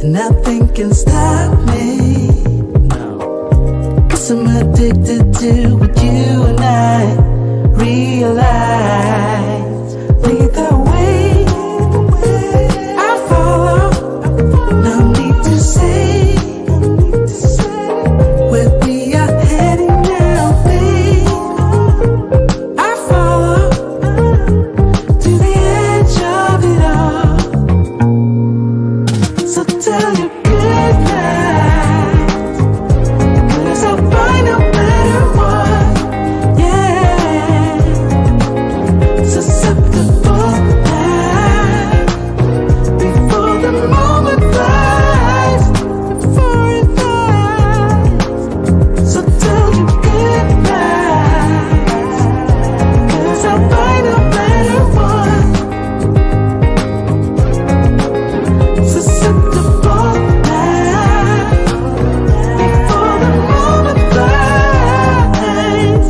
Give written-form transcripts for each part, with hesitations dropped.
Nothing can stop me. No. 'Cause I'm addicted to what you and I realize. Lead the way, I follow. No need to say where we are heading now, babe. I follow to the edge of it all. So tell your good night, 'cause I'll find no matter what. Yeah, susceptible now before the moment flies, before it flies. So tell your good night, 'cause I'll find no matter what. Susceptible now before the moment flies.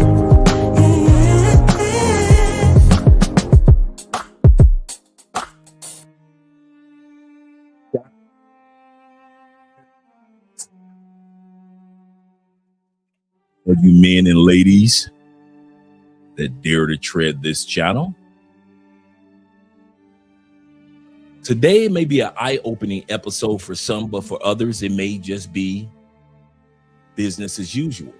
For you men and ladies that dare to tread this channel, today may be an eye-opening episode for some, but for others, it may just be business as usual.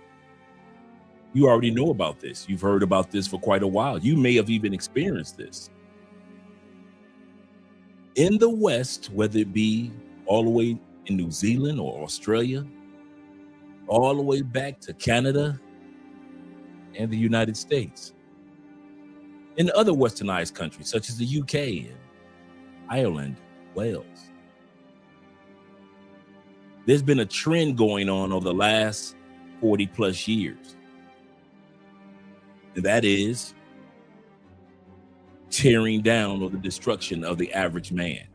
You already know about this. You've heard about this for quite a while. You may have even experienced this. In the West, whether it be all the way in New Zealand or Australia, all the way back to Canada and the United States, in other westernized countries such as the UK and Ireland, Wales, there's been a trend going on over the last 40 plus years. And that is tearing down or the destruction of the average man.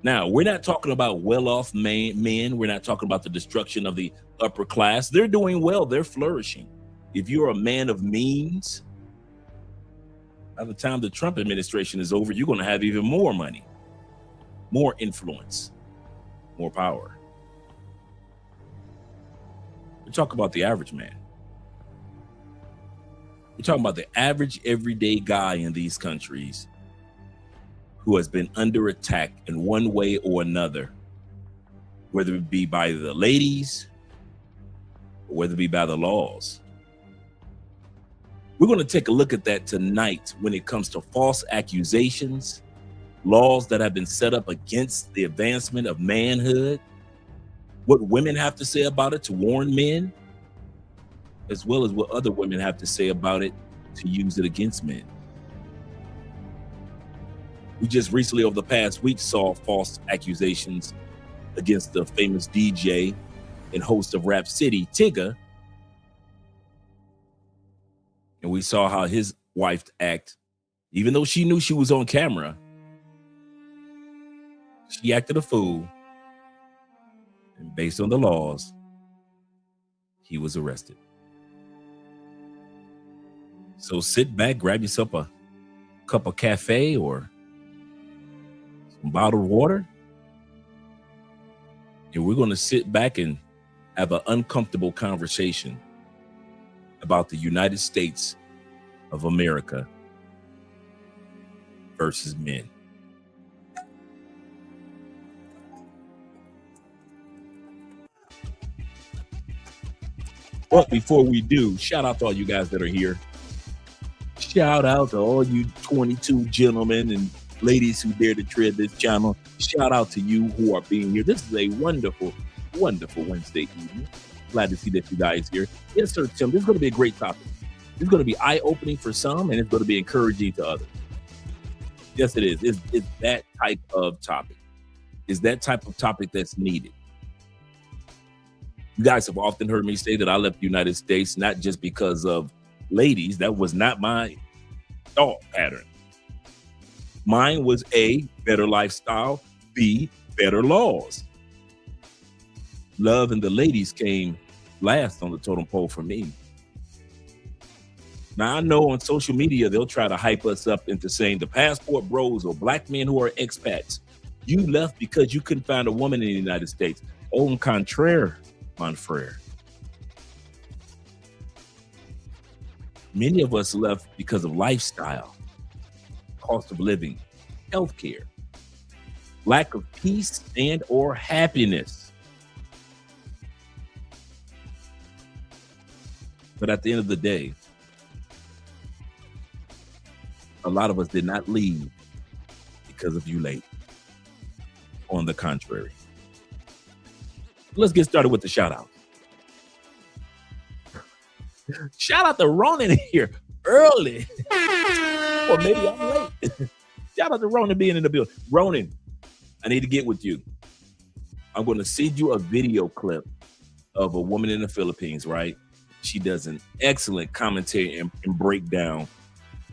Now, we're not talking about well-off men. We're not talking about the destruction of the upper class. They're doing well. They're flourishing. If you're a man of means, by the time the Trump administration is over, you're going to have even more money, more influence, more power. We're talking about the average man. We're talking about the average everyday guy in these countries who has been under attack in one way or another, whether it be by the ladies or whether it be by the laws. We're going to take a look at that tonight when it comes to false accusations, laws that have been set up against the advancement of manhood, what women have to say about it to warn men, as well as what other women have to say about it to use it against men. We just recently, over the past week, saw false accusations against the famous DJ and host of Rap City, Tigger. And we saw how his wife acted. Even though she knew she was on camera, she acted a fool. And based on the laws, he was arrested. So sit back, grab yourself a cup of cafe or some bottled water, and we're going to sit back and have an uncomfortable conversation about the United States of America versus men. But before we do, shout out to all you guys that are here. Shout out to all you 22 gentlemen and ladies who dare to tread this channel. Shout out to you who are being here. This is a wonderful, wonderful Wednesday evening. Glad to see that you guys here. Yes, sir, Tim. This is going to be a great topic. This is going to be eye-opening for some, and it's going to be encouraging to others. Yes, it is. It's that type of topic. It's that type of topic that's needed. You guys have often heard me say that I left the United States not just because of ladies. That was not my thought pattern. Mine was A, better lifestyle, B, better laws. Love and the ladies came last on the totem pole for me. Now, I know on social media, they'll try to hype us up into saying the passport bros or black men who are expats You left because you couldn't find a woman in the United States. Au contraire, mon frere. Many of us left because of lifestyle, cost of living, healthcare, lack of peace and or happiness. But at the end of the day, a lot of us did not leave because of you late. On the contrary. Let's get started with the shout out. Shout out to Ronan here early. Or maybe I'm late. Shout out to Ronan being in the building. Ronan, I need to get with you. I'm going to send you a video clip of a woman in the Philippines, right? She does an excellent commentary and breakdown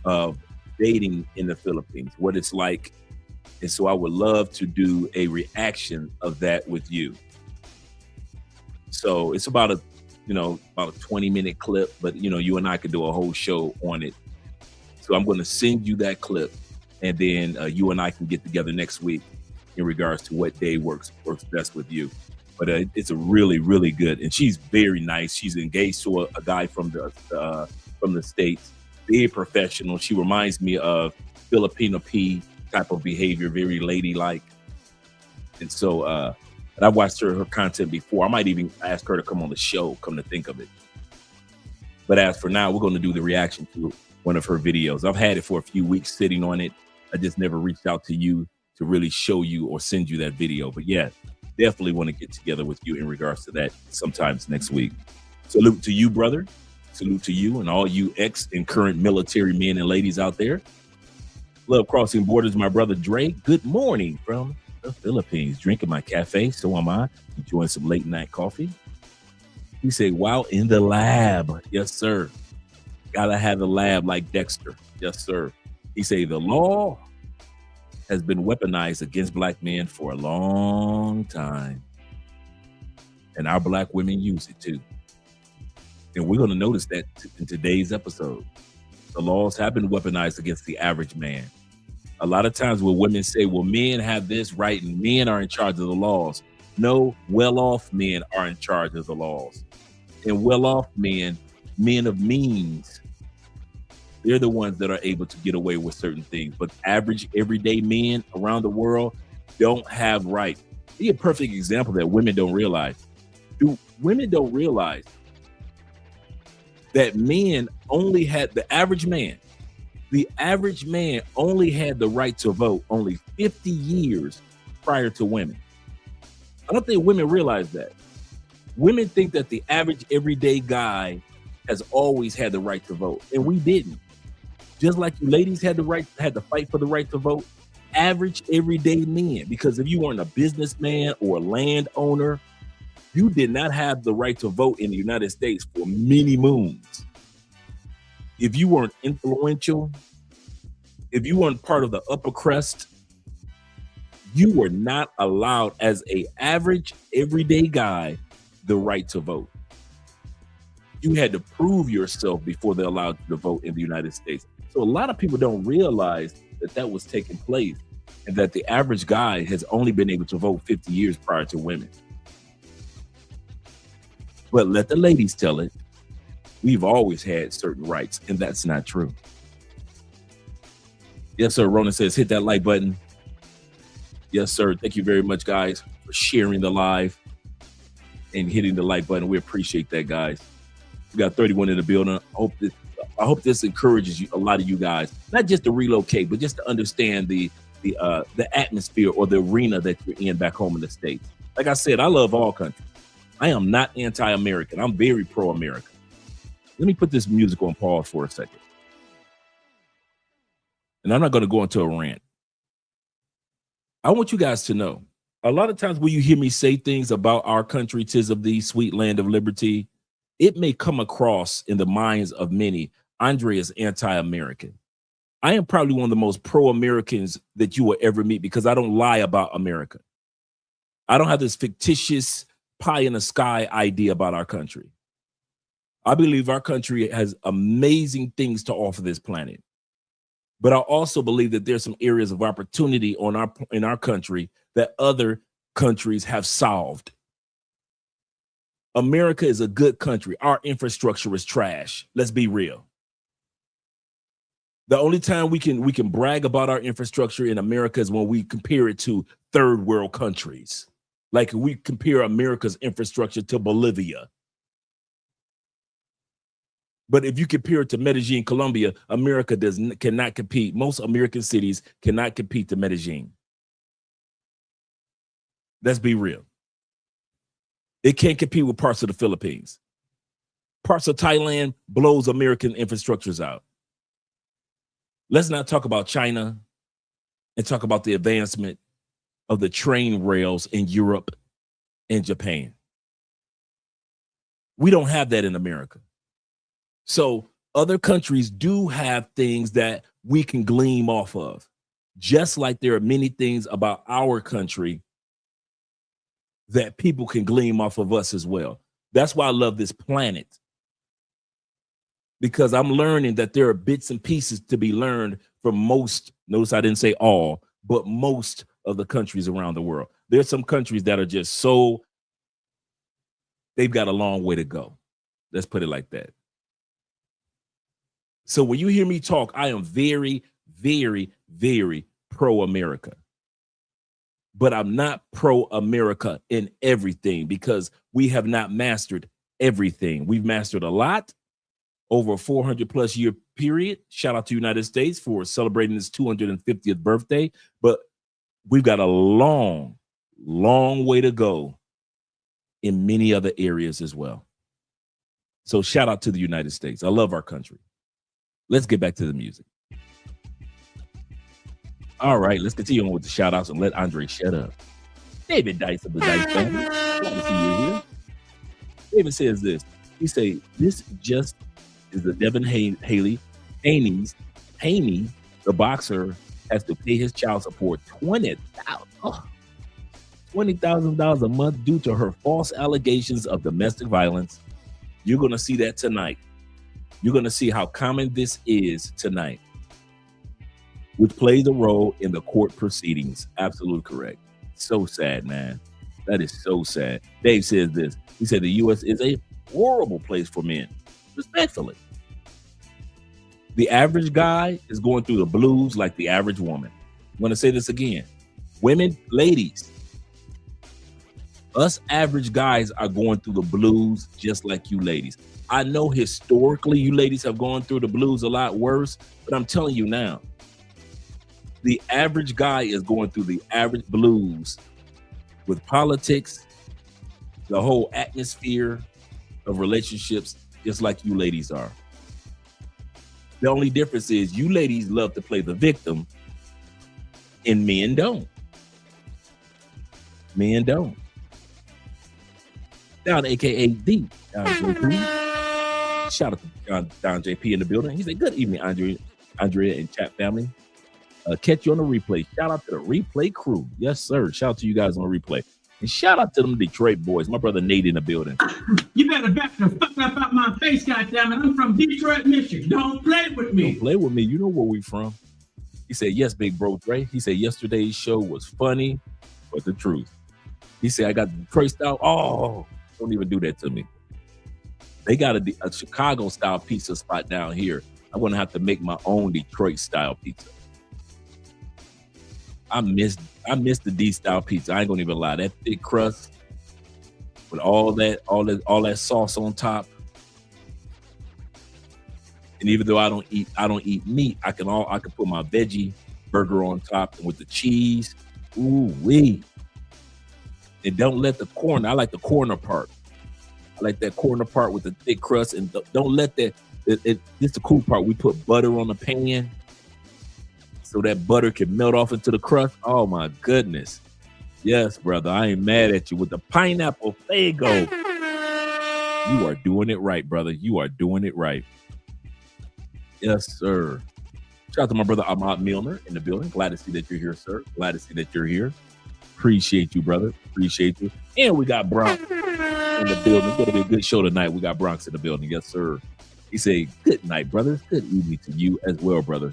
of dating in the Philippines, what it's like. And so I would love to do a reaction of that with you. So it's about a 20-minute clip, but you and I could do a whole show on it. So I'm going to send you that clip, and then you and I can get together next week in regards to what day works best with you. But it's a really, really good, and she's very nice. She's engaged to a guy from the States, very professional. She reminds me of Filipino P type of behavior, very ladylike. And so and I've watched her content before. I might even ask her to come on the show, come to think of it. But as for now, we're going to do the reaction to one of her videos. I've had it for a few weeks sitting on it. I just never reached out to you to really show you or send you that video. But yeah, definitely want to get together with you in regards to that sometimes next week. Salute to you, brother. Salute to you and all you ex and current military men and ladies out there. Love crossing borders, my brother Dre. Good morning from the Philippines. Drinking my cafe, so am I. Enjoying some late night coffee. He said, wow, in the lab. Yes, sir. Gotta have the lab like Dexter. Yes, sir. He said, the law has been weaponized against black men for a long time. And our black women use it too. And we're going to notice that in today's episode. The laws have been weaponized against the average man. A lot of times when women say, well, men have this right and men are in charge of the laws. No, well-off men are in charge of the laws. And well-off men, men of means, they're the ones that are able to get away with certain things. But average, everyday men around the world don't have rights. Be a perfect example that women don't realize. Women don't realize that men only had, the average man only had the right to vote only 50 years prior to women. I don't think women realize that. Women think that the average everyday guy has always had the right to vote, and we didn't. Just like you ladies had to fight for the right to vote, average everyday men, because if you weren't a businessman or a landowner, you did not have the right to vote in the United States for many moons. If you weren't influential, if you weren't part of the upper crust, you were not allowed as a average everyday guy the right to vote. You had to prove yourself before they allowed you to vote in the United States. So a lot of people don't realize that was taking place and that the average guy has only been able to vote 50 years prior to women. But let the ladies tell it. We've always had certain rights, and that's not true. Yes, sir. Ronan says, hit that like button. Yes, sir. Thank you very much, guys, for sharing the live and hitting the like button. We appreciate that, guys. We got 31 in the building. I hope this encourages you, a lot of you guys, not just to relocate, but just to understand the atmosphere or the arena that you're in back home in the States. Like I said, I love all countries. I am not anti-American. I'm very pro-American. Let me put this music on pause for a second. And I'm not going to go into a rant. I want you guys to know, a lot of times when you hear me say things about our country, 'tis of thee, sweet land of liberty, it may come across in the minds of many, Andre is anti-American. I am probably one of the most pro-Americans that you will ever meet because I don't lie about America. I don't have this fictitious pie in the sky idea about our country. I believe our country has amazing things to offer this planet. But I also believe that there's some areas of opportunity in our country that other countries have solved. America is a good country. Our infrastructure is trash. Let's be real. The only time we can brag about our infrastructure in America is when we compare it to third world countries. Like we compare America's infrastructure to Bolivia. But if you compare it to Medellin, Colombia, America cannot compete. Most American cities cannot compete to Medellin. Let's be real. It can't compete with parts of the Philippines. Parts of Thailand blows American infrastructures out. Let's not talk about China and talk about the advancement of the train rails in Europe and Japan. We don't have that in America. So other countries do have things that we can glean off of, just like there are many things about our country that people can glean off of us as well. That's why I love this planet, because I'm learning that there are bits and pieces to be learned from most, notice I didn't say all, but most of the countries around the world. There's some countries that are just so, they've got a long way to go. Let's put it like that. So when you hear me talk, I am very, very, very pro-America. But I'm not pro-America in everything, because we have not mastered everything. We've mastered a lot over a 400 plus year period. Shout out to the United States for celebrating its 250th birthday. But we've got a long, long way to go in many other areas as well. So shout out to the United States. I love our country. Let's get back to the music. All right, let's continue on with the shout outs and let Andre shut up. David Dice of the Dice family. Glad to see you here. David says this. He say, this just is the Devin Haney, the boxer, has to pay his child support $20,000 a month due to her false allegations of domestic violence. You're going to see that tonight. You're going to see how common this is tonight, which plays a role in the court proceedings. Absolutely correct. So sad, man. That is so sad. Dave says this. He said the U.S. is a horrible place for men. Respectfully. The average guy is going through the blues like the average woman. I'm going to say this again. Women, ladies, us average guys are going through the blues just like you ladies. I know historically you ladies have gone through the blues a lot worse, but I'm telling you now, the average guy is going through the average blues with politics, the whole atmosphere of relationships, just like you ladies are. The only difference is you ladies love to play the victim and men don't. Men don't. Down, aka D. Don JP. Shout out to Don JP in the building. He said, good evening, Andrea and chat family. Catch you on the replay. Shout out to the replay crew. Yes, sir. Shout out to you guys on the replay. And shout out to them Detroit boys. My brother Nate in the building. You better back the fuck up out my face, goddammit. I'm from Detroit, Michigan. Don't play with me. Don't play with me. You know where we from. He said, yes, big bro Dre. He said, yesterday's show was funny, but the truth. He said, I got the Detroit style. Oh, don't even do that to me. They got a Chicago style pizza spot down here. I'm going to have to make my own Detroit style pizza. I miss the D style pizza. I ain't gonna even lie. That thick crust with all that sauce on top. And even though I don't eat meat, I can put my veggie burger on top and with the cheese. Ooh wee. And don't let the corner. I like the corner part. I like that corner part with the thick crust. And don't let that. This is the cool part. We put butter on the pan, so that butter can melt off into the crust. Oh my goodness. Yes, brother. I ain't mad at you with the pineapple fago. You are doing it right, brother. You are doing it right. Yes, sir. Shout out to my brother Ahmad Milner in the building. Glad to see that you're here, sir. Glad to see that you're here. Appreciate you, brother. Appreciate you. And we got Bronx in the building. It's going to be a good show tonight. We got Bronx in the building. Yes, sir. He said, good night, brother. Good evening to you as well, brother.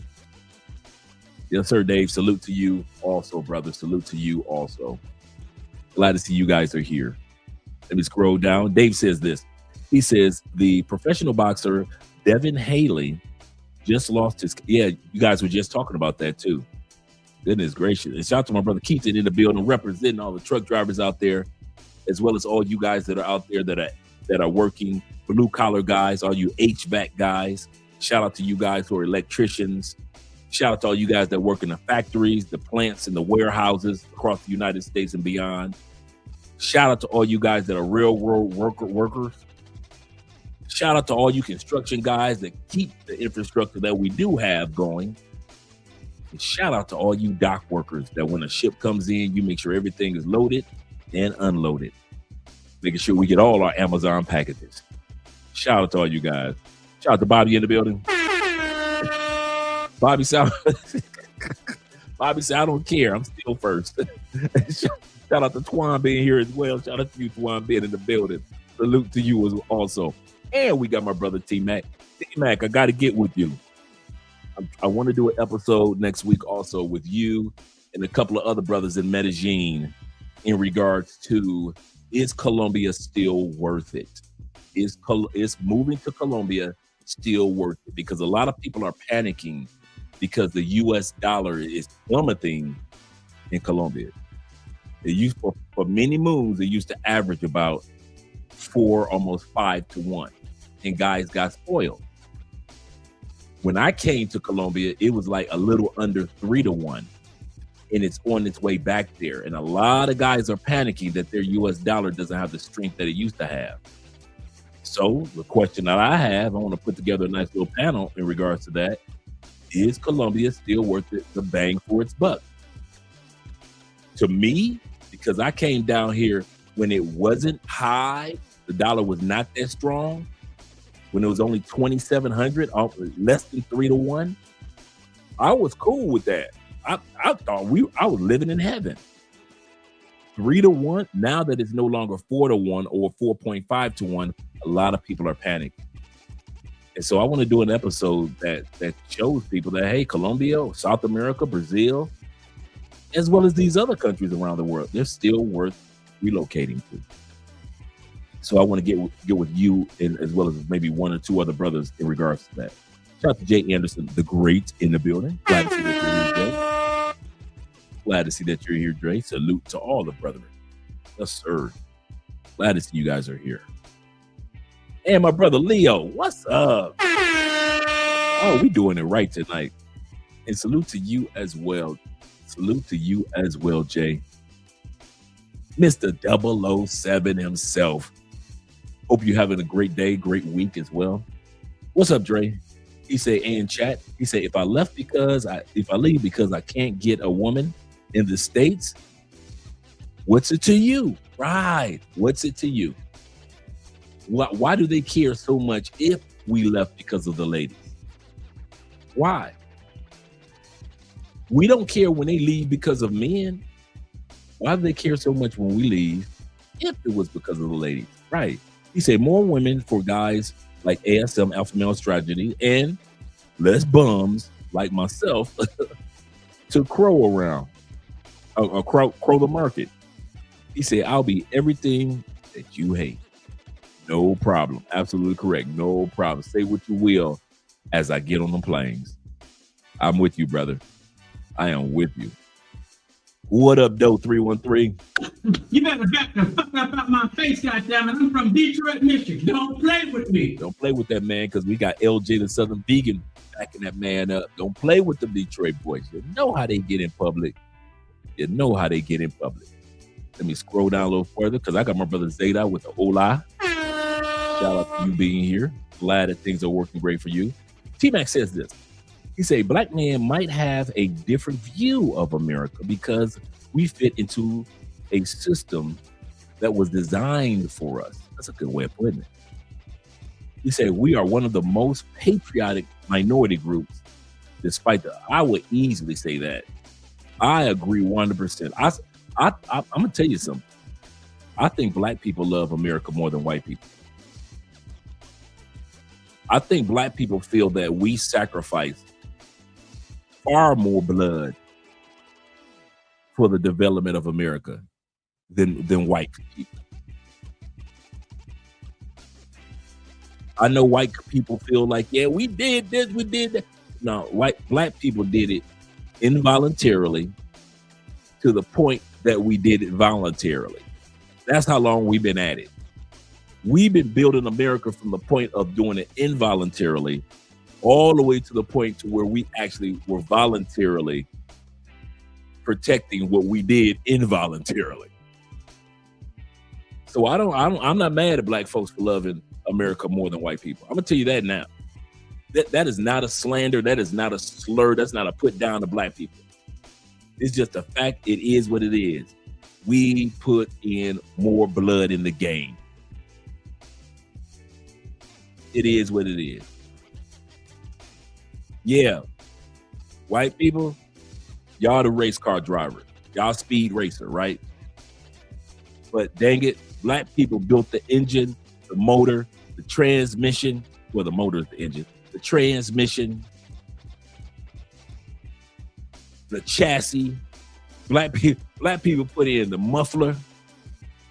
Yes, sir, Dave. Salute to you also, brother. Salute to you also. Glad to see you guys are here. Let me scroll down. Dave says this. He says the professional boxer Devin Haley just lost his. Yeah, you guys were just talking about that too. Goodness gracious. And shout out to my brother Keaton in the building, representing all the truck drivers out there, as well as all you guys that are out there that are working, blue collar guys, all you HVAC guys. Shout out to you guys who are electricians. Shout out to all you guys that work in the factories, the plants, and the warehouses across the United States and beyond. Shout out to all you guys that are real world workers. Shout out to all you construction guys that keep the infrastructure that we do have going. And shout out to all you dock workers that when a ship comes in, you make sure everything is loaded and unloaded, making sure we get all our Amazon packages. Shout out to all you guys. Shout out to Bobby in the building. Bobby said, I don't care. I'm still first. Shout out to Twan being here as well. Shout out to you, Twan, being in the building. Salute to you as also. And we got my brother T-Mac. T-Mac, I got to get with you. I want to do an episode next week also with you and a couple of other brothers in Medellin in regards to, is Colombia still worth it? Is moving to Colombia still worth it? Because a lot of people are panicking because the U.S. dollar is plummeting in Colombia. It used for many moons, it used to average about 4, almost 5 to 1. And guys got spoiled. When I came to Colombia, it was like a little under 3 to 1. And it's on its way back there. And a lot of guys are panicking that their U.S. dollar doesn't have the strength that it used to have. So the question that I have, I want to put together a nice little panel in regards to that. Is Colombia still worth it, the bang for its buck? To me, because I came down here when it wasn't high, the dollar was not that strong, when it was only 2,700, less than 3 to 1, I was cool with that. I thought I was living in heaven. 3 to 1, now that it's no longer 4 to 1 or 4.5 to 1, a lot of people are panicking. And so I want to do an episode that shows people that, hey, Colombia, South America, Brazil, as well as these other countries around the world, they're still worth relocating to. So I want to get with you, and as well as maybe 1 or 2 other brothers in regards to that. Shout out to Jay Anderson, the great, in the building. Glad to see that you're here, Jay. Glad to see that you're here, Dre. Salute to all the brethren. Yes, sir. Glad to see you guys are here. And my brother Leo, what's up? Oh, we doing it right tonight. And salute to you as well. Salute to you as well, Jay. Mr. 007 himself. Hope you're having a great day, great week as well. What's up, Dre? He said, and chat, he said, if I leave because I can't get a woman in the States, what's it to you? Right. What's it to you? Why do they care so much if we left because of the ladies? Why? We don't care when they leave because of men. Why do they care so much when we leave if it was because of the ladies? Right. He said more women for guys like ASM, Alpha Male Strategy, and less bums like myself to crow around, crow the market. He said, I'll be everything that you hate. No problem. Absolutely correct. No problem. Say what you will as I get on the planes. I'm with you, brother. I am with you. What up, Doe 313? You better back the fuck up out my face, goddammit. I'm from Detroit, Michigan. Don't play with me. Don't play with that man, because we got LJ the Southern Vegan backing that man up. Don't play with the Detroit boys. You know how they get in public. You know how they get in public. Let me scroll down a little further, because I got my brother Zayda with the hola. Shout out to you being here. Glad that things are working great for you. T-Mac says this. He said, black men might have a different view of America because we fit into a system that was designed for us. That's a good way of putting it. He said, we are one of the most patriotic minority groups, despite I would easily say that. I agree 100%. I'm going to tell you something. I think black people love America more than white people. I think black people feel that we sacrifice far more blood for the development of America than white people. I know white people feel like, yeah, we did this, we did that. No, black people did it involuntarily to the point that we did it voluntarily. That's how long we've been at it. We've been building America from the point of doing it involuntarily all the way to the point to where we actually were voluntarily protecting what we did involuntarily. So I'm not mad at black folks for loving America more than white people. I'm gonna tell you that now. That is not a slander. That is not a slur. That's not a put down to black people. It's just a fact. It is what it is. We put in more blood in the game. It is what it is. Yeah. White people, y'all the race car driver. Y'all speed racer, right? But dang it, black people built the engine, the motor, the transmission. Well, the motor is the engine. The transmission, the chassis. Black people put in the muffler.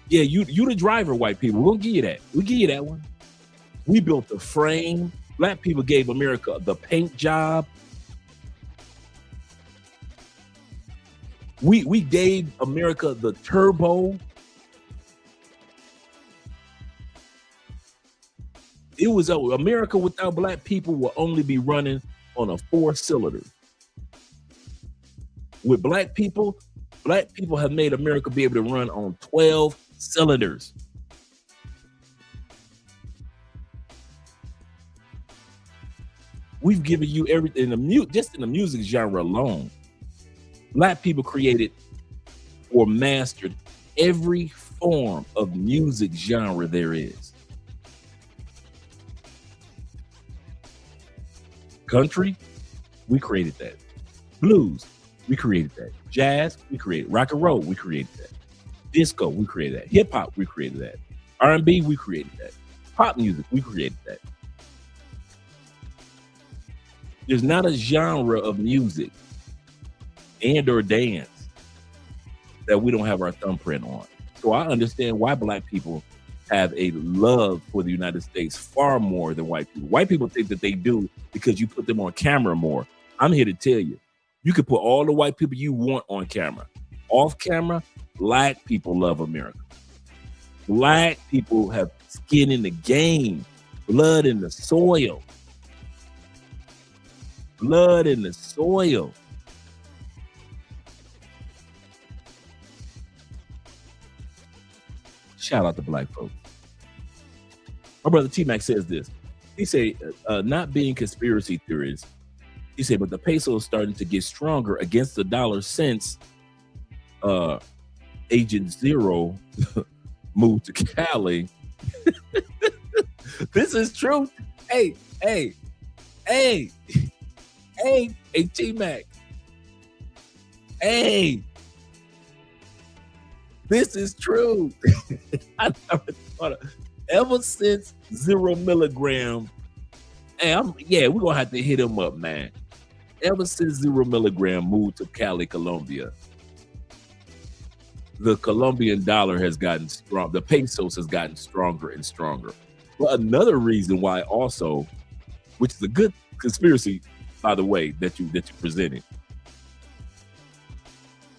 Yeah, you the driver, white people. We'll give you that. We'll give you that one. We built the frame. Black people gave America the paint job. We gave America the turbo. It was America without black people will only be running on a 4-cylinder. With black people have made America be able to run on 12 cylinders. We've given you everything. Just in the music genre alone, black people created or mastered every form of music genre there is. Country, we created that. Blues, we created that. Jazz, we created. Rock and roll, we created that. Disco, we created that. Hip hop, we created that. R&B, we created that. Pop music, we created that. There's not a genre of music and or dance that we don't have our thumbprint on. So I understand why black people have a love for the United States far more than white people. White people think that they do because you put them on camera more. I'm here to tell you, you can put all the white people you want on camera. Off camera, black people love America. Black people have skin in the game, blood in the soil. Blood in the soil. Shout out to black folks. My brother T-Mac says this. He say, not being conspiracy theorists, he said, but the peso is starting to get stronger against the dollar since Agent Zero moved to Cali. This is true. Hey, T-Mac. Hey, this is true. I never thought of, ever since 0 milligram. Hey, we're gonna have to hit him up, man. Ever since 0 milligram moved to Cali, Colombia, the Colombian dollar has gotten strong. The pesos has gotten stronger and stronger. Well, another reason why also, which is a good conspiracy, by the way, that you presented.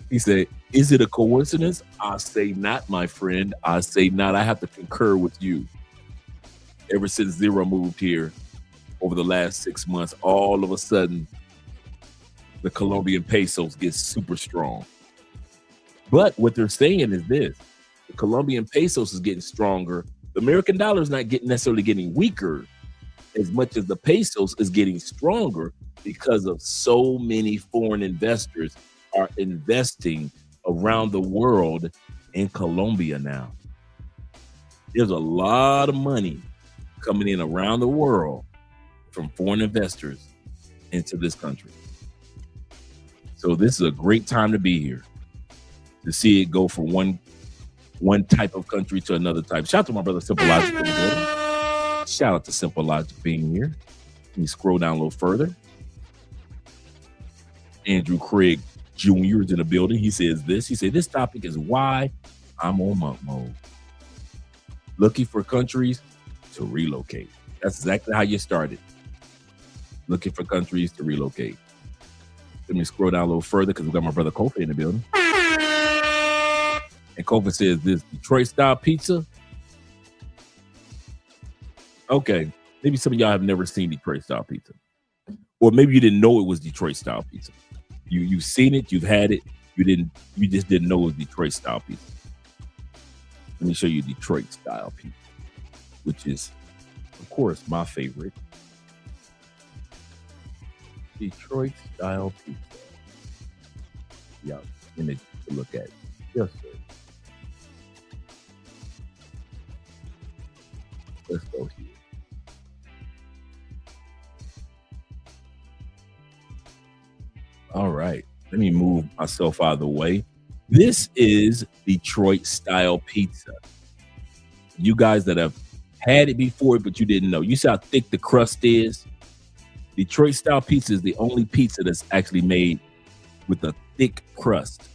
He said, is it a coincidence? I say not, my friend. I say not. I have to concur with you. Ever since Zero moved here over the last 6 months, all of a sudden, the Colombian pesos get super strong. But what they're saying is this. The Colombian pesos is getting stronger. The American dollar is not necessarily getting weaker as much as the pesos is getting stronger because of so many foreign investors are investing around the world in Colombia now. There's a lot of money coming in around the world from foreign investors into this country. So this is a great time to be here, to see it go from one type of country to another type. Shout out to my brother Simple Logic. Shout out to Simple Logic being here. Can you scroll down a little further? Andrew Craig Jr. is in the building. He says this. He said, this topic is why I'm on monk mode. Looking for countries to relocate. That's exactly how you started. Looking for countries to relocate. Let me scroll down a little further because we got my brother Kofi in the building. And Kofi says this Detroit style pizza. Okay. Maybe some of y'all have never seen Detroit style pizza. Or maybe you didn't know it was Detroit style pizza. You've seen it, you've had it, you just didn't know it was Detroit style pizza. Let me show you Detroit style pizza, which is, of course, my favorite. Detroit style pizza. Yeah, image to look at. Yes, sir. Let's go here. All right, let me move myself out of the way. This is Detroit style pizza. You guys that have had it before, but you didn't know. You see how thick the crust is? Detroit style pizza is the only pizza that's actually made with a thick crust.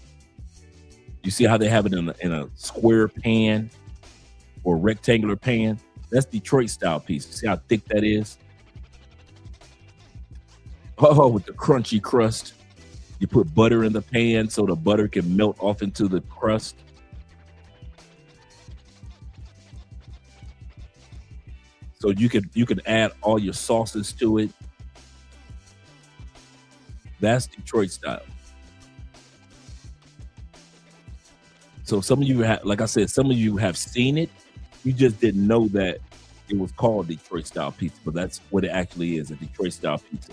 You see how they have it in a square pan or rectangular pan? That's Detroit style pizza. See how thick that is? Oh, with the crunchy crust. You put butter in the pan so the butter can melt off into the crust. So you can add all your sauces to it. That's Detroit style. So some of you have, like I said, some of you have seen it. You just didn't know that it was called Detroit style pizza, but that's what it actually is, a Detroit style pizza.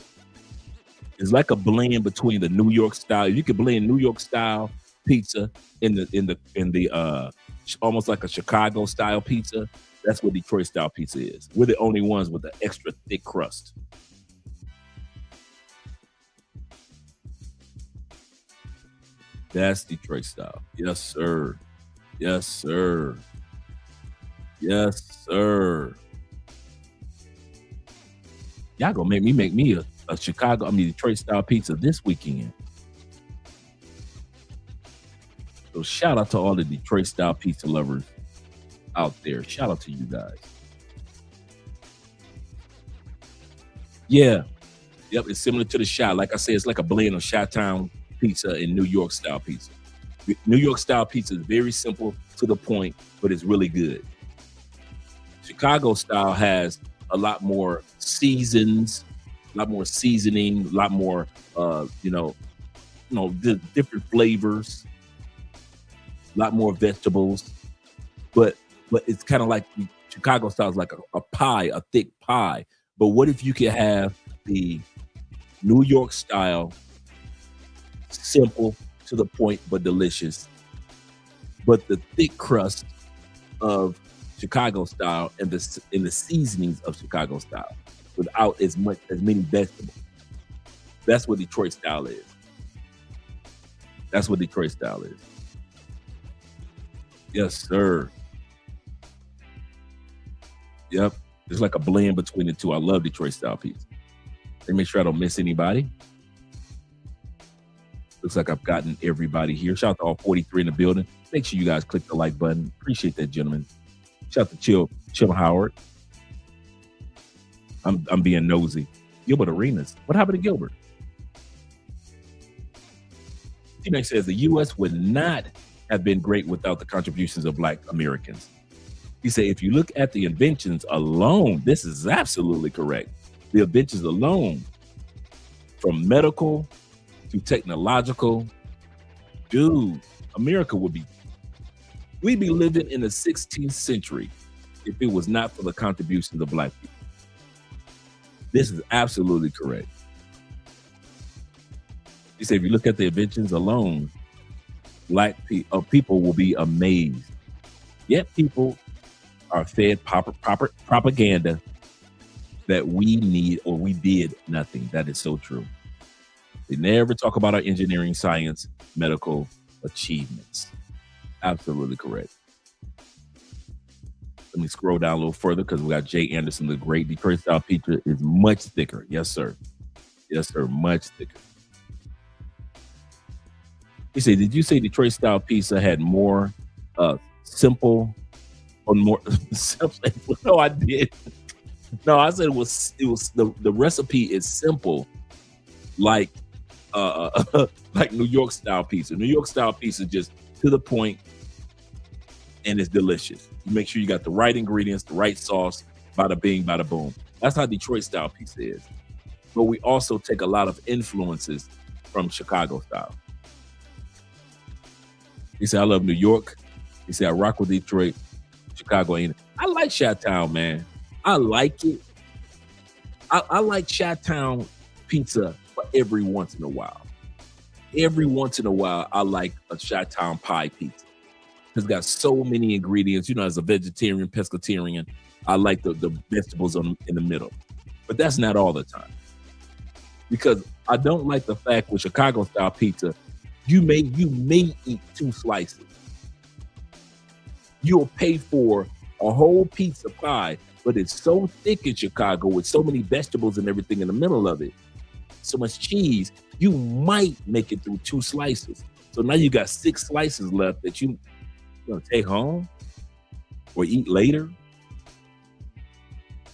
It's like a blend between the New York style. You could blend New York style pizza in the almost like a Chicago style pizza. That's what Detroit style pizza is. We're the only ones with the extra thick crust. That's Detroit style. Yes, sir. Yes, sir. Yes, sir. Y'all gonna make me a Detroit style pizza this weekend. So shout out to all the Detroit style pizza lovers out there. Shout out to you guys. Yeah. Yep, it's similar to the Chi. Like I said, it's like a blend of Chi-Town pizza and New York style pizza. New York style pizza is very simple to the point, but it's really good. Chicago style has a lot more seasons, a lot more seasoning, a lot more different flavors, a lot more vegetables. But it's kind of like Chicago style is like a pie, a thick pie. But what if you could have the New York style, simple to the point but delicious, but the thick crust of Chicago style and the seasonings of Chicago style without as many vegetables. That's what Detroit style is. That's what Detroit style is. Yes, sir. Yep. It's like a blend between the two. I love Detroit style pizza. Let me make sure I don't miss anybody. Looks like I've gotten everybody here. Shout out to all 43 in the building. Make sure you guys click the like button. Appreciate that, gentlemen. Shout out to Chill Howard. I'm being nosy. Gilbert Arenas. What happened to Gilbert? T-Mac says the U.S. would not have been great without the contributions of Black Americans. He said, if you look at the inventions alone, this is absolutely correct. The inventions alone, from medical to technological, dude, America we'd be living in the 16th century if it was not for the contributions of Black people. This is absolutely correct. He said, if you look at the inventions alone, Black people will be amazed. Yet people are fed propaganda that we need or we did nothing. That is so true. They never talk about our engineering, science, medical achievements. Absolutely correct. Let me scroll down a little further because we got Jay Anderson, the great Detroit style pizza is much thicker. Yes, sir. Yes, sir. Much thicker. He said, did you say Detroit style pizza had more simple or more simple? No, I did. No, I said it was the recipe is simple, like like New York style pizza. New York style pizza is just to the point and it's delicious. You make sure you got the right ingredients, the right sauce, bada bing, bada boom. That's how Detroit style pizza is. But we also take a lot of influences from Chicago style. He said, I love New York. He said, I rock with Detroit. Chicago ain't it. I like Chi-Town, man. I like it. I like Chi-Town pizza for every once in a while. Every once in a while, I like a Chi-Town pie pizza. It's got so many ingredients. You know, as a vegetarian, pescatarian, I like the vegetables in the middle. But that's not all the time. Because I don't like the fact with Chicago style pizza, you may eat 2 slices. You'll pay for a whole pizza pie, but it's so thick in Chicago with so many vegetables and everything in the middle of it, so much cheese, you might make it through 2 slices. So now you got 6 slices left that you're gonna take home or eat later.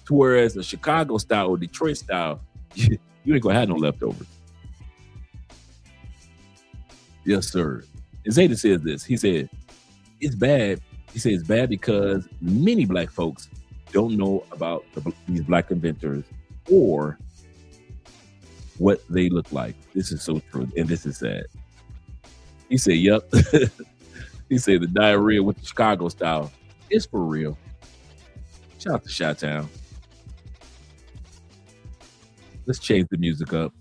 To whereas the Chicago style or Detroit style, you ain't gonna have no leftovers. Yes, sir. And Zeta says this. He said, it's bad. He said it's bad because many Black folks don't know about these Black inventors or what they look like. This is so true. And this is sad. He said, yep. He said the diarrhea with the Chicago style is for real. Shout out to Chi-Town. Let's change the music up.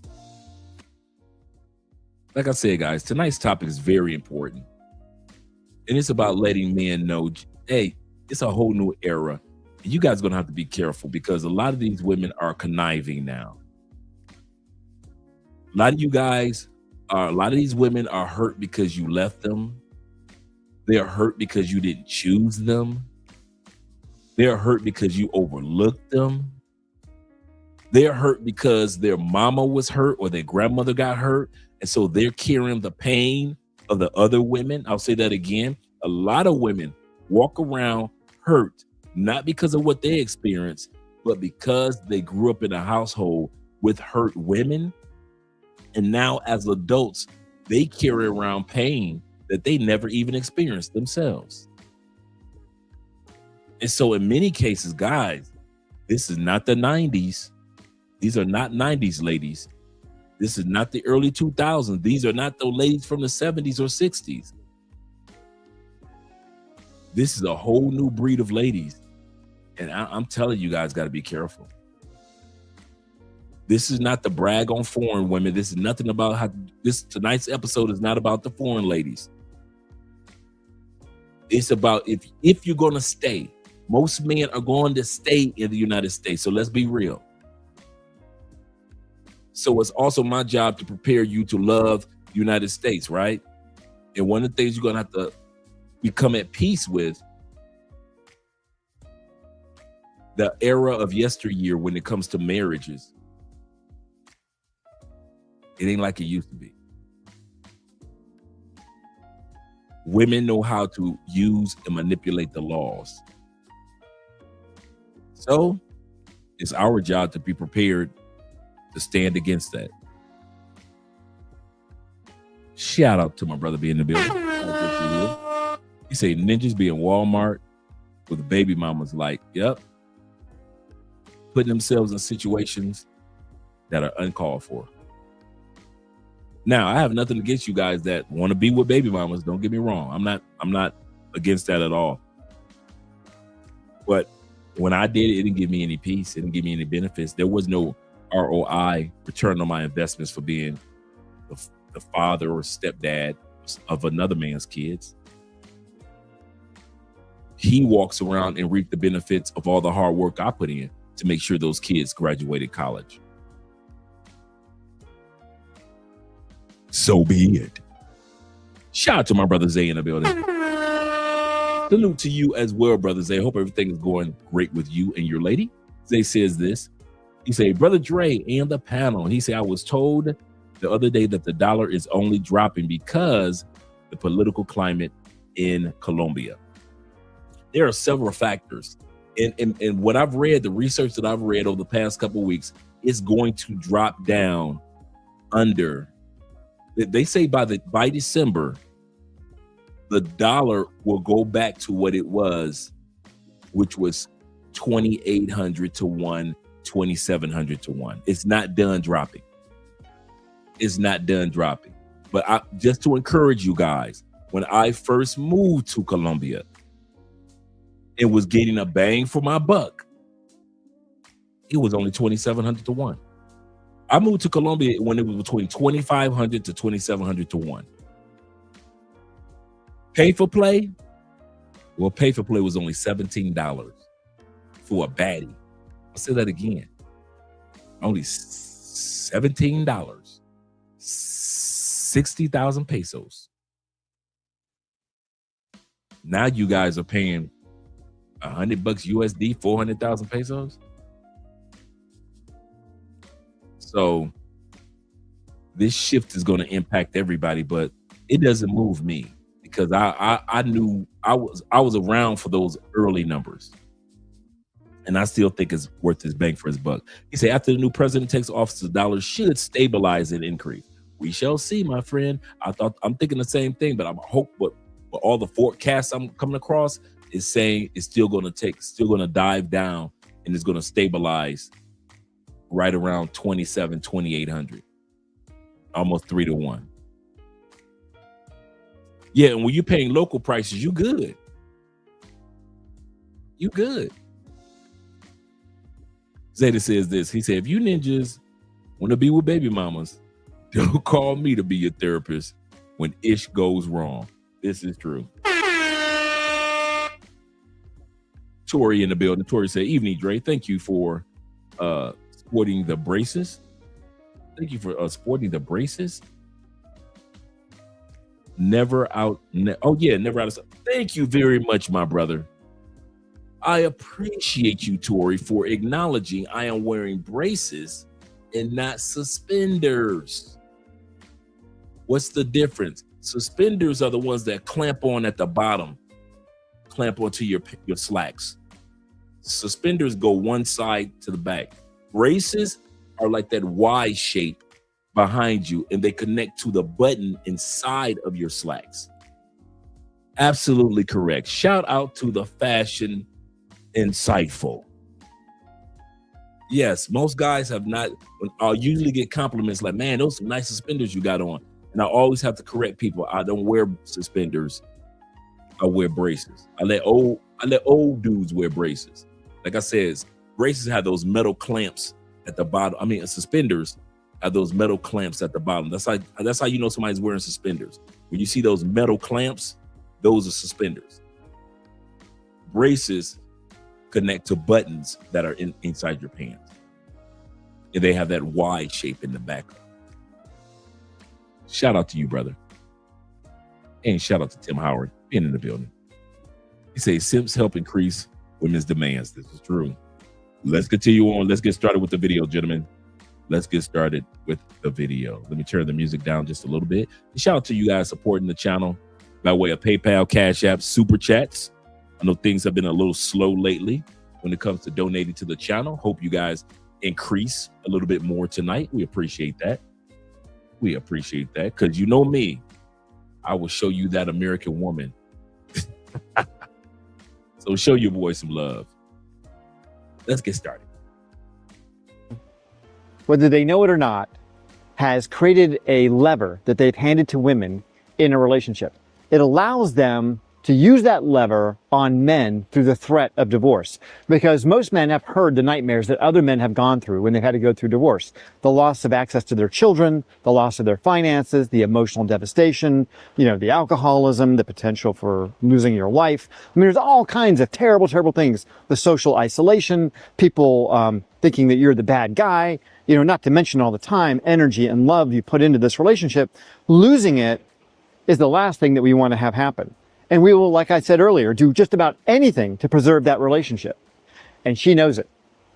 Like I said, guys, tonight's topic is very important. And it's about letting men know, hey, it's a whole new era. And you guys are going to have to be careful because a lot of these women are conniving now. A lot of these women are hurt because you left them. They're hurt because you didn't choose them. They're hurt because you overlooked them. They're hurt because their mama was hurt or their grandmother got hurt. And so they're carrying the pain of the other women. I'll say that again. A lot of women walk around hurt, not because of what they experienced, but because they grew up in a household with hurt women. And now as adults, they carry around pain that they never even experienced themselves. And so in many cases, guys, this is not the 90s. These are not 90s ladies. This is not the early 2000s. These are not the ladies from the 70s or 60s. This is a whole new breed of ladies. And I'm telling you guys got to be careful. This is not to brag on foreign women. This is nothing about how tonight's episode is not about the foreign ladies. It's about if you're going to stay. Most men are going to stay in the United States. So let's be real. So it's also my job to prepare you to love the United States, right? And one of the things you're going to have to become at peace with the era of yesteryear when it comes to marriages. It ain't like it used to be. Women know how to use and manipulate the laws. So it's our job to be prepared to stand against that. Shout out to my brother being in the building. He say ninjas be in Walmart with the baby mamas like, yep, putting themselves in situations that are uncalled for. Now, I have nothing against you guys that want to be with baby mamas. Don't get me wrong. I'm not against that at all. But when I did it, it didn't give me any peace. It didn't give me any benefits. There was no ROI, return on my investments for being the father or stepdad of another man's kids. He walks around and reap the benefits of all the hard work I put in to make sure those kids graduated college. So be it. Shout out to my brother Zay in the building. Salute to you as well, brother Zay. Hope everything is going great with you and your lady. Zay says this. He said, Brother Dre and the panel. He said, I was told the other day that the dollar is only dropping because the political climate in Colombia. There are several factors. And what I've read, the research that I've read over the past couple of weeks, is going to drop down under, they say by December, the dollar will go back to what it was, which was 2,800 to 1, 2,700 to 1. It's not done dropping. It's not done dropping. But just to encourage you guys, when I first moved to Colombia, it was getting a bang for my buck. It was only 2,700 to 1. I moved to Colombia when it was between 2,500 to 2,700 to 1. Pay for play? Well, pay for play was only $17 for a baddie. I'll say that again. Only $17. 60,000 pesos. Now you guys are paying $100 USD, 400,000 pesos. So this shift is going to impact everybody, but it doesn't move me because I knew I was around for those early numbers. And I still think it's worth his bang for his buck. He said, after the new president takes office, the dollar should stabilize and increase. We shall see, my friend. I'm thinking the same thing, but I'm hope. But all the forecasts I'm coming across is saying it's still going to dive down, and it's going to stabilize right around 2,800, almost 3 to 1. Yeah, and when you're paying local prices, you good. You good. Zeta says this. He said, if you ninjas want to be with baby mamas, don't call me to be your therapist when ish goes wrong. This is true. Tori in the building. Tori said, evening, Dre. Thank you for sporting the braces. Thank you for sporting the braces. Never out. Never out of sight. Thank you very much, my brother. I appreciate you, Tori, for acknowledging I am wearing braces and not suspenders. What's the difference? Suspenders are the ones that clamp on at the bottom, clamp onto your slacks. Suspenders go one side to the back. Braces are like that Y shape behind you, and they connect to the button inside of your slacks. Absolutely correct. Shout out to the fashion insightful. Yes, most guys have not. I'll usually get compliments like, man, those are nice suspenders you got on. And I always have to correct people. I don't wear suspenders. I wear braces. I let old dudes wear braces. Like I said, braces have those metal clamps at the bottom. I mean, suspenders have those metal clamps at the bottom. That's how you know somebody's wearing suspenders. When you see those metal clamps, those are suspenders. Braces connect to buttons that are inside your pants. And they have that Y shape in the back. Shout out to you, brother. And shout out to Tim Howard being in the building. He says simps help increase women's demands. This is true. Let's continue on. Let's get started with the video, gentlemen. Let's get started with the video. Let me turn the music down just a little bit. And shout out to you guys supporting the channel by way of PayPal, Cash App, Super Chats. I know things have been a little slow lately when it comes to donating to the channel. Hope you guys increase a little bit more tonight. We appreciate that. We appreciate that because you know me, I will show you that American woman. So show your boy some love. Let's get started. Whether they know it or not, has created a lever that they've handed to women in a relationship. It allows them to use that lever on men through the threat of divorce. Because most men have heard the nightmares that other men have gone through when they've had to go through divorce. The loss of access to their children, the loss of their finances, the emotional devastation, the alcoholism, the potential for losing your life. I mean, there's all kinds of terrible, terrible things. The social isolation, people thinking that you're the bad guy, not to mention all the time, energy and love you put into this relationship. Losing it is the last thing that we want to have happen. And we will, like I said earlier, do just about anything to preserve that relationship. And she knows it.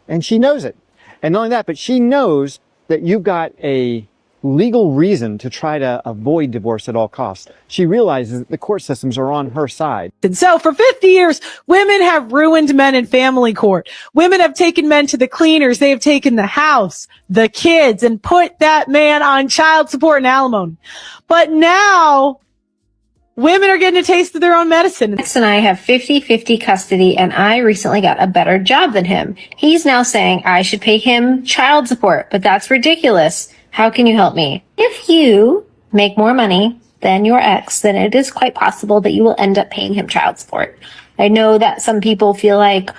And she knows it. And not only that, but she knows that you've got a legal reason to try to avoid divorce at all costs. She realizes that the court systems are on her side. And so for 50 years, women have ruined men in family court. Women have taken men to the cleaners. They have taken the house, the kids, and put that man on child support and alimony. But now women are getting a taste of their own medicine. Max and I have 50-50 custody, and I recently got a better job than him. He's now saying I should pay him child support, but that's ridiculous. How can you help me? If you make more money than your ex, then it is quite possible that you will end up paying him child support. I know that some people feel like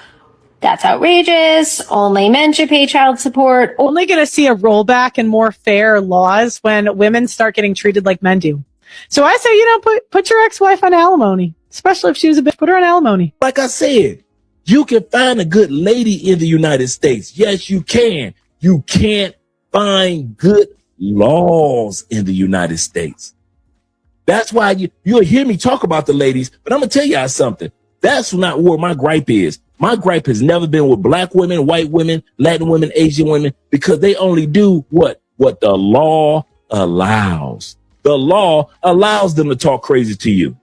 that's outrageous. Only men should pay child support. Only going to see a rollback and more fair laws when women start getting treated like men do. So I say, put your ex-wife on alimony, especially if she was a bitch. Put her on alimony. Like I said, you can find a good lady in the United States. Yes, you can. You can't find good laws in the United States. That's why you'll hear me talk about the ladies, but I'm going to tell y'all something. That's not where my gripe is. My gripe has never been with black women, white women, Latin women, Asian women, because they only do what the law allows. The law allows them to talk crazy to you.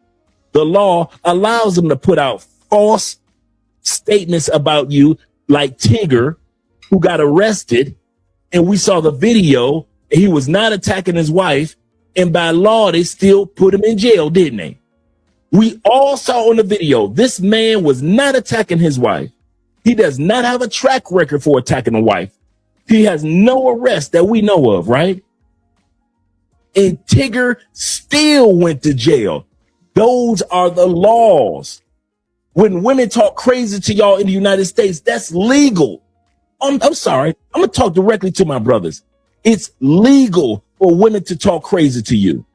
The law allows them to put out false statements about you, like Tigger, who got arrested, and we saw the video. He was not attacking his wife, and by law, they still put him in jail, didn't they? We all saw on the video, this man was not attacking his wife. He does not have a track record for attacking a wife. He has no arrest that we know of, right? And Tigger still went to jail. Those are the laws. When women talk crazy to y'all in the United States, that's legal. I'm sorry. I'm going to talk directly to my brothers. It's legal for women to talk crazy to you.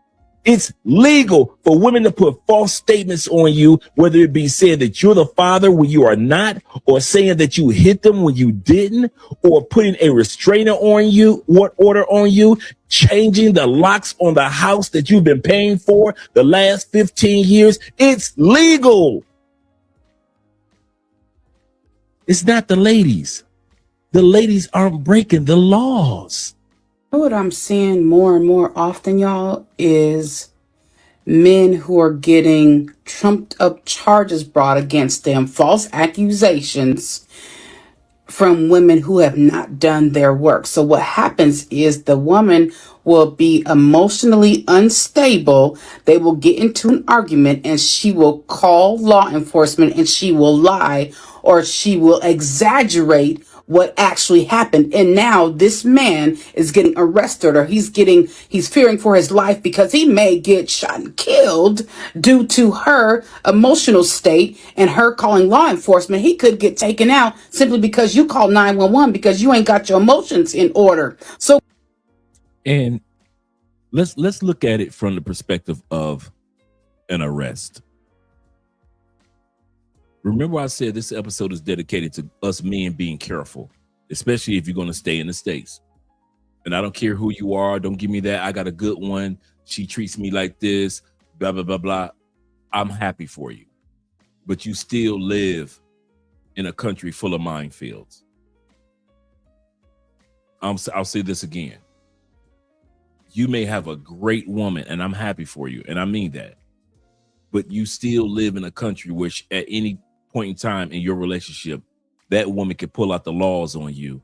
It's legal for women to put false statements on you, whether it be saying that you're the father when you are not, or saying that you hit them when you didn't, or putting a restrainer on you, order on you, changing the locks on the house that you've been paying for the last 15 years. It's legal. It's not the ladies. The ladies aren't breaking the laws. What I'm seeing more and more often, y'all, is men who are getting trumped up charges brought against them, false accusations from women who have not done their work. So what happens is the woman will be emotionally unstable. They will get into an argument and she will call law enforcement and she will lie or she will exaggerate what actually happened. And now this man is getting arrested, or he's fearing for his life because he may get shot and killed due to her emotional state and her calling law enforcement. He could get taken out simply because you call 911 because you ain't got your emotions in order. So, and let's look at it from the perspective of an arrest. Remember, I said this episode is dedicated to us men being careful, especially if you're going to stay in the States. And I don't care who you are. Don't give me that. I got a good one. She treats me like this, blah, blah, blah, blah. I'm happy for you. But you still live in a country full of minefields. I'll say this again. You may have a great woman, and I'm happy for you, and I mean that. But you still live in a country which at any point in time in your relationship, that woman can pull out the laws on you.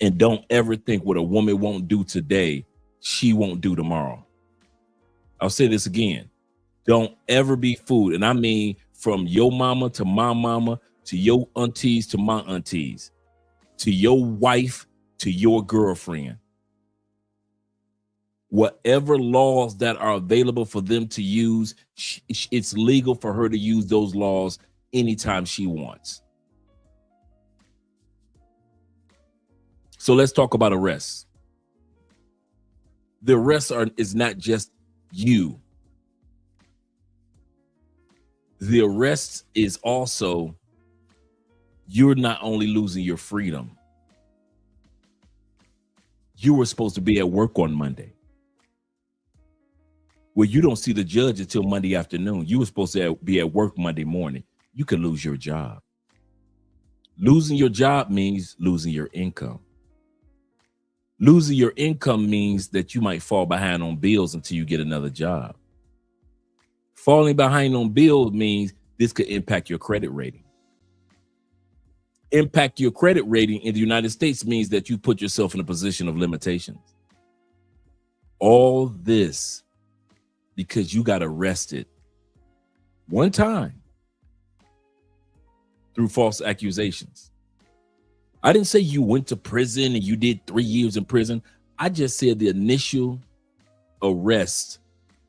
And don't ever think what a woman won't do today, she won't do tomorrow. I'll say this again. Don't ever be fooled. And I mean from your mama to my mama, to your aunties to my aunties, to your wife to your girlfriend. Whatever laws that are available for them to use, it's legal for her to use those laws anytime she wants. So let's talk about arrests. The arrests is not just you. The arrest is also, you're not only losing your freedom. You were supposed to be at work on Monday. Well, you don't see the judge until Monday afternoon. You were supposed to be at work Monday morning. You could lose your job. Losing your job means losing your income. Losing your income means that you might fall behind on bills until you get another job. Falling behind on bills means this could impact your credit rating. Impact your credit rating in the United States means that you put yourself in a position of limitations. All this because you got arrested one time through false accusations. I didn't say you went to prison and you did 3 years in prison. I just said the initial arrest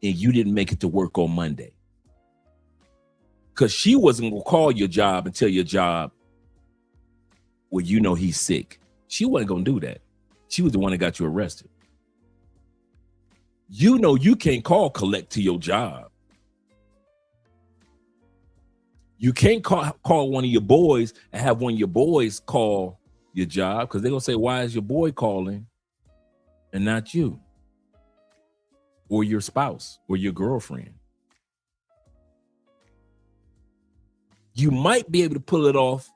and you didn't make it to work on Monday. Because she wasn't going to call your job and tell your job, well, you know he's sick. She wasn't going to do that. She was the one that got you arrested. You know you can't call collect to your job. You can't call one of your boys and have one of your boys call your job because they're going to say, why is your boy calling and not you or your spouse or your girlfriend? You might be able to pull it off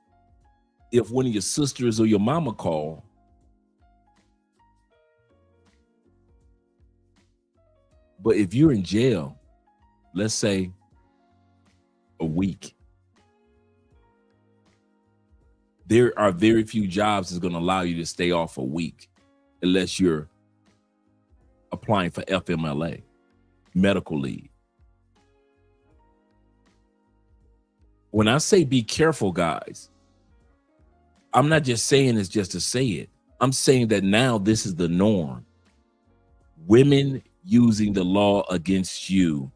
if one of your sisters or your mama call. But if you're in jail, let's say a week, there are very few jobs that's going to allow you to stay off a week unless you're applying for FMLA, medical leave. When I say be careful, guys, I'm not just saying this just to say it. I'm saying that now this is the norm. Women using the law against you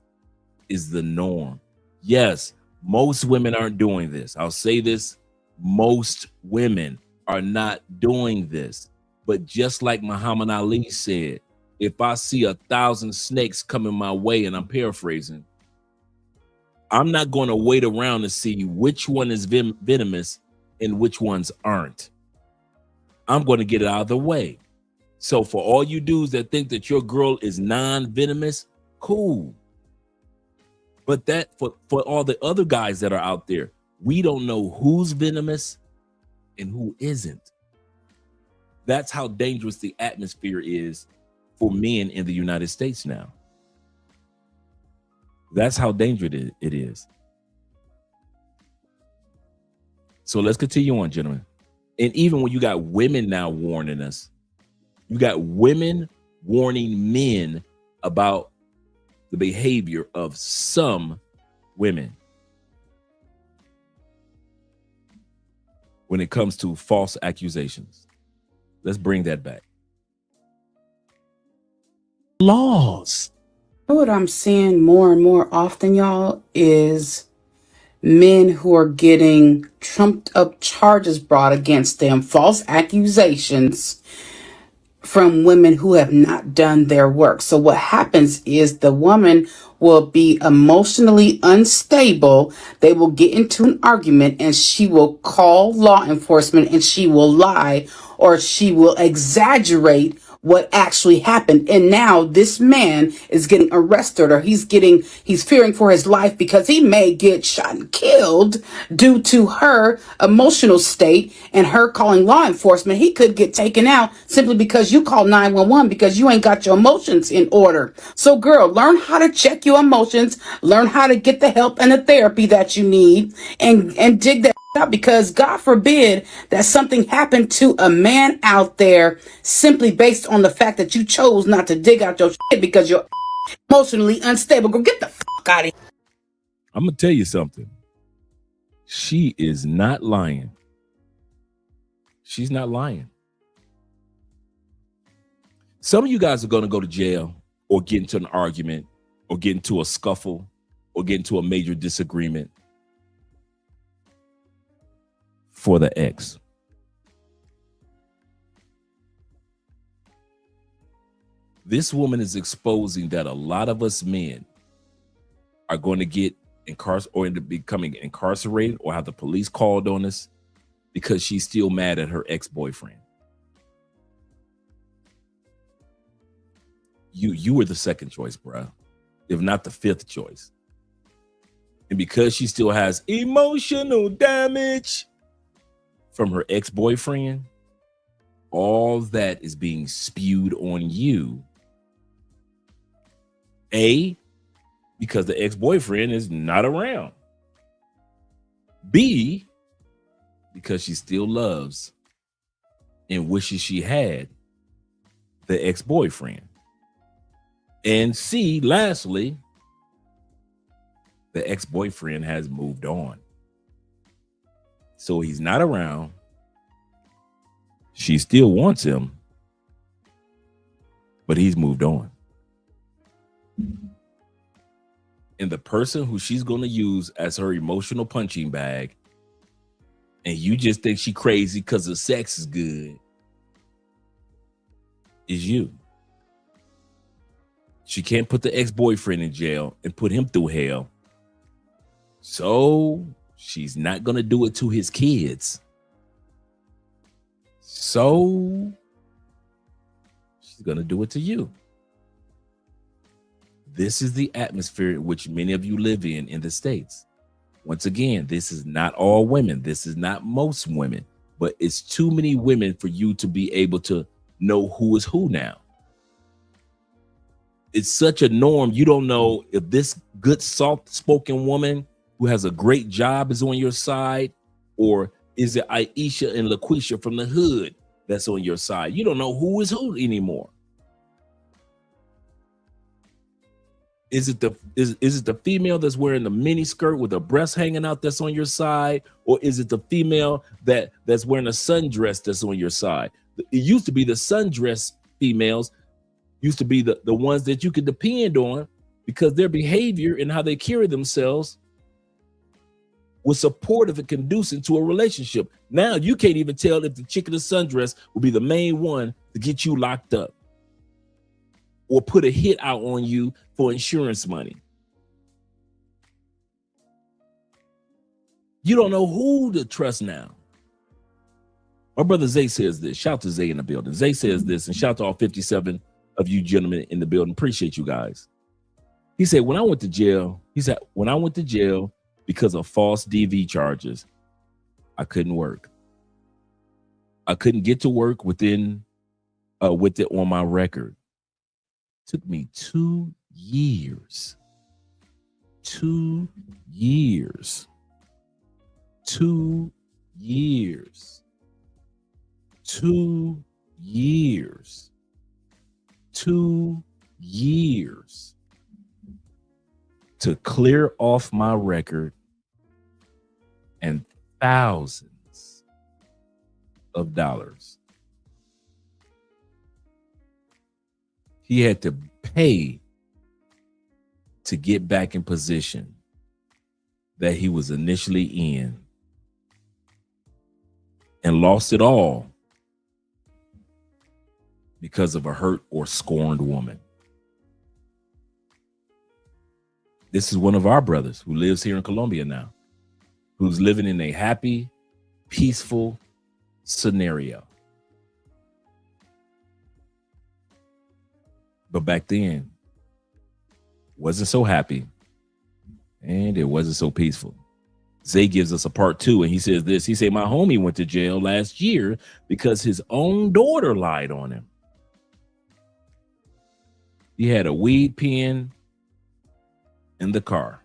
is the norm. Yes, most women aren't doing this. I'll say this. Most women are not doing this. But just like Muhammad Ali said, if I see 1,000 snakes coming my way, and I'm paraphrasing, I'm not going to wait around to see which one is venomous and which ones aren't. I'm going to get it out of the way. So for all you dudes that think that your girl is non-venomous, cool. But that for all the other guys that are out there, we don't know who's venomous and who isn't. That's how dangerous the atmosphere is for men in the United States now. That's how dangerous it is. So let's continue on, gentlemen. And even when you got women now warning us, you got women warning men about the behavior of some women when it comes to false accusations. Let's bring that back. Laws. What I'm seeing more and more often, y'all, is men who are getting trumped up charges brought against them, false accusations from women who have not done their work. So what happens is the woman will be emotionally unstable. They will get into an argument and she will call law enforcement and she will lie or she will exaggerate what actually happened. And now this man is getting arrested, or he's fearing for his life because he may get shot and killed due to her emotional state and her calling law enforcement. He could get taken out simply because you call 911 because you ain't got your emotions in order. So girl, learn how to check your emotions, learn how to get the help and the therapy that you need, and dig that out, because God forbid that something happened to a man out there simply based on the fact that you chose not to dig out your shit because you're emotionally unstable. Go get the fuck out of here. I'm going to tell you something. She is not lying. She's not lying. Some of you guys are going to go to jail or get into an argument or get into a scuffle or get into a major disagreement for the ex. This woman is exposing that a lot of us men are going to get incarcerated or end up becoming incarcerated or have the police called on us because she's still mad at her ex-boyfriend. You were the second choice, bruh, if not the fifth choice. And because she still has emotional damage from her ex-boyfriend, all that is being spewed on you. A, because the ex-boyfriend is not around. B, because she still loves and wishes she had the ex-boyfriend. And C, lastly, the ex-boyfriend has moved on. So he's not around. She still wants him, but he's moved on. And the person who she's going to use as her emotional punching bag, and you just think she crazy because the sex is good, is you. She can't put the ex-boyfriend in jail and put him through hell. So she's not going to do it to his kids. So she's going to do it to you. This is the atmosphere in which many of you live in the States. Once again, this is not all women. This is not most women, but it's too many women for you to be able to know who is who now. It's such a norm. You don't know if this good, soft-spoken woman who has a great job is on your side, or is it Aisha and LaQuisha from the hood that's on your side? You don't know who is who anymore. Is it the female that's wearing the mini skirt with her breast hanging out that's on your side, or is it the female that's wearing a sundress that's on your side? It used to be the sundress females used to be the ones that you could depend on because their behavior and how they carry themselves was supportive and conducive to a relationship. Now you can't even tell if the chick in the sundress will be the main one to get you locked up or put a hit out on you for insurance money. You don't know who to trust now. My brother Zay says this. Shout to Zay in the building. Zay says this, and shout to all 57 of you gentlemen in the building. Appreciate you guys. He said, when I went to jail because of false DV charges, I couldn't work. I couldn't get to work with it on my record. Took me 2 years. 2 years. 2 years. 2 years. 2 years to clear off my record, and thousands of dollars. He had to pay to get back in position that he was initially in, and lost it all because of a hurt or scorned woman. This is one of our brothers who lives here in Colombia now, who's living in a happy, peaceful scenario. But back then, wasn't so happy, and it wasn't so peaceful. Zay gives us a part 2, and he says this. He said, my homie went to jail last year because his own daughter lied on him. He had a weed pen in the car.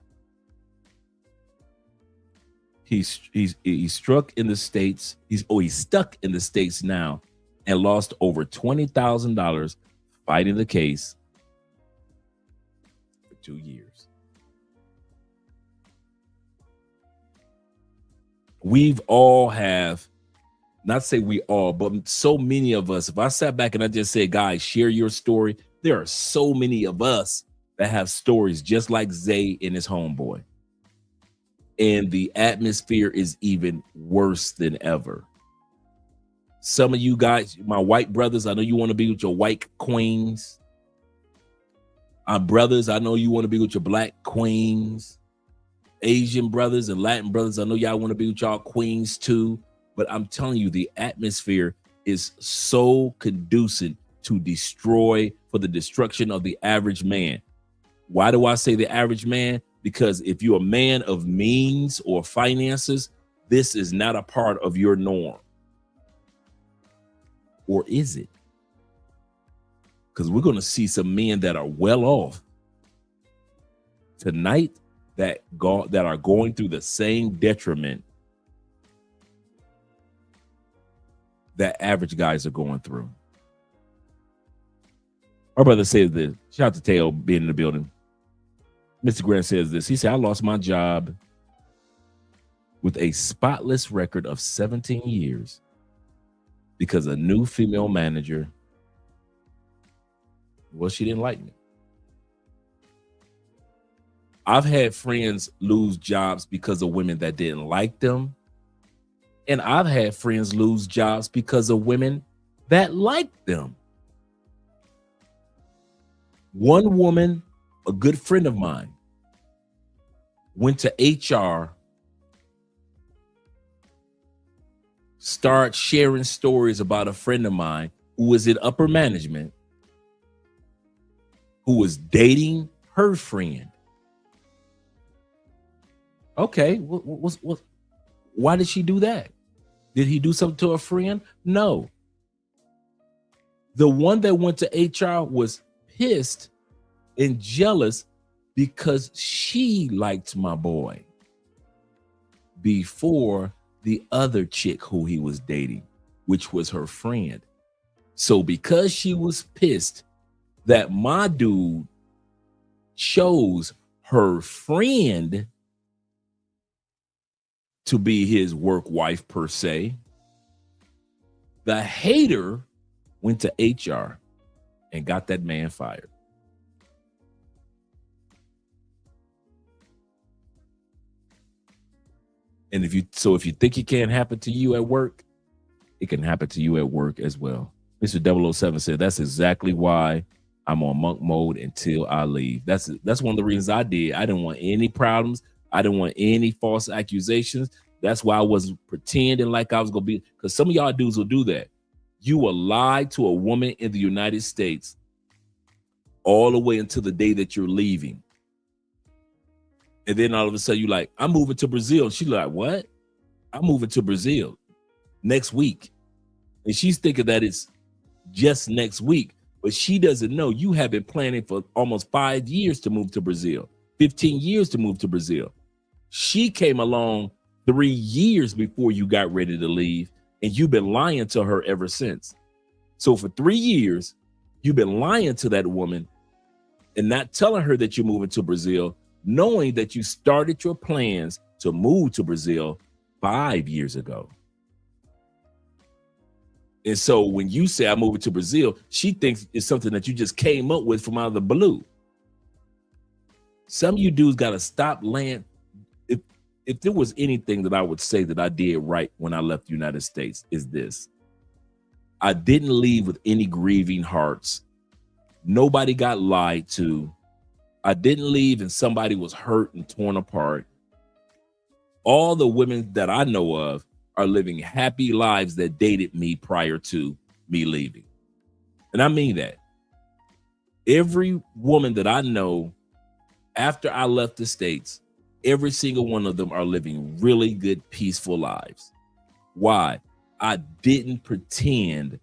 He's struck in the States. He's stuck in the States now and lost over $20,000 fighting the case for 2 years. We've all have, not say we all, but so many of us, if I sat back and I just said, guys, share your story, there are so many of us that have stories just like Zay and his homeboy. And the atmosphere is even worse than ever. Some of you guys, my white brothers, I know you want to be with your white queens. Our brothers, I know you want to be with your black queens. Asian brothers and Latin brothers, I know y'all want to be with y'all queens too. But I'm telling you, the atmosphere is so conducive to for the destruction of the average man. Why do I say the average man? Because if you're a man of means or finances, this is not a part of your norm. Or is it? Because we're going to see some men that are well off tonight that are going through the same detriment that average guys are going through. Our brother says this. Shout out to Teo being in the building. Mr. Grant says this. He said, I lost my job with a spotless record of 17 years because a new female manager, well, she didn't like me. I've had friends lose jobs because of women that didn't like them. And I've had friends lose jobs because of women that liked them. One woman, a good friend of mine, went to HR, started sharing stories about a friend of mine who was in upper management, who was dating her friend. Okay, why did she do that? Did he do something to a friend? No. The one that went to HR was pissed and jealous because she liked my boy before the other chick who he was dating, which was her friend. So because she was pissed that my dude chose her friend to be his work wife per se, the hater went to HR and got that man fired. And if you think it can't happen to you at work, it can happen to you at work as well. Mr. 007 said, that's exactly why I'm on monk mode until I leave. That's one of the reasons I did. I didn't want any problems. I didn't want any false accusations. That's why I wasn't pretending like I was going to be, because some of y'all dudes will do that. You will lie to a woman in the United States all the way until the day that you're leaving. And then all of a sudden you're like, I'm moving to Brazil. She's like, what? I'm moving to Brazil next week. And she's thinking that it's just next week, but she doesn't know you have been planning for almost 5 years to move to Brazil, 15 years to move to Brazil. She came along 3 years before you got ready to leave, and you've been lying to her ever since. So for 3 years, you've been lying to that woman and not telling her that you're moving to Brazil, knowing that you started your plans to move to Brazil 5 years ago. And so when you say I'm moving to Brazil, she thinks it's something that you just came up with from out of the blue. Some of you dudes got to stop laying. If there was anything that I would say that I did right when I left the United States, is this. I didn't leave with any grieving hearts. Nobody got lied to. I didn't leave and somebody was hurt and torn apart. All the women that I know of are living happy lives that dated me prior to me leaving. And I mean that. Every woman that I know after I left the States, every single one of them are living really good, peaceful lives. Why? I didn't pretend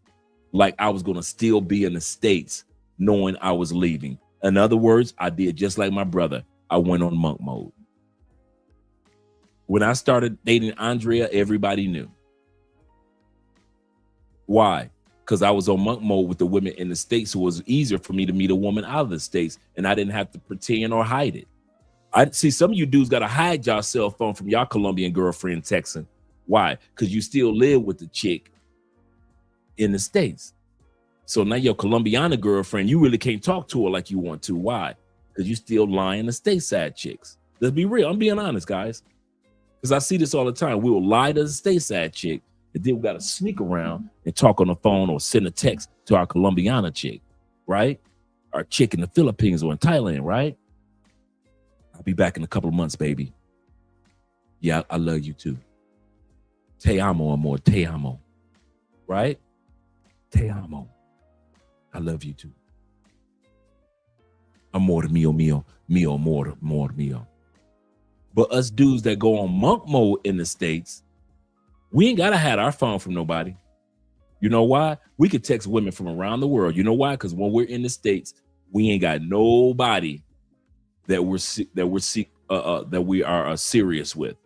like I was going to still be in the States knowing I was leaving. In other words, I did just like my brother. I went on monk mode. When I started dating Andrea, everybody knew. Why? Because I was on monk mode with the women in the States, so it was easier for me to meet a woman out of the States, and I didn't have to pretend or hide it. I see some of you dudes got to hide your cell phone from your Colombian girlfriend texting. Why? Because you still live with the chick in the States. So now your Colombiana girlfriend, you really can't talk to her like you want to. Why? Because you still lying to stateside chicks. Let's be real. I'm being honest, guys. Because I see this all the time. We will lie to the stateside chick, and then we got to sneak around and talk on the phone or send a text to our Colombiana chick, right? Our chick in the Philippines or in Thailand, right? I'll be back in a couple of months, baby. Yeah, I love you too. Te amo, amor, te amo. Right? Te amo. I love you too. Amor mio, mio, mio, amor, amor mio. But us dudes that go on monk mode in the States, we ain't got to have our phone from nobody. You know why? We could text women from around the world. You know why? Because when we're in the States, we ain't got nobody that we are serious with.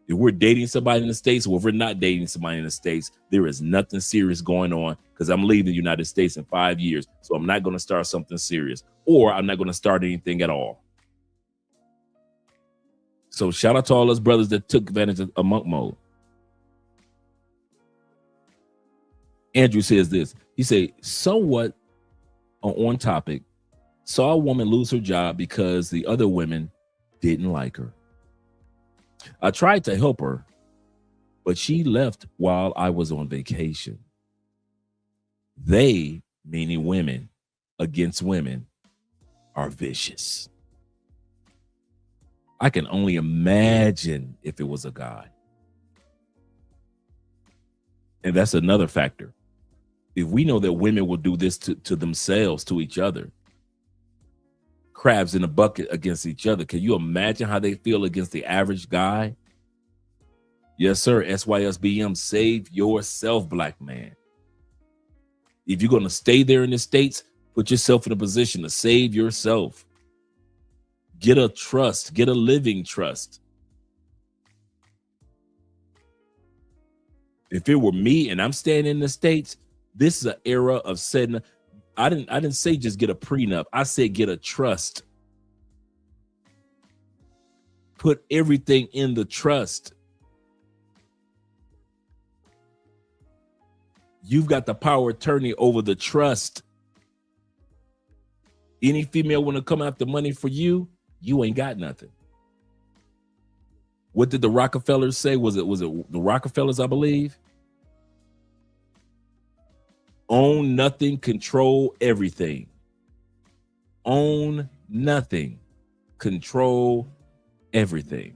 If we're dating somebody in the States, or if we're not dating somebody in the States, there is nothing serious going on, because I'm leaving the United States in 5 years. So I'm not going to start something serious, or I'm not going to start anything at all. So shout out to all those brothers that took advantage of monk mode. Andrew says this. He said, somewhat on topic, saw a woman lose her job because the other women didn't like her. I tried to help her, but she left while I was on vacation. They, meaning women against women, are vicious. I can only imagine if it was a guy. And that's another factor. If we know that women will do this to themselves, to each other, crabs in a bucket against each other, can you imagine how they feel against the average guy? Yes, sir. SYSBM, save yourself, black man. If you're going to stay there in the States, put yourself in a position to save yourself. Get a trust, get a living trust. If it were me and I'm staying in the States, this is an era of setting. I didn't say just get a prenup. I said get a trust. Put everything in the trust. You've got the power of attorney over the trust. Any female want to come after money for you, you ain't got nothing. What did the Rockefellers say? Was it the Rockefellers, I believe? Own nothing, control everything. Own nothing, control everything.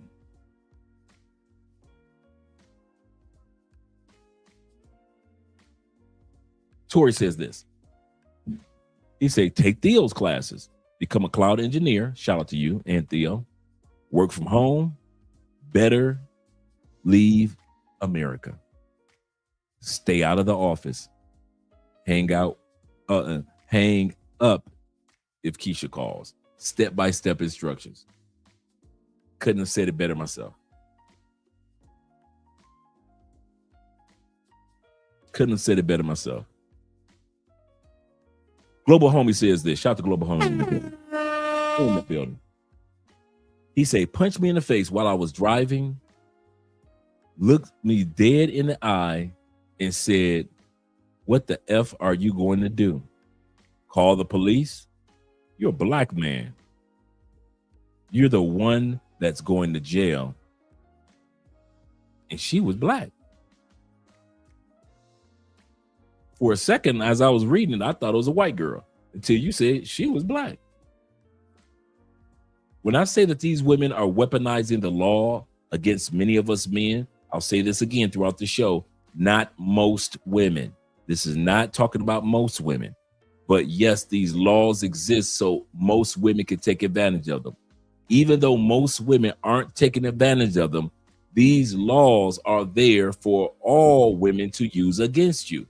Tori says this. He said, take Theo's classes, become a cloud engineer. Shout out to you and Theo. Work from home. Better leave America. Stay out of the office. Hang up if Keisha calls. Step-by-step instructions. Couldn't have said it better myself. Couldn't have said it better myself. Global Homie says this. Shout out to Global Homie in the building. He said, punch me in the face while I was driving, looked me dead in the eye, and said, what the F are you going to do? Call the police? You're a black man. You're the one that's going to jail. And she was black. For a second, as I was reading it, I thought it was a white girl until you said she was black. When I say that these women are weaponizing the law against many of us men, I'll say this again throughout the show, not most women. This is not talking about most women. But yes, these laws exist so most women can take advantage of them. Even though most women aren't taking advantage of them, these laws are there for all women to use against you.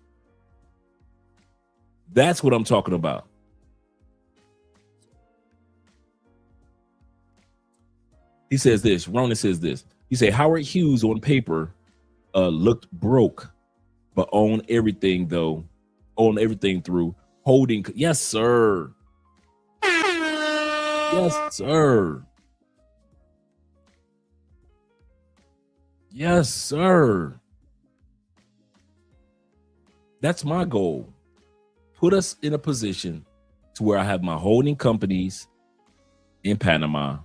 That's what I'm talking about. He says this. Ronan says this. He said Howard Hughes on paper looked broke, but owned everything through holding. Yes, sir. Yes, sir. Yes, sir. That's my goal. Put us in a position to where I have my holding companies in Panama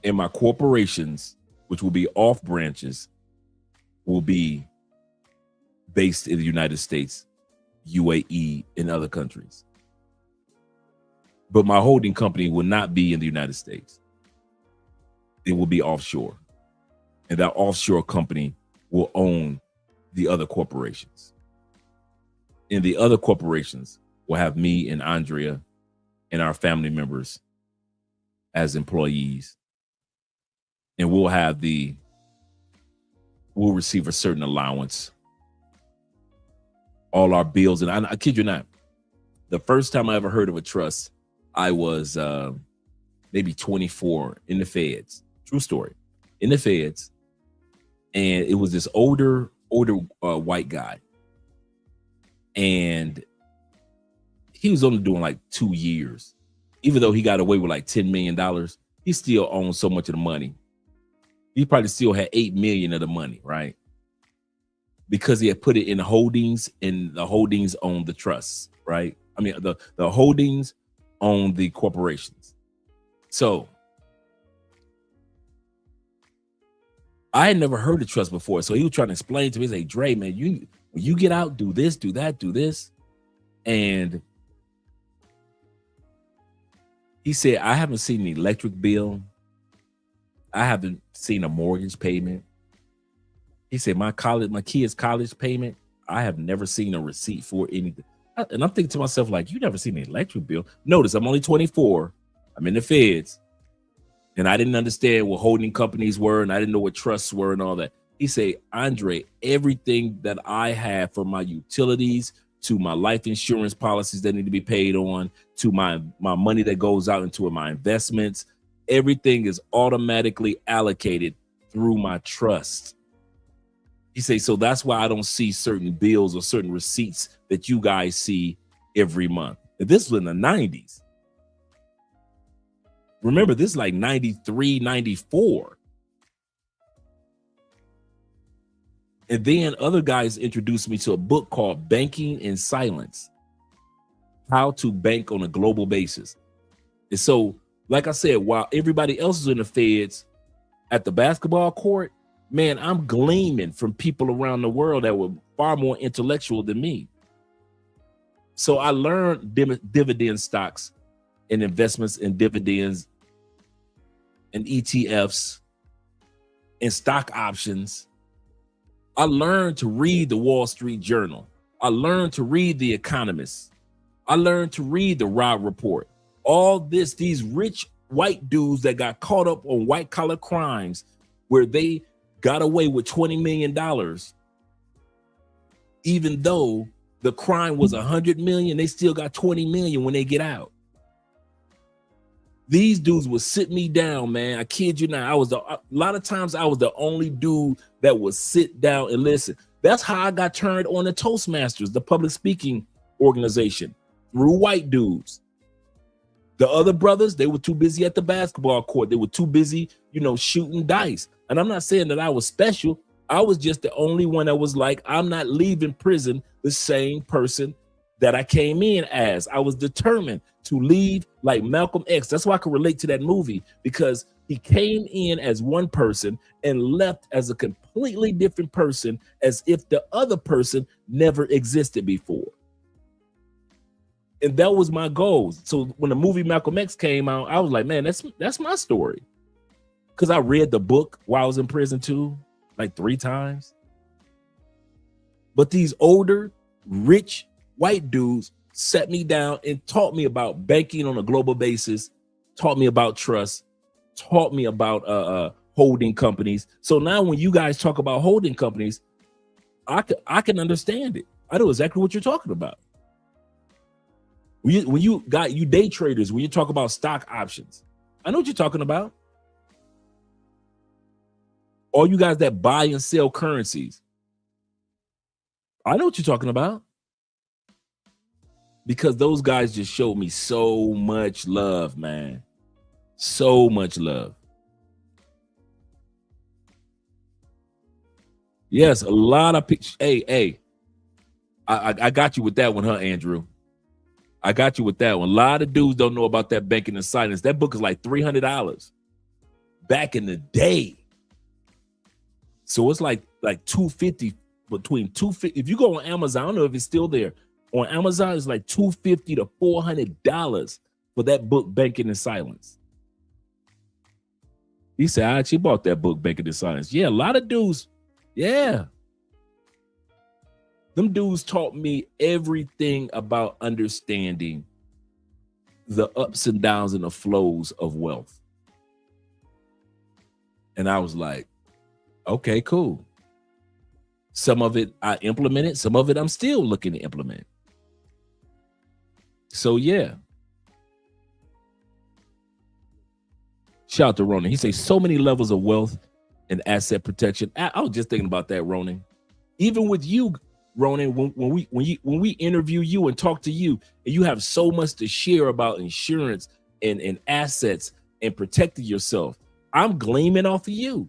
and my corporations, which will be off branches, will be based in the United States, UAE, and other countries. But my holding company will not be in the United States. It will be offshore. And that offshore company will own the other corporations. And the other corporations will have me and Andrea and our family members as employees. And we'll receive a certain allowance all our bills. And I kid you not, the first time I ever heard of a trust, I was maybe 24 in the feds. True story. In the feds. And it was this older white guy. And he was only doing like 2 years. Even though he got away with like $10 million, he still owned so much of the money. He probably still had 8 million of the money, right? Because he had put it in holdings, and the holdings owned the trusts, right? I mean, the holdings own the corporations. So I had never heard of trust before. So he was trying to explain to me, he's like, Dre, man, when you get out, do this, do that, do this. And he said, I haven't seen an electric bill. I haven't seen a mortgage payment. He said, my kids' college payment, I have never seen a receipt for anything. And I'm thinking to myself, like, you never seen an electric bill? Notice I'm only 24. I'm in the feds. And I didn't understand what holding companies were, and I didn't know what trusts were and all that. He said, Andre, everything that I have, from my utilities to my life insurance policies that need to be paid on, to my money that goes out into my investments, everything is automatically allocated through my trust. He says, so that's why I don't see certain bills or certain receipts that you guys see every month. And this was in the 90s. Remember, this is like 93, 94. And then other guys introduced me to a book called Banking in Silence: How to Bank on a Global Basis. And so, like I said, while everybody else is in the feds at the basketball court, man, I'm gleaming from people around the world that were far more intellectual than me. So I learned dividend stocks and investments in dividends and ETFs and stock options. I learned to read the Wall Street Journal. I learned to read The Economist. I learned to read the Raw Report. All this, these rich white dudes that got caught up on white collar crimes where they got away with $20 million, even though the crime was 100 million, they still got 20 million when they get out. These dudes would sit me down, man. I kid you not. A lot of times I was the only dude that would sit down and listen. That's how I got turned on to Toastmasters, the public speaking organization, through white dudes. The other brothers, they were too busy at the basketball court. They were too busy, shooting dice. And I'm not saying that I was special. I was just the only one that was like, I'm not leaving prison the same person that I came in as. I was determined to leave like Malcolm X. That's why I could relate to that movie, because he came in as one person and left as a completely different person, as if the other person never existed before. And that was my goal. So when the movie Malcolm X came out, I was like, man, that's my story. Because I read the book while I was in prison too, like 3 times. But these older, rich white dudes sat me down and taught me about banking on a global basis, taught me about trust, taught me about holding companies. So now when you guys talk about holding companies, I can understand it. I know exactly what you're talking about. When you day traders, when you talk about stock options, I know what you're talking about. All you guys that buy and sell currencies, I know what you're talking about. Because those guys just showed me so much love, man. So much love. Yes, a lot of pictures. Hey, I got you with that one, huh, Andrew? I got you with that one. A lot of dudes don't know about that Banking in Silence. That book is like $300 back in the day. So it's like $250, between $250. If you go on Amazon, I don't know if it's still there. On Amazon, it's like $250 to $400 for that book, Banking in Silence. He said, I actually bought that book, Banking in Silence. Yeah, a lot of dudes. Yeah. Them dudes taught me everything about understanding the ups and downs and the flows of wealth. And I was like, okay, cool. Some of it I implemented, some of it I'm still looking to implement. So yeah. Shout out to Ronan. He says so many levels of wealth and asset protection. I was just thinking about that, Ronan. Even with you, Ronan, when we interview you and talk to you, and you have so much to share about insurance and assets and protecting yourself, I'm gleaming off of you.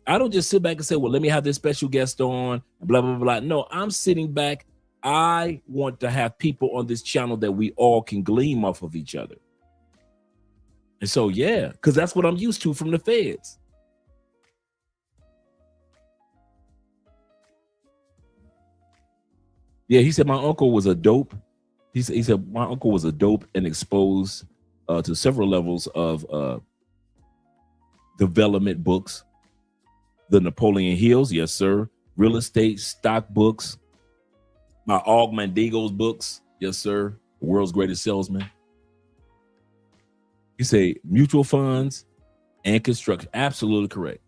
I don't just sit back and say, well, let me have this special guest on, blah, blah, blah. No, I'm sitting back. I want to have people on this channel that we all can gleam off of each other. And so, yeah, because that's what I'm used to from the feds. Yeah, he said my uncle was a dope. He said my uncle was a dope and exposed to several levels of development books. The Napoleon Hills, yes, sir. Real estate, stock books. My Og Mandingo's books, yes, sir. The World's Greatest Salesman. He say mutual funds and construction. Absolutely correct.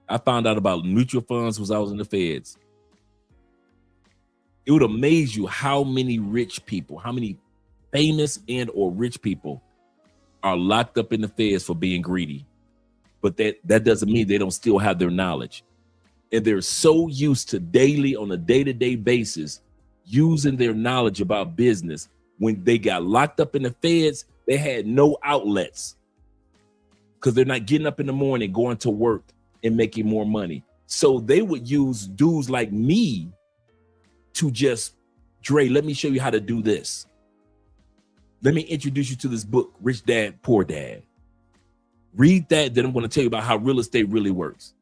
I found out about mutual funds when I was in the feds. It would amaze you how many rich people, how many famous and or rich people are locked up in the feds for being greedy. But that doesn't mean they don't still have their knowledge. And they're so used to daily, on a day-to-day basis, using their knowledge about business. When they got locked up in the feds, they had no outlets because they're not getting up in the morning, going to work and making more money. So they would use dudes like me to just, Dre, let me show you how to do this. Let me introduce you to this book, Rich Dad, Poor Dad. Read that, then I'm going to tell you about how real estate really works.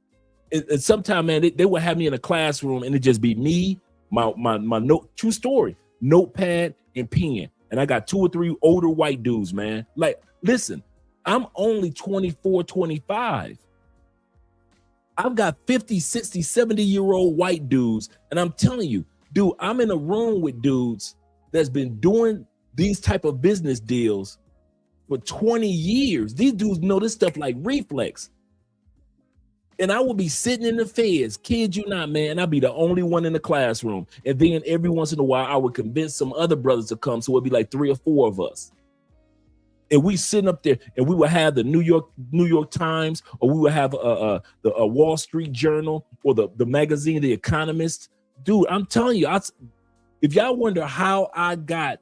And sometimes, man, they would have me in a classroom and it just be me, my note, true story, notepad and pen. And I got 2 or 3 older white dudes, man. Like, listen, I'm only 24, 25. I've got 50, 60, 70-year-old white dudes. And I'm telling you, dude, I'm in a room with dudes that's been doing these type of business deals for 20 years. These dudes know this stuff like reflex. And I would be sitting in the feds, kid you not, man. I'd be the only one in the classroom. And then every once in a while, I would convince some other brothers to come. So it'd be like 3 or 4 of us. And we sitting up there and we would have the New York Times, or we would have the Wall Street Journal, or the magazine, The Economist. Dude, I'm telling you, if y'all wonder how I got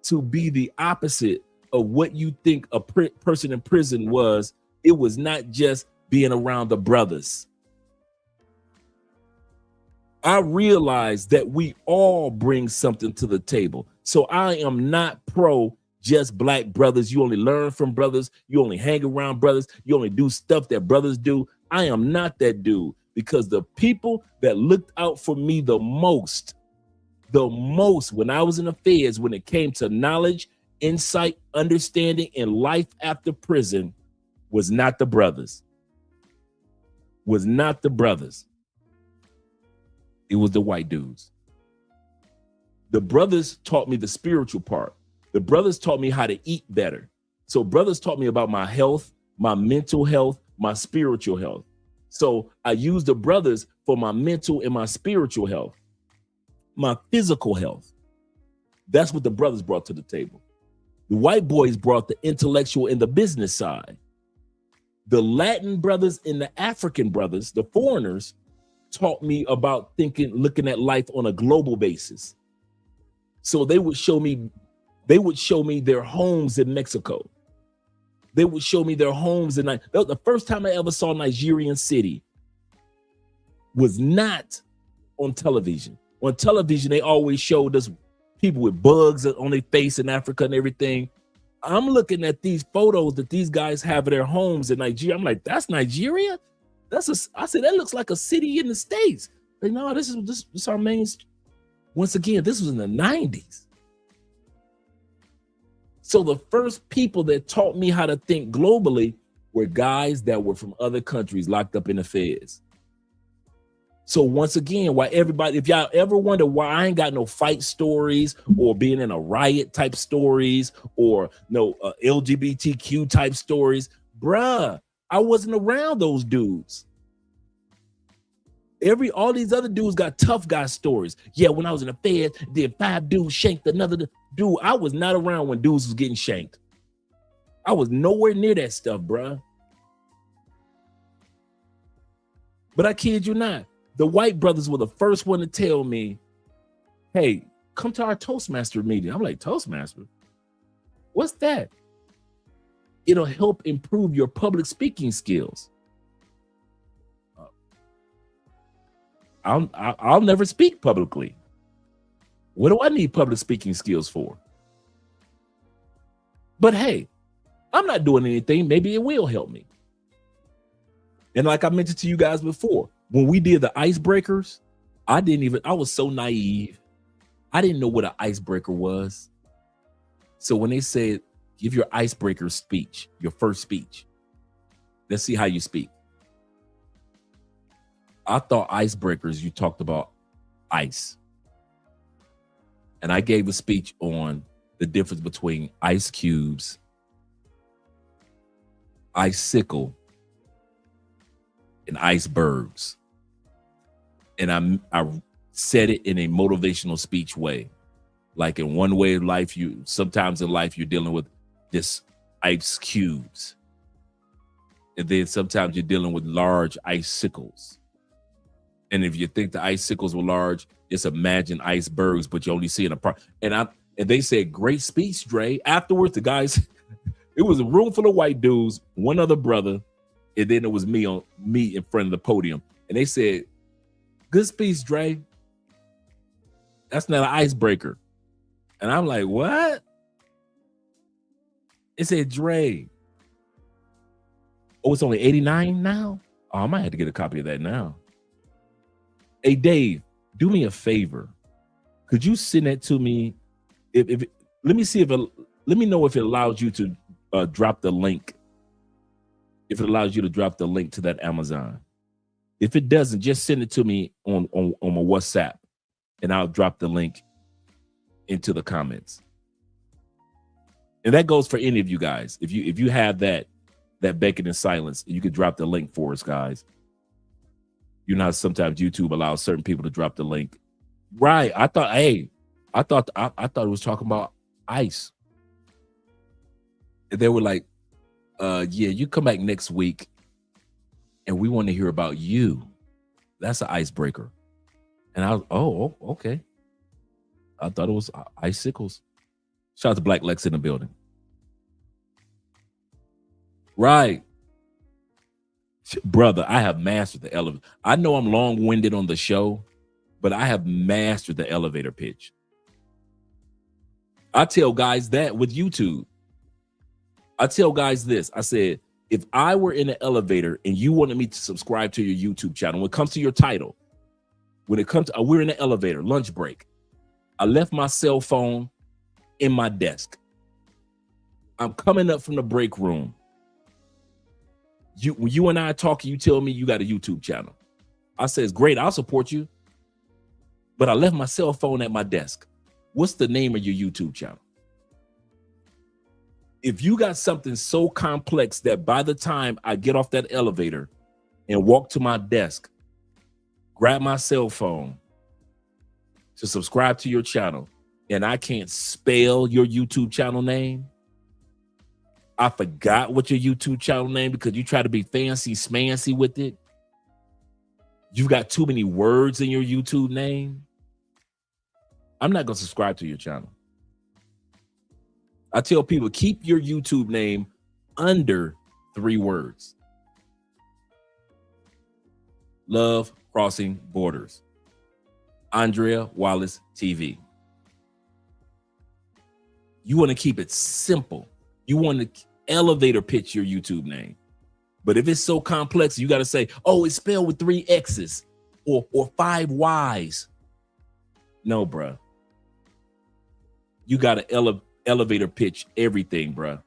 to be the opposite of what you think a person in prison was, it was not just being around the brothers. I realized that we all bring something to the table. So I am not pro just black brothers. You only learn from brothers. You only hang around brothers. You only do stuff that brothers do. I am not that dude, because the people that looked out for me the most when I was in the feds, when it came to knowledge, insight, understanding, and life after prison, was not the brothers. Was not the brothers. It was the white dudes. The brothers taught me the spiritual part. The brothers taught me how to eat better. So brothers taught me about my health, my mental health, my spiritual health. So I used the brothers for my mental and my spiritual health, my physical health. That's what the brothers brought to the table. The white boys brought the intellectual and the business side. The Latin brothers and the African brothers, the foreigners, taught me about looking at life on a global basis. So they would show me their homes in Mexico. They would show me their homes in the first time I ever saw Nigerian city was not on television. On television, they always showed us people with bugs on their face in Africa and everything. I'm looking at these photos that these guys have of their homes in Nigeria. I'm like, that's Nigeria? I said, that looks like a city in the States. Like, no, this is our main. Once again, this was in the 90s. So the first people that taught me how to think globally were guys that were from other countries locked up in the feds. So once again, if y'all ever wonder why I ain't got no fight stories or being in a riot type stories or no LGBTQ type stories, bruh, I wasn't around those dudes. All these other dudes got tough guy stories. Yeah, when I was in the Fed, then 5 dudes shanked another dude. I was not around when dudes was getting shanked. I was nowhere near that stuff, bruh. But I kid you not, the white brothers were the first one to tell me, hey, come to our Toastmaster meeting. I'm like, Toastmaster? What's that? It'll help improve your public speaking skills. I'll never speak publicly. What do I need public speaking skills for? But hey, I'm not doing anything. Maybe it will help me. And like I mentioned to you guys before, when we did the icebreakers, I was so naive. I didn't know what an icebreaker was. So when they said, give your icebreaker speech, your first speech, let's see how you speak. I thought icebreakers, you talked about ice. And I gave a speech on the difference between ice cubes, icicle, and icebergs. And I said it in a motivational speech way. Like in one way of life, sometimes in life you're dealing with this ice cubes. And then sometimes you're dealing with large icicles. And if you think the icicles were large, just imagine icebergs, but you only see it apart. And they said, great speech, Dre. Afterwards, the guys, it was a room full of white dudes, one other brother, and then it was me in front of the podium. And they said, good speech, Dre. That's not an icebreaker. And I'm like, what? It said, Dre. Oh, it's only 89 now? Oh, I might have to get a copy of that now. Hey, Dave, do me a favor. Could you send that to me? Let me know if it allows you to drop the link. If it allows you to drop the link to that Amazon. If it doesn't, just send it to me on my WhatsApp, and I'll drop the link into the comments. And that goes for any of you guys. If you have that Bacon in Silence, you could drop the link for us, guys. You know how sometimes YouTube allows certain people to drop the link. Right. I thought it was talking about ice. And they were like, yeah, you come back next week and we want to hear about you. That's an icebreaker. And I was, oh, okay. I thought it was icicles. Shout out to Black Lex in the building. Right. Brother, I have mastered the elevator. I know I'm long-winded on the show, but I have mastered the elevator pitch. I tell guys that with YouTube. I tell guys this. I said, if I were in an elevator and you wanted me to subscribe to your YouTube channel, when it comes to your title, when it comes to, we're in an elevator, lunch break. I left my cell phone in my desk. I'm coming up from the break room. When you and I are talking, you tell me you got a YouTube channel. I says, great, I'll support you. But I left my cell phone at my desk. What's the name of your YouTube channel? If you got something so complex that by the time I get off that elevator and walk to my desk, grab my cell phone to subscribe to your channel, and I can't spell your YouTube channel name, I forgot what your YouTube channel name because you try to be fancy smancy with it. You've got too many words in your YouTube name. I'm not going to subscribe to your channel. I tell people, keep your YouTube name under 3 words. Love Crossing Borders. Andrea Wallace TV. You want to keep it simple. You want to elevator pitch your YouTube name. But if it's so complex, you got to say, oh, it's spelled with 3 X's or 5 Y's. No, bruh. You got to elevator pitch everything, bruh.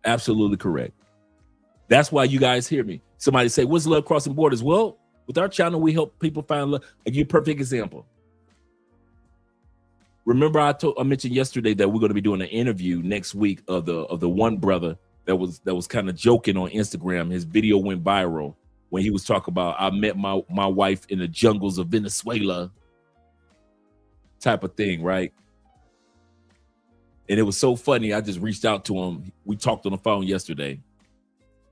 Absolutely correct. That's why you guys hear me. Somebody say, what's Love Crossing Borders? Well, with our channel, we help people find love. I'll give you a perfect example. Remember, I mentioned yesterday that we're going to be doing an interview next week of the one brother that was kind of joking on Instagram. His video went viral when he was talking about, I met my wife in the jungles of Venezuela type of thing, right? And it was so funny. I just reached out to him. We talked on the phone yesterday,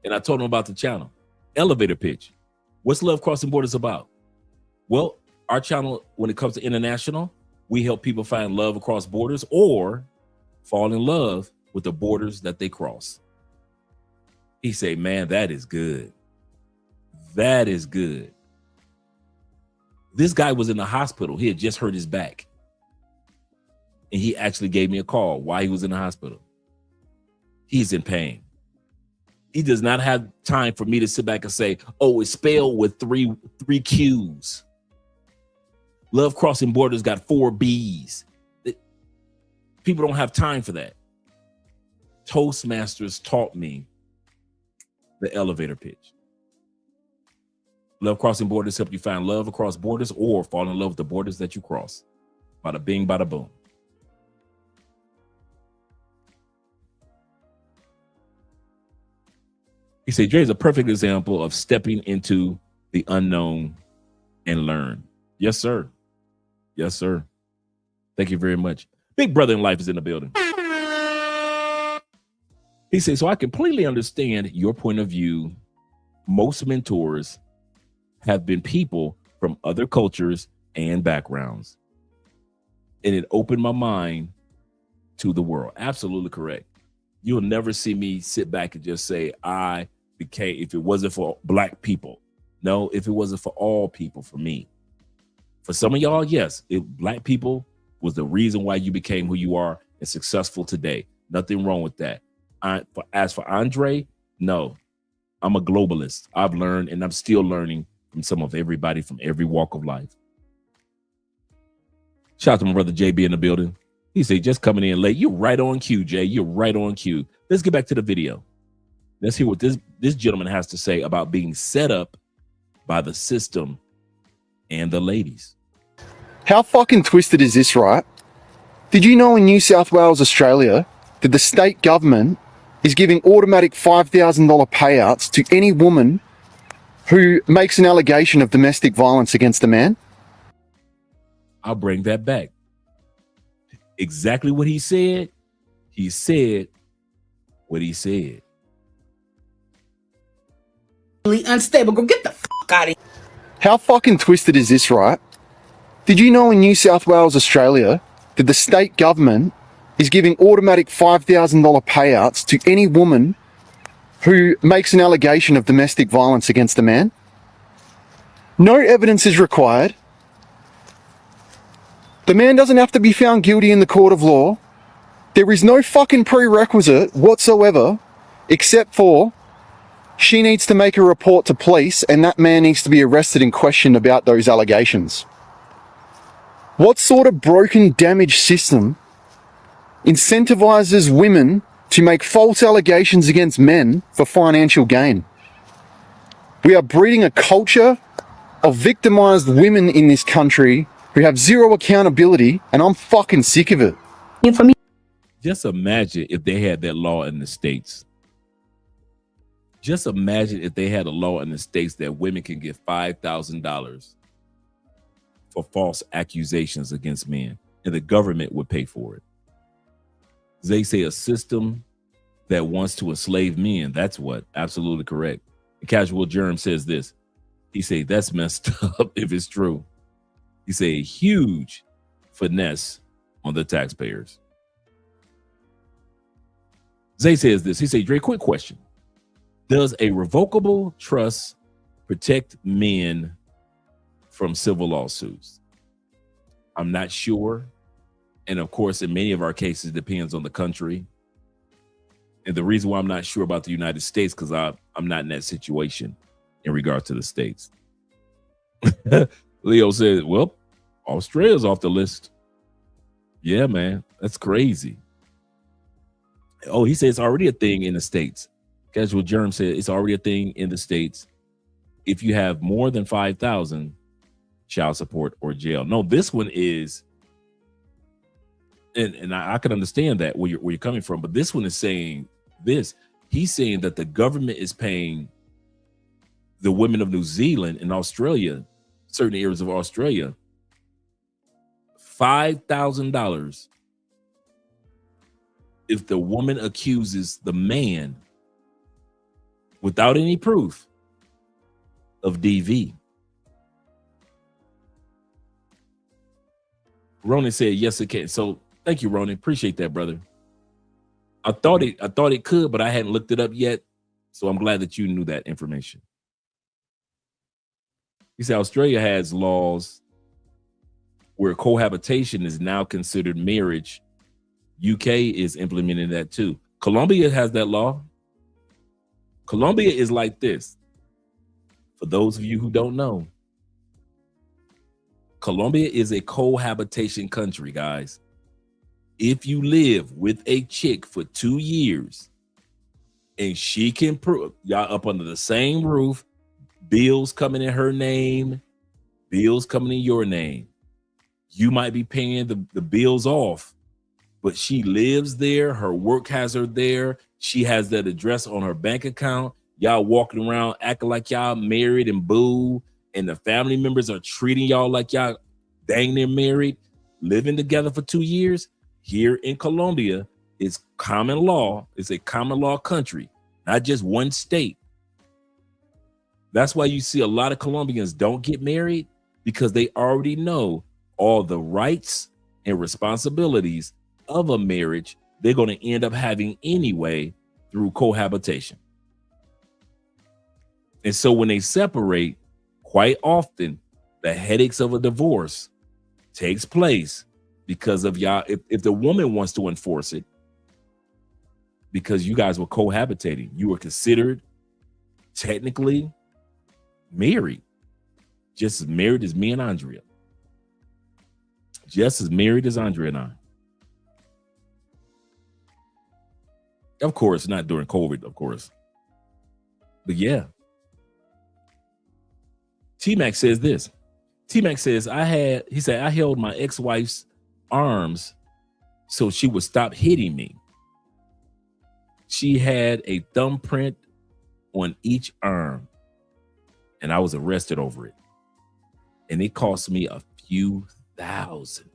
and I told him about the channel. Elevator pitch. What's Love Crossing Borders about? Well, our channel, when it comes to international, we help people find love across borders or fall in love with the borders that they cross. He said, man, that is good. That is good. This guy was in the hospital. He had just hurt his back. And he actually gave me a call while he was in the hospital. He's in pain. He does not have time for me to sit back and say, oh, it's spelled with three Q's. Love Crossing Borders got 4 B's. People don't have time for that. Toastmasters taught me the elevator pitch. Love Crossing Borders help you find love across borders or fall in love with the borders that you cross. Bada bing, bada boom. He said, Dre is a perfect example of stepping into the unknown and learn. Yes, sir. Yes, sir. Thank you very much. Big brother in life is in the building. He said, so I completely understand your point of view. Most mentors have been people from other cultures and backgrounds. And it opened my mind to the world. Absolutely correct. You'll never see me sit back and just say, I became, if it wasn't for Black people. No, if it wasn't for all people, for me. For some of y'all, yes, Black people was the reason why you became who you are and successful today. Nothing wrong with that. As for Andre, no, I'm a globalist. I've learned and I'm still learning from some of everybody from every walk of life. Shout out to my brother JB in the building. He said, just coming in late. You're right on cue, Jay. You're right on cue. Let's get back to the video. Let's hear what this gentleman has to say about being set up by the system and the ladies. How fucking twisted is this, right? Did you know in New South Wales, Australia, that the state government is giving automatic $5,000 payouts to any woman who makes an allegation of domestic violence against a man? I'll bring that back. Exactly what he said. He said what he said. Really unstable. Go get the fuck out of here. How fucking twisted is this, right? Did you know in New South Wales, Australia, that the state government is giving automatic $5,000 payouts to any woman who makes an allegation of domestic violence against a man? No evidence is required. The man doesn't have to be found guilty in the court of law. There is no fucking prerequisite whatsoever, except for she needs to make a report to police and that man needs to be arrested and questioned about those allegations. What sort of broken, damaged system incentivizes women to make false allegations against men for financial gain? We are breeding a culture of victimized women in this country who have zero accountability, and I'm fucking sick of it. Just imagine if they had that law in the States. Just imagine if they had a law in the States that women can get $5,000 for false accusations against men, and the government would pay for it. They say a system that wants to enslave men. That's what. Absolutely correct. The Casual Germ says this. He say that's messed up if it's true. He say a huge finesse on the taxpayers. Zay says this. He say, Dre, quick question. Does a revocable trust protect men from civil lawsuits? I'm not sure. And of course, in many of our cases, it depends on the country. And the reason why I'm not sure about the United States, because I'm not in that situation in regard to the States. Leo says, well, Australia's off the list. Yeah, man, that's crazy. Oh, he says it's already a thing in the States. Casual Germ said it's already a thing in the States. If you have more than 5,000, child support or jail. No, this one is, and I can understand that where you're coming from, but this one is saying this. He's saying that the government is paying the women of New Zealand and Australia, certain areas of Australia, $5,000 if the woman accuses the man without any proof of DV. Ronan said yes, it can. So thank you, Ronan. Appreciate that, brother. I thought it could, but I hadn't looked it up yet. So I'm glad that you knew that information. He said Australia has laws where cohabitation is now considered marriage. UK is implementing that too. Colombia has that law. Colombia is like this. For those of you who don't know, Colombia is a cohabitation country, guys. If you live with a chick for 2 years and she can prove y'all up under the same roof, bills coming in her name, bills coming in your name, you might be paying the bills off, but she lives there, her work has her there, she has that address on her bank account, y'all walking around acting like y'all married and boo, and the family members are treating y'all like y'all dang near married, living together for 2 years. Here in Colombia, it's common law. It's a common law country, not just one state. That's why you see a lot of Colombians don't get married, because they already know all the rights and responsibilities of a marriage they're going to end up having anyway through cohabitation. And so when they separate, quite often the headaches of a divorce takes place because of y'all. If the woman wants to enforce it, because you guys were cohabitating, you were considered technically married, just as married as me and Andrea, just as married as Andrea and I. Of course, not during COVID, of course. But yeah. T-Mac says this. T-Mac says, he said, I held my ex-wife's arms so she would stop hitting me. She had a thumbprint on each arm, and I was arrested over it. And it cost me a few thousand.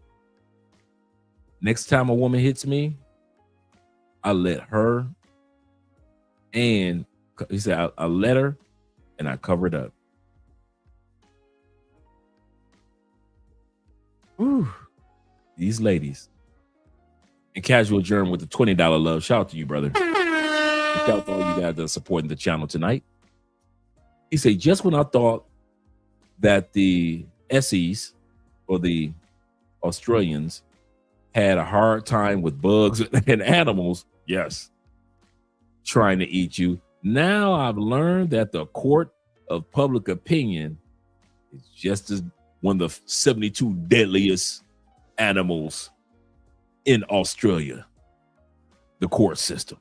Next time a woman hits me, I let her, and he said, I let her and I covered up. Whew. These ladies. And Casual Germ with the $20 love. Shout out to you, brother. Shout out to all you guys that are supporting the channel tonight. He said, just when I thought that the Essies or the Australians had a hard time with bugs and animals, yes, trying to eat you, now I've learned that the court of public opinion is just as one of the 72 deadliest animals in Australia, the court system.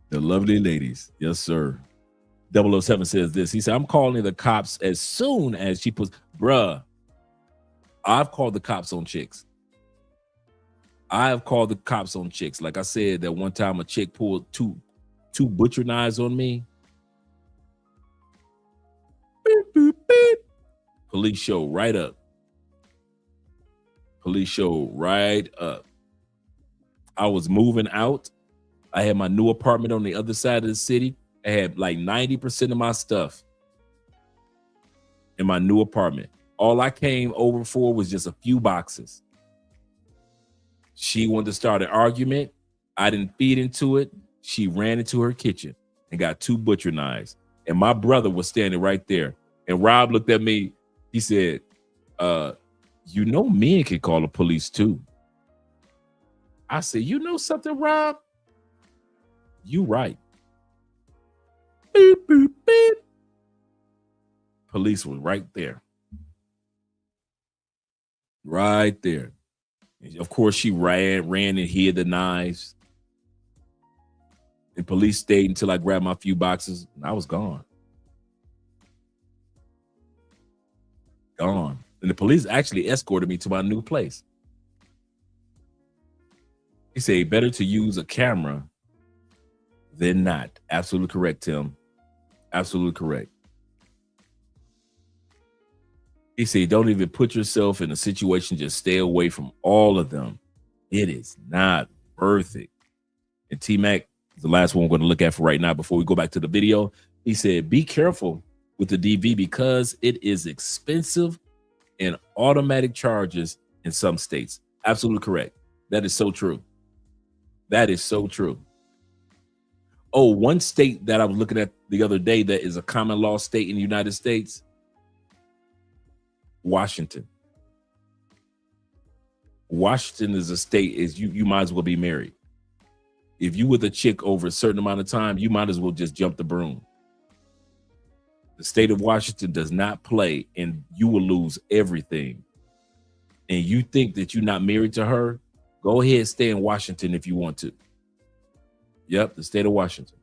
The lovely ladies. Yes, sir. 007 says this. He said, I'm calling the cops as soon as she puts, bruh, I've called the cops on chicks. I have called the cops on chicks. Like I said, that one time a chick pulled two butcher knives on me. Beep, beep, beep. Police show right up. Police show right up. I was moving out. I had my new apartment on the other side of the city. I had like 90% of my stuff in my new apartment. All I came over for was just a few boxes. She wanted to start an argument. I didn't feed into it. She ran into her kitchen and got 2 butcher knives. And my brother was standing right there. And Rob looked at me. He said, you know, men can call the police too. I said, you know something, Rob? You right. Beep, beep, beep. Police was right there. Right there. And of course, she ran and hid the knives. And police stayed until I grabbed my few boxes, and I was gone. Gone. And the police actually escorted me to my new place. He said, better to use a camera They're not. Absolutely correct, Tim. Absolutely correct. He said, don't even put yourself in a situation, just stay away from all of them. It is not worth it. And T-Mac is the last one we're going to look at for right now before we go back to the video. He said, be careful with the DV because it is expensive and automatic charges in some states. Absolutely correct. That is so true. That is so true. Oh, one state that I was looking at the other day that is a common law state in the United States, Washington. Washington is a state is you might as well be married. If you with a chick over a certain amount of time, you might as well just jump the broom. The state of Washington does not play, and you will lose everything. And you think that you're not married to her? Go ahead, stay in Washington if you want to. Yep, the state of Washington.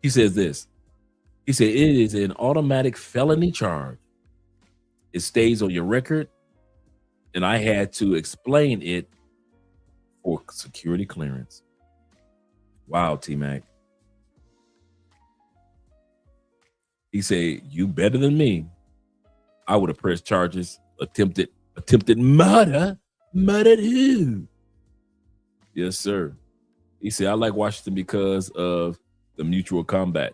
He says this. He said, it is an automatic felony charge. It stays on your record. And I had to explain it for security clearance. Wow, T-Mac. He said, you better than me. I would have pressed charges, attempted murder. Murdered who? Yes, sir. He said, I like Washington because of the mutual combat.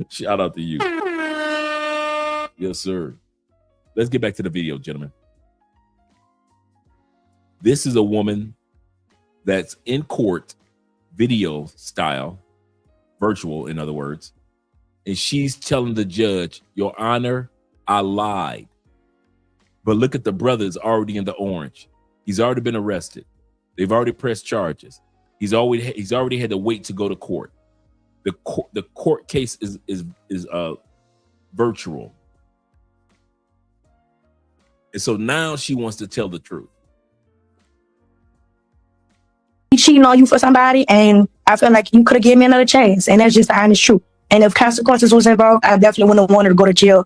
Shout out to you. Yes, sir. Let's get back to the video, gentlemen. This is a woman that's in court, video style, virtual, in other words. And she's telling the judge, Your Honor, I lied. But look at the brother's already in the orange. He's already been arrested. They've already pressed charges. He's already had to wait to go to court. The court case is virtual. And so now she wants to tell the truth. Cheating on you for somebody, and I feel like you could have given me another chance, and that's just the honest truth. And if consequences was involved, I definitely wouldn't have wanted to go to jail.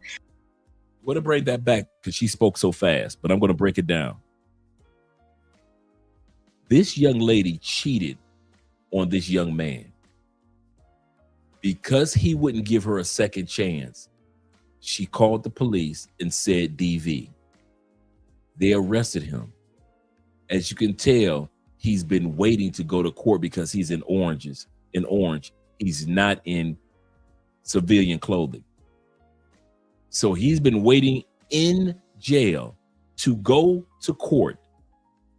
I'm going to break that back because she spoke so fast, but I'm going to break it down. This young lady cheated on this young man. Because he wouldn't give her a second chance, she called the police and said DV. They arrested him. As you can tell, he's been waiting to go to court because he's in orange. He's not in civilian clothing. So he's been waiting in jail to go to court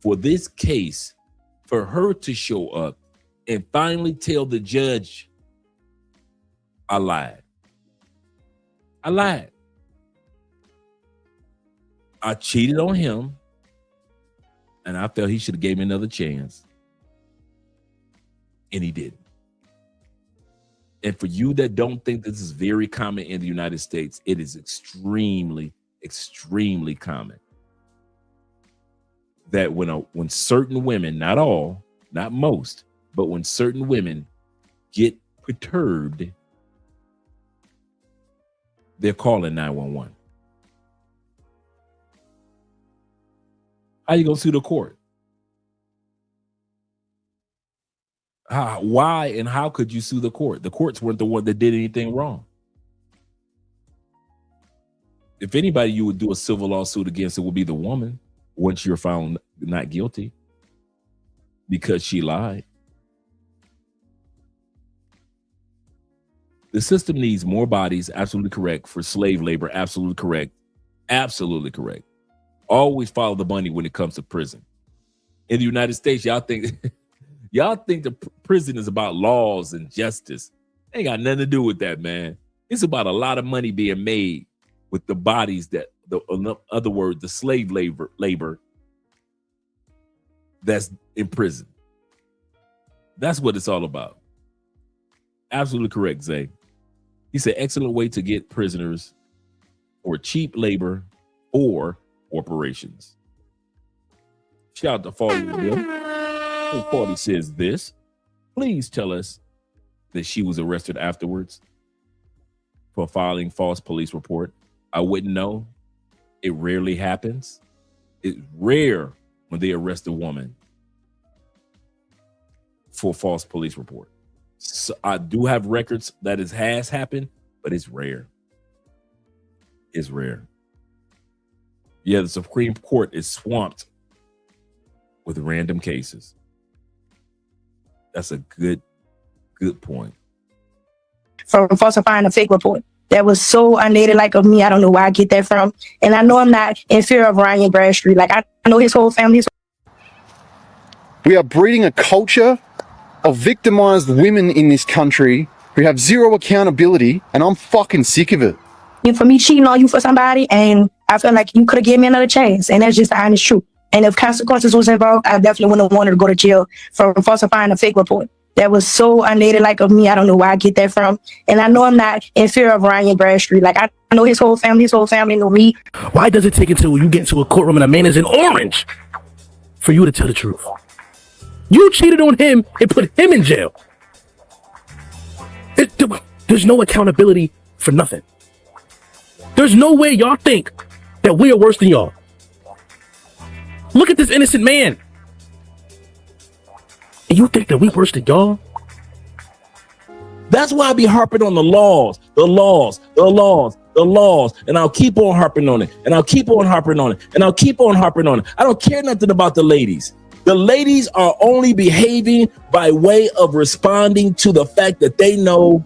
for this case, for her to show up and finally tell the judge, I lied. I lied. I cheated on him, and I felt he should have gave me another chance. And he didn't. And for you that don't think this is very common in the United States, it is extremely, extremely common. That when certain women, not all, not most, but when certain women get perturbed, they're calling 911. How you gonna sue the court? Why and how could you sue the court? The courts weren't the one that did anything wrong. If anybody you would do a civil lawsuit against, it would be the woman once you're found not guilty because she lied. The system needs more bodies, absolutely correct, for slave labor, absolutely correct, absolutely correct. Always follow the money when it comes to prison. In the United States, y'all think the prison is about laws and justice. Ain't got nothing to do with that, man. It's about a lot of money being made with the bodies that, in other words, the slave labor that's in prison. That's what it's all about. Absolutely correct, Zay. He said, excellent way to get prisoners or cheap labor or corporations. Shout out to 40 Bill. 40 says this. Please tell us that she was arrested afterwards for filing false police report. I wouldn't know. It rarely happens. It's rare when they arrest a woman for false police report. So I do have records that it has happened, but it's rare. It's rare. Yeah, the Supreme Court is swamped with random cases. That's a good point. from falsifying a fake report. That was so unladylike of me. I don't know where I get that from. And I know I'm not in fear of Ryan Bradstreet. Like, I know his whole family. We are breeding a culture of victimized women in this country who have zero accountability, and I'm fucking sick of it. For me cheating on you for somebody, and I feel like you could have given me another chance. And that's just the honest truth. And if consequences was involved, I definitely wouldn't have wanted to go to jail for falsifying a fake report. That was so unladylike of me. I don't know where I get that from. And I know I'm not in fear of Ryan Bradstreet. Like, I know his whole family know me. Why does it take until you get into a courtroom and a man is in orange for you to tell the truth? You cheated on him and put him in jail. There's no accountability for nothing. There's no way y'all think that we are worse than y'all. Look at this innocent man. And you think that we worse than y'all? That's why I be harping on the laws. And I'll keep on harping on it. And I'll keep on harping on it. And I'll keep on harping on it. I don't care nothing about the ladies. The ladies are only behaving by way of responding to the fact that they know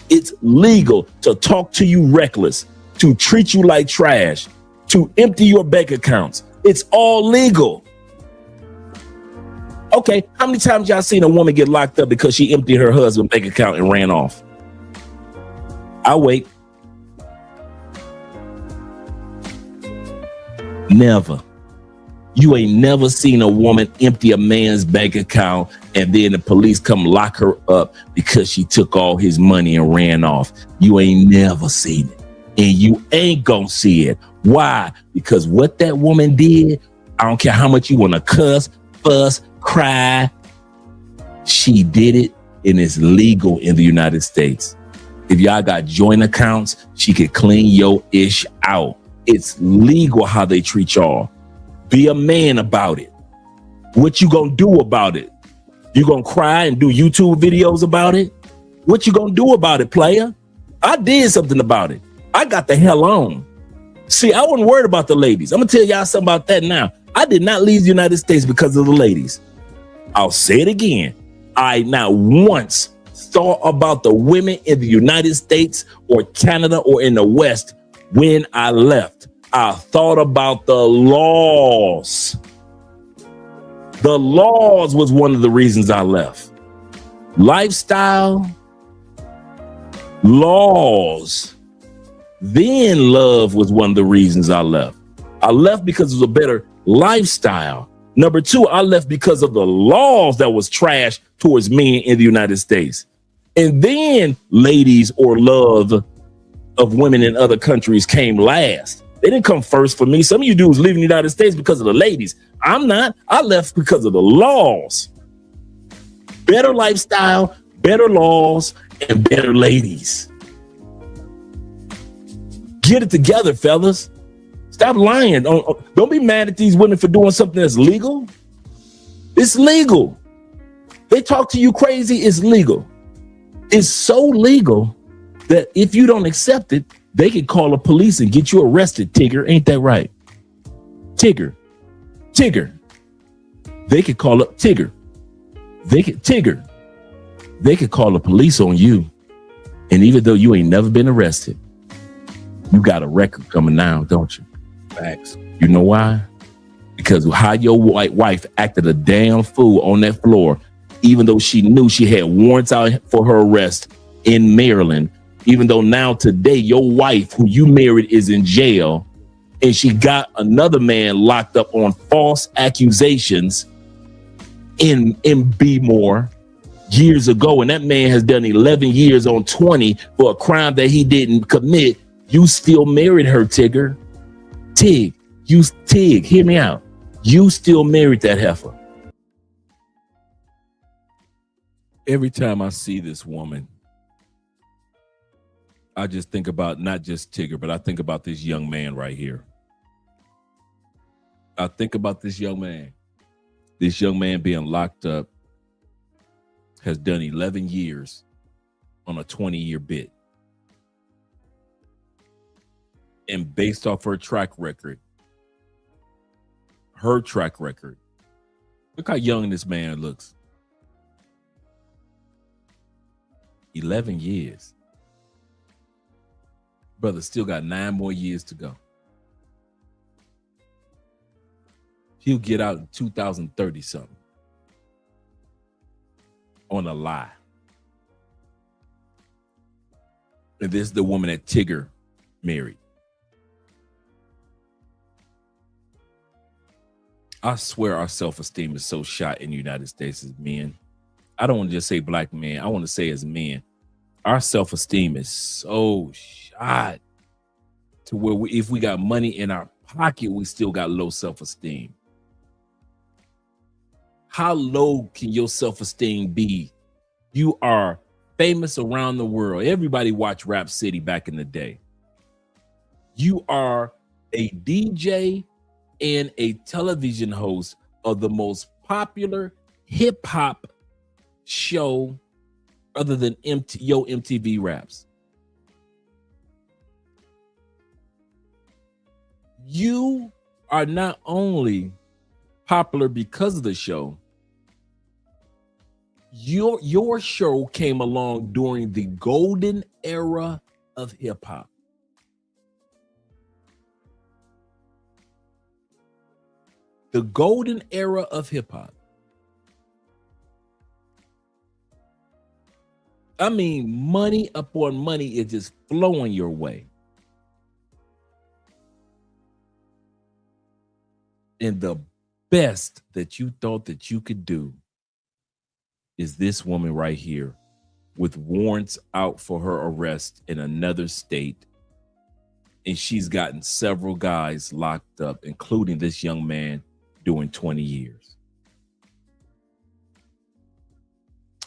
it's legal to talk to you reckless, to treat you like trash, to empty your bank accounts. It's all legal. Okay, how many times y'all seen a woman get locked up because she emptied her husband's bank account and ran off? I'll wait. Never. You ain't never seen a woman empty a man's bank account and then the police come lock her up because she took all his money and ran off. You ain't never seen it. And you ain't gonna see it. Why? Because what that woman did, I don't care how much you want to cuss, fuss, cry, she did it, and it's legal in the United States. If y'all got joint accounts, she could clean your ish out. It's legal how they treat y'all. Be a man about it. What you gonna do about it? You gonna cry and do YouTube videos about it? What you gonna do about it, player? I did something about it. I got the hell on. See, I wasn't worried about the ladies. I'm gonna tell y'all something about that now. I did not leave the United States because of the ladies. I'll say it again. I not once thought about the women in the United States or Canada or in the West when I left. I thought about the laws. The laws was one of the reasons I left. Lifestyle, laws, then love was one of the reasons I left. I left because it was a better lifestyle. Number two, I left because of the laws that was trash towards men in the United States. And then ladies or love of women in other countries came last. They didn't come first for me. Some of you dudes leaving the United States because of the ladies. I'm not. I left because of the laws. Better lifestyle, better laws, and better ladies. Get it together, fellas. Stop lying. Don't be mad at these women for doing something that's legal. It's legal. They talk to you crazy, it's legal. It's so legal that if you don't accept it, they can call the police and get you arrested, Tigger. Ain't that right? Tigger. They could call up Tigger. They could call the police on you. And even though you ain't never been arrested, you got a record coming now, don't you? Facts. You know why? Because how your white wife acted a damn fool on that floor, even though she knew she had warrants out for her arrest in Maryland, even though now today your wife who you married is in jail and she got another man locked up on false accusations in B-More years ago, and that man has done 11 years on 20 for a crime that he didn't commit. You still married her, Tigger. Tig, hear me out. You still married that heifer. Every time I see this woman, I just think about not just Tigger, but I think about this young man right here. I think about this young man being locked up has done 11 years on a 20-year bid. And based off her track record, look how young this man looks. 11 years. Brother still got 9 more years to go. He'll get out in 2030 something. On a lie. And this is the woman that Tigger married. I swear our self-esteem is so shot in the United States as men. I don't want to just say black men. I want to say as men. Our self-esteem is so shot to where if we got money in our pocket, we still got low self-esteem. How low can your self-esteem be? You are famous around the world. Everybody watched Rap City back in the day. You are a DJ and a television host of the most popular hip hop show other than MTV Raps. You are not only popular because of the show, your show came along during the golden era of hip hop. The golden era of hip hop. I mean, money upon money is just flowing your way. And the best that you thought that you could do is this woman right here with warrants out for her arrest in another state. And she's gotten several guys locked up, including this young man doing 20 years.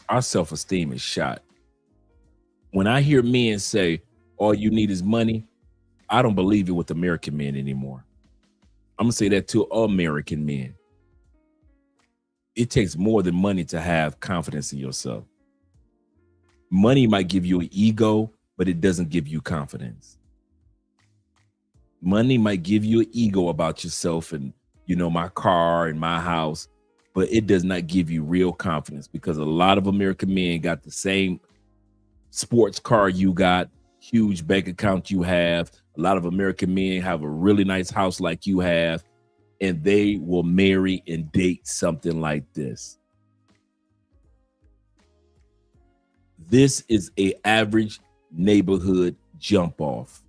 Our self-esteem is shot. When I hear men say, all you need is money, I don't believe it with American men anymore. I'm gonna say that to American men. It takes more than money to have confidence in yourself. Money might give you an ego, but it doesn't give you confidence. Money might give you an ego about yourself and, you know, my car and my house, but it does not give you real confidence, because a lot of American men got the same sports car you got, huge bank account you have. A lot of American men have a really nice house like you have, and they will marry and date something like this. This is an average neighborhood jump off.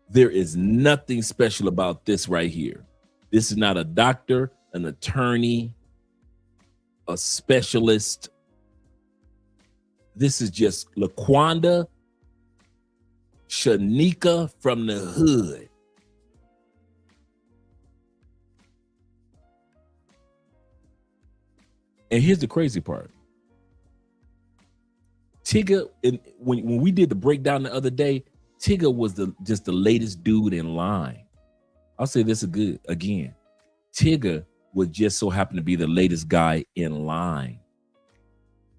There is nothing special about this right here. This is not a doctor, an attorney, a specialist. This is just LaQuanda Shanika from the hood. And here's the crazy part. Tigger, when we did the breakdown the other day, Tigger was just the latest dude in line. I'll say this again. Tigger would just so happen to be the latest guy in line.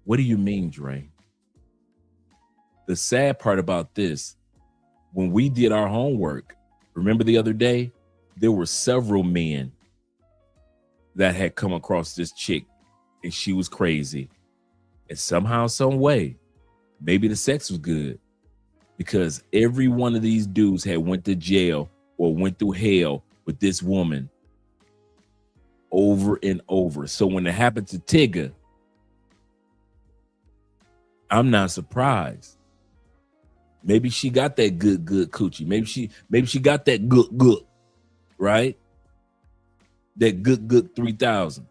What do you mean, Dre? The sad part about this, when we did our homework, remember the other day, there were several men that had come across this chick and she was crazy. And somehow, some way, maybe the sex was good, because every one of these dudes had went to jail or went through hell with this woman over and over. So when it happened to Tigger, I'm not surprised. Maybe she got that good coochie. Maybe she got that good, right? That good 3000.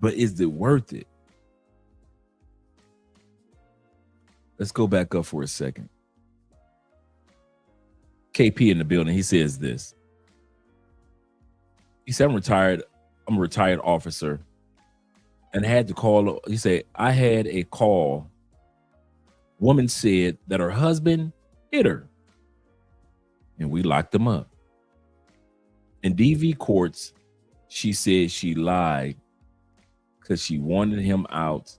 But is it worth it? Let's go back up for a second. KP in the building, he says this. He said, I'm a retired officer. And I had to call, he said, I had a call. Woman said that her husband hit her. And we locked him up. In DV courts, she said she lied because she wanted him out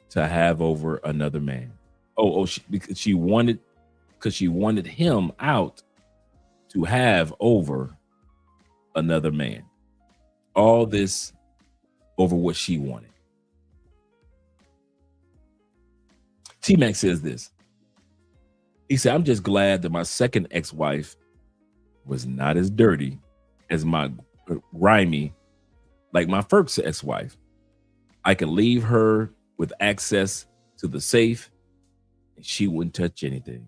to have over another man. Because she wanted him out to have over another man. All this over what she wanted. T-Mac says this. He said, I'm just glad that my second ex-wife was not as dirty as my grimy, like my first ex-wife. I can leave her with access to the safe and she wouldn't touch anything.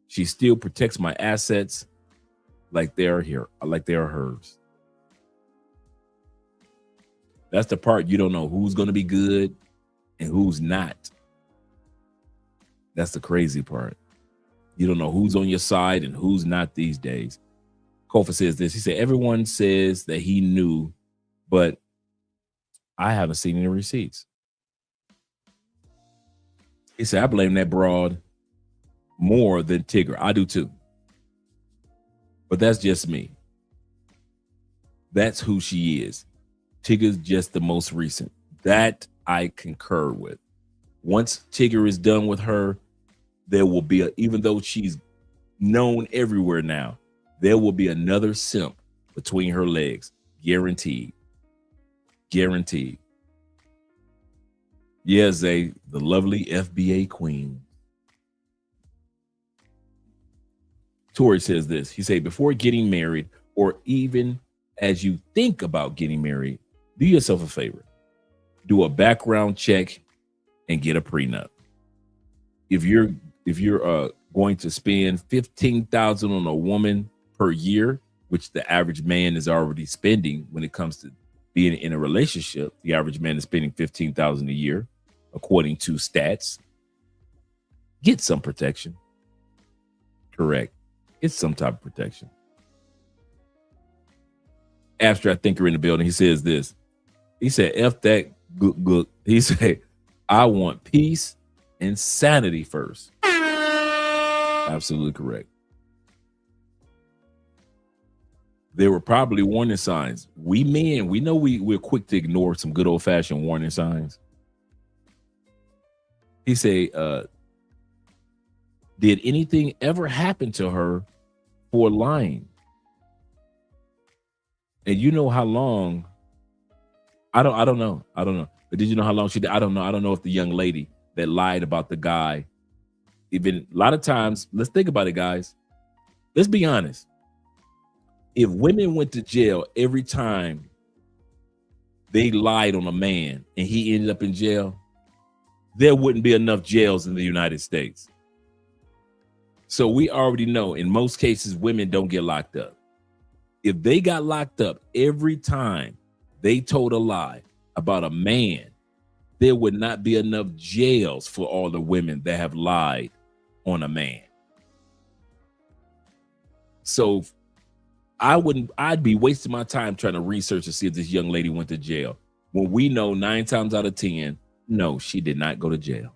She still protects my assets like they are hers. That's the part you don't know who's going to be good and who's not. That's the crazy part. You don't know who's on your side and who's not these days. Kofa says this. He said, everyone says that he knew, but I haven't seen any receipts. He said, I blame that broad more than Tigger. I do too. But that's just me. That's who she is. Tigger's just the most recent. That I concur with. Once Tigger is done with her, there will be even though she's known everywhere now, there will be another simp between her legs. Guaranteed. Guaranteed. Yeah, Zay, the lovely FBA queen. Tori says this. He said, before getting married, or even as you think about getting married, do yourself a favor. Do a background check and get a prenup. If you're going to spend $15,000 on a woman per year, which the average man is already spending when it comes to being in a relationship, the average man is spending $15,000 a year, according to stats. Get some protection. Correct. Get some type of protection. Abstract thinker in the building. He says this. He said, F that good. He said, I want peace and sanity first. Absolutely correct. There were probably warning signs. We men, we know we're quick to ignore some good old fashioned warning signs. He said, did anything ever happen to her for lying? And you know how long? I don't know. But did you know how long she did? I don't know. I don't know if the young lady that lied about the guy, even a lot of times, let's think about it, guys. Let's be honest. If women went to jail every time they lied on a man and he ended up in jail, there wouldn't be enough jails in the United States. So we already know in most cases, women don't get locked up. If they got locked up every time they told a lie about a man, there would not be enough jails for all the women that have lied on a man. So I'd be wasting my time trying to research to see if this young lady went to jail, when we know 9 times out of 10, no, she did not go to jail.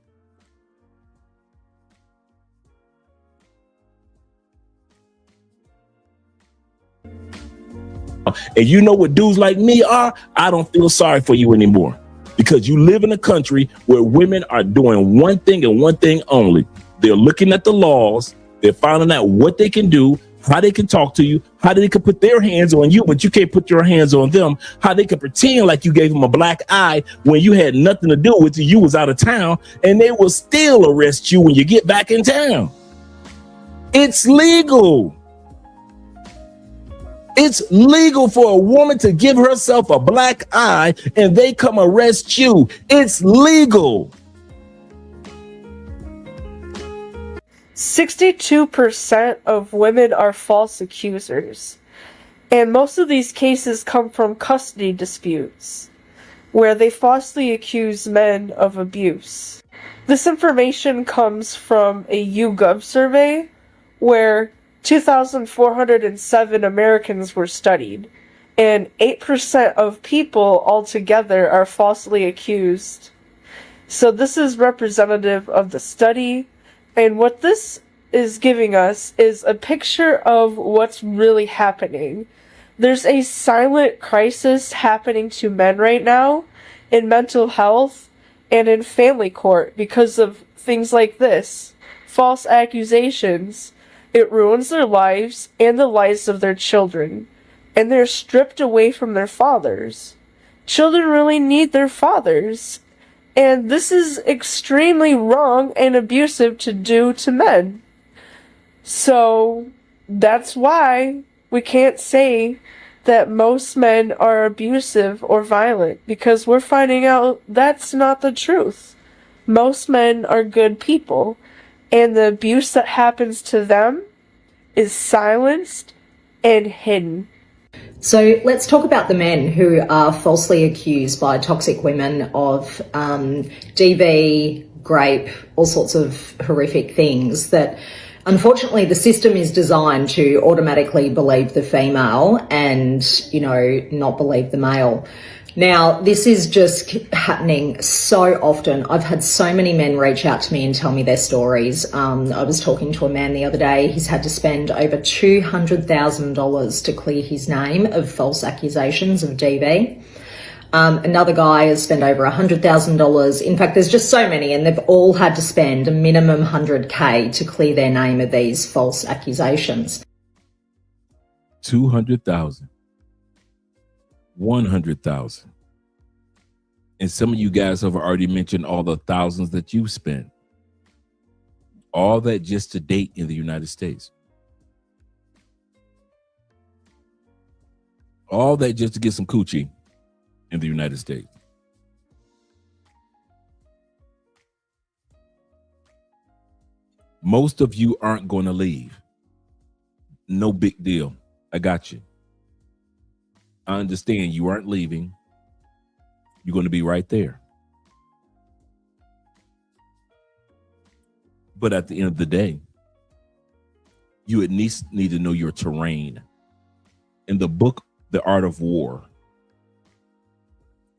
And you know what dudes like me are? I don't feel sorry for you anymore, because you live in a country where women are doing one thing and one thing only. They're looking at the laws. They're finding out what they can do, how they can talk to you, how they can put their hands on you, but you can't put your hands on them, how they can pretend like you gave them a black eye when you had nothing to do with it. You was out of town, and they will still arrest you when you get back in town. It's legal. It's legal for a woman to give herself a black eye and they come arrest you. It's legal. 62% of women are false accusers. And most of these cases come from custody disputes, where they falsely accuse men of abuse. This information comes from a YouGov survey, where 2,407 Americans were studied, and 8% of people altogether are falsely accused. So this is representative of the study, and what this is giving us is a picture of what's really happening. There's a silent crisis happening to men right now in mental health and in family court because of things like this. False accusations. It ruins their lives and the lives of their children. And they're stripped away from their fathers. Children really need their fathers. And this is extremely wrong and abusive to do to men. So that's why we can't say that most men are abusive or violent, because we're finding out that's not the truth. Most men are good people, and the abuse that happens to them is silenced and hidden. So let's talk about the men who are falsely accused by toxic women of DV, rape, all sorts of horrific things that unfortunately the system is designed to automatically believe the female and, you know, not believe the male. Now, this is just happening so often. I've had so many men reach out to me and tell me their stories. I was talking to a man the other day. He's had to spend over $200,000 to clear his name of false accusations of DV. Another guy has spent over $100,000. In fact, there's just so many, and they've all had to spend a minimum $100K to clear their name of these false accusations. 200,000. 100,000. And some of you guys have already mentioned all the thousands that you've spent. All that just to date in the United States. All that just to get some coochie in the United States. Most of you aren't going to leave. No big deal. I got you. I understand you aren't leaving. You're going to be right there. But at the end of the day, you at least need to know your terrain. In the book, The Art of War,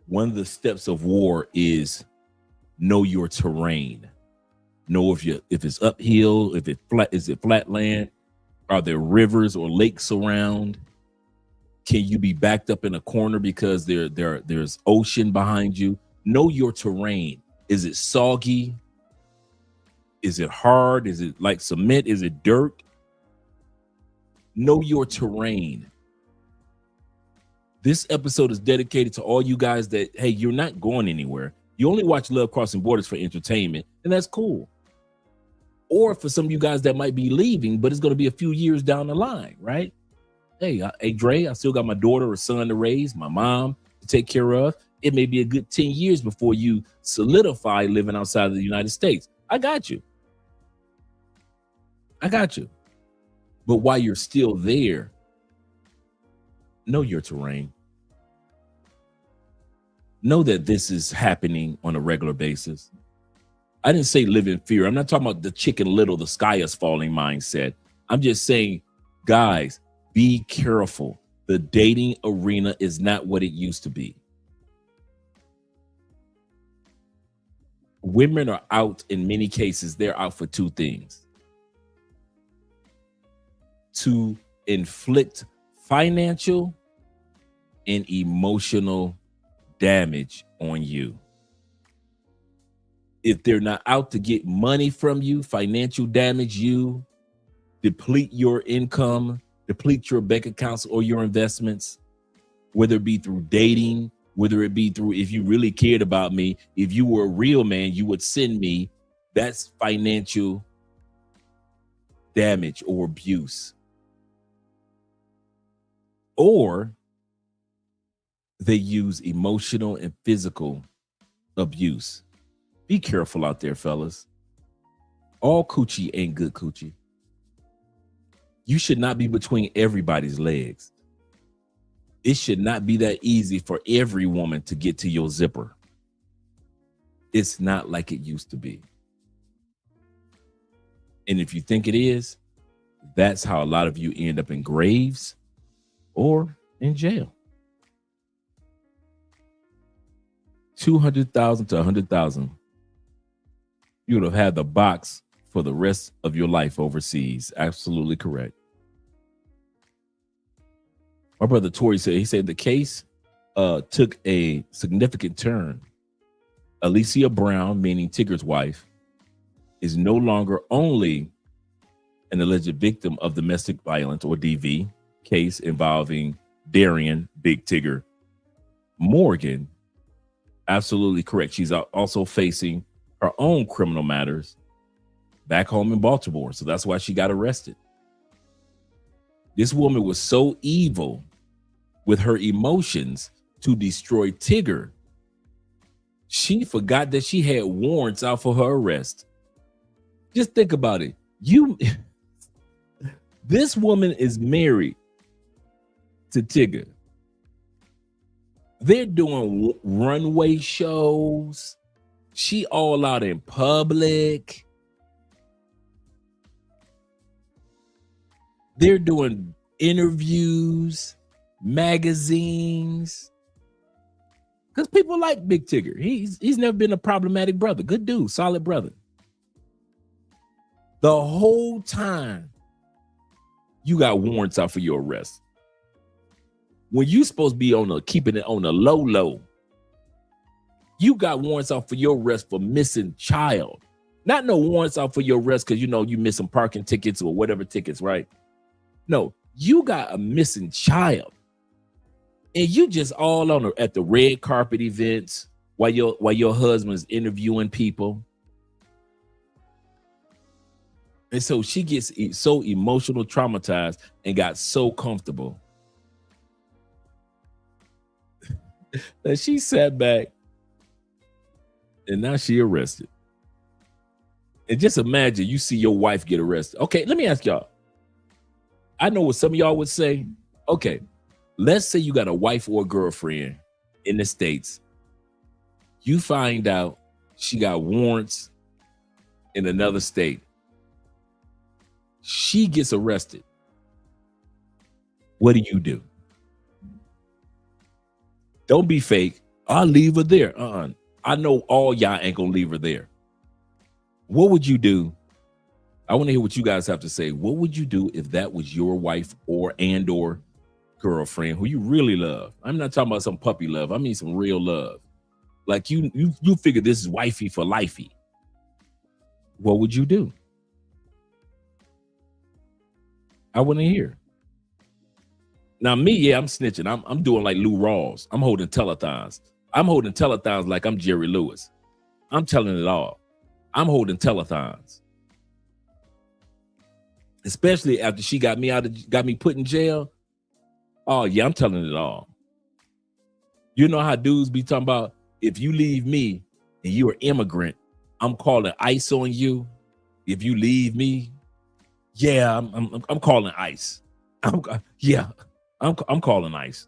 one of the steps of war is know your terrain. Know if it's uphill, if is it flat land, are there rivers or lakes around? Can you be backed up in a corner because there's ocean behind you? Know your terrain. Is it soggy? Is it hard? Is it like cement? Is it dirt? Know your terrain. This episode is dedicated to all you guys that, hey, you're not going anywhere. You only watch Love Crossing Borders for entertainment, and that's cool. Or for some of you guys that might be leaving, but it's going to be a few years down the line, right? Hey, Dre, I still got my daughter or son to raise, my mom to take care of. It may be a good 10 years before you solidify living outside of the United States. I got you. I got you. But while you're still there, know your terrain. Know that this is happening on a regular basis. I didn't say live in fear. I'm not talking about the Chicken Little, the sky is falling mindset. I'm just saying, guys, be careful. The dating arena is not what it used to be. Women are out, in many cases, they're out for two things. To inflict financial and emotional damage on you. If they're not out to get money from you, financial damage you, deplete your income, deplete your bank accounts or your investments, whether it be through dating, whether it be through, if you really cared about me, if you were a real man, you would send me. That's financial damage or abuse. Or they use emotional and physical abuse. Be careful out there, fellas. All coochie ain't good coochie. You should not be between everybody's legs. It should not be that easy for every woman to get to your zipper. It's not like it used to be. And if you think it is, that's how a lot of you end up in graves or in jail. 200,000 to 100,000. You would have had the box for the rest of your life overseas. Absolutely correct. My brother Tori said the case took a significant turn. Alicia Brown, meaning Tigger's wife, is no longer only an alleged victim of domestic violence, or DV, case involving Darian Big Tigger Morgan. Absolutely correct. She's also facing her own criminal matters back home in Baltimore. So that's why she got arrested. This woman was so evil with her emotions to destroy Tigger, she forgot that she had warrants out for her arrest. Just think about it. This woman is married to Tigger. They're doing runway shows. She all out in public. They're doing interviews, magazines. Because people like Big Tigger. He's never been a problematic brother. Good dude, solid brother. The whole time you got warrants out for your arrest. When you supposed to be keeping it on the low, you got warrants out for your arrest for missing child. Not no warrants out for your arrest because you miss some parking tickets or whatever tickets, right? No, you got a missing child, and you just all on at the red carpet events while your husband's interviewing people, and so she gets so emotional, traumatized, and got so comfortable that she sat back, and now she arrested. And just imagine you see your wife get arrested. Okay, let me ask y'all. I know what some of y'all would say. Okay, let's say you got a wife or a girlfriend in the States. You find out she got warrants in another state. She gets arrested. What do? Don't be fake. I'll leave her there. I know all y'all ain't gonna leave her there. What would you do? I want to hear what you guys have to say. What would you do if that was your wife or girlfriend who you really love? I'm not talking about some puppy love. I mean some real love. Like you figure this is wifey for lifey. What would you do? I want to hear. Now me, yeah, I'm snitching. I'm doing like Lou Rawls. I'm holding telethons. I'm holding telethons like I'm Jerry Lewis. I'm telling it all. I'm holding telethons. Especially after she got me put in jail. Oh yeah, I'm telling it all. You know how dudes be talking about, if you leave me and you're an immigrant, I'm calling ICE on you. If you leave me, yeah, I'm calling ICE. I'm calling ICE.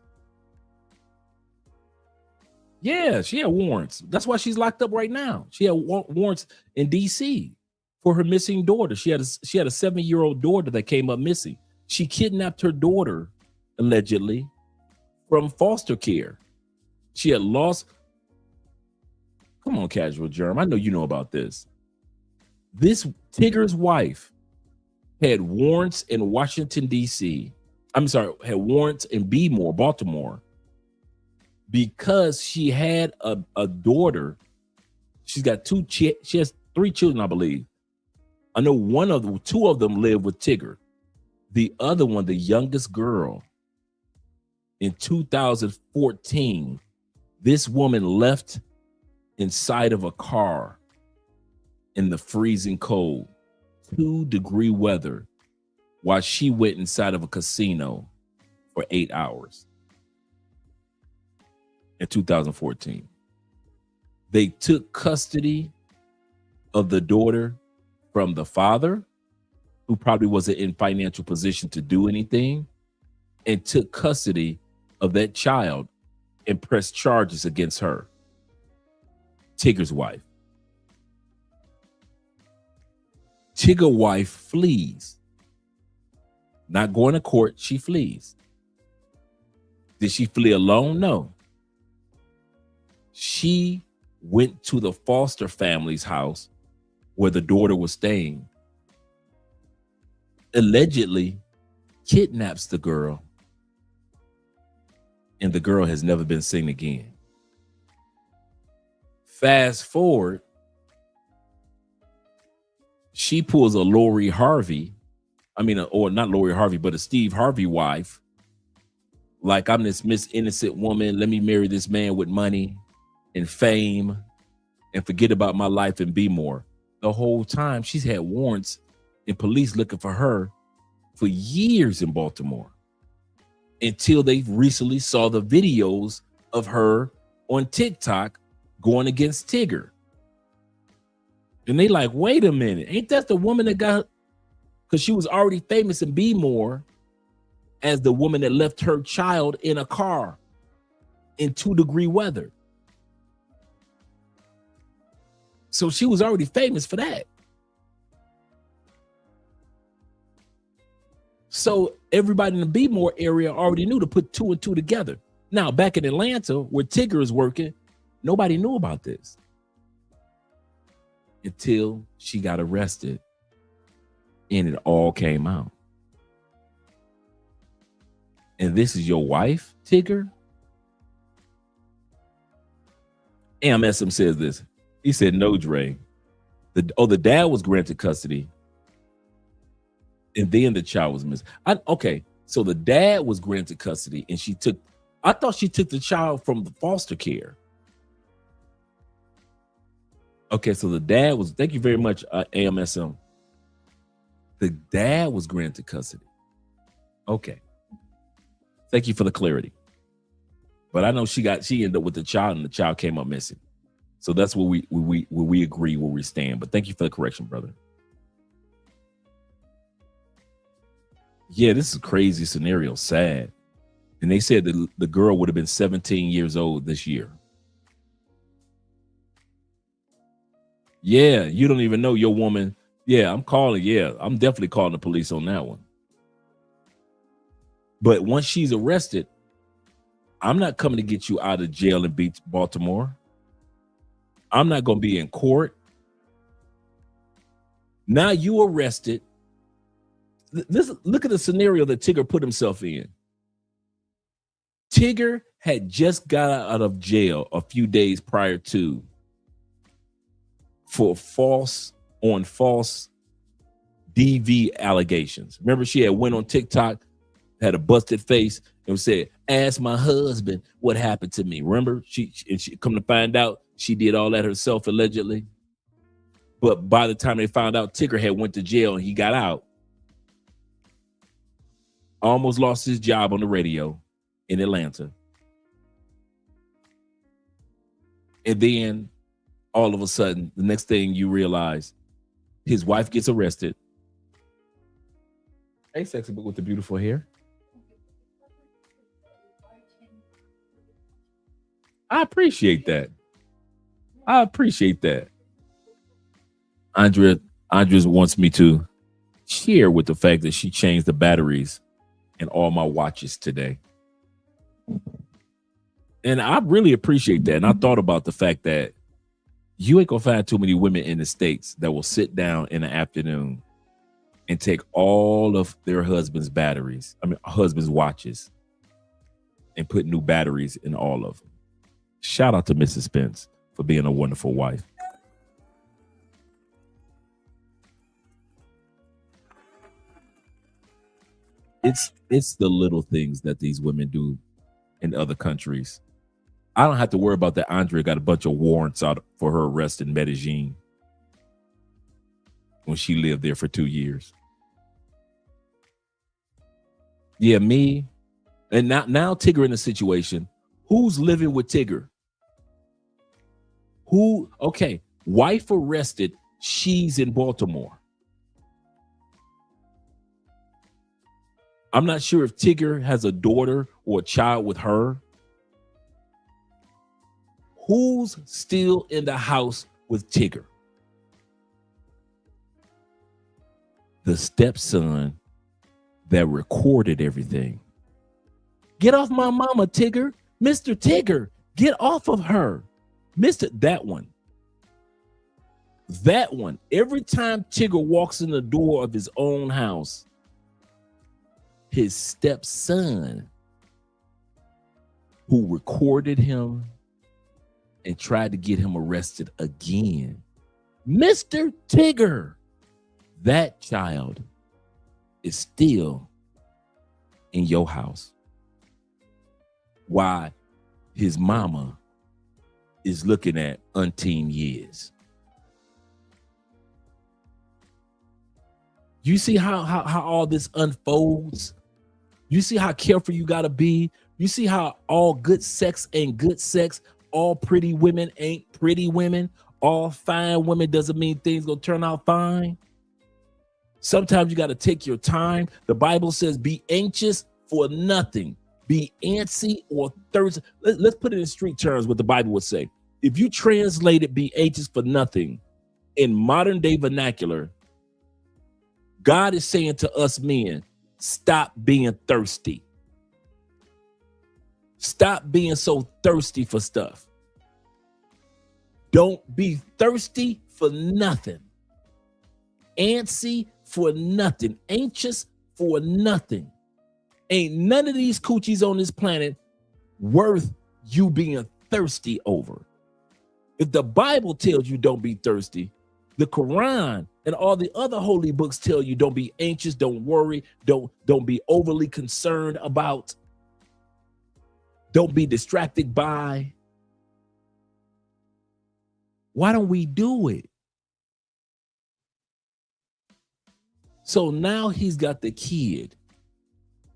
Yeah, she had warrants. That's why she's locked up right now. She had warrants in DC for her missing daughter. She had a 7-year-old daughter that came up missing. She kidnapped her daughter, allegedly, from foster care. She had lost. Come on, Casual Germ. I know you know about this. This Tigger's wife had warrants in Washington, D.C. I'm sorry, had warrants in Baltimore, because she had a daughter. She's got she has 3 children, I believe. I know 2 of them live with Tigger. The other one, the youngest girl, in 2014, this woman left inside of a car in the freezing cold, 2-degree weather, while she went inside of a casino for 8 hours in 2014. They took custody of the daughter from the father, who probably wasn't in financial position to do anything, and took custody of that child and pressed charges against her, Tigger's wife. Tigger's wife flees. Not going to court, she flees. Did she flee alone? No. She went to the foster family's house where the daughter was staying allegedly kidnaps the girl, and the girl has never been seen again. Fast forward, she pulls a Lori Harvey, or not Lori Harvey, but a Steve Harvey wife. Like, I'm this Miss Innocent woman. Let me marry this man with money and fame and forget about my life and be more. The whole time she's had warrants and police looking for her for years in Baltimore, until they recently saw the videos of her on TikTok going against Tigger. And they like, wait a minute, ain't that the woman that got, because she was already famous in Be More as the woman that left her child in a car in 2-degree weather. So she was already famous for that. So everybody in the Be More area already knew to put 2 and 2 together. Now, back in Atlanta, where Tigger is working, nobody knew about this until she got arrested and it all came out. And this is your wife, Tigger? AMSM says this. He said, no, Dre. The dad was granted custody, and then the child was missing. Okay, so the dad was granted custody, and I thought she took the child from the foster care. Okay, so the dad was, thank you very much, AMSM. The dad was granted custody. Okay. Thank you for the clarity. But I know she ended up with the child, and the child came up missing. So that's where we agree, where we stand. But thank you for the correction, brother. Yeah, this is a crazy scenario, sad. And they said that the girl would have been 17 years old this year. Yeah, you don't even know your woman. Yeah, I'm definitely calling the police on that one. But once she's arrested, I'm not coming to get you out of jail in Baltimore. I'm not going to be in court. Now you arrested. Look at the scenario that Tigger put himself in. Tigger had just got out of jail a few days prior to for false DV allegations. Remember, she had went on TikTok, had a busted face, and said, ask my husband what happened to me. Remember, she come to find out she did all that herself, allegedly. But by the time they found out Tigger had went to jail and he got out, almost lost his job on the radio in Atlanta. And then all of a sudden, the next thing you realize, his wife gets arrested. Hey, sexy book with the beautiful hair. I appreciate that. Andrea wants me to share with the fact that she changed the batteries in all my watches today. And I really appreciate that. And I thought about the fact that you ain't gonna find too many women in the States that will sit down in the afternoon and take all of their husband's watches and put new batteries in all of them. Shout out to Mrs. Spence for being a wonderful wife. It's the little things that these women do in other countries. I don't have to worry about that. Andrea got a bunch of warrants out for her arrest in Medellin when she lived there for 2 years. Yeah, me. And now Tigger in a situation. Who's living with Tigger? Okay, wife arrested. She's in Baltimore. I'm not sure if Tigger has a daughter or a child with her. Who's still in the house with Tigger? The stepson that recorded everything. Get off my mama, Tigger. Mr. Tigger, get off of her. That one. Every time Tigger walks in the door of his own house, his stepson, who recorded him and tried to get him arrested again. Mr. Tigger, that child is still in your house. Why his mama is looking at umpteen years. You see how all this unfolds? You see how careful you gotta be? You see how all good sex ain't good sex? All pretty women ain't pretty women? All fine women doesn't mean things gonna turn out fine? Sometimes you gotta take your time. The Bible says be anxious for nothing. Be antsy or thirsty. Let's put it in street terms what the Bible would say. If you translate it, be anxious for nothing, in modern day vernacular, God is saying to us men, stop being thirsty. Stop being so thirsty for stuff. Don't be thirsty for nothing. Antsy for nothing. Anxious for nothing. Ain't none of these coochies on this planet worth you being thirsty over. If the Bible tells you don't be thirsty, the Quran and all the other holy books tell you don't be anxious, don't worry, don't be overly concerned about, don't be distracted by. Why don't we do it? So now he's got the kid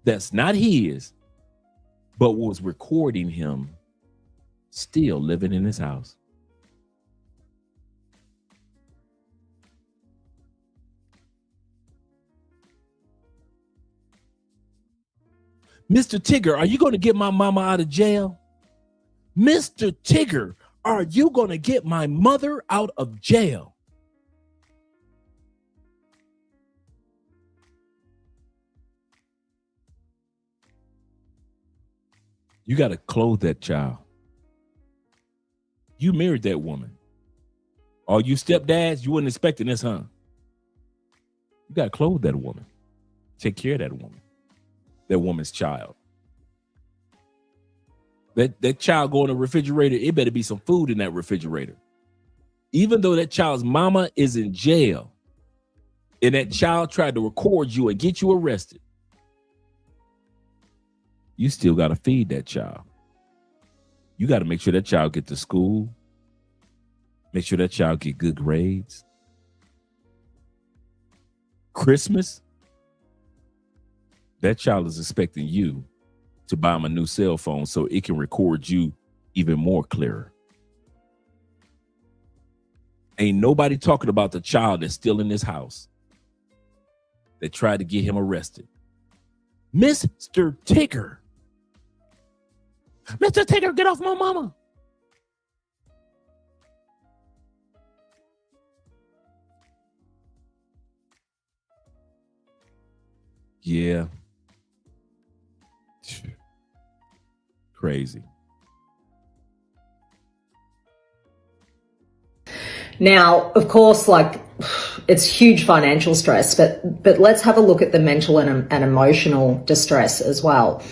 that's not his, but was recording him still living in his house. Mr. Tigger, are you going to get my mama out of jail? Mr. Tigger, are you going to get my mother out of jail? You got to clothe that child. You married that woman. All you stepdads, you wasn't expecting this, huh? You got to clothe that woman. Take care of that woman. That woman's child. That child go in the refrigerator, it better be some food in that refrigerator. Even though that child's mama is in jail and that child tried to record you and get you arrested, you still got to feed that child. You got to make sure that child get to school. Make sure that child get good grades. Christmas, that child is expecting you to buy him a new cell phone so it can record you even more clearer. Ain't nobody talking about the child that's still in this house that tried to get him arrested. Mr. Tigger. Mr. Tigger, get off my mama. Yeah. Crazy. Now, of course, like, it's huge financial stress, but let's have a look at the mental and emotional distress as well.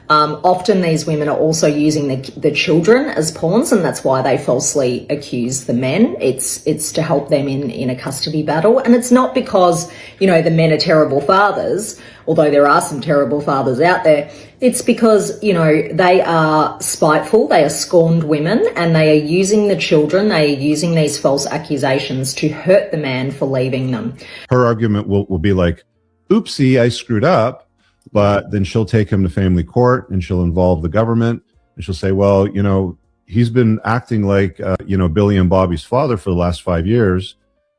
Often these women are also using the children as pawns, and that's why they falsely accuse the men. It's to help them in a custody battle. And it's not because, you know, the men are terrible fathers, although there are some terrible fathers out there. It's because, you know, they are spiteful, they are scorned women, and they are using the children, they are using these false accusations to hurt the man for leaving them. Her argument will be like, oopsie, I screwed up. But then she'll take him to family court and she'll involve the government and she'll say, well, you know, he's been acting like, Billy and Bobby's father for the last 5 years.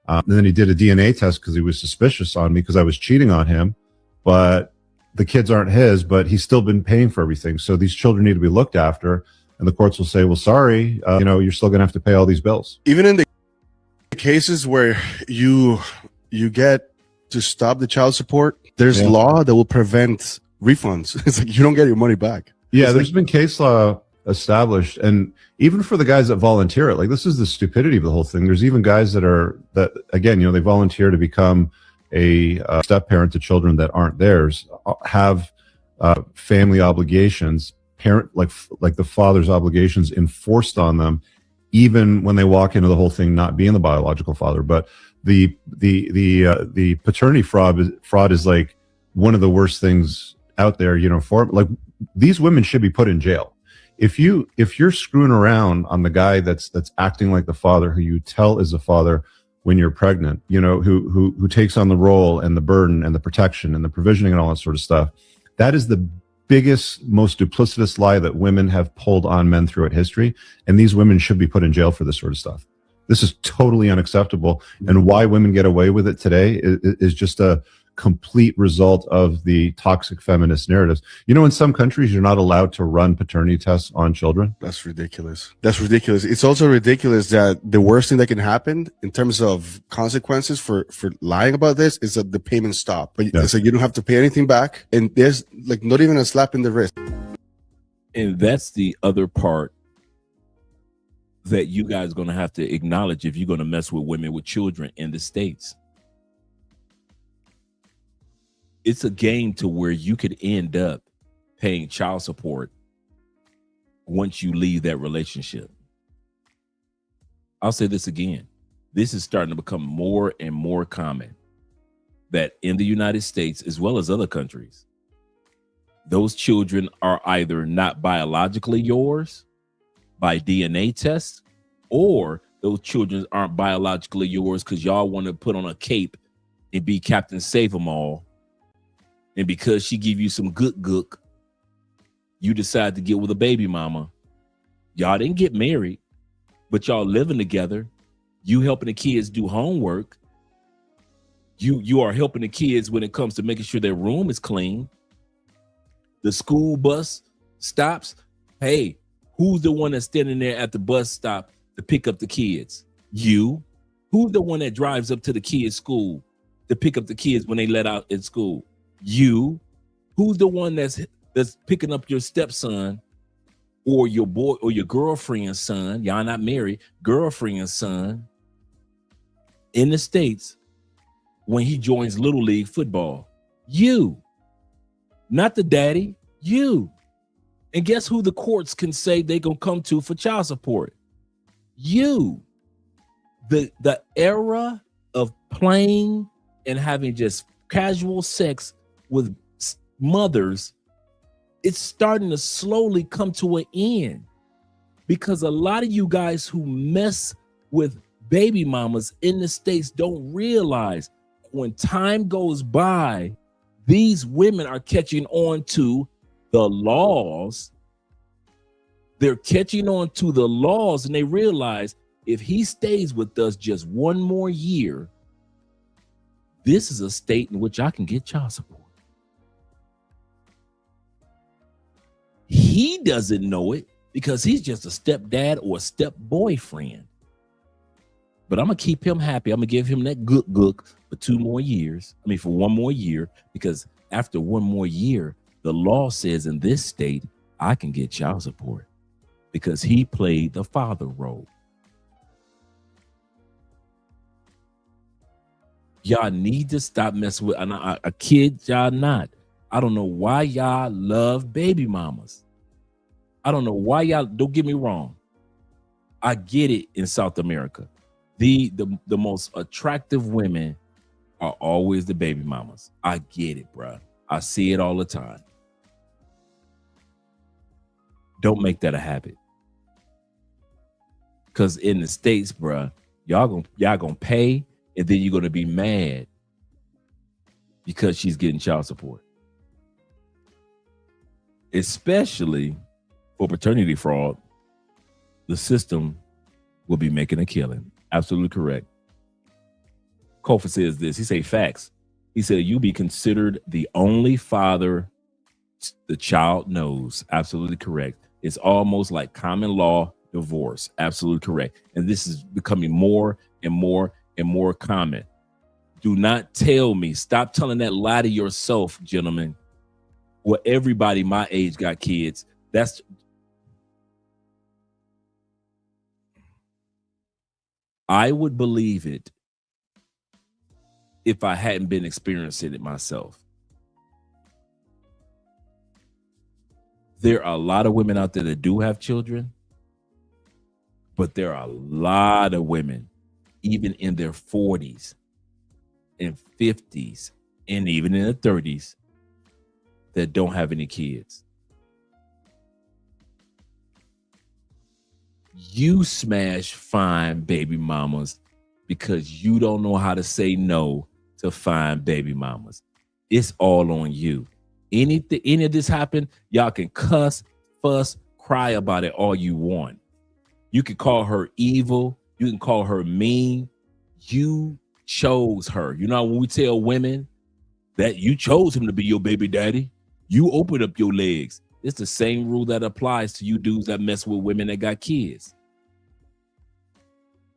And then he did a DNA test because he was suspicious on me because I was cheating on him. But the kids aren't his, but he's still been paying for everything. So these children need to be looked after. And the courts will say, well, sorry, you're still going to have to pay all these bills. Even in the cases where you get to stop the child support, there's law that will prevent refunds. It's like you don't get your money back. Yeah, there's been case law established, and even for the guys that volunteer it, like this is the stupidity of the whole thing. There's even guys that again, they volunteer to become a step parent to children that aren't theirs have family obligations, like the father's obligations enforced on them, even when they walk into the whole thing not being the biological father. But the paternity fraud is like one of the worst things out there. For like, these women should be put in jail. If you're screwing around on the guy that's acting like the father, who you tell is the father when you're pregnant, who takes on the role and the burden and the protection and the provisioning and all that sort of stuff, that is the biggest, most duplicitous lie that women have pulled on men throughout history. And these women should be put in jail for this sort of stuff. This is totally unacceptable. And why women get away with it today is just a complete result of the toxic feminist narratives. In some countries, you're not allowed to run paternity tests on children. That's ridiculous. It's also ridiculous that the worst thing that can happen in terms of consequences for lying about this is that the payments stop. But so you don't have to pay anything back. And there's like not even a slap in the wrist. And that's the other part that you guys are going to have to acknowledge if you're going to mess with women with children in the States. It's a game to where you could end up paying child support once you leave that relationship. I'll say this again. This is starting to become more and more common that in the United States, as well as other countries, those children are either not biologically yours by DNA tests, or those children aren't biologically yours because y'all want to put on a cape and be Captain Save 'em All. And because she give you some good gook, you decide to get with a baby mama. Y'all didn't get married, but y'all living together. You helping the kids do homework. You are helping the kids when it comes to making sure their room is clean. The school bus stops. Hey, who's the one that's standing there at the bus stop to pick up the kids? You. Who's the one that drives up to the kids' school to pick up the kids when they let out at school? You. Who's the one that's picking up your stepson or your boy or your girlfriend's son? Y'all not married. Girlfriend's son in the States when he joins Little League football. You. Not the daddy. You. And guess who the courts can say they gonna come to for child support? You. The era of playing and having just casual sex with mothers, it's starting to slowly come to an end, because a lot of you guys who mess with baby mamas in the States don't realize when time goes by, these women are catching on to the laws. They're catching on to the laws, and they realize if he stays with us just one more year, this is a state in which I can get child support. He doesn't know it because he's just a stepdad or a step boyfriend. But I'm going to keep him happy. I'm going to give him that good gook for 2 more years. I mean, for 1 more year, because after 1 more year, the law says in this state, I can get child support because he played the father role. Y'all need to stop messing with a kid. Y'all not. I don't know why y'all love baby mamas. I don't know why y'all, don't get me wrong. I get it in South America. The most attractive women are always the baby mamas. I get it, bruh. I see it all the time. Don't make that a habit. Because in the States, bruh, y'all gonna pay, and then you're gonna be mad because she's getting child support. Especially for paternity fraud, the system will be making a killing. Absolutely correct. Kofa says this. He say facts. He said you be considered the only father the child knows. Absolutely correct. It's almost like common law divorce. Absolutely correct. And this is becoming more and more and more common. Do not tell me. Stop telling that lie to yourself, gentlemen. Well, everybody my age got kids. I would believe it if I hadn't been experiencing it myself. There are a lot of women out there that do have children, but there are a lot of women, even in their 40s and 50s and even in their 30s, that don't have any kids. You smash fine baby mamas because you don't know how to say no to fine baby mamas. It's all on you. Any of this happen, y'all can cuss, fuss, cry about it all you want. You can call her evil. You can call her mean. You chose her. You know, when we tell women that you chose him to be your baby daddy, you open up your legs. It's the same rule that applies to you dudes that mess with women that got kids.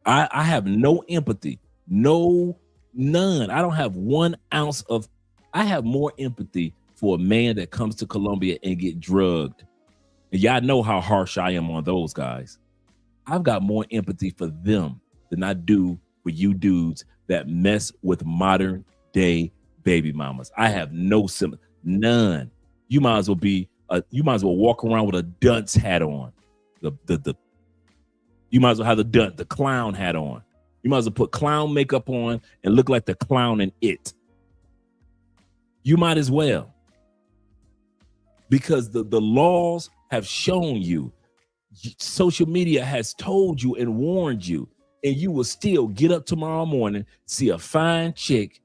I have no empathy, none. I don't have 1 ounce of, I have more empathy for a man that comes to Colombia and get drugged. And y'all know how harsh I am on those guys. I've got more empathy for them than I do for you dudes that mess with modern day baby mamas. I have none. You might as well walk around with a dunce hat on. You might as well have the clown hat on. You might as well put clown makeup on and look like the clown in It. You might as well. Because the laws have shown you, social media has told you and warned you, and you will still get up tomorrow morning, see a fine chick,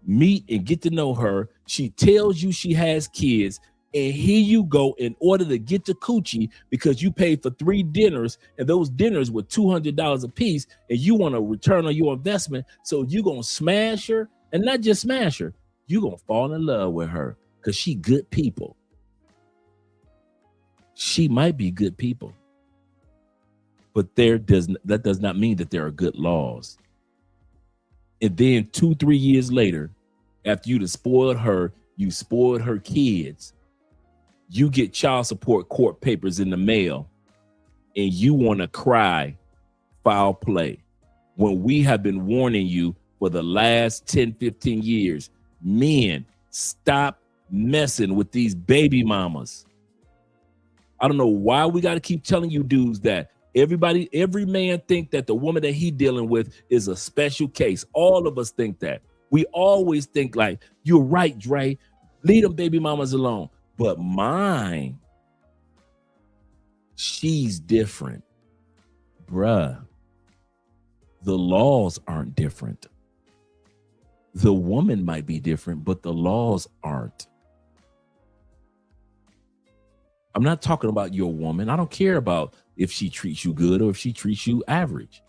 meet and get to know her. She tells you she has kids, and here you go in order to get the coochie because you paid for 3 dinners, and those dinners were $200 a piece, and you want a return on your investment. So you're going to smash her, and not just smash her, you're going to fall in love with her because she good people. She might be good people, but that does not mean that there are good laws. And then 2-3 years later, after you spoiled her kids, you get child support court papers in the mail, and you want to cry foul play when we have been warning you for the last 10-15 years. Men, stop messing with these baby mamas. I don't know why we got to keep telling you dudes that. Every man think that the woman that he dealing with is a special case. All of us think that. We always think like, you're right, Dre, leave them baby mamas alone. But mine, she's different. Bruh, the laws aren't different. The woman might be different, but the laws aren't. I'm not talking about your woman. I don't care about if she treats you good or if she treats you average.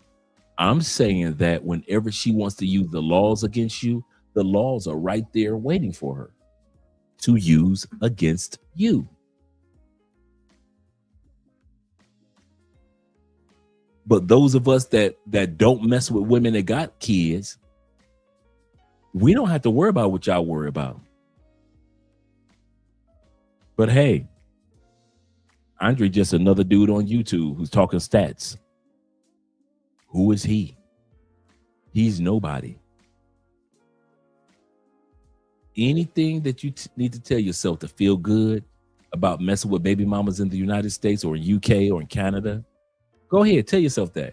I'm saying that whenever she wants to use the laws against you, the laws are right there waiting for her to use against you. But those of us that don't mess with women that got kids, we don't have to worry about what y'all worry about. But hey, Andre just another dude on YouTube who's talking stats. Who is he? He's nobody. Anything that you need to tell yourself to feel good about messing with baby mamas in the United States or in UK or in Canada, go ahead, tell yourself that.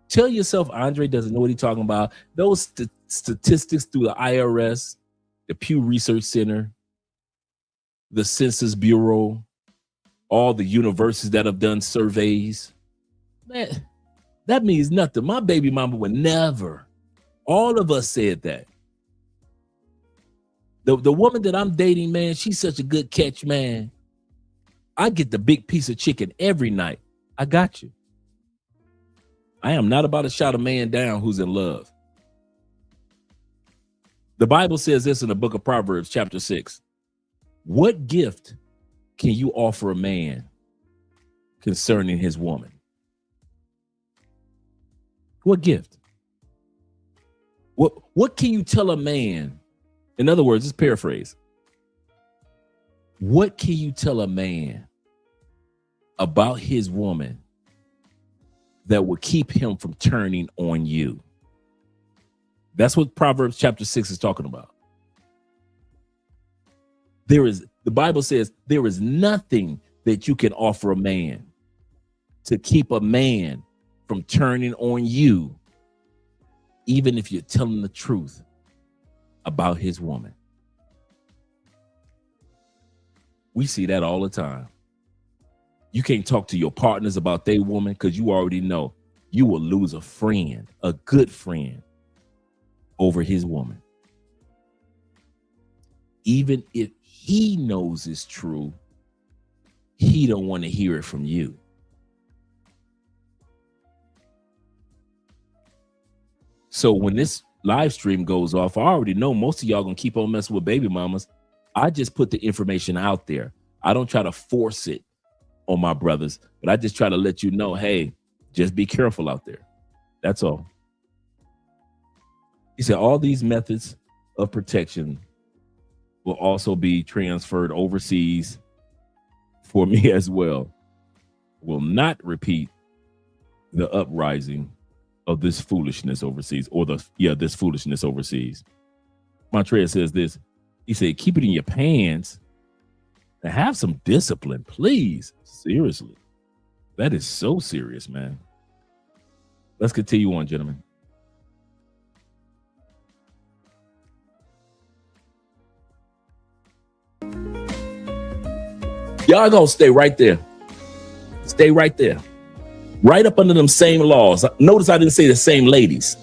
Tell yourself Andre doesn't know what he's talking about. Those statistics through the IRS, the Pew Research Center, the Census Bureau, all the universities that have done surveys, man, that means nothing. My baby mama would never. All of us said that. The woman that I'm dating, man, she's such a good catch, man. I get the big piece of chicken every night. I got you. I am not about to shout a man down who's in love. The Bible says this in the book of Proverbs, chapter 6. What gift can you offer a man concerning his woman? What gift? What can you tell a man? In other words, let's paraphrase. What can you tell a man about his woman that will keep him from turning on you? That's what Proverbs chapter 6 is talking about. The Bible says there is nothing that you can offer a man to keep a man from turning on you, even if you're telling the truth about his woman. We see that all the time. You can't talk to your partners about their woman because you already know you will lose a friend, a good friend, over his woman. Even if he knows it's true, he don't want to hear it from you. So when this live stream goes off, I already know most of y'all gonna keep on messing with baby mamas. I just put the information out there. I don't try to force it on my brothers, but I just try to let you know, hey, just be careful out there. That's all. He said all these methods of protection will also be transferred overseas for me as well. Will not repeat the uprising of this foolishness overseas, or this foolishness overseas. Montreal says this. He said, keep it in your pants and have some discipline, please. Seriously. That is so serious, man. Let's continue on, gentlemen. Y'all gonna stay right there. Stay right there. Right up under them same laws. Notice I didn't say the same ladies.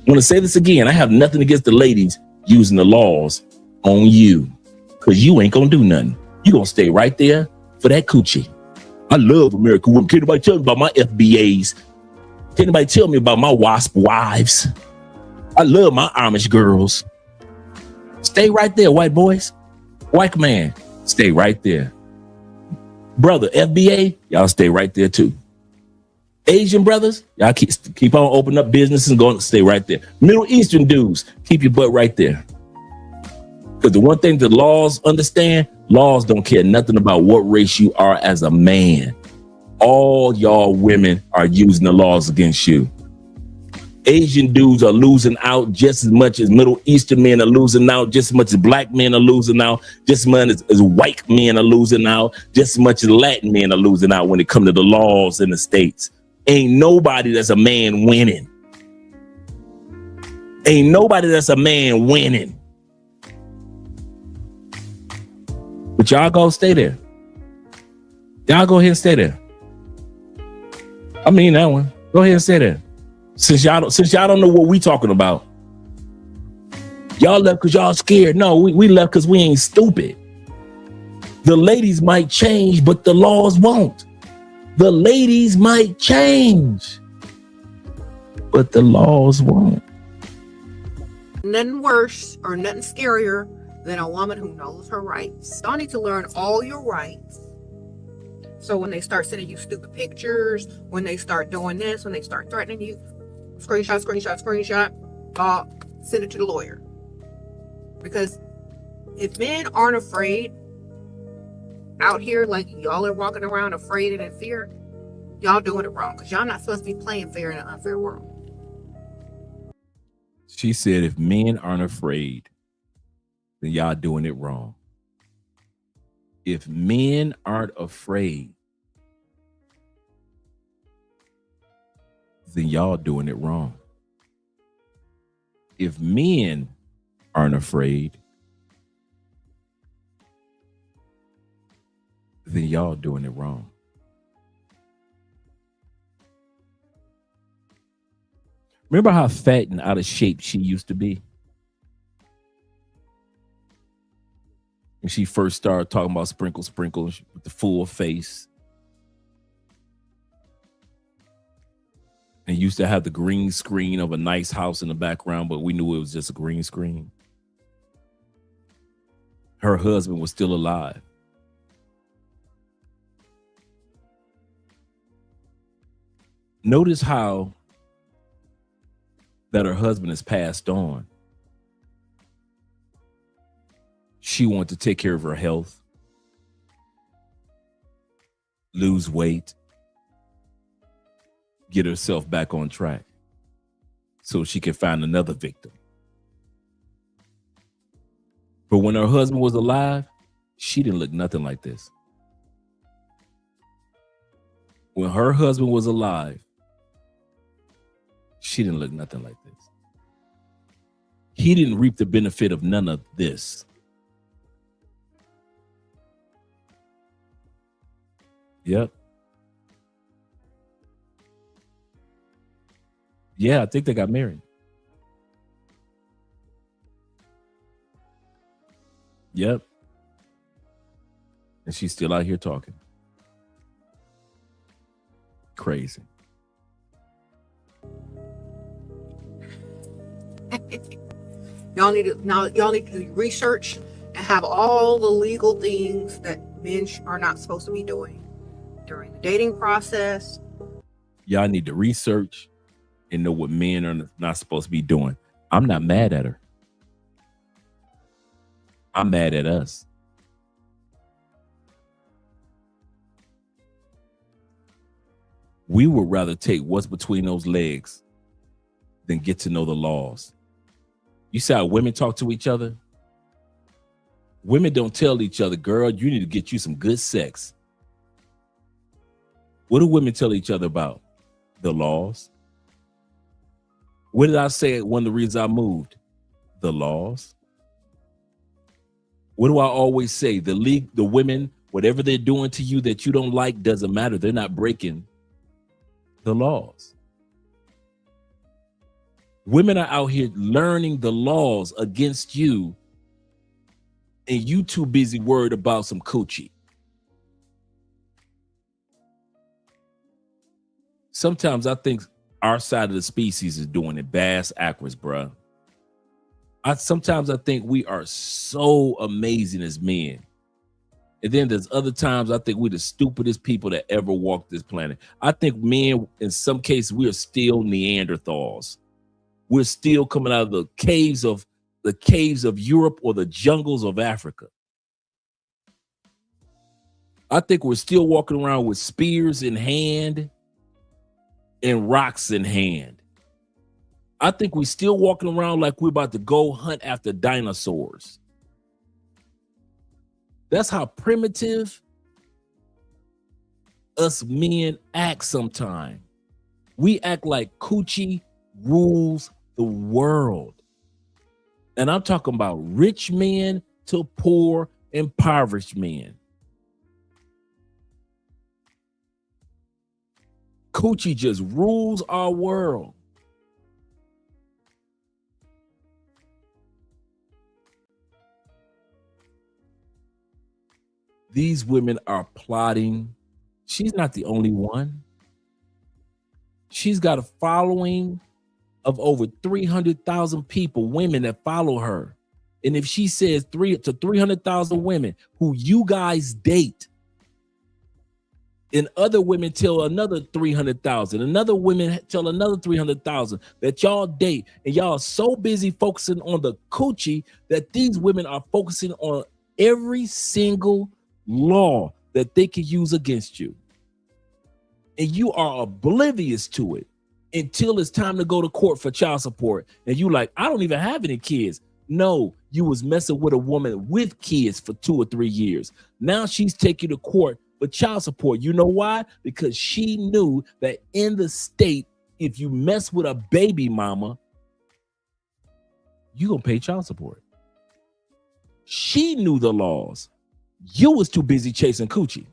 I'm gonna say this again. I have nothing against the ladies using the laws on you, because you ain't gonna do nothing. You gonna stay right there for that coochie. I love American women. Can't nobody tell me about my FBAs. Can't anybody tell me about my WASP wives. I love my Amish girls. Stay right there, white boys. White man, stay right there. Brother, FBA, y'all stay right there too. Asian brothers, y'all keep on opening up businesses and going to stay right there. Middle Eastern dudes, keep your butt right there. Because the one thing the laws understand, laws don't care nothing about what race you are as a man. All y'all women are using the laws against you. Asian dudes are losing out just as much as Middle Eastern men are losing out, just as much as black men are losing out, just as much as white men are losing out, just as much as Latin men are losing out when it comes to the laws in the States. Ain't nobody that's a man winning. Ain't nobody that's a man winning. But y'all go stay there. Y'all go ahead and stay there. I mean that one. Go ahead and stay there. Since y'all don't know what we talking about. Y'all left because y'all scared. No, we left because we ain't stupid. The ladies might change, but the laws won't. The ladies might change, but the laws won't. Nothing worse or nothing scarier than a woman who knows her rights. Y'all need to learn all your rights. So when they start sending you stupid pictures, when they start doing this, when they start threatening you, screenshot, send it to the lawyer. Because if men aren't afraid out here like y'all are walking around afraid and in fear, y'all doing it wrong, because y'all not supposed to be playing fair in an unfair world. She said if men aren't afraid, then y'all doing it wrong. If men aren't afraid, then y'all doing it wrong. If men aren't afraid, then y'all doing it wrong. Remember how fat and out of shape she used to be? When she first started talking about sprinkle with the full face. And used to have the green screen of a nice house in the background, but we knew it was just a green screen. Her husband was still alive. Notice how that her husband has passed on. She wanted to take care of her health, lose weight, get herself back on track. so she can find another victim. But when her husband was alive, she didn't look nothing like this. When her husband was alive, she didn't look nothing like this. He didn't reap the benefit of none of this. Yep. Yeah, I think they got married. Yep. And she's still out here talking. Crazy. Y'all need to do research and have all the legal things that men are not supposed to be doing during the dating process. Y'all need to research and know what men are not supposed to be doing. I'm not mad at her. I'm mad at us. We would rather take what's between those legs than get to know the laws. You see how women talk to each other? Women don't tell each other, girl, you need to get you some good sex. What do women tell each other about? The laws. What did I say one of the reasons I moved? The laws. What do I always say? The women, whatever they're doing to you that you don't like doesn't matter. They're not breaking the laws. Women are out here learning the laws against you, and you too busy worried about some coochie. Sometimes I think our side of the species is doing it bass backwards, bruh. Sometimes I think we are so amazing as men. And then there's other times I think we're the stupidest people that ever walked this planet. I think men, in some cases, we are still Neanderthals. We're still coming out of the caves of Europe or the jungles of Africa. I think we're still walking around with spears in hand and rocks in hand. I think we're still walking around like we're about to go hunt after dinosaurs. That's how primitive us men act sometimes. We act like coochie rules the world. And I'm talking about rich men to poor, impoverished men. Coochie just rules our world. These women are plotting. She's not the only one. She's got a following of over 300,000 people, women that follow her. And if she says 300,000 women who you guys date, and other women tell another 300,000, another women tell another 300,000 that y'all date, and y'all are so busy focusing on the coochie that these women are focusing on every single law that they can use against you. And you are oblivious to it until it's time to go to court for child support. And you like, I don't even have any kids. No, you was messing with a woman with kids for 2 or 3 years. Now she's taking you to court for child support. You know why? Because she knew that in the state, if you mess with a baby mama, you gonna pay child support. She knew the laws. You was too busy chasing coochie.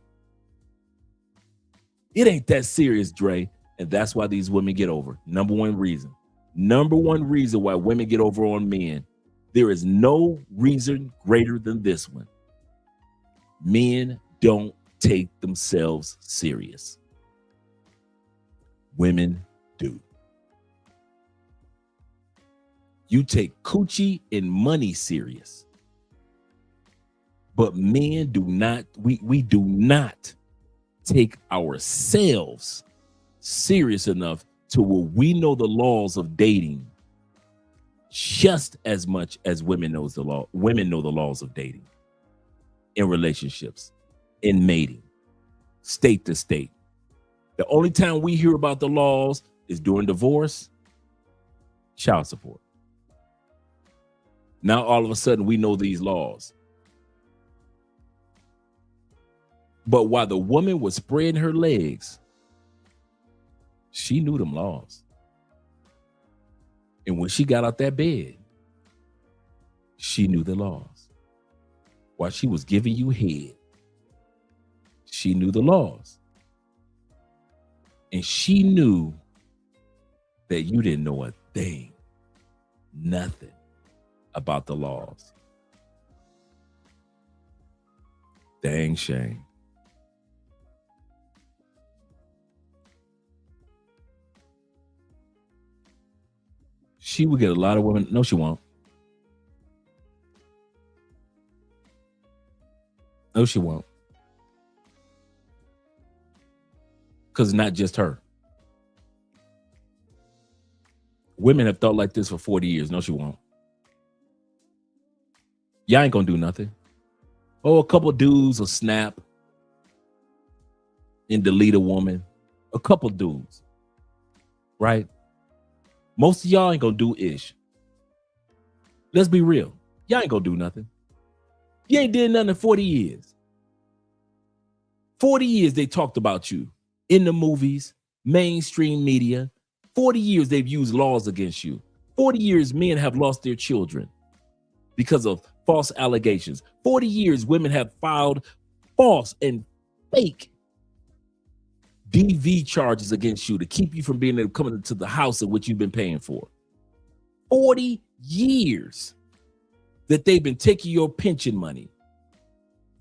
It ain't that serious, Dre. And that's why these women get over. Number one reason why women get over on men. There is no reason greater than this one. Men don't take themselves serious. Women do. You take coochie and money serious. But men do not, we do not take ourselves serious enough to where we know the laws of dating just as much as women know the laws of dating in relationships, in mating, state to state. The only time we hear about the laws is during divorce Child support. Now all of a sudden we know these laws. But while the woman was spreading her legs, she knew them laws. And when she got out that bed, she knew the laws. While she was giving you head, she knew the laws. And she knew that you didn't know a thing, nothing about the laws. Dang shame. She would get a lot of women. No, she won't. No, she won't. Because it's not just her. Women have thought like this for 40 years. No, she won't. Y'all ain't gonna do nothing. Oh, a couple dudes will snap and delete a woman. A couple dudes. Right? Most of y'all ain't gonna do ish. Let's be real. Y'all ain't gonna do nothing. You ain't did nothing in 40 years. 40 years they talked about you in the movies, mainstream media. 40 years they've used laws against you. 40 years men have lost their children because of false allegations. 40 years women have filed false and fake DV charges against you to keep you from being able to come into the house in which you've been paying for. 40 years that they've been taking your pension money.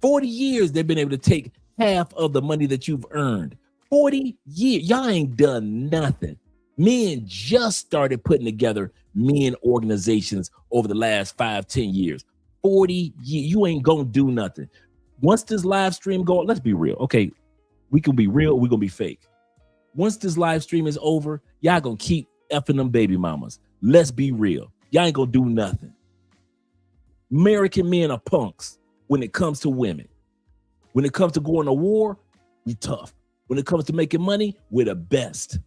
40 years they've been able to take half of the money that you've earned. 40 years. Y'all ain't done nothing. Men just started putting together men organizations over the last 5-10 years. 40 years. You ain't gonna do nothing. Once this live stream go, let's be real. Okay, we can be real, we're gonna be fake. Once this live stream is over, y'all gonna keep effing them baby mamas. Let's be real. Y'all ain't gonna do nothing. American men are punks when it comes to women. When it comes to going to war, we tough. When it comes to making money, we're the best.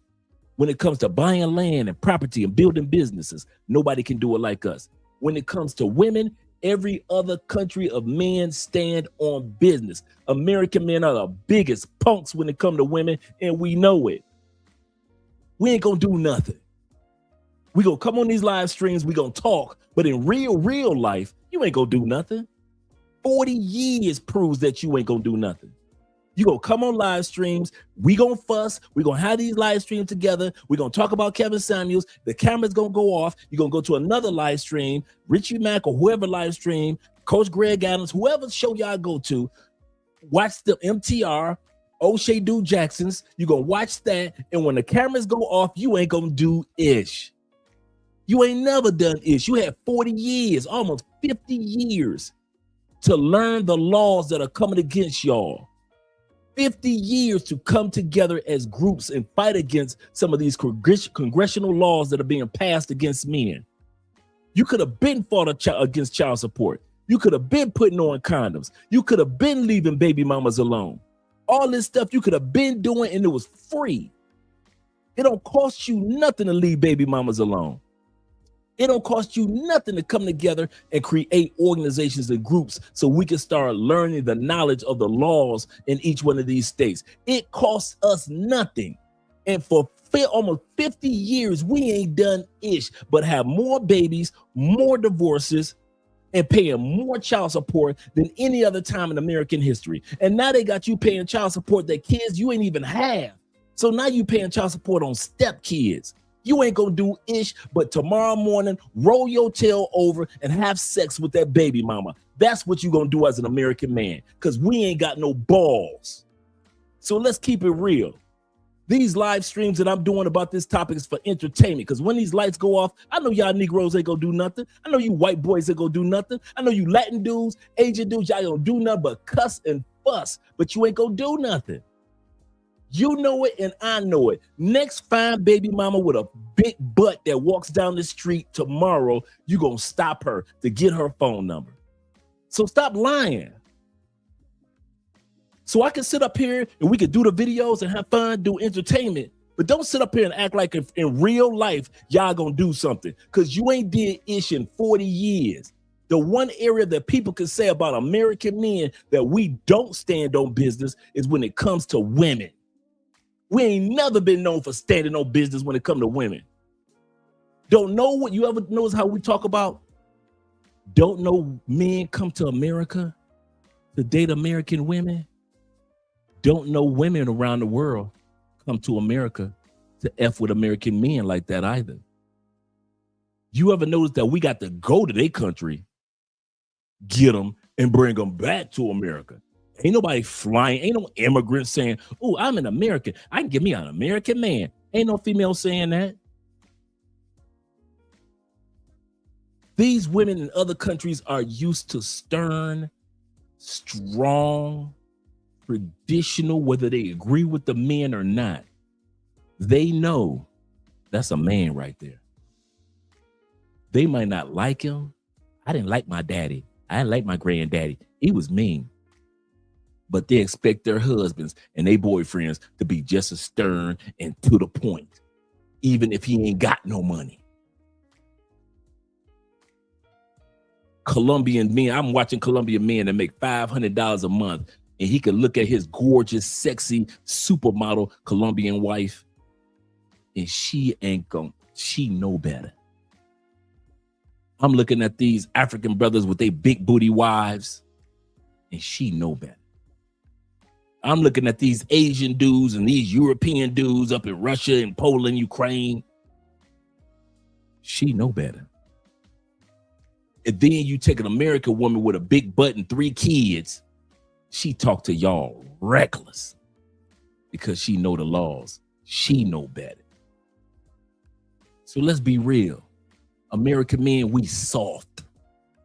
When it comes to buying land and property and building businesses, nobody can do it like us. When it comes to women, every other country of men stand on business. American men are the biggest punks when it comes to women, and we know it. We ain't gonna do nothing. We gonna come on these live streams, we gonna talk, but in real life, you ain't gonna do nothing. 40 years proves that you ain't gonna do nothing. You gonna come on live streams, we gonna fuss, we gonna have these live streams together, we gonna talk about Kevin Samuels, the camera's gonna go off, you're gonna go to another live stream, Richie Mack or whoever live stream, Coach Greg Adams, whoever show y'all go to, watch the MTR, O'Shea Do Jacksons, you're gonna watch that, and when the cameras go off, you ain't gonna do ish. You ain't never done ish. You had 40 years, almost 50 years to learn the laws that are coming against y'all. 50 years to come together as groups and fight against some of these congressional laws that are being passed against men. You could have been fought against child support. You could have been putting on condoms. You could have been leaving baby mamas alone. All this stuff you could have been doing, and it was free. It don't cost you nothing to leave baby mamas alone. It don't cost you nothing to come together and create organizations and groups so we can start learning the knowledge of the laws in each one of these states. It costs us nothing. And for almost 50 years, we ain't done ish, but have more babies, more divorces, and paying more child support than any other time in American history. And now they got you paying child support that kids you ain't even have. So now you paying child support on step kids. You ain't gonna do ish, but tomorrow morning, roll your tail over and have sex with that baby mama. That's what you gonna do as an American man, because we ain't got no balls. So let's keep it real. These live streams that I'm doing about this topic is for entertainment, because when these lights go off, I know y'all Negroes ain't gonna do nothing. I know you white boys ain't gonna do nothing. I know you Latin dudes, Asian dudes, y'all gonna do nothing but cuss and fuss, but you ain't gonna do nothing. You know it and I know it. Next fine baby mama with a big butt that walks down the street tomorrow, you gonna stop her to get her phone number. So stop lying. So I can sit up here and we can do the videos and have fun, do entertainment, But don't sit up here and act like if in real life y'all gonna do something, because you ain't did ish in 40 years. The one area that people can say about American men that we don't stand on business is when it comes to women. We ain't never been known for standing on business when it comes to women. Don't know what you ever notice how we talk about? Don't know men come to America to date American women? Don't know women around the world come to America to F with American men like that either. You ever notice that we got to go to their country, get them, and bring them back to America? Ain't nobody flying, ain't no immigrant saying, oh, I'm an American, I can get me an American man. Ain't no female saying that. These women in other countries are used to stern, strong, traditional, whether they agree with the men or not. They know that's a man right there. They might not like him. I didn't like my daddy. I didn't like my granddaddy. He was mean. But they expect their husbands and their boyfriends to be just as stern and to the point, even if he ain't got no money. Colombian men, I'm watching Colombian men that make $500 a month, and he can look at his gorgeous, sexy, supermodel Colombian wife, and she know better. I'm looking at these African brothers with their big booty wives, and she know better. I'm looking at these Asian dudes and these European dudes up in Russia and Poland, Ukraine. She know better. And then you take an American woman with a big butt and 3 kids. She talk to y'all reckless because she know the laws. She know better. So let's be real. American men, we soft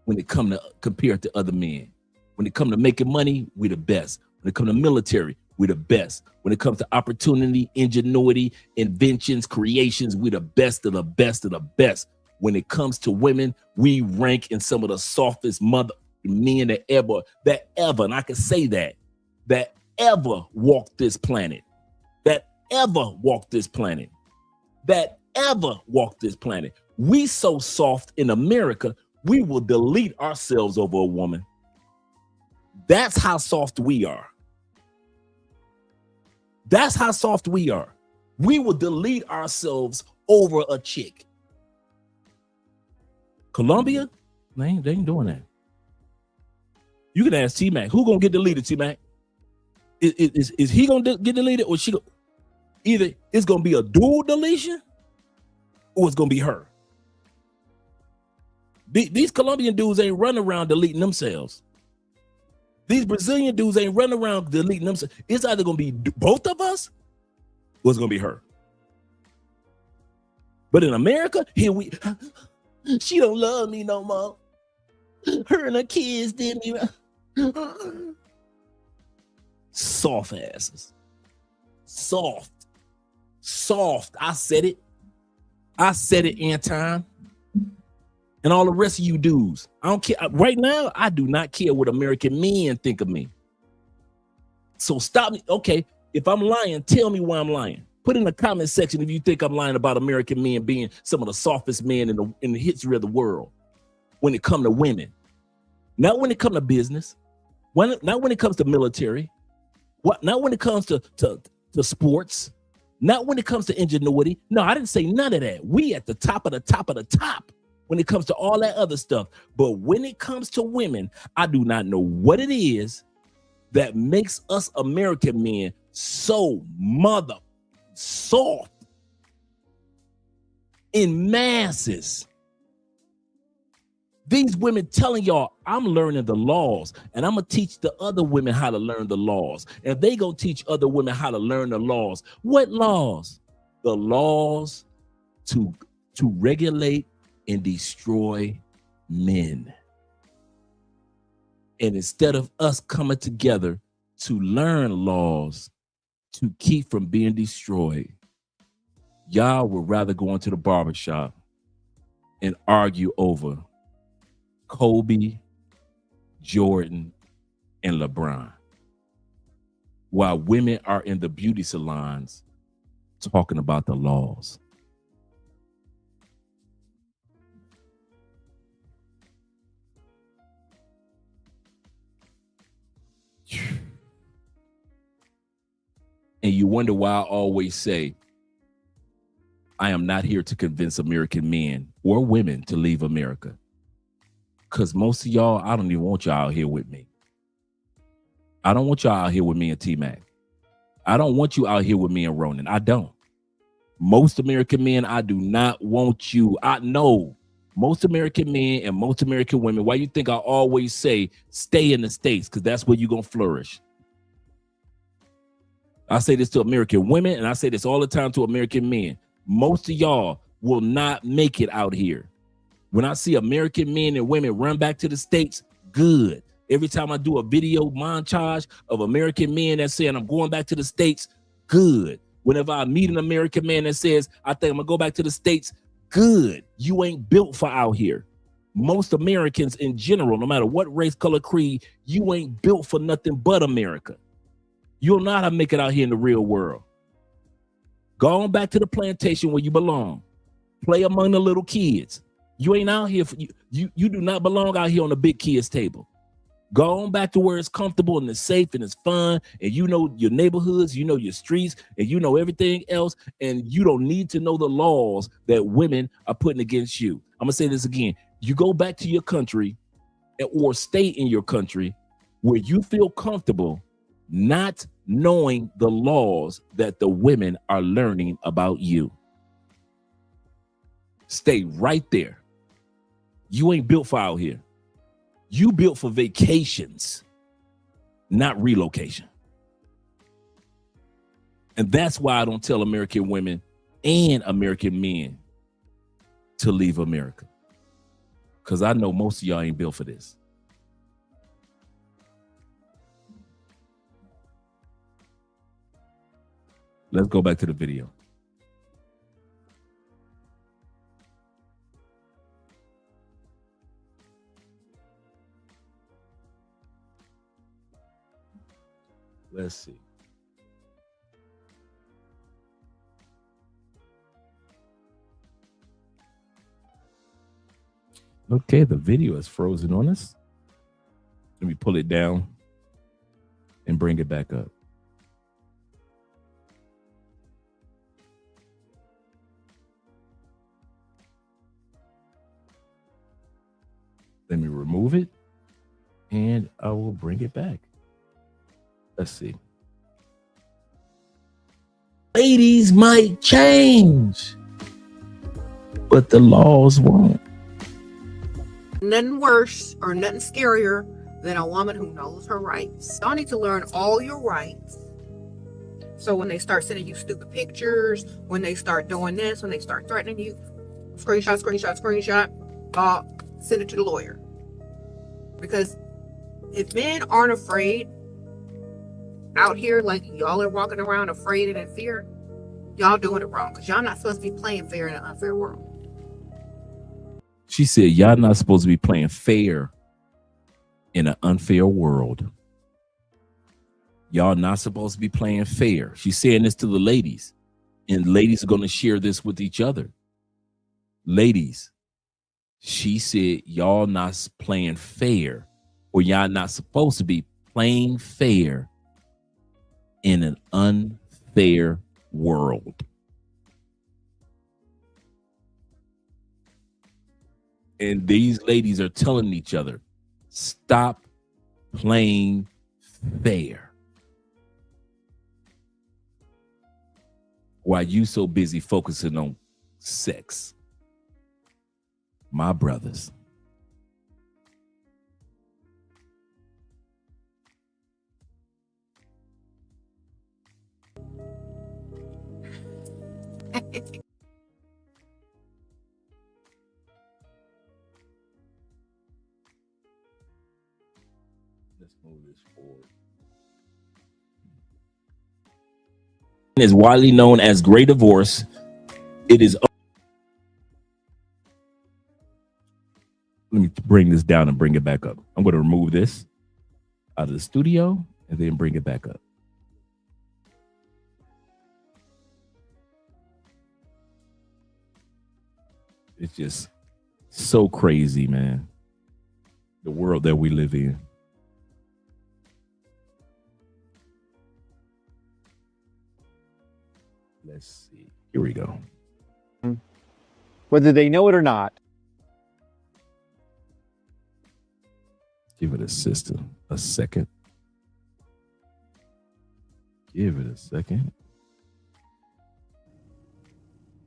when it come to compared to other men. When it come to making money, we the best. When it come to military, we the best. When it comes to opportunity, ingenuity, inventions, creations, we the best of the best of the best. When it comes to women, we rank in some of the softest men that ever, and I can say that ever walked this planet, that ever walked this planet. We so soft in America, we will delete ourselves over a woman. That's how soft we are. That's how soft we are. We will delete ourselves over a chick. Colombia, they ain't doing that. You can ask T-Mac, who gonna get deleted, T-Mac? Is he gonna get deleted, or she? Either it's gonna be a dual deletion, or it's gonna be her. These Colombian dudes ain't running around deleting themselves. These Brazilian dudes ain't running around deleting themselves. It's either gonna be both of us, or it's gonna be her. But in America, here we. She don't love me no more. Her and her kids didn't even. Soft asses. Soft. I said it, Anton. And all the rest of you dudes. I don't care. Right now, I do not care what American men think of me. So stop me. Okay, if I'm lying, tell me why I'm lying. Put in the comment section if you think I'm lying about American men being some of the softest men in the history of the world when it comes to women. Not when it comes to business. Not when it comes to military. Not when it comes to sports. Not when it comes to ingenuity. No, I didn't say none of that. We at the top of the top of the top when it comes to all that other stuff. But when it comes to women, I do not know what it is that makes us American men so soft in masses. These women telling y'all, I'm learning the laws, and I'm gonna teach the other women how to learn the laws. And they gonna teach other women how to learn the laws. What laws? The laws to regulate and destroy men. And instead of us coming together to learn laws to keep from being destroyed, y'all would rather go into the barbershop and argue over Kobe, Jordan, and LeBron, while women are in the beauty salons talking about the laws. And you wonder why I always say, I am not here to convince American men or women to leave America. Because most of y'all, I don't even want y'all out here with me. I don't want y'all out here with me and T-Mac. I don't want you out here with me and Ronan. I don't. Most American men, I do not want you. I know most American men and most American women, why you think I always say stay in the States? Because that's where you're going to flourish. I say this to American women, and I say this all the time to American men. Most of y'all will not make it out here. When I see American men and women run back to the States, good. Every time I do a video montage of American men that saying I'm going back to the States, good. Whenever I meet an American man that says, I think I'm gonna go back to the States, good. You ain't built for out here. Most Americans in general, no matter what race, color, creed, you ain't built for nothing but America. You'll not have to make it out here in the real world. Go on back to the plantation where you belong. Play among the little kids. You ain't out here for you do not belong out here on the big kids table. Go on back to where it's comfortable and it's safe and it's fun, and you know your neighborhoods, you know your streets, and you know everything else, and you don't need to know the laws that women are putting against you. I'm gonna say this again. You go back to your country or stay in your country where you feel comfortable not knowing the laws that the women are learning about you. Stay right there. You ain't built for out here. You built for vacations, not relocation. And that's why I don't tell American women and American men to leave America. Because I know most of y'all ain't built for this. Let's go back to the video. Let's see. Okay, the video is frozen on us. Let me pull it down and bring it back up. Let me remove it and I will bring it back. Let's see. Ladies might change, but the laws won't. Nothing worse or nothing scarier than a woman who knows her rights. Y'all need to learn all your rights. So when they start sending you stupid pictures, when they start doing this, when they start threatening you, screenshot, send it to the lawyer. Because if men aren't afraid out here like y'all are walking around afraid and in fear, y'all doing it wrong. Because y'all not supposed to be playing fair in an unfair world. She said, y'all not supposed to be playing fair in an unfair world. Y'all not supposed to be playing fair. She's saying this to the ladies. And ladies are going to share this with each other. Ladies, she said, y'all not playing fair, or y'all not supposed to be playing fair in an unfair world. And these ladies are telling each other, stop playing fair. Why you so busy focusing on sex? My brothers. Let's move this forward. Is widely known as gray divorce. It is. Let me bring this down and bring it back up. I'm going to remove this out of the studio and then bring it back up. It's just so crazy, man. The world that we live in. Let's see. Here we go. Whether they know it or not. Give it a second. Give it a second.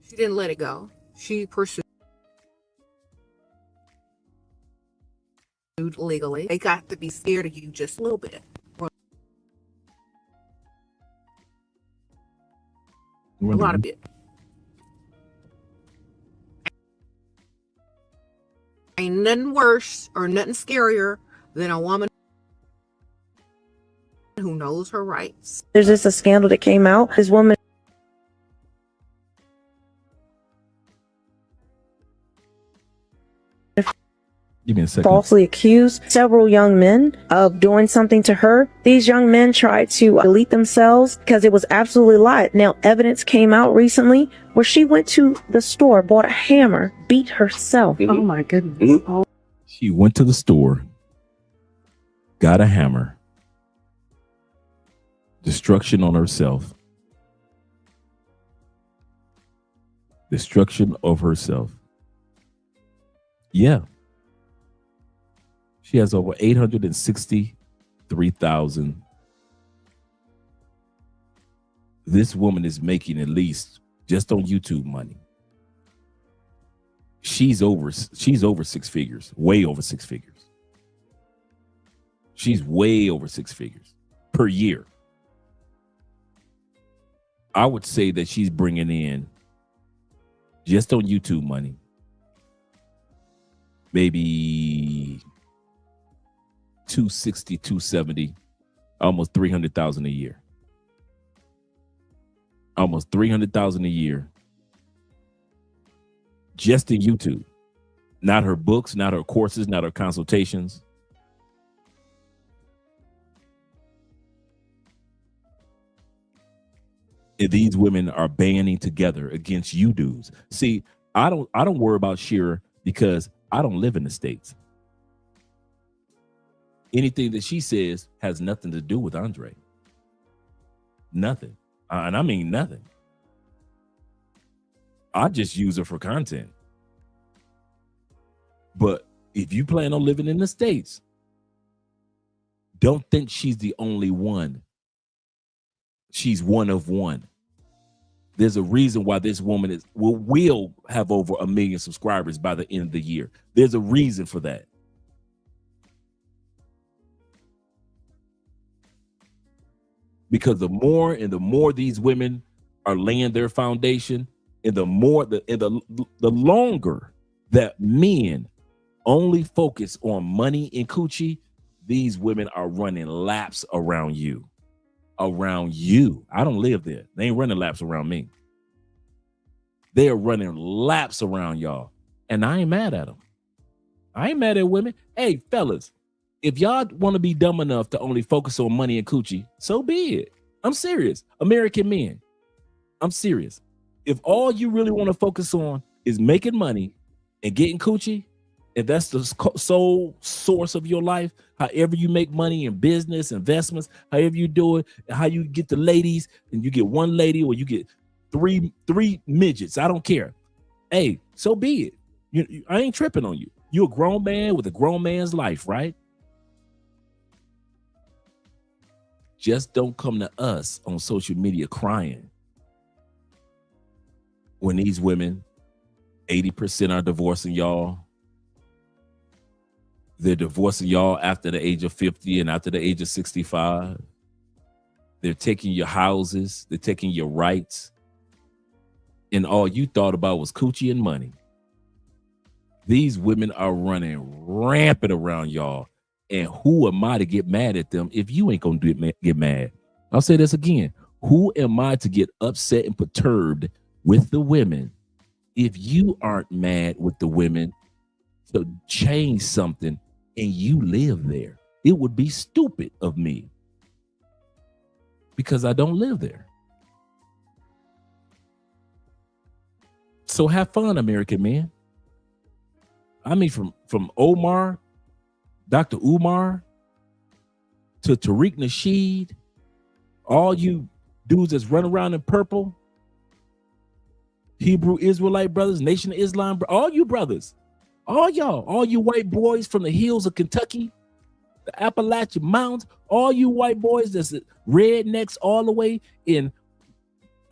She didn't let it go. She pursued legally. They got to be scared of you just a little bit. A lot of it. Ain't nothing worse or nothing scarier than a woman who knows her rights. There's just a scandal that came out. This woman Give me a second. falsely accused several young men of doing something to her. These young men tried to delete themselves because it was absolutely lied. Now, evidence came out recently where she went to the store, bought a hammer, beat herself. Oh my goodness. Oh. She went to the store, got a hammer, destruction on herself. Destruction of herself. Yeah. She has over 863,000. This woman is making at least just on YouTube money. She's over 6 figures, way over 6 figures. She's way over 6 figures per year. I would say that she's bringing in just on YouTube money, maybe 260, 270, almost 300,000 a year. Almost 300,000 a year. Just in YouTube. Not her books, not her courses, not her consultations. And these women are banding together against you dudes. See, I don't worry about Shira because I don't live in the States. Anything that she says has nothing to do with Andre. Nothing. And I mean nothing. I just use her for content. But if you plan on living in the States, don't think she's the only one. She's one of one. There's a reason why this woman will have over 1 million subscribers by the end of the year. There's a reason for that. Because the more these women are laying their foundation, and the longer that men only focus on money and coochie, these women are running laps around you. Around you. I don't live there. They ain't running laps around me. They are running laps around y'all. And I ain't mad at them. I ain't mad at women. Hey, fellas, if y'all want to be dumb enough to only focus on money and coochie, so be it. I'm serious. American men, I'm serious. If all you really want to focus on is making money and getting coochie, if that's the sole source of your life, however you make money in business, investments, however you do it, how you get the ladies, and you get one lady or you get three midgets, I don't care. Hey, so be it. I ain't tripping on you. You're a grown man with a grown man's life, right? Just don't come to us on social media crying when these women, 80% are divorcing y'all. They're divorcing y'all after the age of 50 and after the age of 65. They're taking your houses. They're taking your rights. And all you thought about was coochie and money. These women are running rampant around y'all. And who am I to get mad at them if you ain't going to get mad? I'll say this again. Who am I to get upset and perturbed with the women if you aren't mad with the women to change something and you live there? It would be stupid of me because I don't live there. So have fun, American men. I mean, from Omar, Dr. Umar, to Tariq Nasheed, all you dudes that's running around in purple, Hebrew Israelite brothers, Nation of Islam, all you brothers, all y'all, all you white boys from the hills of Kentucky, the Appalachian Mountains, all you white boys that's rednecks all the way in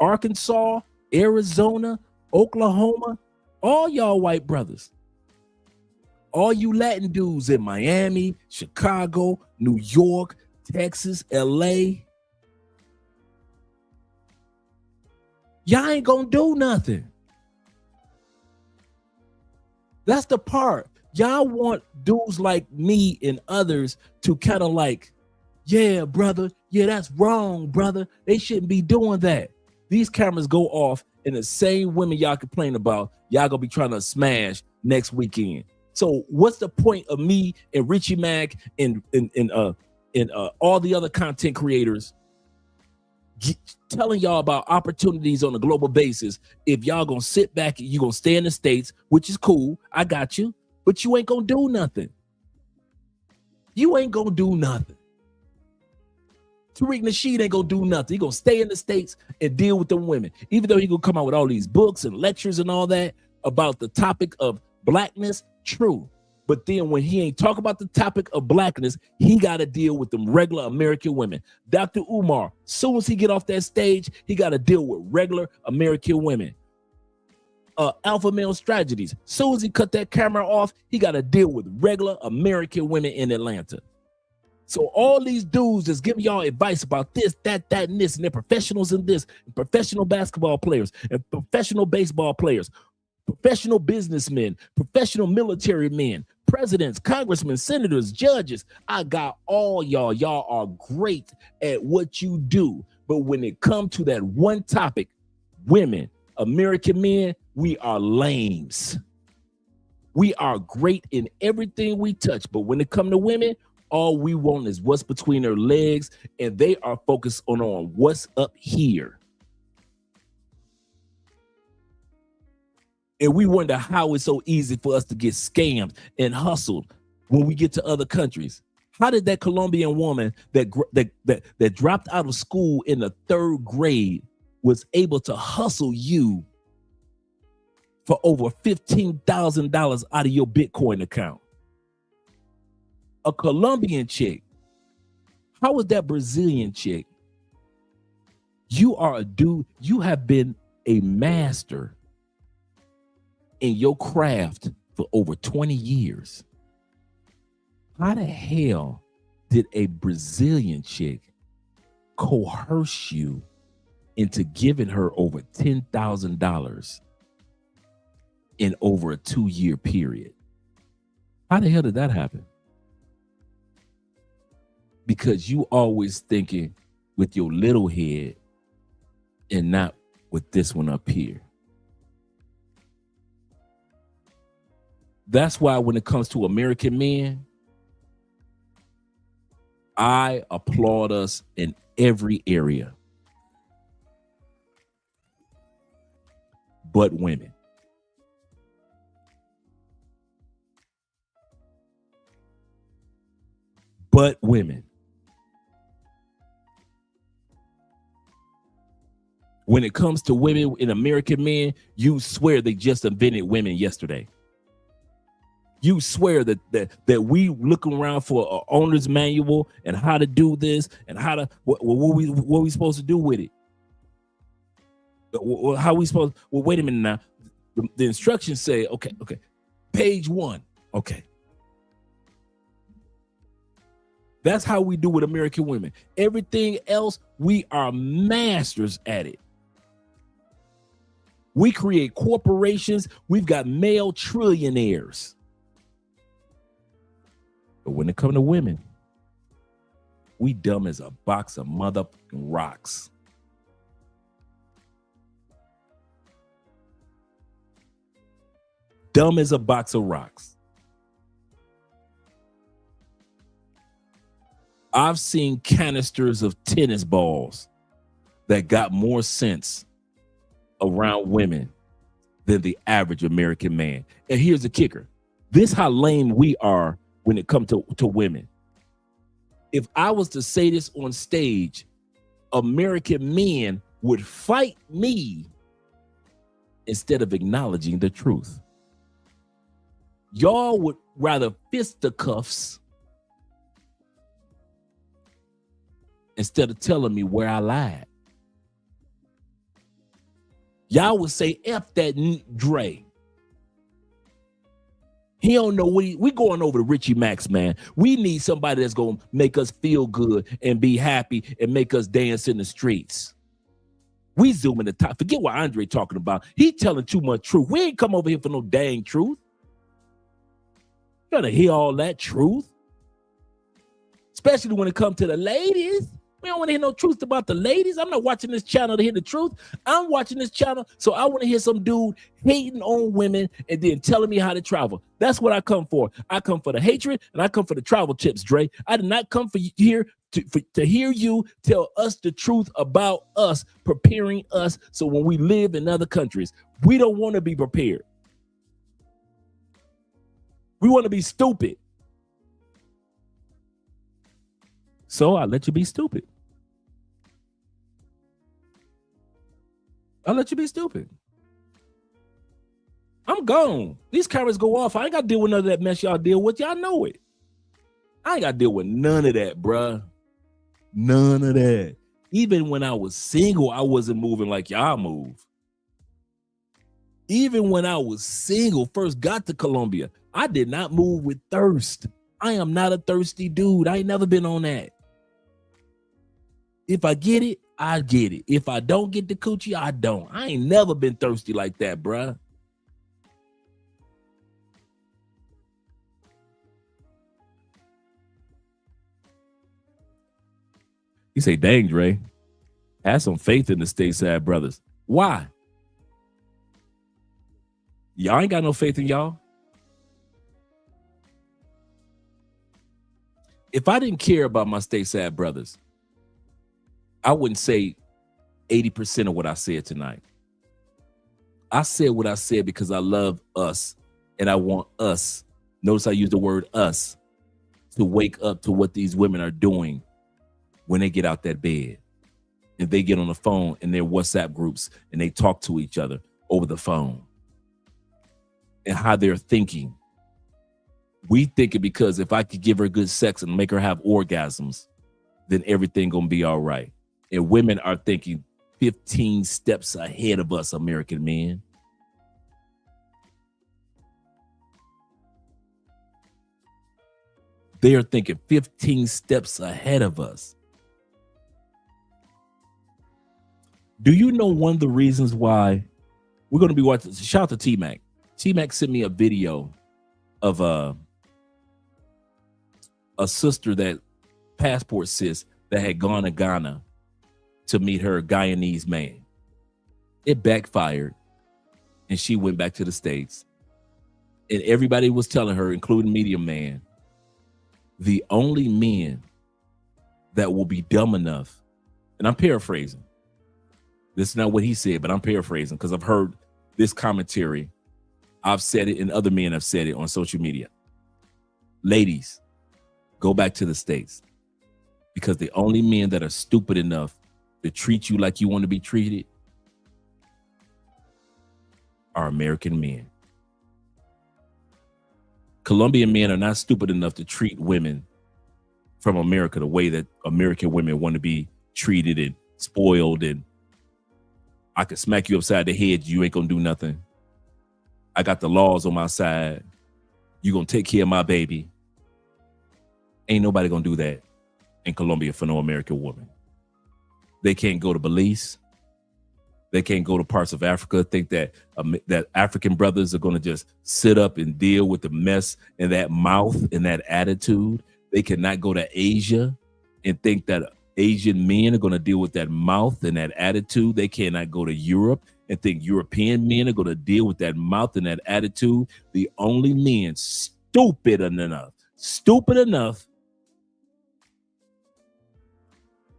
Arkansas, Arizona, Oklahoma, all y'all white brothers, all you Latin dudes in Miami, Chicago, New York, Texas, LA, y'all ain't gonna do nothing. That's the part. Y'all want dudes like me and others to kind of like, yeah, brother, yeah, that's wrong, brother. They shouldn't be doing that. These cameras go off, and the same women y'all complain about, y'all gonna be trying to smash next weekend. So what's the point of me and Richie Mack and all the other content creators telling y'all about opportunities on a global basis if y'all gonna sit back and you gonna stay in the States, which is cool, I got you, but you ain't gonna do nothing. You ain't gonna do nothing. Tariq Nasheed ain't gonna do nothing. He gonna stay in the States and deal with them women, even though he gonna come out with all these books and lectures and all that about the topic of blackness. True, but then when he ain't talk about the topic of blackness, he got to deal with them regular American women. Dr. Umar, soon as he get off that stage, he got to deal with regular American women. Alpha Male Strategies, soon as he cut that camera off, he got to deal with regular American women in Atlanta. So all these dudes that's giving y'all advice about this, that, and this, and they're professionals in this, and professional basketball players, and professional baseball players, professional businessmen, professional military men, presidents, congressmen, senators, judges. I got all y'all. Y'all are great at what you do. But when it comes to that one topic, women, American men, we are lames. We are great in everything we touch. But when it comes to women, all we want is what's between their legs, and they are focused on what's up here. And we wonder how it's so easy for us to get scammed and hustled when we get to other countries. How did that Colombian woman that dropped out of school in the 3rd grade was able to hustle you for over $15,000 out of your Bitcoin account? A Colombian chick. How was that Brazilian chick? You are a dude. You have been a master in your craft for over 20 years. How the hell did a Brazilian chick coerce you into giving her over $10,000 in over a 2-year period? How the hell did that happen? Because you always thinking with your little head and not with this one up here. That's why when it comes to American men, I applaud us in every area. But women. But women. When it comes to women and American men, you swear they just invented women yesterday. You swear that we looking around for an owner's manual and how to do this and how to what we supposed to do with it. How we supposed? Well, wait a minute now. The instructions say, okay, page 1, okay. That's how we do with American women. Everything else, we are masters at it. We create corporations. We've got male trillionaires. But when it comes to women, we dumb as a box of motherfucking rocks. Dumb as a box of rocks. I've seen canisters of tennis balls that got more sense around women than the average American man. And here's the kicker. This how lame we are when it comes to women. If I was to say this on stage, American men would fight me instead of acknowledging the truth. Y'all would rather fisticuffs instead of telling me where I lied. Y'all would say, F that Dre. He don't know what we going over to Richie Max, man. We need somebody that's going to make us feel good and be happy and make us dance in the streets. We zoom in the top. Forget what Andre talking about. He telling too much truth. We ain't come over here for no dang truth. You gotta hear all that truth. Especially when it comes to the ladies. We don't want to hear no truth about the ladies. I'm not watching this channel to hear the truth. I'm watching this channel so I want to hear some dude hating on women and then telling me how to travel. That's what I come for. I come for the hatred and I come for the travel tips, Dre. I did not come for here to hear you tell us the truth about us, preparing us so when we live in other countries, we don't want to be prepared. We want to be stupid. So I let you be stupid. I'll let you be stupid. I'm gone. These cameras go off. I ain't got to deal with none of that mess y'all deal with. Y'all know it. I ain't got to deal with none of that, bruh. None of that. Even when I was single, I wasn't moving like y'all move. Even when I was single, first got to Colombia, I did not move with thirst. I am not a thirsty dude. I ain't never been on that. If I get it, I get it. If I don't get the coochie, I don't. I ain't never been thirsty like that, bruh. You say, dang, Dre, have some faith in the stateside brothers. Why? Y'all ain't got no faith in y'all. If I didn't care about my stateside brothers, I wouldn't say 80% of what I said tonight. I said what I said because I love us and I want us, notice I use the word us, to wake up to what these women are doing when they get out that bed and they get on the phone in their WhatsApp groups and they talk to each other over the phone and how they're thinking. We think it because if I could give her good sex and make her have orgasms, then everything gonna be all right. And women are thinking 15 steps ahead of us, American men. They are thinking 15 steps ahead of us. Do you know one of the reasons why we're going to be watching? Shout out to T-Mac. T-Mac sent me a video of a sister that passport sis that had gone to Ghana to meet her Guyanese man. It backfired and she went back to the States. And everybody was telling her, including Media Man, the only men that will be dumb enough, and I'm paraphrasing. This is not what he said, but I'm paraphrasing because I've heard this commentary. I've said it and other men have said it on social media. Ladies, go back to the States because the only men that are stupid enough to treat you like you want to be treated are American men. Colombian men are not stupid enough to treat women from America the way that American women want to be treated and spoiled, and I could smack you upside the head, you ain't gonna do nothing. I got the laws on my side. You gonna take care of my baby. Ain't nobody gonna do that in Colombia for no American woman. They can't go to Belize. They can't go to parts of Africa, think that that African brothers are going to just sit up and deal with the mess and that mouth and that attitude. They cannot go to Asia and think that Asian men are going to deal with that mouth and that attitude. They cannot go to Europe and think European men are going to deal with that mouth and that attitude. The only men stupid enough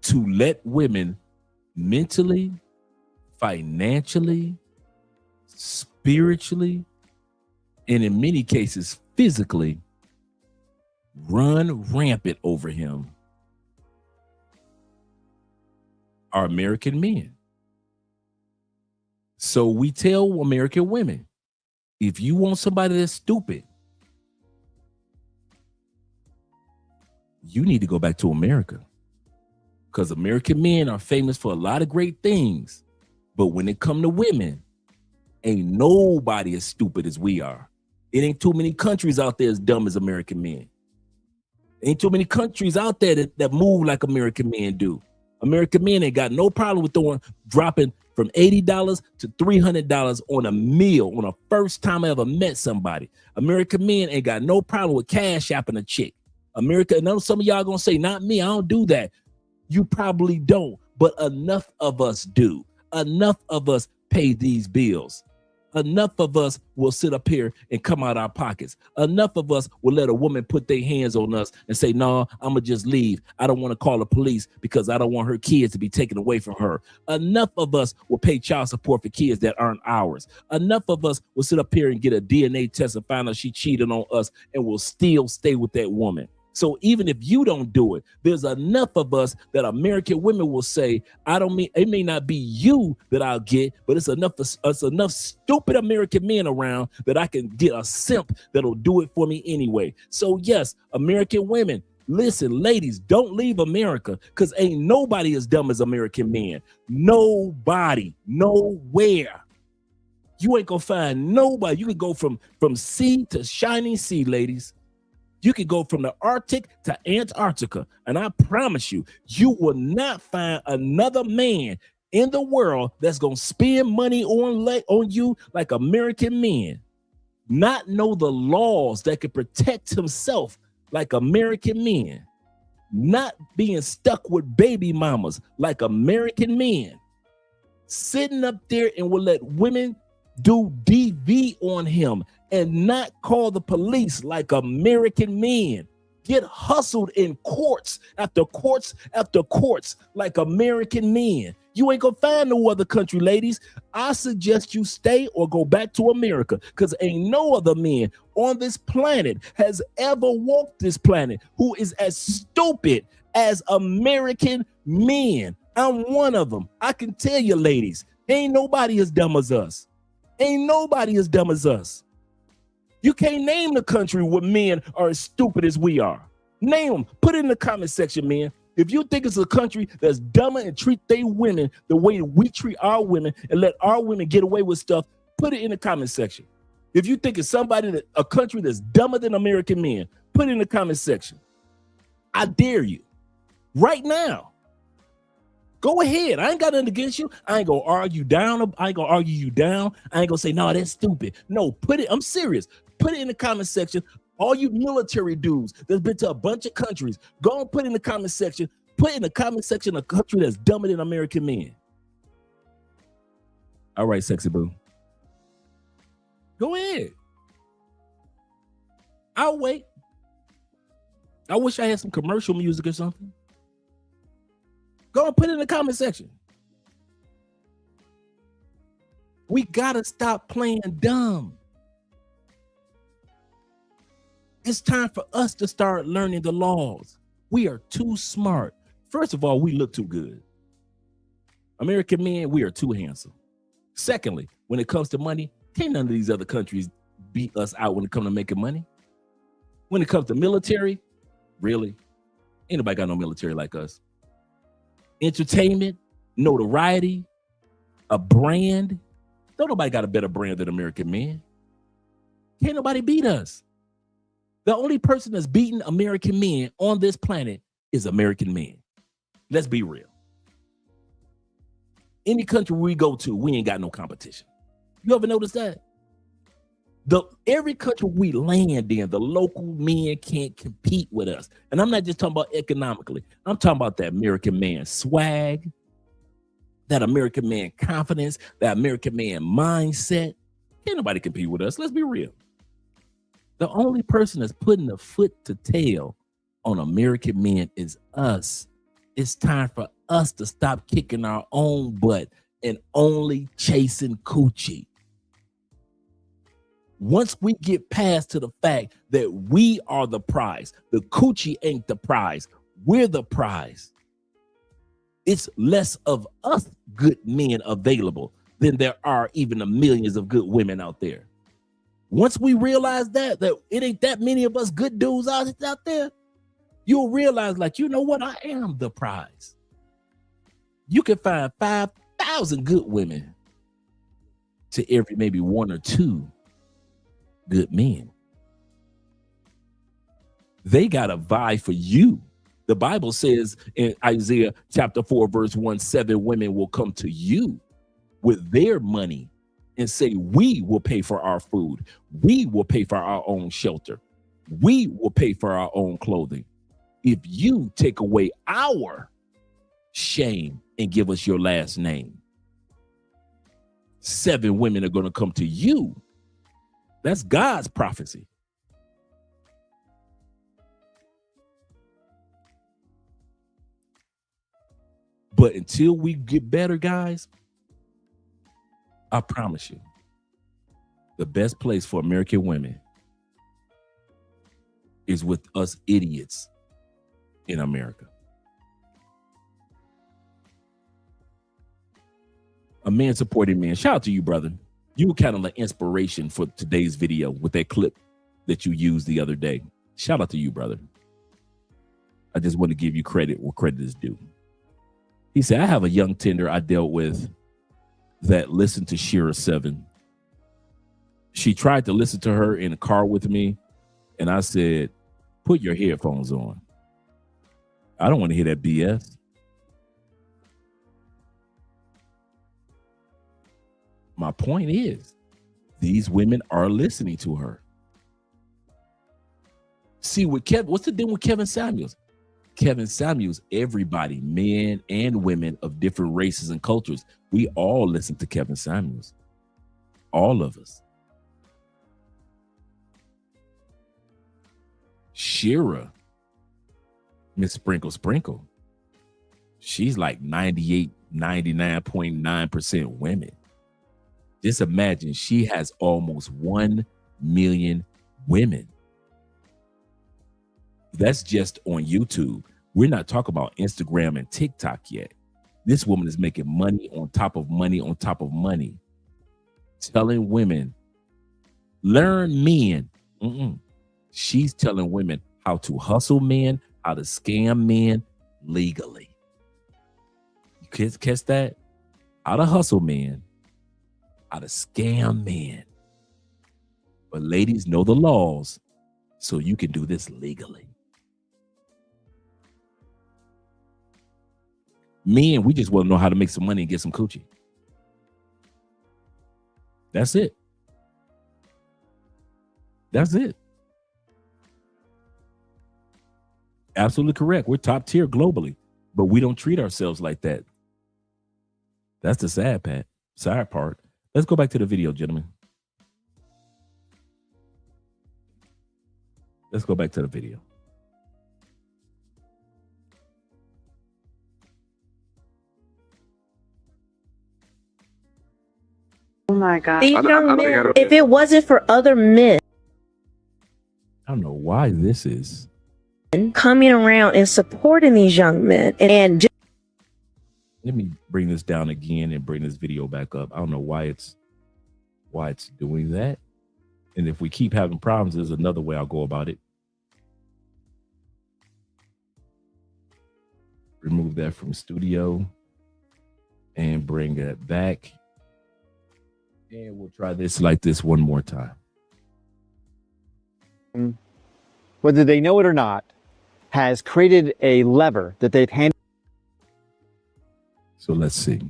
to let women mentally, financially, spiritually, and in many cases physically run rampant over him are American men. So we tell American women, if you want somebody that's stupid, you need to go back to America, because American men are famous for a lot of great things. But when it come to women, ain't nobody as stupid as we are. It ain't too many countries out there as dumb as American men. Ain't too many countries out there that move like American men do. American men ain't got no problem with dropping from $80 to $300 on a meal on a first time I ever met somebody. American men ain't got no problem with cash apping a chick. America, I know some of y'all gonna say, not me, I don't do that. You probably don't, but enough of us do. Enough of us pay these bills. Enough of us will sit up here and come out our pockets. Enough of us will let a woman put their hands on us and say, no, I'm going to just leave. I don't want to call the police because I don't want her kids to be taken away from her. Enough of us will pay child support for kids that aren't ours. Enough of us will sit up here and get a DNA test and find out she cheated on us and will still stay with that woman. So even if you don't do it, there's enough of us that American women will say, I don't mean, it may not be you that I'll get, but it's enough stupid American men around that I can get a simp that'll do it for me anyway. So yes, American women, listen, ladies, don't leave America, because ain't nobody as dumb as American men. Nobody, nowhere. You ain't gonna find nobody. You can go from sea to shining sea, ladies. You can go from the Arctic to Antarctica, and I promise you, you will not find another man in the world that's gonna spend money on you like American men. Not know the laws that can protect himself like American men. Not being stuck with baby mamas like American men. Sitting up there and will let women do DV on him and not call the police like American men. Get hustled in courts after courts after courts like American men. You ain't gonna find no other country, ladies. I suggest you stay or go back to America, because ain't no other man on this planet has ever walked this planet who is as stupid as American men. I'm one of them. I can tell you, ladies, ain't nobody as dumb as us. Ain't nobody as dumb as us. You can't name the country where men are as stupid as we are. Name them. Put it in the comment section, man. If you think it's a country that's dumber and treat their women the way we treat our women and let our women get away with stuff, put it in the comment section. If you think it's a country that's dumber than American men, put it in the comment section. I dare you. Right now. Go ahead. I ain't got nothing against you. I ain't gonna argue down. I ain't gonna argue you down. I ain't gonna say, no, that's stupid. No, put it, I'm serious. Put it in the comment section. All you military dudes that's been to a bunch of countries, go and put in the comment section. Put in the comment section a country that's dumber than American men. All right, sexy boo. Go ahead. I'll wait. I wish I had some commercial music or something. Go and put it in the comment section. We gotta stop playing dumb. It's time for us to start learning the laws. We are too smart. First of all, we look too good. American men, we are too handsome. Secondly, when it comes to money, can't none of these other countries beat us out when it comes to making money. When it comes to military, really? Ain't nobody got no military like us. Entertainment, notoriety, a brand. Don't nobody got a better brand than American men. Can't nobody beat us. The only person that's beating American men on this planet is American men. Let's be real. Any country we go to, we ain't got no competition. You ever notice that? Every country we land in, the local men can't compete with us. And I'm not just talking about economically. I'm talking about that American man swag, that American man confidence, that American man mindset. Can't nobody compete with us. Let's be real. The only person that's putting a foot to tail on American men is us. It's time for us to stop kicking our own butt and only chasing coochie. Once we get past to the fact that we are the prize, the coochie ain't the prize, we're the prize. It's less of us good men available than there are even the millions of good women out there. Once we realize that it ain't that many of us good dudes out there, you'll realize, like, you know what? I am the prize. You can find 5,000 good women to every maybe one or two good men. They got to vie for you. The Bible says in Isaiah chapter 4, verse 1, 7 women will come to you with their money and say, we will pay for our food. We will pay for our own shelter. We will pay for our own clothing. If you take away our shame and give us your last name, 7 women are going to come to you. That's God's prophecy. But until we get better, guys, I promise you, the best place for American women is with us idiots in America. A man supporting man. Shout out to you, brother. You were kind of like inspiration for today's video with that clip that you used the other day. Shout out to you, brother. I just want to give you credit where credit is due. He said, I have a young tender I dealt with that listened to Shira 7. She tried to listen to her in the car with me, and I said, put your headphones on. I don't want to hear that BS. My point is, these women are listening to her. See, with Kevin, what's the deal with Kevin Samuels? Kevin Samuels, everybody, men and women of different races and cultures, we all listen to Kevin Samuels. All of us. Shira, Miss Sprinkle Sprinkle, she's like 98, 99.9% women. Just imagine she has almost 1 million women. That's just on YouTube. We're not talking about Instagram and TikTok yet. This woman is making money on top of money on top of money. Telling women, learn men. She's telling women how to hustle men, how to scam men legally. You catch that? How to hustle men, how to scam men. But ladies, know the laws so you can do this legally. Men, we just want to know how to make some money and get some coochie. That's it. That's it. Absolutely correct. We're top tier globally, but we don't treat ourselves like that. That's the sad part. Let's go back to the video, gentlemen. Let's go back to the video. Oh my God. These young men, if it wasn't for other men, I don't know why this is coming around and supporting these young men and just, let me bring this down again and bring this video back up. I don't know why it's doing that. And if we keep having problems, there's another way I'll go about it. Remove that from studio and bring it back. And we'll try this like this one more time. Whether they know it or not, has created a lever that they've handed. So let's see.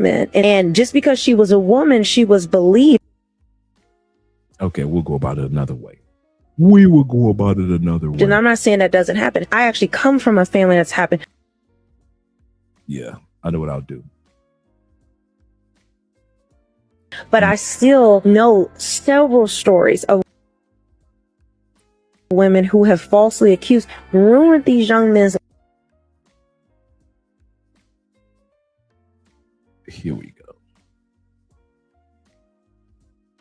men. And just because she was a woman, she was believed. Okay, we'll go about it another way. We will go about it another way. And I'm not saying that doesn't happen. I actually come from a family that's happened. Yeah, I know what I'll do. But I still know several stories of women who have falsely accused, ruined these young men's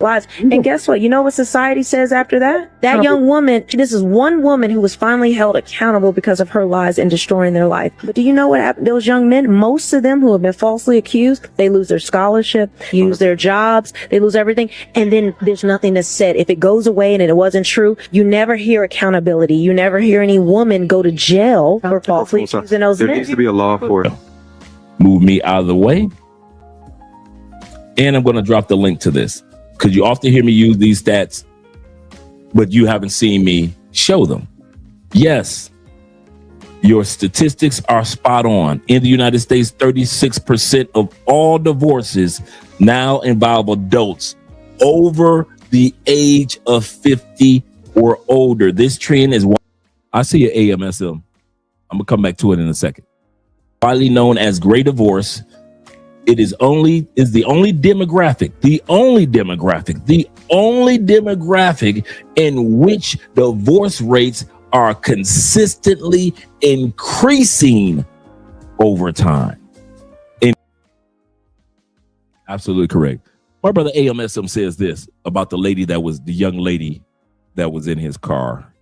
lives. And guess what? You know what society says after that? That young woman, this is one woman who was finally held accountable because of her lies and destroying their life. But do you know what happened? Those young men, most of them who have been falsely accused, they lose their scholarship, lose their jobs, they lose everything. And then there's nothing that's said. If it goes away and it wasn't true, you never hear accountability. You never hear any woman go to jail for falsely accusing those men. There needs to be a law for it. Move me out of the way. And I'm going to drop the link to this because you often hear me use these stats, but you haven't seen me show them. Yes, your statistics are spot on. In the United States, 36% of all divorces now involve adults over the age of 50 or older. This trend is, I see an AMSM. I'm gonna come back to it in a second. Widely known as Gray Divorce. It is the only demographic in which divorce rates are consistently increasing over time. Absolutely correct. My brother AMSM says this about the young lady that was in his car.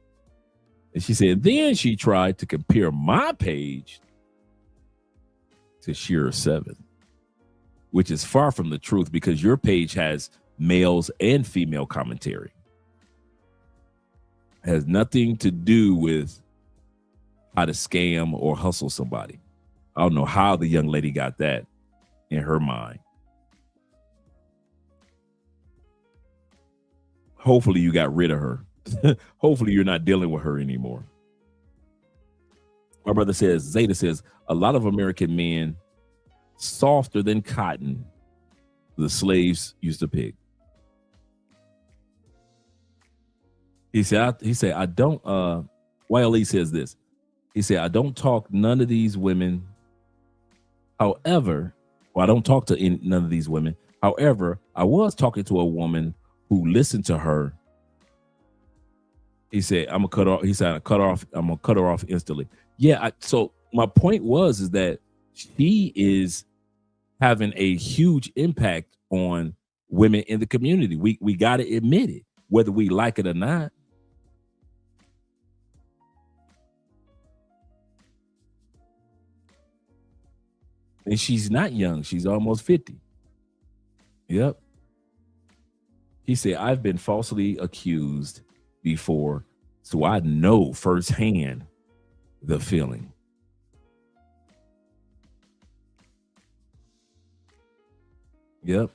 And she said, then she tried to compare my page to Shearer 7, which is far from the truth because your page has males and female commentary. It has nothing to do with how to scam or hustle somebody. I don't know how the young lady got that in her mind. Hopefully you got rid of her. Hopefully you're not dealing with her anymore. My brother says, Zeta says, a lot of American men softer than cotton the slaves used to pick. He said, I don't, YLE says this. He said, I don't talk none of these women. However, I don't talk to none of these women. However, I was talking to a woman who listened to her. He said, I'm gonna cut her off instantly. Yeah. So my point is that she is having a huge impact on women in the community. We got to admit it, whether we like it or not. And she's not young. She's almost 50. Yep. He said, I've been falsely accused before, so I know firsthand the feeling. Yep,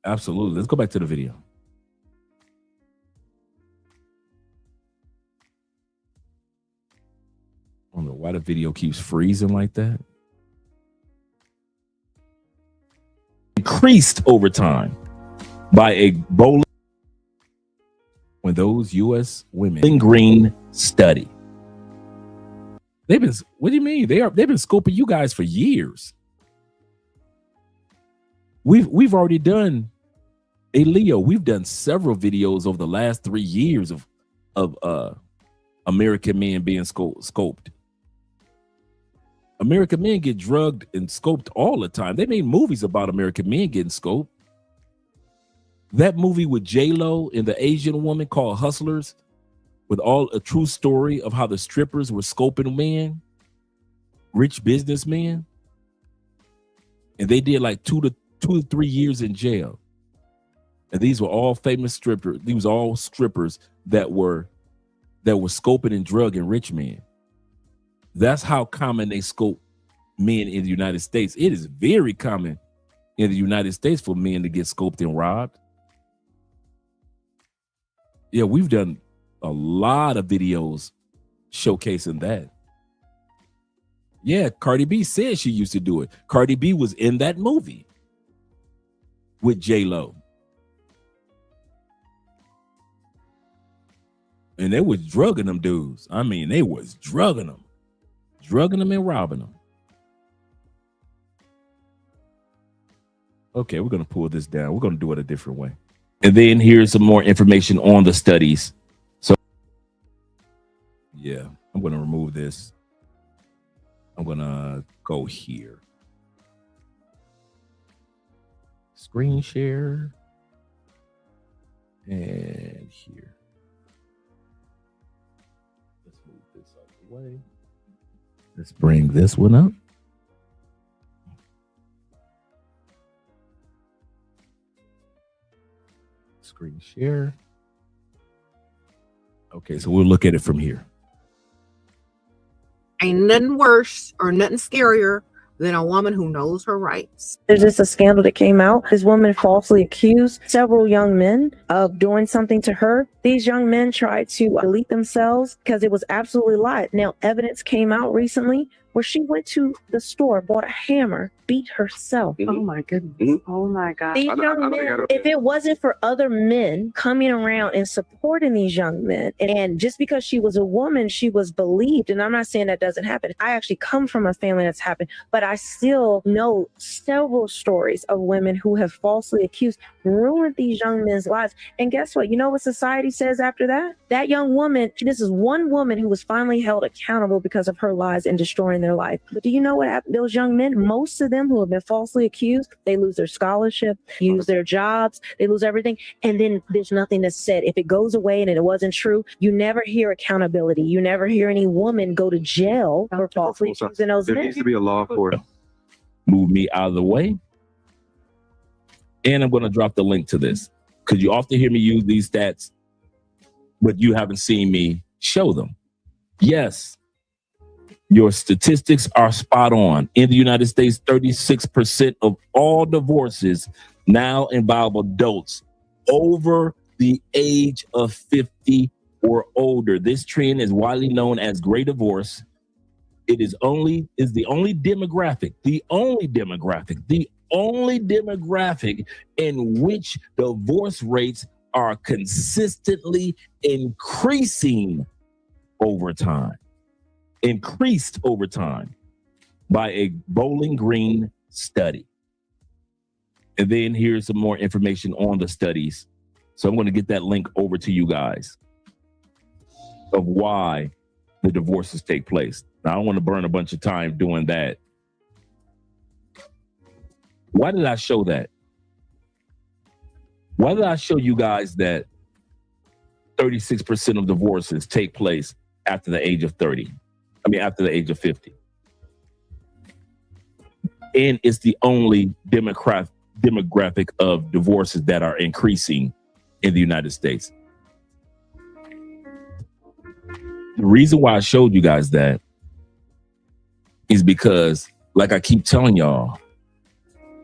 absolutely. Let's go back to the video. I don't know why the video keeps freezing like that. Increased over time by a bowling when those U.S. women green study. What do you mean? They've been scoping you guys for years. We've already done Leo. We've done several videos over the last 3 years of American men being scoped. American men get drugged and scoped all the time. They made movies about American men getting scoped. That movie with J-Lo and the Asian woman called Hustlers, with a true story of how the strippers were scoping men, rich businessmen, and they did like 2 to 3 years in jail. And these were all famous strippers. These were all strippers that were scoping and drugging rich men. That's how common they scope men in the United States. It is very common in the United States for men to get scoped and robbed. Yeah, we've done a lot of videos showcasing that. Yeah, Cardi B said she used to do it. Cardi B was in that movie with J-Lo. And they was drugging them dudes. I mean, they was drugging them and robbing them. Okay, we're going to pull this down. We're going to do it a different way. And then here's some more information on the studies. So, yeah, I'm going to remove this. I'm going to go here. Screen share. Let's bring this one up. Screen share. Okay, so we'll look at it from here. Ain't nothing worse or nothing scarier than a woman who knows her rights. There's just a scandal that came out. This woman falsely accused several young men of doing something to her. These young men tried to delete themselves because it was absolutely lied. Now, evidence came out recently where she went to the store, bought a hammer, beat herself. Oh my goodness. Oh my God. These young men, if it wasn't for other men coming around and supporting these young men, and just because she was a woman, she was believed. And I'm not saying that doesn't happen. I actually come from a family that's happened, but I still know several stories of women who have falsely accused, ruined these young men's lives. And guess what? You know what society says after that? That young woman, this is one woman who was finally held accountable because of her lies and destroying their life. But do you know what happened? Those young men, most of them who have been falsely accused, they lose their scholarship, lose their jobs, they lose everything. And then there's nothing that's said. If it goes away and it wasn't true, you never hear accountability. You never hear any woman go to jail for falsely accusing those men. There needs to be a law for it. Move me out of the way. And I'm going to drop the link to this because you often hear me use these stats, but you haven't seen me show them. Yes, your statistics are spot on. In the United States, 36% of all divorces now involve adults over the age of 50 or older. This trend is widely known as gray divorce. It is the only demographic in which divorce rates are consistently increased over time by a Bowling Green study. And then here's some more information on the studies. So I'm going to get that link over to you guys of why the divorces take place. Now, I don't want to burn a bunch of time doing that. Why did I show that? Why did I show you guys that 36% of divorces take place after the age of 30? After the age of 50. And it's the only demographic of divorces that are increasing in the United States. The reason why I showed you guys that is because, like I keep telling y'all,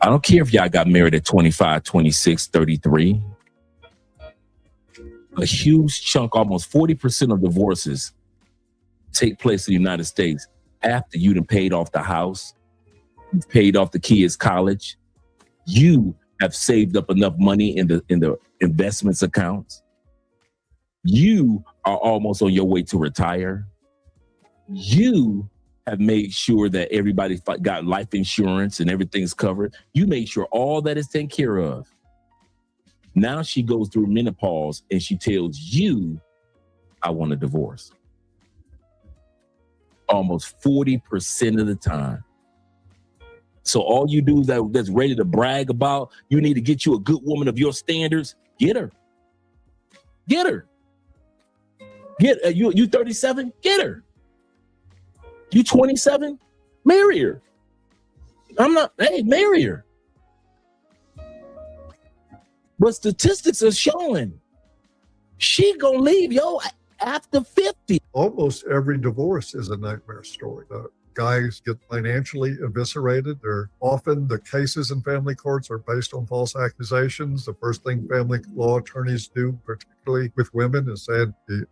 I don't care if y'all got married at 25, 26, 33. A huge chunk, almost 40% of divorces take place in the United States after you done paid off the house, you've paid off the kids' college, you have saved up enough money in the investments accounts, you are almost on your way to retire, you have made sure that everybody got life insurance and everything's covered, you made sure all that is taken care of. Now she goes through menopause and she tells you, I want a divorce. Almost 40% of the time. So all you do that's ready to brag about, you need to get you a good woman of your standards, get her. Get her. You 37? Get her. You 27? Marry her. Marry her. But statistics are showing she gonna leave after 50. Almost every divorce is a nightmare story. Guys get financially eviscerated. Often the cases in family courts are based on false accusations. The first thing family law attorneys do, particularly with women, is say,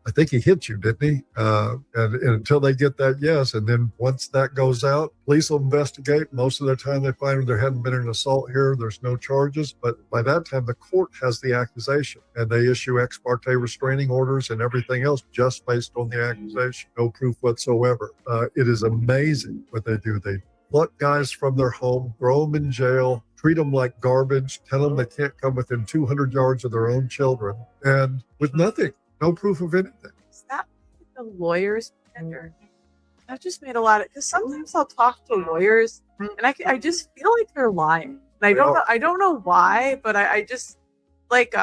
I think he hit you, didn't he? And until they get that yes, and then once that goes out, police will investigate. Most of the time they find there hadn't been an assault here, there's no charges. But by that time, the court has the accusation and they issue ex parte restraining orders and everything else just based on the accusation. No proof whatsoever. It is amazing what they do. They pluck guys from their home, throw them in jail, treat them like garbage, tell them they can't come within 200 yards of their own children, and with nothing, no proof of anything. Is that the lawyers? That just made a lot of, because sometimes I'll talk to lawyers and I just feel like they're lying. And I don't know why, but I just like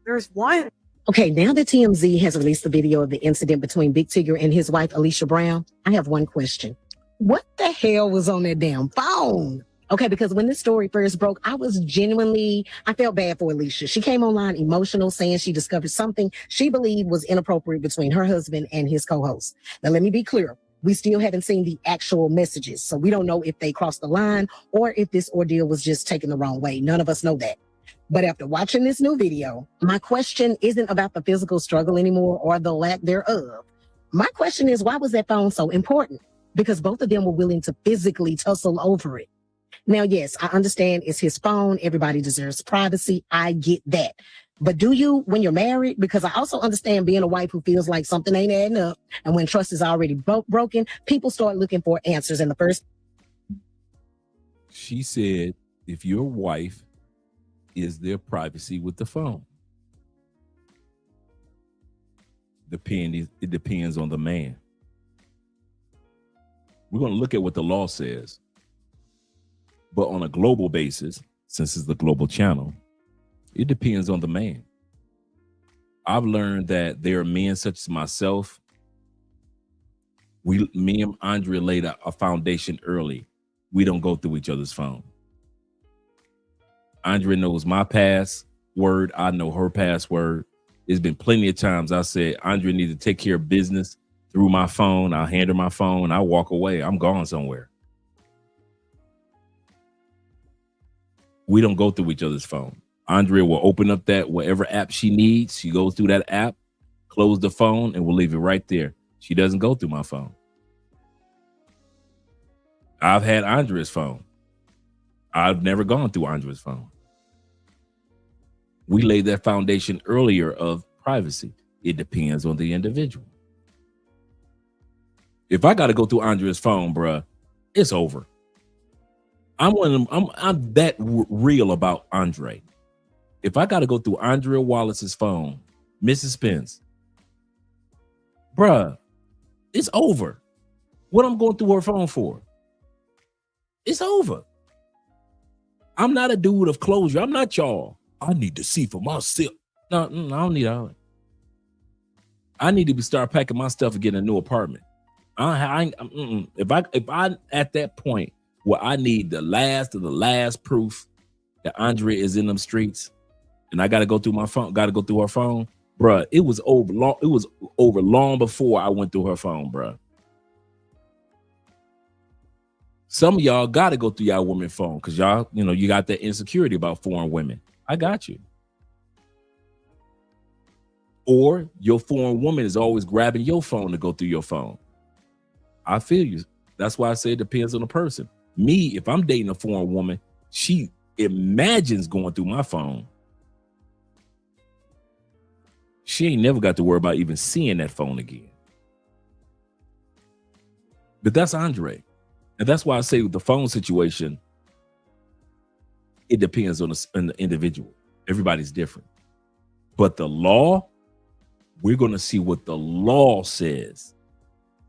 there's one. Okay, now that TMZ has released the video of the incident between Big Tigger and his wife Alicia Brown, I have one question. what the hell was on that damn phone? Okay, because when this story first broke, I felt bad for Alicia. She came online emotional, saying she discovered something she believed was inappropriate between her husband and his co-host. Now, let me be clear. We still haven't seen the actual messages, so we don't know if they crossed the line or if this ordeal was just taken the wrong way. None of us know that. But after watching this new video, my question isn't about the physical struggle anymore or the lack thereof. My question is, why was that phone so important? Because both of them were willing to physically tussle over it. Now, yes, I understand it's his phone. Everybody deserves privacy. I get that. But do you when you're married? Because I also understand being a wife who feels like something ain't adding up. And when trust is already broken, people start looking for answers in the first. She said, if your wife, is there privacy with the phone? It depends on the man. We're going to look at what the law says. But on a global basis, since it's the global channel, it depends on the man. I've learned that there are men such as myself. Me and Andrea laid a foundation early. We don't go through each other's phone. Andrea knows my password. I know her password. There's been plenty of times I said, Andrea needs to take care of business through my phone. I'll hand her my phone. I walk away. I'm gone somewhere. We don't go through each other's phone. Andrea will open up that whatever app she needs. She goes through that app, close the phone, and we'll leave it right there. She doesn't go through my phone. I've had Andrea's phone. I've never gone through Andrea's phone. We laid that foundation earlier of privacy. It depends on the individual. If I got to go through Andrea's phone, bruh, it's over. I'm that real about Andre. If I got to go through Andrea Wallace's phone, Mrs. Spence, bruh, it's over. What I'm going through her phone for? It's over. I'm not a dude of closure. I'm not y'all. I need to see for myself. No, I don't need all that. I need to start packing my stuff and getting a new apartment. If I at that point where I need the last of the last proof that Andrea is in them streets, and I got to go through my phone, got to go through her phone, bruh, it was over long. It was over long before I went through her phone, bruh. Some of y'all got to go through y'all woman phone because y'all, you got that insecurity about foreign women. I got you. Or your foreign woman is always grabbing your phone to go through your phone. I feel you. That's why I say it depends on the person. Me, if I'm dating a foreign woman, she imagines going through my phone. She ain't never got to worry about even seeing that phone again. But that's Andre. And that's why I say with the phone situation, it depends on the individual. Everybody's different. But the law, we're going to see what the law says.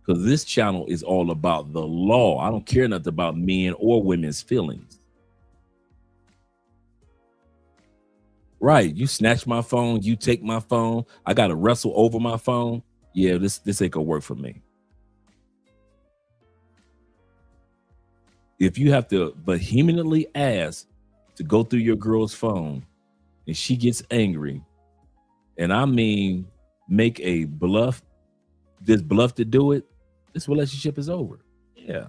Because this channel is all about the law. I don't care nothing about men or women's feelings. Right. You snatch my phone. You take my phone. I got to wrestle over my phone. Yeah, this ain't going to work for me. If you have to vehemently ask to go through your girl's phone and she gets angry, and I mean make a bluff, this bluff to do it, this relationship is over. Yeah.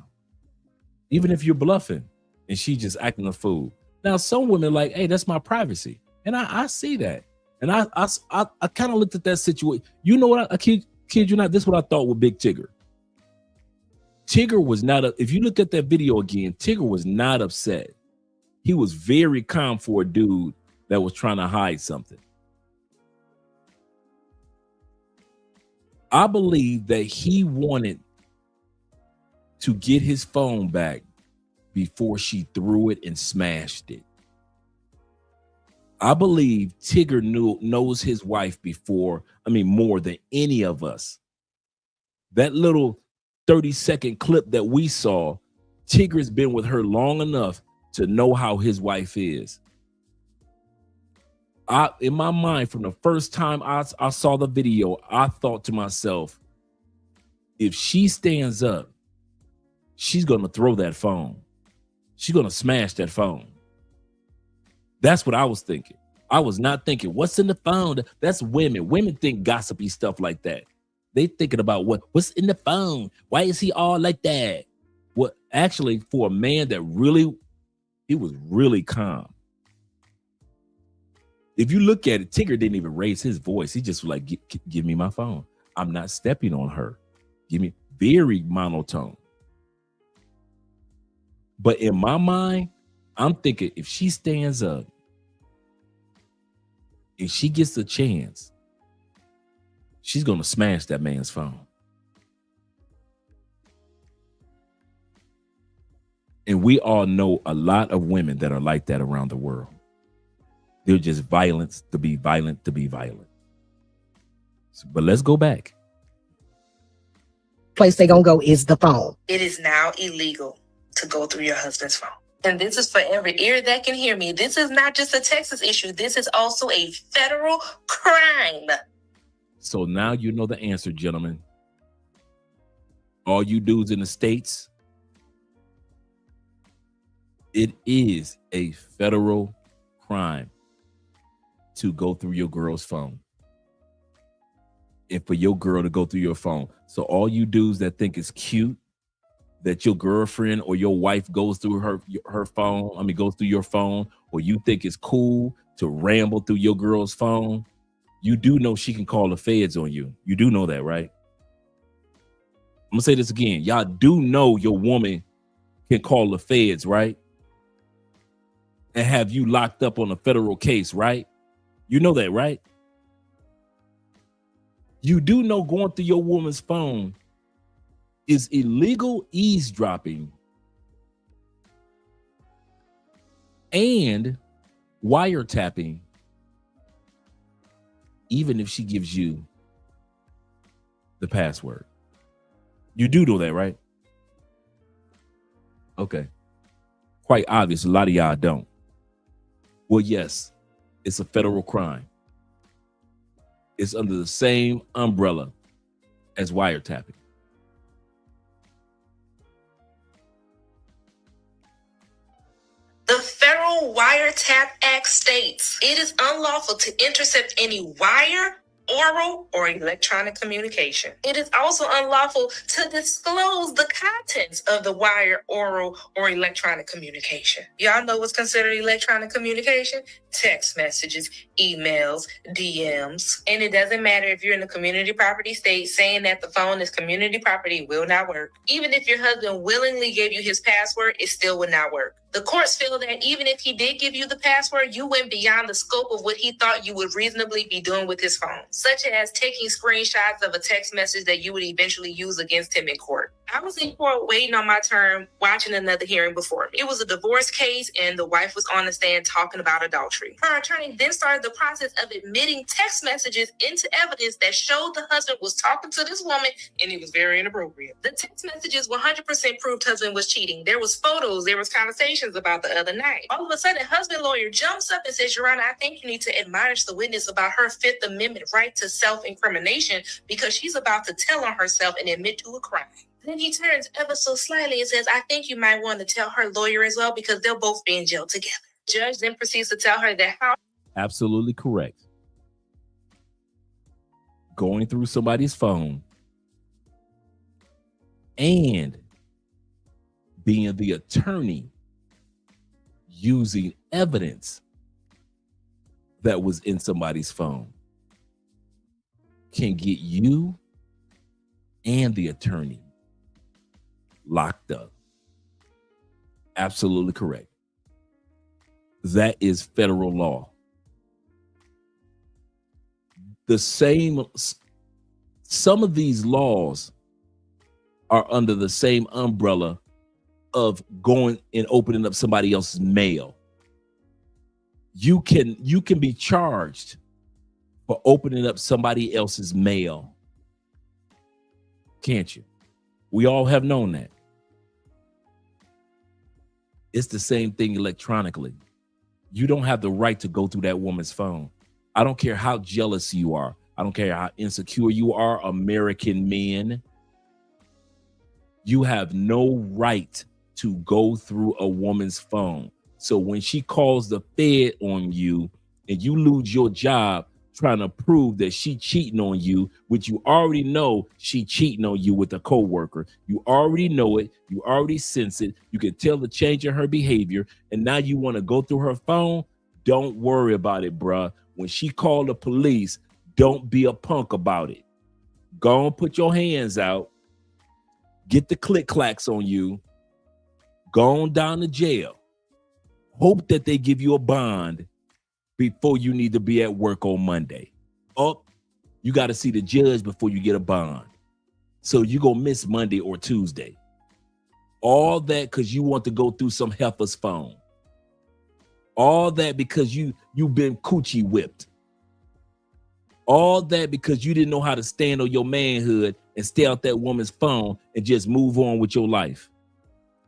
Even if you're bluffing and she just acting a fool. Now, some women like, hey, that's my privacy. And I see that. And I kind of looked at that situation. You know what? I kid you not, this is what I thought with Big Tigger. Tigger was not, if you look at that video again, Tigger was not upset. He was very calm for a dude that was trying to hide something. I believe that he wanted to get his phone back before she threw it and smashed it. I believe Tigger knows his wife more than any of us. That little 30-second clip that we saw, Tigger's been with her long enough to know how his wife is. In my mind, from the first time I saw the video, I thought to myself, if she stands up she's going to throw that phone. She's going to smash that phone. That's what I was thinking. I was not thinking, what's in the phone? That's women. Women think gossipy stuff like that. They thinking about what's in the phone. Why is he all like that? What actually, for a man that really, he was really calm. If you look at it, Tigger didn't even raise his voice. He just was like, give me my phone. I'm not stepping on her. Give me, very monotone. But in my mind, I'm thinking if she stands up, if she gets a chance, she's going to smash that man's phone. And we all know a lot of women that are like that around the world. They're just violent to be violent to be violent. But let's go back. Place they gonna go is the phone. It is now illegal to go through your husband's phone. And this is for every ear that can hear me. This is not just a Texas issue. This is also a federal crime. So now you know the answer, gentlemen. All you dudes in the States, it is a federal crime to go through your girl's phone. And for your girl to go through your phone. So all you dudes that think it's cute that your girlfriend or your wife goes through her phone, goes through your phone, or you think it's cool to ramble through your girl's phone, you do know she can call the feds on you. You do know that, right? I'm gonna say this again. Y'all do know your woman can call the feds, right? And have you locked up on a federal case, right? You know that, right? You do know going through your woman's phone is illegal eavesdropping and wiretapping, even if she gives you the password. You do know that, right? Okay. Quite obvious. A lot of y'all don't. Well, yes, it's a federal crime. It's under the same umbrella as wiretapping. The Federal Wiretap Act states it is unlawful to intercept any wire, oral, or electronic communication. It is also unlawful to disclose the contents of the wire, oral, or electronic communication. Y'all know what's considered electronic communication? Text messages, emails, DMs. And it doesn't matter if you're in the community property state, saying that the phone is community property will not work. Even if your husband willingly gave you his password, it still would not work. The courts feel that even if he did give you the password, you went beyond the scope of what he thought you would reasonably be doing with his phone, such as taking screenshots of a text message that you would eventually use against him in court. I was in court waiting on my turn, watching another hearing before me. It was a divorce case, and the wife was on the stand talking about adultery. Her attorney then started the process of admitting text messages into evidence that showed the husband was talking to this woman, and it was very inappropriate. The text messages 100% proved husband was cheating. There was photos, there was conversations about the other night. All of a sudden, husband lawyer jumps up and says, Your Honor, I think you need to admonish the witness about her Fifth Amendment right to self-incrimination because she's about to tell on herself and admit to a crime. Then he turns ever so slightly and says, I think you might want to tell her lawyer as well because they'll both be in jail together. Judge then proceeds to tell her that how... Absolutely correct. Going through somebody's phone and being the attorney using evidence that was in somebody's phone can get you and the attorney locked up. Absolutely correct. That is federal law. Some of these laws are under the same umbrella of going and opening up somebody else's mail. You can be charged for opening up somebody else's mail. Can't you? We all have known that. It's the same thing electronically. You don't have the right to go through that woman's phone. I don't care how jealous you are. I don't care how insecure you are, American men. You have no right to go through a woman's phone. So when she calls the Fed on you and you lose your job trying to prove that she cheating on you, which you already know she cheating on you with a coworker. You already know it. You already sense it. You can tell the change in her behavior. And now you want to go through her phone. Don't worry about it, bruh. When she called the police, don't be a punk about it. Go and put your hands out. Get the click clacks on you. Go on down to jail. Hope that they give you a bond before you need to be at work on Monday. You got to see the judge before you get a bond. So you're going to miss Monday or Tuesday. All that because you want to go through some heifer's phone. All that because you've been coochie whipped. All that because you didn't know how to stand on your manhood and stay out that woman's phone and just move on with your life.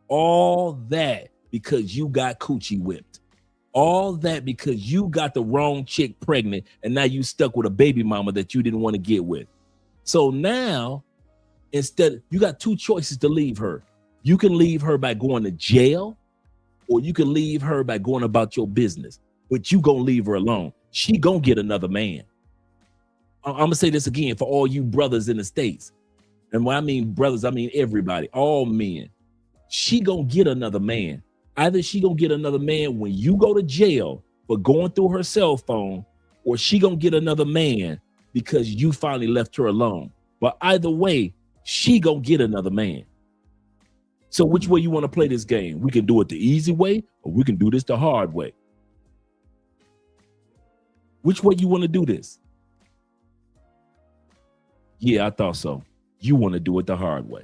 All that because you got coochie whipped. All that because you got the wrong chick pregnant and now you stuck with a baby mama that you didn't want to get with. So now, instead, you got two choices to leave her. You can leave her by going to jail, or you can leave her by going about your business. But you gonna leave her alone. She gonna get another man. I'm gonna say this again for all you brothers in the States. And when I mean brothers, I mean everybody, all men. She gonna get another man. Either she gonna get another man when you go to jail for going through her cell phone, or she gonna get another man because you finally left her alone. But either way, she gonna get another man. So which way you want to play this game? We can do it the easy way, or we can do this the hard way. Which way you want to do this? Yeah, I thought so. You want to do it the hard way.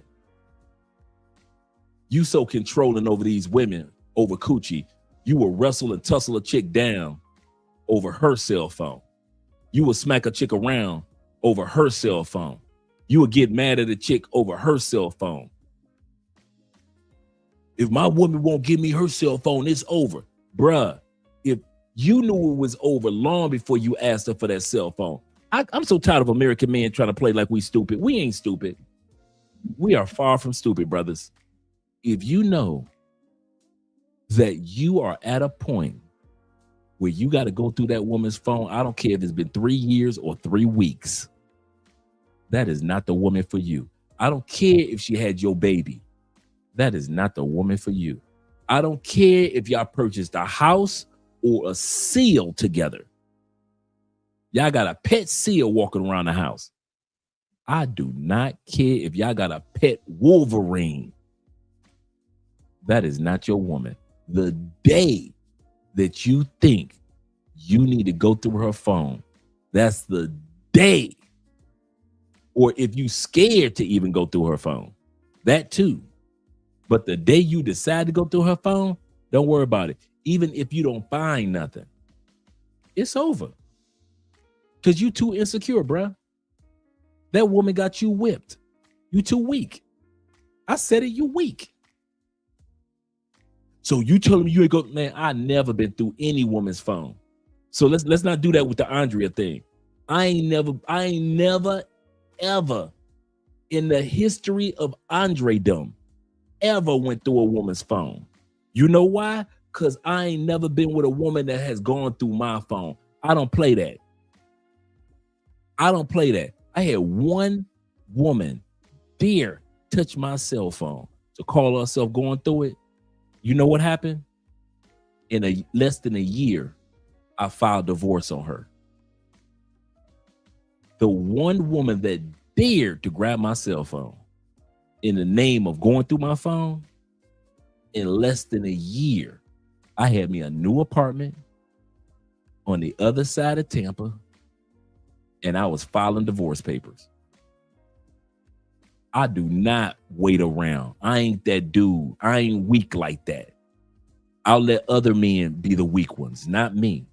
You so controlling over these women, over coochie, you will wrestle and tussle a chick down over her cell phone. You will smack a chick around over her cell phone. You will get mad at a chick over her cell phone. If my woman won't give me her cell phone, it's over. Bruh, if you knew it was over long before you asked her for that cell phone. I'm so tired of American men trying to play like we stupid. We ain't stupid. We are far from stupid, brothers. If you know that you are at a point where you got to go through that woman's phone, I don't care if it's been 3 years or 3 weeks, that is not the woman for you. I don't care if she had your baby. That is not the woman for you. I don't care if y'all purchased a house or a seal together. Y'all got a pet seal walking around the house. I do not care if y'all got a pet Wolverine. That is not your woman. The day that you think you need to go through her phone, that's the day. Or if you scared to even go through her phone, that too. But the day you decide to go through her phone, don't worry about it. Even if you don't find nothing, it's over. Because you too insecure, bruh. That woman got you whipped. You too weak. I said it, you weak. So you telling me you ain't go, man, I never been through any woman's phone. So let's not do that with the Andrea thing. I ain't never, ever in the history of Andre-dom ever went through a woman's phone. You know why? Because I ain't never been with a woman that has gone through my phone. I don't play that. I don't play that. I had one woman dare touch my cell phone to call herself going through it. You know what happened? In less than a year, I filed divorce on her. The one woman that dared to grab my cell phone in the name of going through my phone, in less than a year, I had me a new apartment on the other side of Tampa, and I was filing divorce papers. I do not wait around. I ain't that dude. I ain't weak like that. I'll let other men be the weak ones, not me.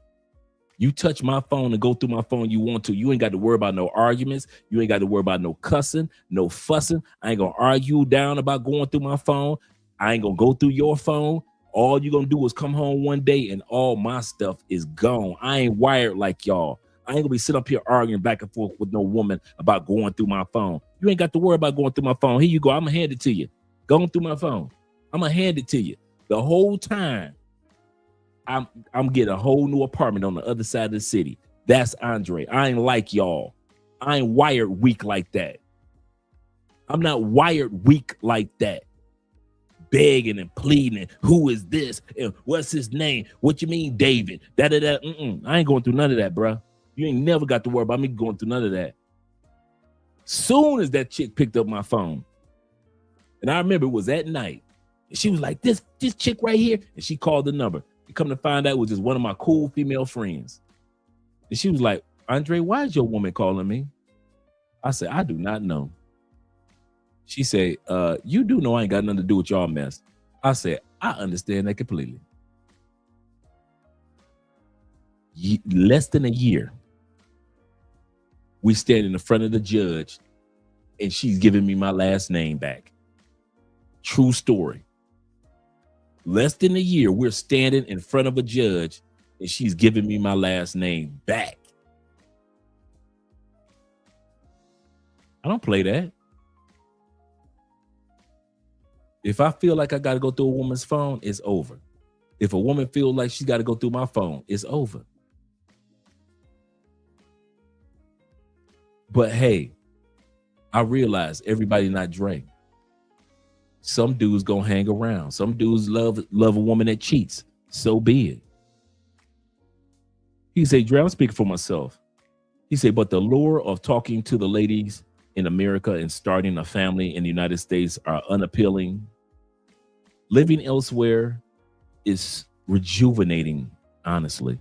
You touch my phone and go through my phone you want to. You ain't got to worry about no arguments. You ain't got to worry about no cussing, no fussing. I ain't going to argue down about going through my phone. I ain't going to go through your phone. All you're going to do is come home one day and all my stuff is gone. I ain't wired like y'all. I ain't going to be sitting up here arguing back and forth with no woman about going through my phone. You ain't got to worry about going through my phone. Here you go. I'm going to hand it to you. Going through my phone. I'm gonna hand it to you. The whole time, I'm getting a whole new apartment on the other side of the city. That's Andre. I ain't like y'all. I ain't wired weak like that. I'm not wired weak like that. Begging and pleading. Who is this? And what's his name? What you mean, David? I ain't going through none of that, bro. You ain't never got to worry about me going through none of that. Soon as that chick picked up my phone, and I remember it was at night, and she was like, this chick right here, and she called the number. And come to find out, it was just one of my cool female friends. And she was like, Andre, why is your woman calling me? I said, I do not know. She said, you do know I ain't got nothing to do with y'all mess. I said, I understand that completely. Less than a year, we stand in the front of the judge, and she's giving me my last name back. True story. Less than a year, we're standing in front of a judge, and she's giving me my last name back. I don't play that. If I feel like I got to go through a woman's phone, it's over. If a woman feels like she's got to go through my phone, it's over. But hey, I realize everybody not Dre. Some dudes gonna hang around. Some dudes love a woman that cheats. So be it. He said, Dre, I'm speaking for myself. He said, but the lure of talking to the ladies in America and starting a family in the United States are unappealing. Living elsewhere is rejuvenating, honestly.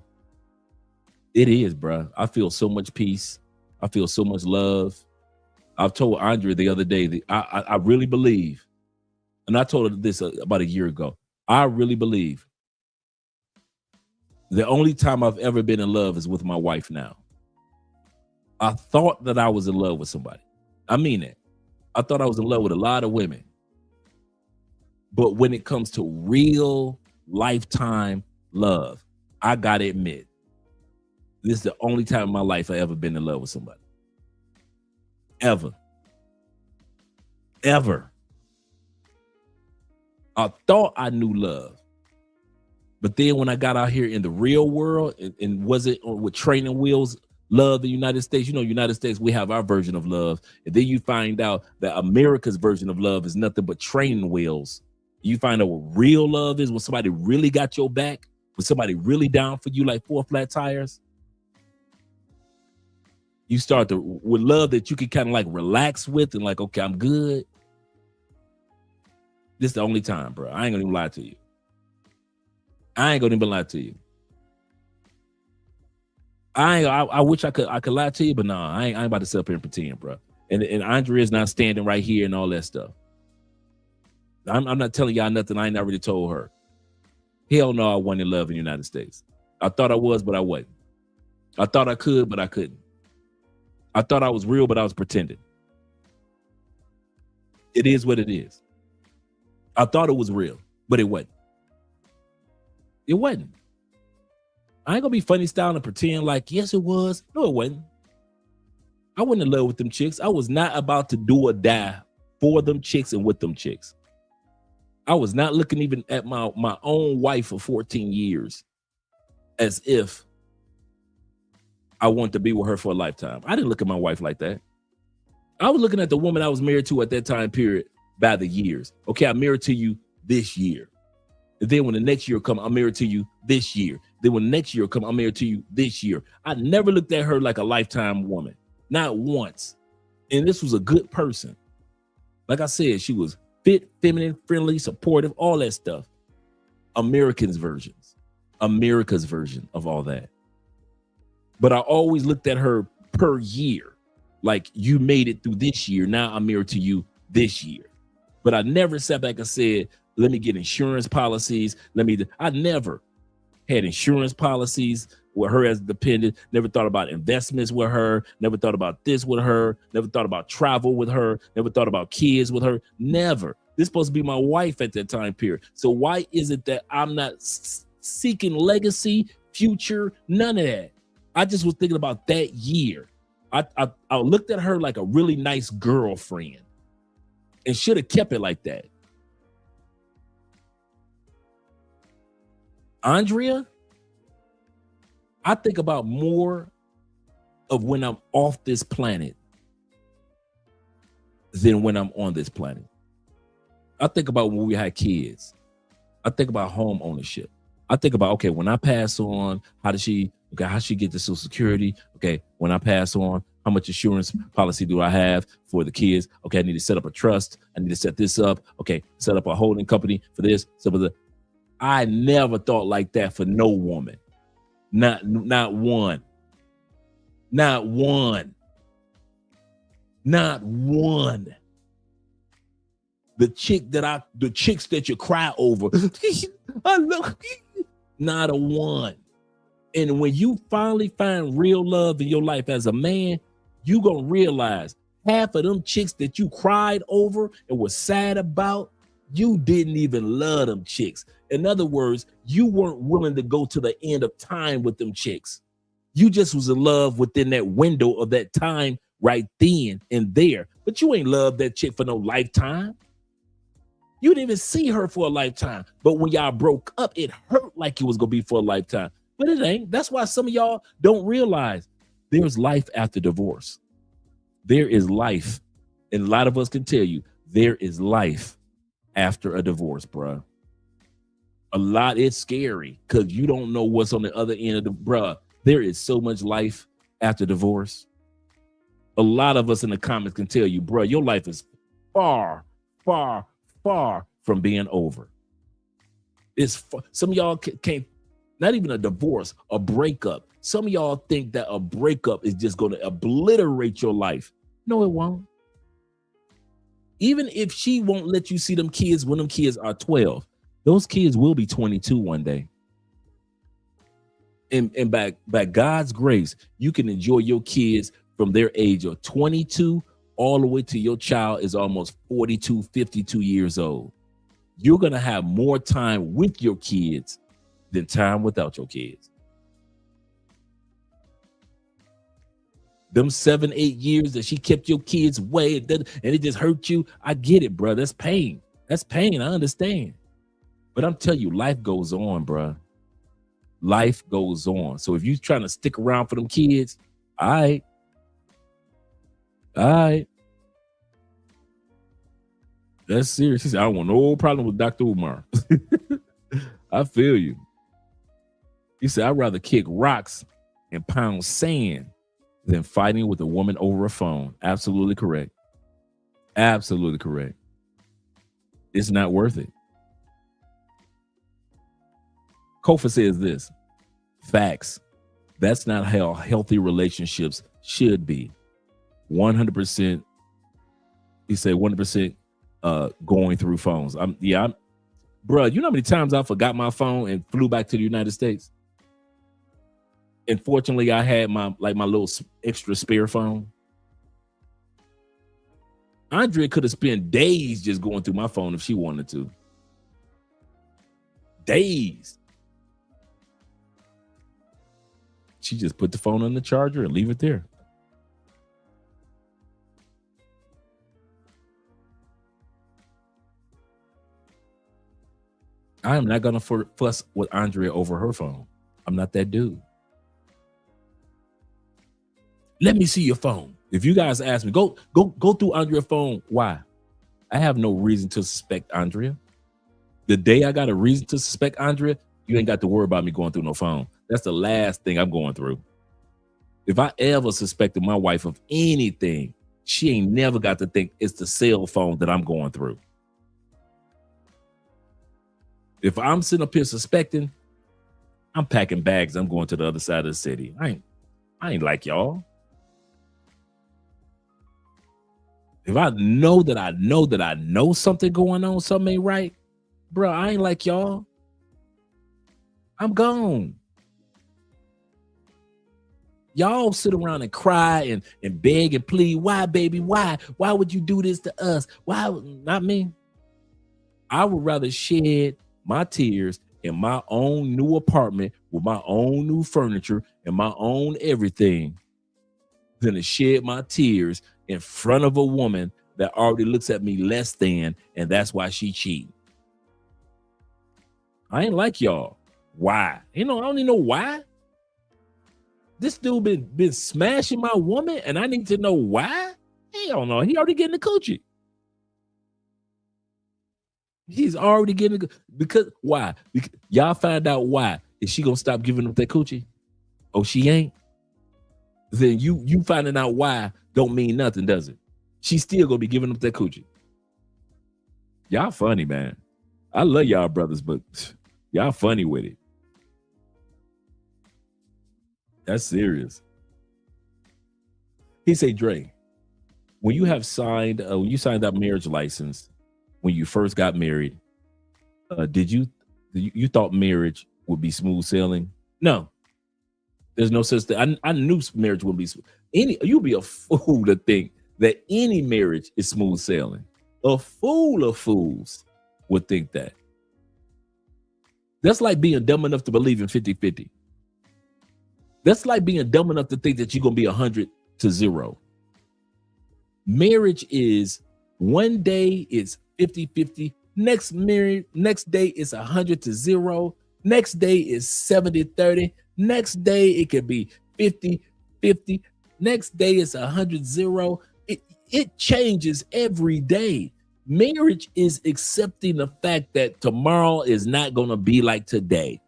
It is, bro. I feel so much peace. I feel so much love. I've told Andre the other day that I really believe, and I told her this about a year ago, I really believe the only time I've ever been in love is with my wife now. I thought that I was in love with somebody. I mean it. I thought I was in love with a lot of women. But when it comes to real lifetime love, I gotta admit, this is the only time in my life I ever been in love with somebody. Ever. I thought I knew love. But then when I got out here in the real world and wasn't with training wheels, love the United States, United States, we have our version of love. And then you find out that America's version of love is nothing but training wheels. You find out what real love is, when somebody really got your back, when somebody really down for you like 4 flat tires. You start with love that you can kind of like relax with and like, okay, I'm good. This is the only time, bro. I ain't gonna even lie to you. I wish I could lie to you, but no, I ain't about to sit up here and pretend, bro. And Andre is not standing right here and all that stuff. I'm not telling y'all nothing I ain't already told her. Hell no, I wasn't in love in the United States. I thought I was, but I wasn't. I thought I could, but I couldn't. I thought I was real, but I was pretending. It is what it is. I thought it was real, but it wasn't. It wasn't. I ain't gonna be funny style and pretend like, yes, it was. No, it wasn't. I wasn't in love with them chicks. I was not about to do or die for them chicks and with them chicks. I was not looking even at my own wife for 14 years as if I want to be with her for a lifetime. I didn't look at my wife like that. I was looking at the woman I was married to at that time period by the years. Okay, I'm married to you this year. And then when the next year come, I'm married to you this year. Then when the next year come, I'm married to you this year. I never looked at her like a lifetime woman. Not once. And this was a good person. Like I said, she was fit, feminine, friendly, supportive, all that stuff. America's version of all that. But I always looked at her per year. Like, you made it through this year. Now I'm married to you this year. But I never sat back and said, let me get insurance policies. I never had insurance policies with her as a dependent. Never thought about investments with her. Never thought about this with her. Never thought about travel with her. Never thought about kids with her. Never. This is supposed to be my wife at that time period. So why is it that I'm not seeking legacy, future, none of that? I just was thinking about that year. I looked at her like a really nice girlfriend and should have kept it like that. Andrea, I think about more of when I'm off this planet than when I'm on this planet. I think about when we had kids. I think about home ownership. I think about, okay, when I pass on, how she get the Social Security? Okay, when I pass on, how much insurance policy do I have for the kids? Okay, I need to set up a trust. I need to set this up. Okay, set up a holding company for this. I never thought like that for no woman. Not one. Not one. Not one. The chicks that you cry over, I love, not a one. And when you finally find real love in your life as a man, you gonna realize half of them chicks that you cried over and was sad about, you didn't even love them chicks. In other words, you weren't willing to go to the end of time with them chicks. You just was in love within that window of that time right then and there. But you ain't loved that chick for no lifetime. You didn't even see her for a lifetime. But when y'all broke up, it hurt like it was going to be for a lifetime. But it ain't. That's why some of y'all don't realize there's life after divorce. There is life. And a lot of us can tell you there is life after a divorce, bruh. A lot, it's scary because you don't know what's on the other end of the, bruh. There is so much life after divorce. A lot of us in the comments can tell you, bruh, your life is far, far, far from being over. Some of y'all can't, not even a divorce, a breakup. Some of y'all think that a breakup is just going to obliterate your life. No, it won't. Even if she won't let you see them kids when them kids are 12, those kids will be 22 one day. And by God's grace, you can enjoy your kids from their age of 22 all the way to your child is almost 42, 52 years old. You're going to have more time with your kids than time without your kids. Them 7, 8 years that she kept your kids away and it just hurt you. I get it, bro. That's pain. That's pain. I understand. But I'm telling you, life goes on, bro. Life goes on. So if you're trying to stick around for them kids, all right. That's serious. He said, I don't want no problem with Dr. Umar. I feel you. He said, I'd rather kick rocks and pound sand than fighting with a woman over a phone. Absolutely correct. Absolutely correct. It's not worth it. Kofa says this, facts. That's not how healthy relationships should be. 100%. He said 100% going through phones. Bro, you know how many times I forgot my phone and flew back to the United States? And fortunately, I had my little extra spare phone. Andrea could have spent days just going through my phone if she wanted to. Days. She just put the phone on the charger and leave it there. I am not going to fuss with Andrea over her phone. I'm not that dude. Let me see your phone. If you guys ask me, go through Andrea's phone. Why? I have no reason to suspect Andrea. The day I got a reason to suspect Andrea, you ain't got to worry about me going through no phone. That's the last thing I'm going through. If I ever suspected my wife of anything, she ain't never got to think it's the cell phone that I'm going through. If I'm sitting up here suspecting, I'm packing bags. I'm going to the other side of the city. I ain't like y'all. If I know that I know something going on, something ain't right, bro, I ain't like y'all. I'm gone. Y'all sit around and cry and beg and plead. Why, baby? Why? Why would you do this to us? Why? Not me. I would rather shed my tears in my own new apartment with my own new furniture and my own everything than to shed my tears in front of a woman that already looks at me less than, and that's why she cheating. I ain't like y'all. Why? I don't even know why. This dude been smashing my woman, and I need to know why? Hell no, he already getting the coochie. He's already getting because why? Because y'all find out why. Is she gonna stop giving up that coochie? Oh, she ain't. Then you finding out why don't mean nothing, does it? She's still gonna be giving up that coochie. Y'all funny, man. I love y'all brothers, but y'all funny with it. That's serious. He say, Dre, when you signed that marriage license, when you first got married, did you thought marriage would be smooth sailing? No, there's no such thing. I knew marriage wouldn't be smooth. You'd be a fool to think that any marriage is smooth sailing. A fool of fools would think that. That's like being dumb enough to believe in 50-50. That's like being dumb enough to think that you're going to be 100-0. Marriage is one day it's 50-50. Next day it's 100-0. Next day is 70-30. Next day it could be 50-50. Next day it's 100-0. It changes every day. Marriage is accepting the fact that tomorrow is not going to be like today.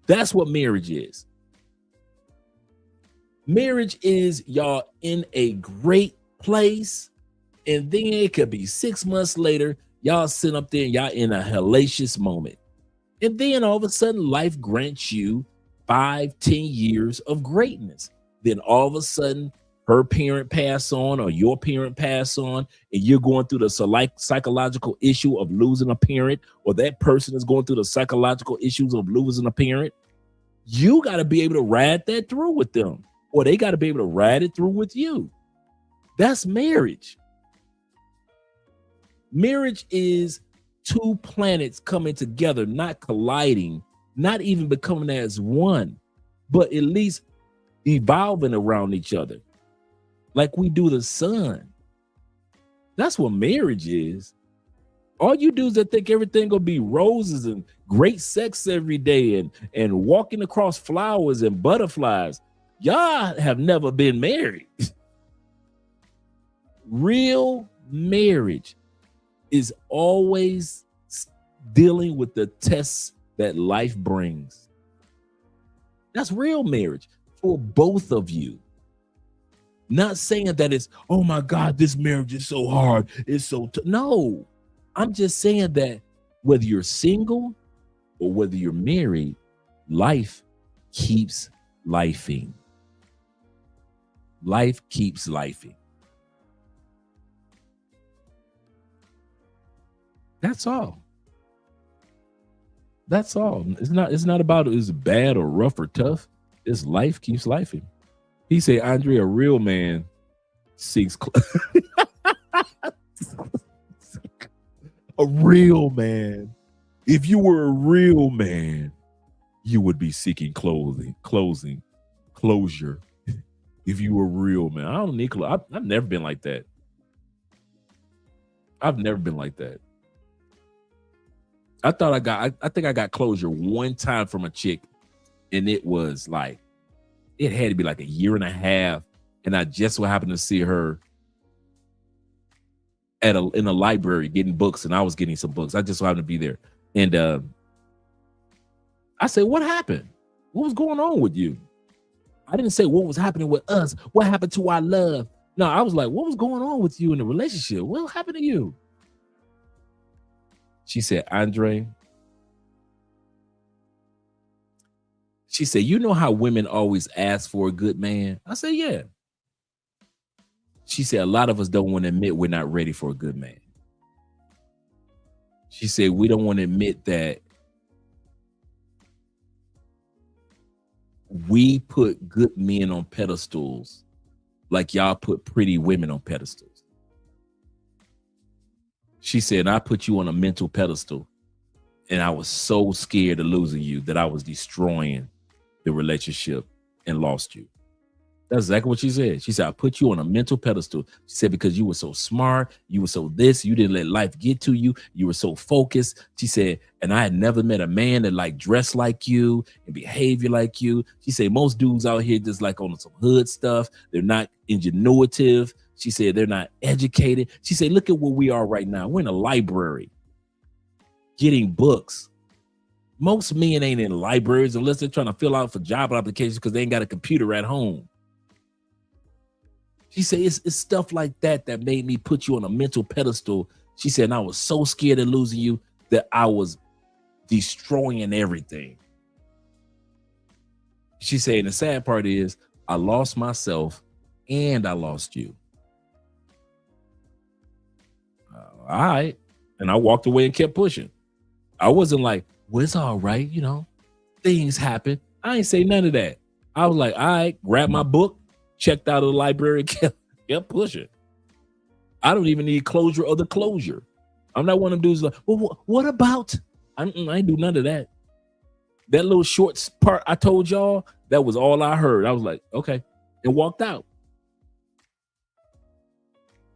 That's what marriage is. Marriage is y'all in a great place, and then it could be 6 months later, y'all sit up there and y'all in a hellacious moment. And then all of a sudden, life grants you 5-10 years of greatness. Then all of a sudden, her parent pass on or your parent pass on, and you're going through the psychological issue of losing a parent, or that person is going through the psychological issues of losing a parent. You got to be able to ride that through with them, or they got to be able to ride it through with you. That's marriage. Marriage is two planets coming together, not colliding, not even becoming as one, but at least evolving around each other like we do the sun. That's what marriage is. All you dudes that think everything gonna be roses and great sex every day and walking across flowers and butterflies, y'all have never been married. Real marriage is always dealing with the tests that life brings. That's real marriage for both of you. Not saying that it's, oh my God, this marriage is so hard. It's so no. I'm just saying that whether you're single or whether you're married, life keeps lifing. Life keeps lifing. That's all. That's all. It's not about it's bad or rough or tough. It's life keeps lifing. He said, Andre, a real man seeks a real man. If you were a real man, you would be seeking closure. If you were a real man. I don't need closure. I've never been like that. I've never been like that. I think I got closure one time from a chick, and it was like, it had to be like a year and a half, and I just so happened to see her in a library getting books, and I was getting some books. I just so happened to be there, and I said, "What happened? What was going on with you?" I didn't say what was happening with us. What happened to our love? No, I was like, "What was going on with you in the relationship? What happened to you?" She said, Andre, she said, you know how women always ask for a good man? I said, yeah. She said, a lot of us don't want to admit we're not ready for a good man. She said, we don't want to admit that we put good men on pedestals like y'all put pretty women on pedestals. She said, I put you on a mental pedestal, and I was so scared of losing you that I was destroying the relationship and lost you. That's exactly what she said. She said, I put you on a mental pedestal. She said, because you were so smart, you were so this, you didn't let life get to you, you were so focused. She said, and I had never met a man that like dressed like you and behavior like you. She said, most dudes out here just like on some hood stuff. They're not ingenuitive. She said, they're not educated. She said, look at where we are right now. We're in a library getting books. Most men ain't in libraries unless they're trying to fill out for job applications because they ain't got a computer at home. She said, it's stuff like that that made me put you on a mental pedestal. She said, and I was so scared of losing you that I was destroying everything. She said, and the sad part is I lost myself and I lost you. All right. And I walked away and kept pushing. I wasn't like, well, it's all right. You know, things happen. I ain't say none of that. I was like, all right, grab my book, checked out of the library, kept pushing. I don't even need closure of the closure. I'm not one of them dudes like, well, what about? I ain't do none of that. That little short part I told y'all, that was all I heard. I was like, okay, and walked out.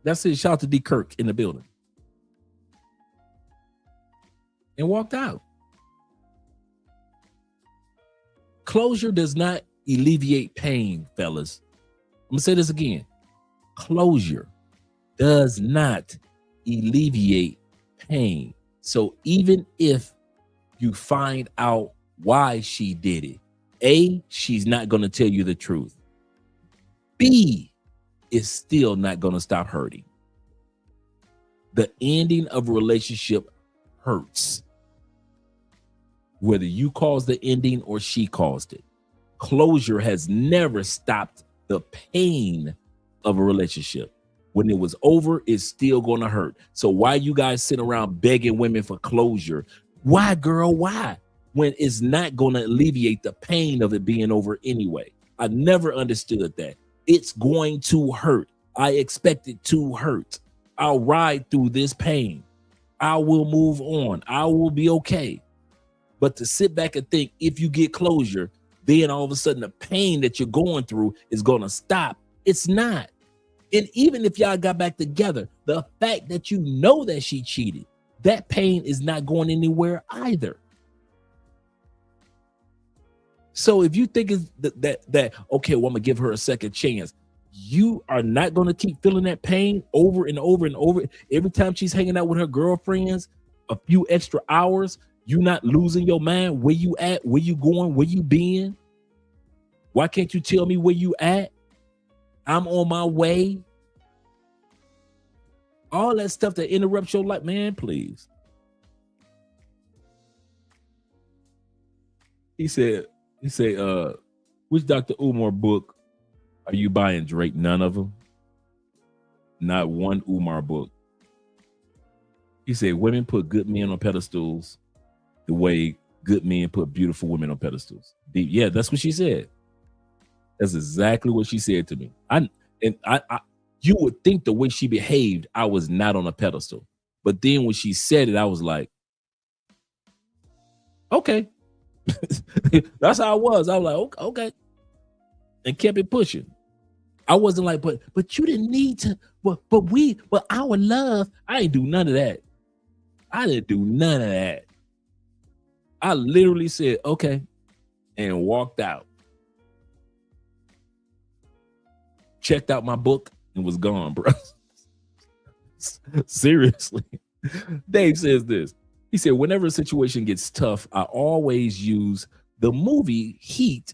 That's it. Shout out to D. Kirk in the building. And walked out. Closure does not alleviate pain, fellas. I'm gonna say this again. Closure does not alleviate pain. So even if you find out why she did it, A, she's not gonna tell you the truth. B, it's still not gonna stop hurting. The ending of a relationship hurts. Whether you caused the ending or she caused it. Closure has never stopped the pain of a relationship. When it was over, it's still going to hurt. So why you guys sit around begging women for closure? Why, girl? Why? When it's not going to alleviate the pain of it being over anyway. I never understood that. It's going to hurt. I expect it to hurt. I'll ride through this pain. I will move on. I will be okay. But to sit back and think if you get closure, then all of a sudden the pain that you're going through is going to stop. It's not. And even if y'all got back together, the fact that you know that she cheated, that pain is not going anywhere either. So if you think it's that okay, well, I'm gonna give her a second chance, you are not going to keep feeling that pain over and over and over. Every time she's hanging out with her girlfriends, a few extra hours, you not losing your mind. Where you at? Where you going? Where you been? Why can't you tell me where you at? I'm on my way. All that stuff that interrupts your life, man, please. He said, which Dr. Umar book are you buying, Drake? None of them. Not one Umar book. He said, women put good men on pedestals the way good men put beautiful women on pedestals. Yeah, that's what she said. That's exactly what she said to me. I you would think the way she behaved, I was not on a pedestal. But then when she said it, I was like, okay. That's how I was. I was like, okay. And kept it pushing. I wasn't like, but you didn't need to, but our love, I didn't do none of that. I didn't do none of that. I literally said, okay, and walked out. Checked out my book and was gone, bro. Seriously. Dave says this. He said, whenever a situation gets tough, I always use the movie Heat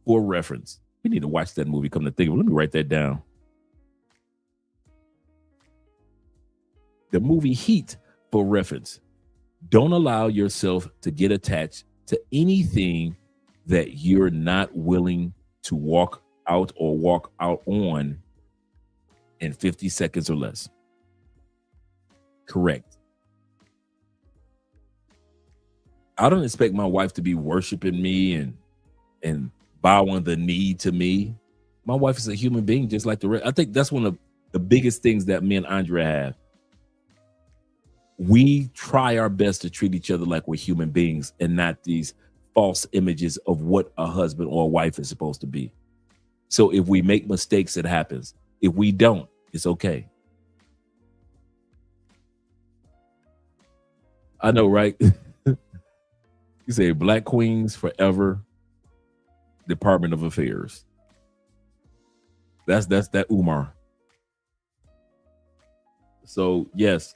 for reference. We need to watch that movie, come to think of it. Let me write that down. The movie Heat for reference. Don't allow yourself to get attached to anything that you're not willing to walk out on in 50 seconds or less. Correct. I don't expect my wife to be worshiping me and bowing the knee to me. My wife is a human being just like the rest. I think that's one of the biggest things that me and Andrea have. We try our best to treat each other like we're human beings and not these false images of what a husband or a wife is supposed to be. So if we make mistakes, it happens. If we don't, it's okay. I know, right? You say Black Queens Forever, Department of Affairs. That's that Umar. So yes,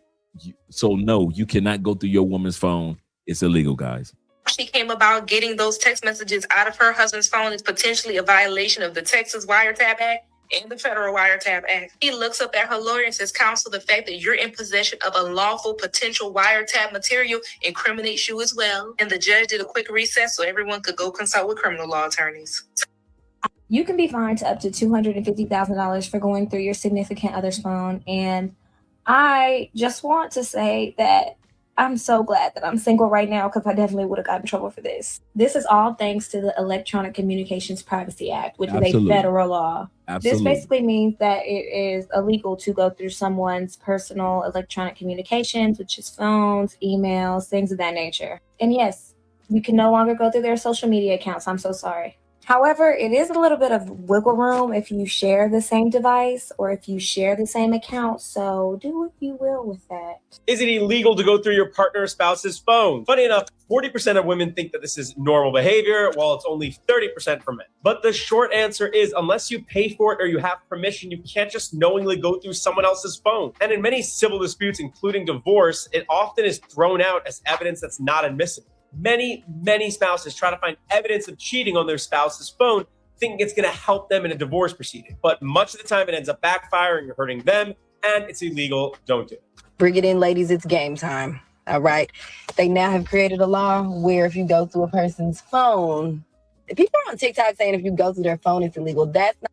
no, you cannot go through your woman's phone. It's illegal, guys. She came about getting those text messages out of her husband's phone is potentially a violation of the Texas Wiretap Act and the Federal Wiretap Act. He looks up at her lawyer and says, counsel, the fact that you're in possession of a lawful potential wiretap material incriminates you as well. And the judge did a quick recess so everyone could go consult with criminal law attorneys. You can be fined up to $250,000 for going through your significant other's phone. And I just want to say that I'm so glad that I'm single right now, because I definitely would have gotten in trouble for this. This is all thanks to the Electronic Communications Privacy Act, which is a federal law. This basically means that it is illegal to go through someone's personal electronic communications, which is phones, emails, things of that nature. And yes, you can no longer go through their social media accounts. I'm so sorry. However, it is a little bit of wiggle room if you share the same device or if you share the same account. So do what you will with that. Is it illegal to go through your partner or spouse's phone? Funny enough, 40% of women think that this is normal behavior, while it's only 30% for men. But the short answer is, unless you pay for it or you have permission, you can't just knowingly go through someone else's phone. And in many civil disputes, including divorce, it often is thrown out as evidence that's not admissible. Many spouses try to find evidence of cheating on their spouse's phone, thinking it's going to help them in a divorce proceeding. But much of the time, it ends up backfiring or hurting them, and it's illegal. Don't do it. Bring it in, ladies. It's game time. All right. They now have created a law where if you go through a person's phone, people are on TikTok saying if you go through their phone, it's illegal. That's not.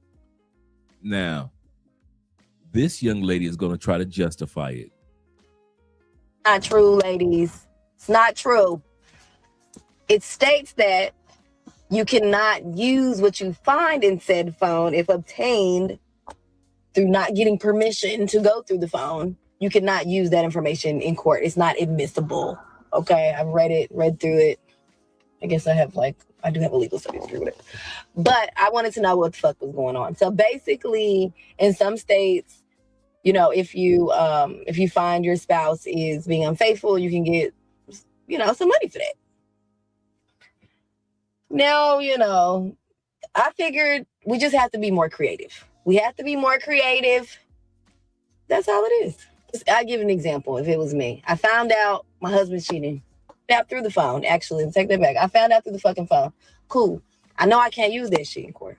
Now, this young lady is going to try to justify it. Not true, ladies. It's not true. It states that you cannot use what you find in said phone if obtained through not getting permission to go through the phone. You cannot use that information in court. It's not admissible. Okay, I've read through it. I guess I do have a legal studies degree with it. But I wanted to know what the fuck was going on. So basically, in some states, if you find your spouse is being unfaithful, you can get, some money for that. Now, I figured we just have to be more creative. We have to be more creative. That's all it is. I'll give an example. If it was me, I found out my husband's cheating. Out through the phone, actually. Take that back. I found out through the fucking phone. Cool. I know I can't use that shit in court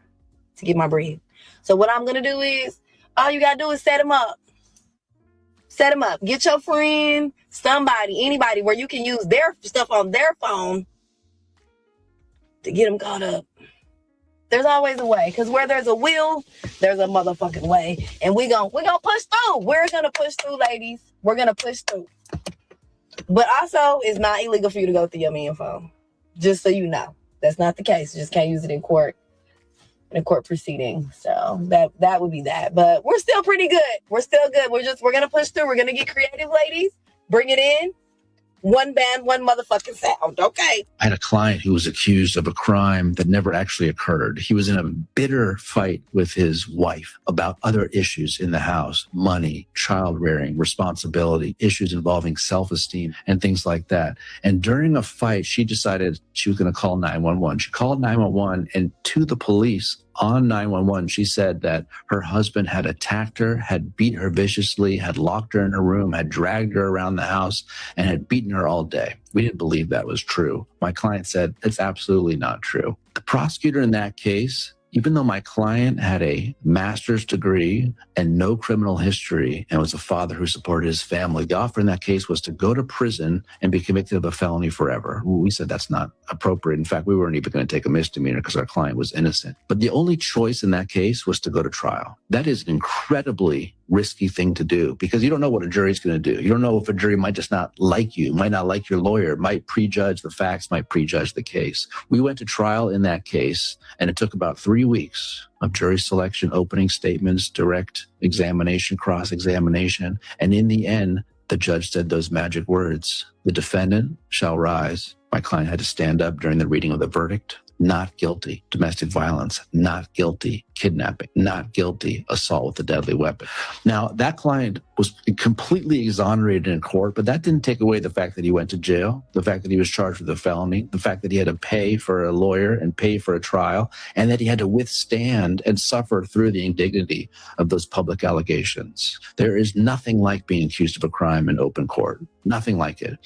to get my bread. So what I'm going to do is, all you got to do is set him up. Set him up. Get your friend, somebody, anybody where you can use their stuff on their phone to get them caught up. There's always a way, because where there's a will, there's a motherfucking way. And we're gonna push through. We're gonna push through, ladies. We're gonna push through. But also, it's not illegal for you to go through your man's phone. Just so you know. That's not the case. You just can't use it in court, in a court proceeding. So that would be that. But we're still pretty good. We're still good. We're gonna push through. We're gonna get creative, ladies. Bring it in. One band, one motherfucking sound, okay? I had a client who was accused of a crime that never actually occurred. He was in a bitter fight with his wife about other issues in the house, money, child rearing, responsibility, issues involving self-esteem, and things like that. And during a fight, she decided she was going to call 911. She called 911, and to the police on 911, she said that her husband had attacked her, had beat her viciously, had locked her in her room, had dragged her around the house, and had beaten her all day. We didn't believe that was true. My client said it's absolutely not true. The prosecutor in that case, even though my client had a master's degree and no criminal history and was a father who supported his family, the offer in that case was to go to prison and be convicted of a felony forever. We said that's not appropriate. In fact, we weren't even going to take a misdemeanor because our client was innocent. But the only choice in that case was to go to trial. That is an incredibly risky thing to do because you don't know what a jury's going to do. You don't know if a jury might just not like you, might not like your lawyer, might prejudge the facts, might prejudge the case. We went to trial in that case, and it took about 3 weeks of jury selection, opening statements, direct examination, cross-examination. And in the end, the judge said those magic words, "The defendant shall rise." My client had to stand up during the reading of the verdict. not guilty. Domestic violence, not guilty. Kidnapping, not guilty. Assault with a deadly weapon. Now, that client was completely exonerated in court, but that didn't take away the fact that he went to jail, the fact that he was charged with a felony, the fact that he had to pay for a lawyer and pay for a trial, and that he had to withstand and suffer through the indignity of those public allegations. There is nothing like being accused of a crime in open court. Nothing like it.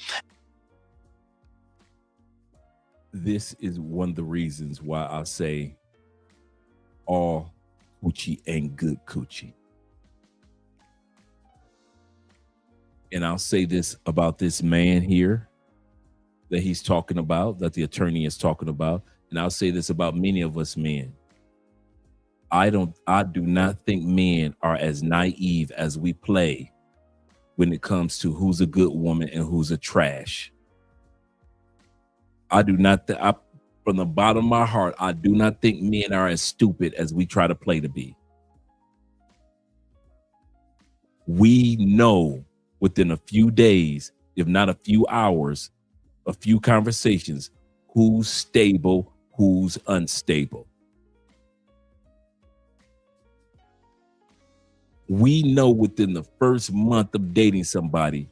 This is one of the reasons why I say all coochie ain't good coochie. And I'll say this about this man here that he's talking about, that the attorney is talking about. And I'll say this about many of us men. I do not think men are as naive as we play when it comes to who's a good woman and who's a trash. I do not, from the bottom of my heart, I do not think men are as stupid as we try to play to be. We know within a few days, if not a few hours, a few conversations, who's stable, who's unstable. We know within the first month of dating somebody,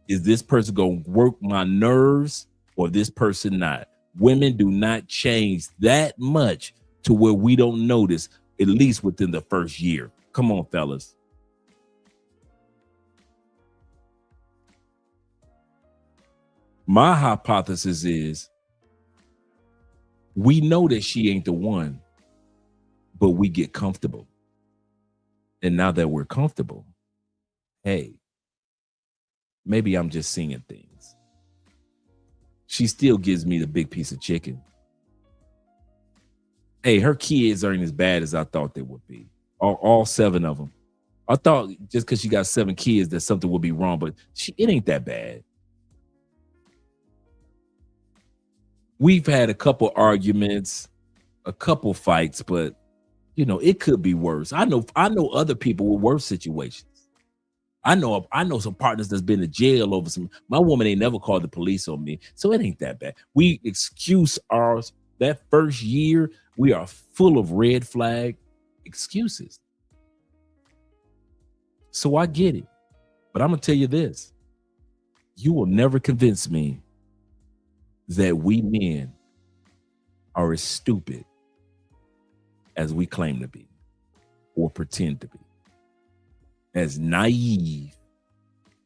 is this person going to work my nerves or this person not? Women do not change that much to where we don't notice, at least within the first year. Come on, fellas. My hypothesis is we know that she ain't the one, but we get comfortable. And now that we're comfortable, hey, maybe I'm just seeing things. She still gives me the big piece of chicken. Hey, her kids aren't as bad as I thought they would be. All 7 of them. I thought just because she got 7 kids that something would be wrong, but it ain't that bad. We've had a couple arguments, a couple fights, but you know, it could be worse. I know other people with worse situations. I know some partners that's been to jail over some. My woman ain't never called the police on me, so it ain't that bad. We excuse ours. That first year, we are full of red flag excuses. So I get it, but I'm gonna tell you this: you will never convince me that we men are as stupid as we claim to be or pretend to be. As naive,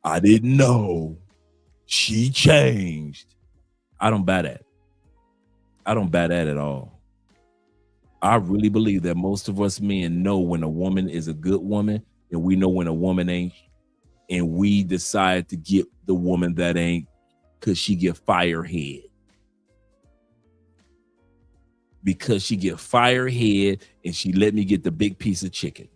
I didn't know, she changed. I don't buy that. I don't buy that at all. I really believe that most of us men know when a woman is a good woman and we know when a woman ain't, and we decide to get the woman that ain't because she get firehead. Because she get firehead and she let me get the big piece of chicken.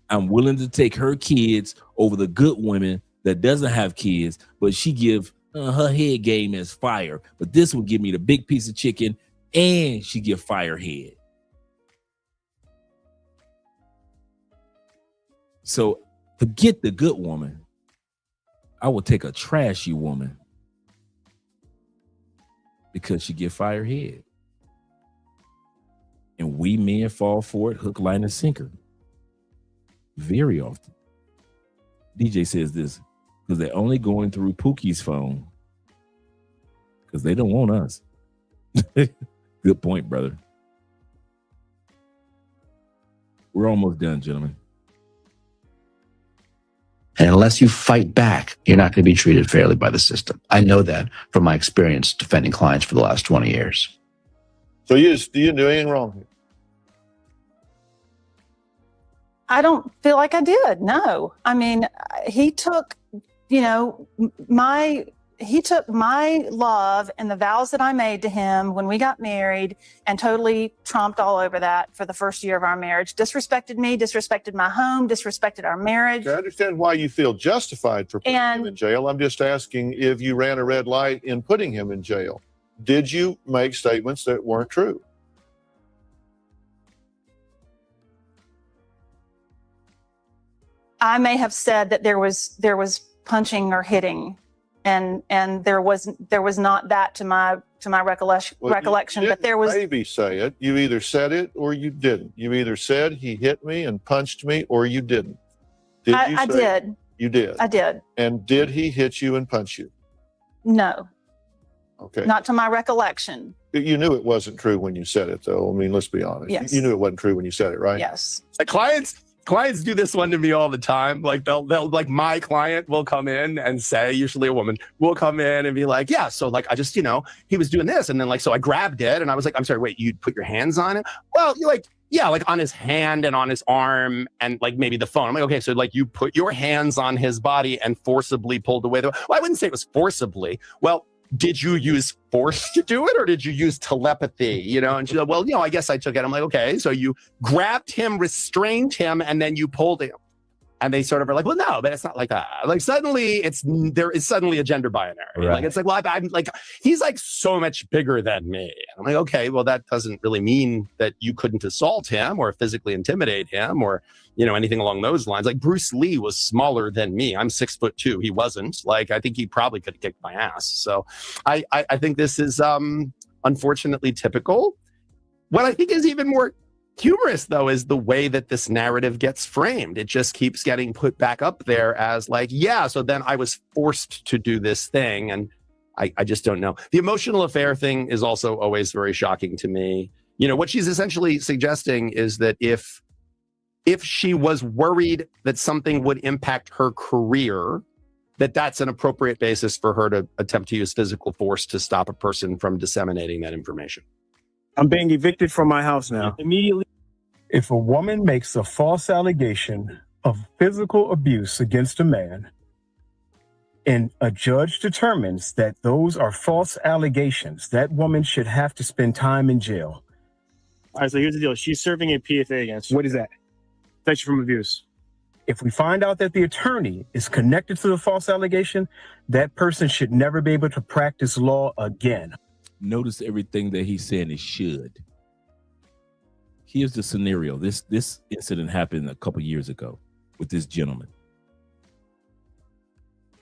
I'm willing to take her kids over the good women that doesn't have kids, but she give her head game as fire. But this will give me the big piece of chicken and she get firehead. So forget the good woman. I will take a trashy woman because she get firehead. And we men fall for it, hook, line, and sinker. Very often. DJ says this because they're only going through Pookie's phone because they don't want us. Good point, brother. We're almost done, gentlemen. And unless you fight back, you're not going to be treated fairly by the system. I know that from my experience defending clients for the last 20 years. So you didn't do anything wrong here? I don't feel like I did. No. I mean, he took, my love and the vows that I made to him when we got married and totally tromped all over that for the first year of our marriage. Disrespected me, disrespected my home, disrespected our marriage. I understand why you feel justified for putting him in jail. I'm just asking if you ran a red light in putting him in jail. Did you make statements that weren't true? I may have said that there was punching or hitting, and there was not that to my to my recollection, Well, you but there was didn't maybe say it. You either said it or you didn't. You either said he hit me and punched me or you didn't. Did you I say did. You did. I did. And did he hit you and punch you? No, Okay. not to my recollection. You knew it wasn't true when you said it, though. I mean, let's be honest. Yes. You knew it wasn't true when you said it, right? Yes. Like clients do this one to me all the time. Like they'll like my client will come in and say, usually a woman will come in and be like, yeah, so like I just, he was doing this and then like so I grabbed it and I was like, I'm sorry, wait, you put your hands on it? Well, you're like, yeah, like on his hand and on his arm and like maybe the phone. I'm like, okay, so like you put your hands on his body and forcibly pulled away well, I wouldn't say it was forcibly. Well, did you use force to do it or did you use telepathy? And she's like, well, I guess I took it. I'm like, okay, so you grabbed him, restrained him, and then you pulled him. And they sort of are like, well, no, but it's not like that. Like suddenly there is suddenly a gender binary. Right. Like, it's like, well, I'm like, he's like so much bigger than me. And I'm like, okay, well, that doesn't really mean that you couldn't assault him or physically intimidate him or, anything along those lines. Like Bruce Lee was smaller than me. I'm 6'2". He wasn't. Like, I think he probably could have kicked my ass. So I think this is unfortunately typical. What I think is even more humorous, though, is the way that this narrative gets framed. It just keeps getting put back up there as like, yeah, so then I was forced to do this thing. And I just don't know. The emotional affair thing is also always very shocking to me. What she's essentially suggesting is that if she was worried that something would impact her career, that's an appropriate basis for her to attempt to use physical force to stop a person from disseminating that information. I'm being evicted from my house now. Immediately. If a woman makes a false allegation of physical abuse against a man, and a judge determines that those are false allegations, that woman should have to spend time in jail. All right, so here's the deal. She's serving a PFA against you. What is that? Protection from abuse. If we find out that the attorney is connected to the false allegation, that person should never be able to practice law again. Notice everything that he's saying is should. Here's the scenario. This incident happened a couple years ago with this gentleman.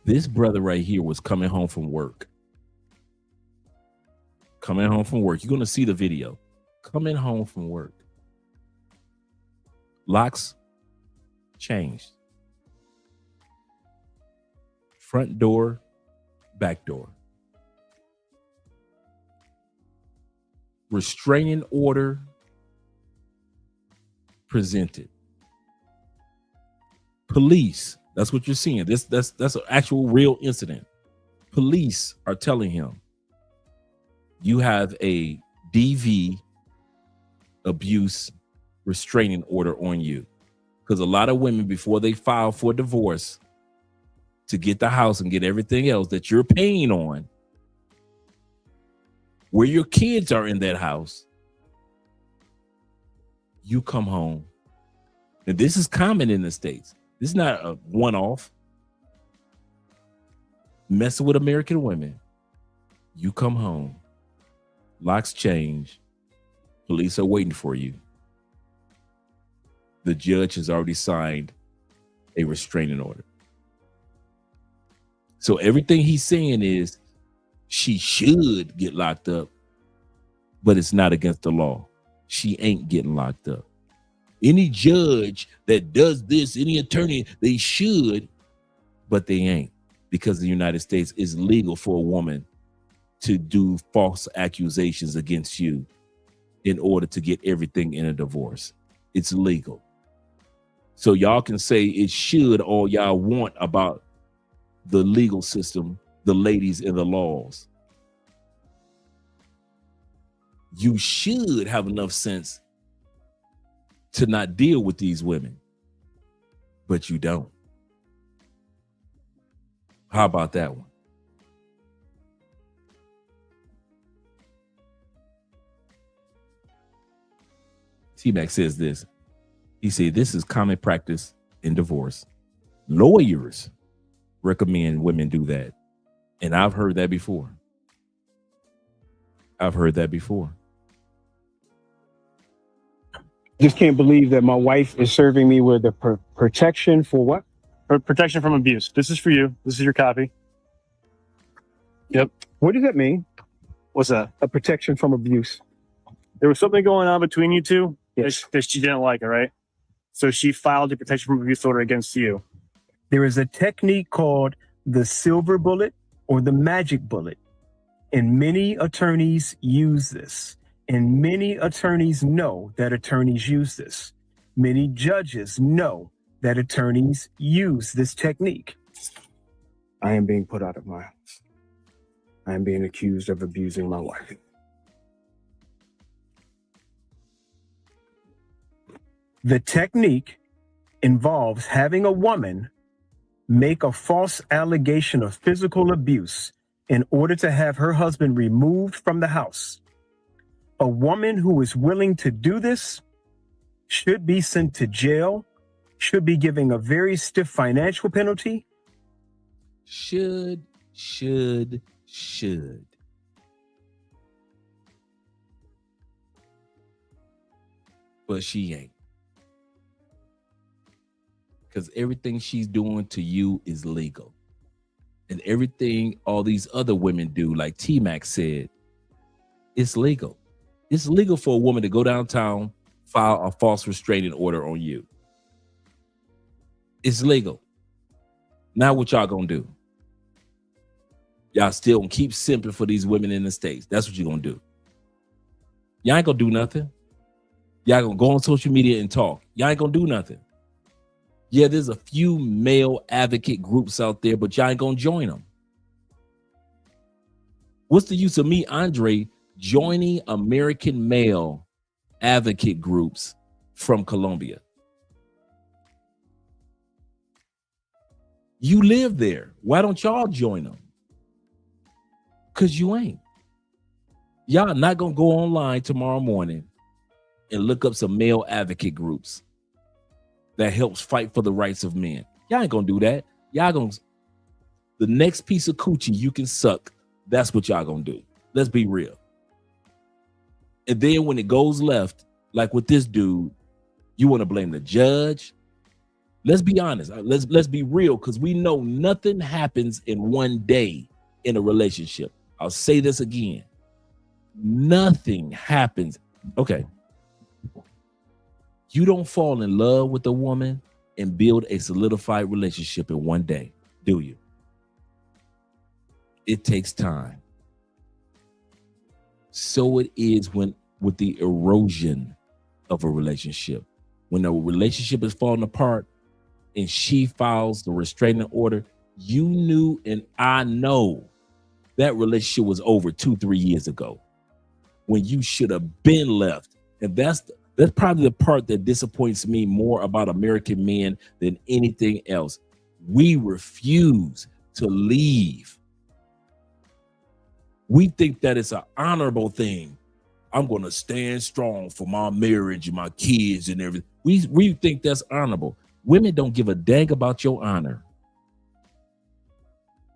This brother right here was coming home from work. Coming home from work. You're going to see the video. Coming home from work. Locks changed. Front door, back door. Restraining order presented. Police, that's what you're seeing. That's an actual real incident. Police are telling him you have a DV abuse restraining order on you. Because a lot of women, before they file for divorce to get the house and get everything else that you're paying on, where your kids are in that house, you come home. And this is common in the States. This is not a one-off. Messing with American women. You come home. Locks change. Police are waiting for you. The judge has already signed a restraining order. So everything he's saying is she should get locked up, but it's not against the law. She ain't getting locked up. Any judge that does this, any attorney, they should, but they ain't, because the United States is legal for a woman to do false accusations against you in order to get everything in a divorce. It's legal. So y'all can say it should all y'all want about the legal system, the ladies and the laws. You should have enough sense to not deal with these women, but you don't. How about that one? T-Mac says this. He said, this is common practice in divorce. Lawyers recommend women do that. And I've heard that before. Just can't believe that my wife is serving me with a protection for what? Protection from abuse. This is for you. This is your copy. Yep. What does that mean? was a protection from abuse. There was something going on between you two that she didn't like, all right? So she filed a protection from abuse order against you. There is a technique called the silver bullet or the magic bullet. And many attorneys use this. And many attorneys know that attorneys use this. Many judges know that attorneys use this technique. I am being put out of my house. I am being accused of abusing my wife. The technique involves having a woman make a false allegation of physical abuse in order to have her husband removed from the house. A woman who is willing to do this should be sent to jail, should be given a very stiff financial penalty. Should. But she ain't. Because everything she's doing to you is legal. And everything all these other women do, like T-Mac said, it's legal. It's legal for a woman to go downtown, file a false restraining order on you. It's legal. Now what y'all gonna do? Y'all still gonna keep simping for these women in the States. That's what you're gonna do. Y'all ain't gonna do nothing. Y'all gonna go on social media and talk. Y'all ain't gonna do nothing. Yeah, there's a few male advocate groups out there, but y'all ain't gonna join them. What's the use of me, Andre, joining American male advocate groups from Colombia? You live there. Why don't y'all join them? Because you ain't. Y'all not gonna go online tomorrow morning and look up some male advocate groups that helps fight for the rights of men. Y'all ain't gonna do that. Y'all gonna, the next piece of coochie you can suck, that's what y'all gonna do. Let's be real. And then when it goes left, like with this dude, you want to blame the judge. Let's be honest. Let's be real, because we know nothing happens in one day in a relationship. I'll say this again. Nothing happens. Okay. You don't fall in love with a woman and build a solidified relationship in one day, do you? It takes time. So it is with the erosion of a relationship. When a relationship is falling apart and she files the restraining order, you knew and I know that relationship was over 2-3 years ago when you should have been left. And that's probably the part that disappoints me more about American men than anything else. We refuse to leave. We think that it's an honorable thing. I'm going to stand strong for my marriage and my kids and everything. We think that's honorable. Women don't give a dang about your honor.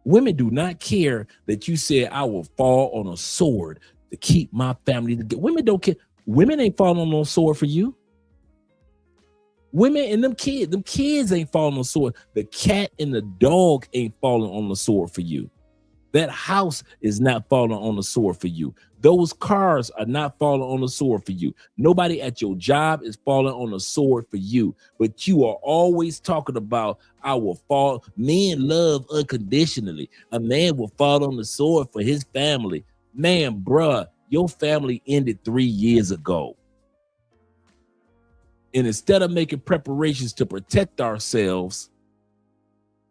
Women do not care that you said I will fall on a sword to keep my family together. Women don't care. Women ain't falling on no sword for you. Women and them kids ain't falling on the sword. The cat and the dog ain't falling on the sword for you. That house is not falling on the sword for you. Those cars are not falling on the sword for you. Nobody at your job is falling on the sword for you. But you are always talking about, I will fall. Men love unconditionally. A man will fall on the sword for his family. Man, bruh, your family ended 3 years ago. And instead of making preparations to protect ourselves,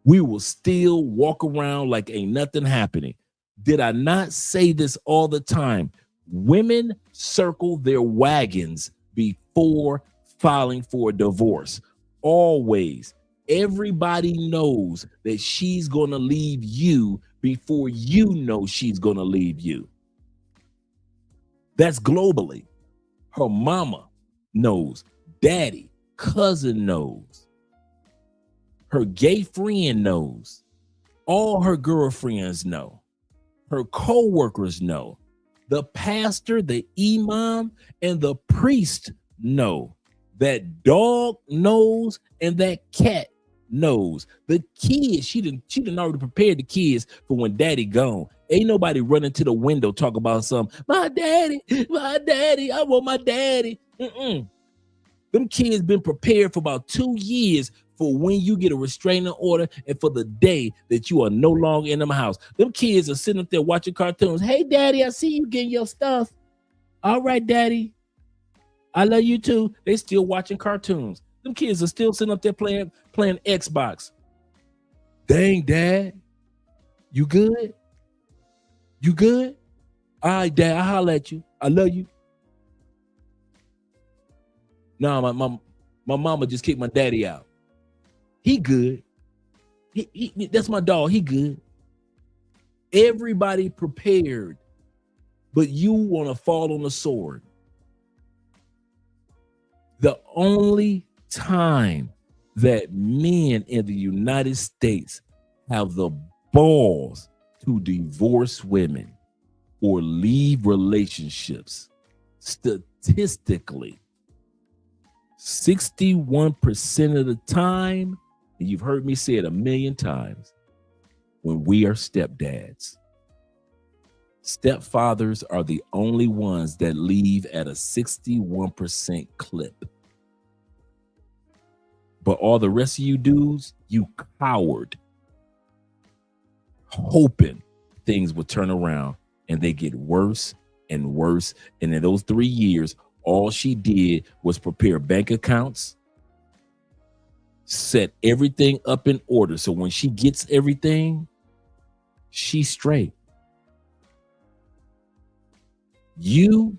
we will still walk around like ain't nothing happening. Did I not say this all the time? Women circle their wagons before filing for a divorce. Always. Everybody knows that she's going to leave you before you know she's going to leave you. That's globally. Her mama knows. Daddy, cousin knows. Her gay friend knows. All her girlfriends know. Her co-workers know. The pastor, the imam, and the priest know. That dog knows, and that cat knows. The kids, she done already prepared the kids for when daddy gone. Ain't nobody running to the window talk about something. My daddy, I want my daddy. Them kids been prepared for about 2 years for when you get a restraining order and for the day that you are no longer in them house. Them kids are sitting up there watching cartoons. Hey, daddy, I see you getting your stuff. All right, daddy. I love you too. They still watching cartoons. Them kids are still sitting up there playing Xbox. Dang, Dad. You good? You good? All right, Dad, I'll holler at you. I love you. No, my mama just kicked my daddy out. He good. He that's my dog. He good. Everybody prepared, but you want to fall on the sword. The only time that men in the United States have the balls to divorce women or leave relationships, statistically, 61% of the time, and you've heard me say it a million times, when we are stepdads. Stepfathers are the only ones that leave at a 61% clip. But all the rest of you dudes, you cowered, hoping things would turn around, and they get worse and worse. And in those 3 years, all she did was prepare bank accounts, set everything up in order. So when she gets everything, she's straight. You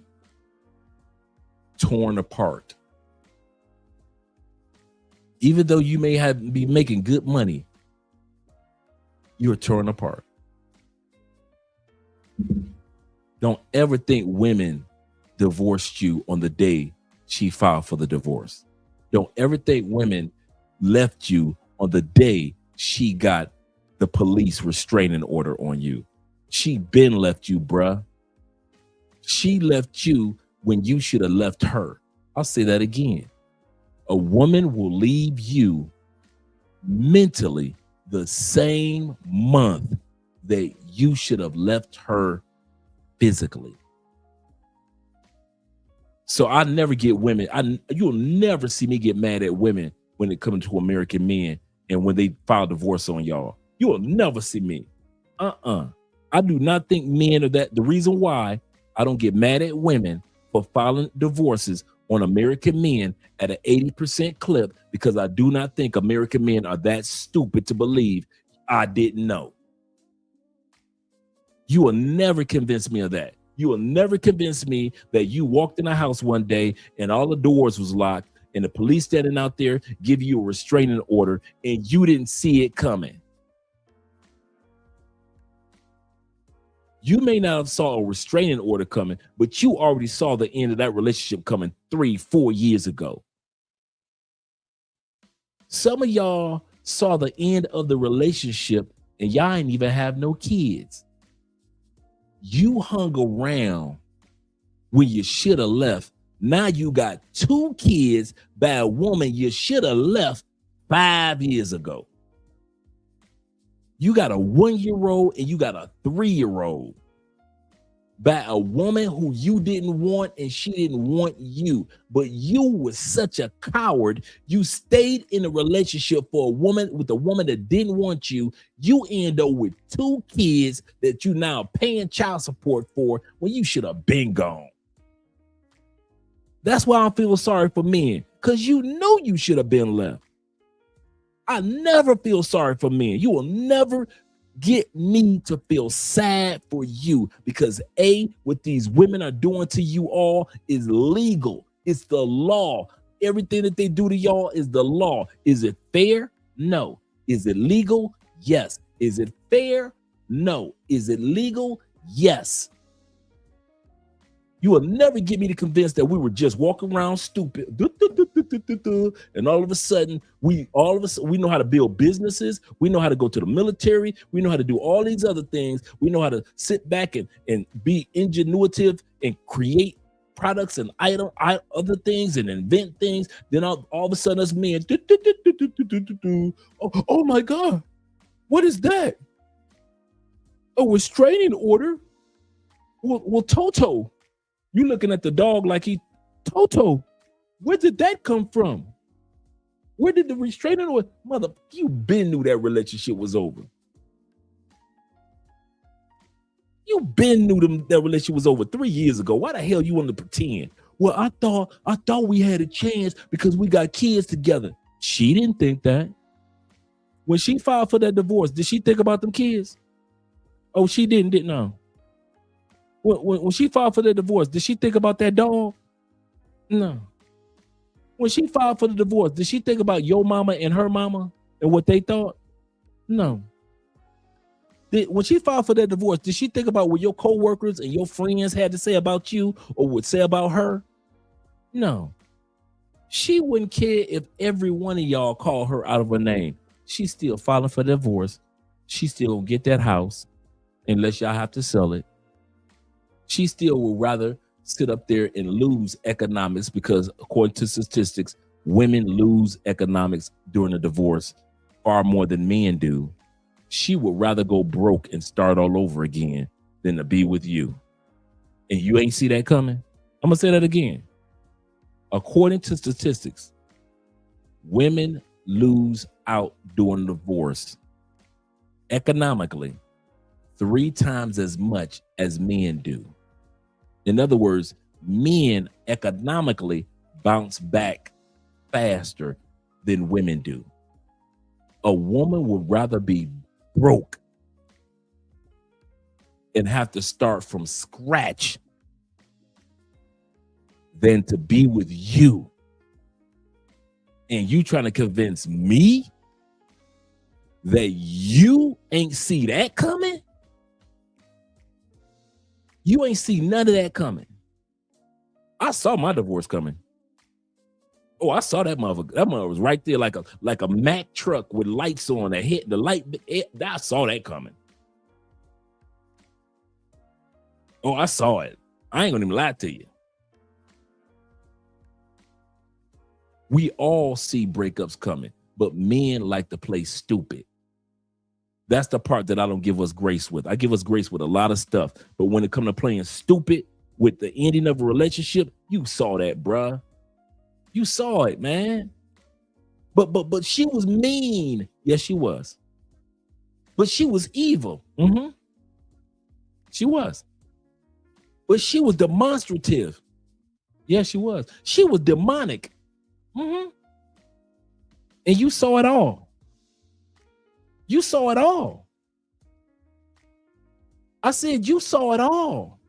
torn apart. Even though you may be making good money, you're torn apart. Don't ever think women divorced you on the day she filed for the divorce. Don't ever think women left you on the day she got the police restraining order on you. She been left you, bruh. She left you when you should have left her. I'll say that again. A woman will leave you mentally the same month that you should have left her physically. So I never get women. You'll never see me get mad at women when it comes to American men and when they file divorce on y'all. You will never see me. I do not think men are that. The reason why I don't get mad at women for filing divorces on American men at an 80% clip, because I do not think American men are that stupid to believe I didn't know. You will never convince me of that. You will never convince me that you walked in a house one day and all the doors was locked and the police standing out there give you a restraining order and you didn't see it coming. You may not have saw a restraining order coming, but you already saw the end of that relationship coming 3-4 years ago. Some of y'all saw the end of the relationship and y'all ain't even have no kids. You hung around when you should have left. Now you got 2 kids by a woman you should have left 5 years ago. You got a 1-year-old and you got a 3-year-old by a woman who you didn't want and she didn't want you. But you were such a coward. You stayed in a relationship for a woman with a woman that didn't want you. You end up with 2 kids that you now paying child support for when you should have been gone. That's why I feel sorry for men, because you know you should have been left. I never feel sorry for men. You will never get me to feel sad for you, because what these women are doing to you all is legal. It's the law. Everything that they do to y'all is the law. Is it fair? No. Is it legal? Yes. Is it fair? No. Is it legal? Yes. You will never get me to convince that we were just walking around stupid, and all of a sudden we know how to build businesses. We know how to go to the military. We know how to do all these other things. We know how to sit back and be ingenuitive and create products and other things and invent things. Then all of a sudden us men, oh my God, what is that? A restraining order? Well, Toto, you looking at the dog like he, Toto, where did that come from? Where did the restraining order? Mother, you been knew that relationship was over. You been knew that relationship was over 3 years ago. Why the hell you want to pretend? Well, I thought we had a chance because we got kids together. She didn't think that. When she filed for that divorce, did she think about them kids? Oh, she didn't know. When she filed for that divorce, did she think about that dog? No. When she filed for the divorce, did she think about your mama and her mama and what they thought? No. When she filed for that divorce, did she think about what your coworkers and your friends had to say about you or would say about her? No. She wouldn't care if every one of y'all called her out of her name. She's still filing for divorce. She still gonna get that house unless y'all have to sell it. She still will rather sit up there and lose economics because according to statistics, women lose economics during a divorce far more than men do. She would rather go broke and start all over again than to be with you. And you ain't see that coming? I'm gonna say that again. According to statistics, women lose out during divorce economically 3 times as much as men do. In other words, men economically bounce back faster than women do. A woman would rather be broke and have to start from scratch than to be with you. And you trying to convince me that you ain't see that coming? You ain't see none of that coming. I saw my divorce coming. Oh, I saw that motherfucker. That mother was right there like a Mack truck with lights on that hit the light. I saw that coming. Oh, I saw it. I ain't gonna even lie to you. We all see breakups coming, but men like to play stupid. That's the part that I don't give us grace with. I give us grace with a lot of stuff, but when it comes to playing stupid with the ending of a relationship, you saw that, bruh. You saw it, man. But she was mean. Yes, she was. But she was evil. Mm-hmm. She was. But she was demonstrative. Yes, she was. She was demonic. Mm-hmm. And you saw it all. You saw it all. I said you saw it all.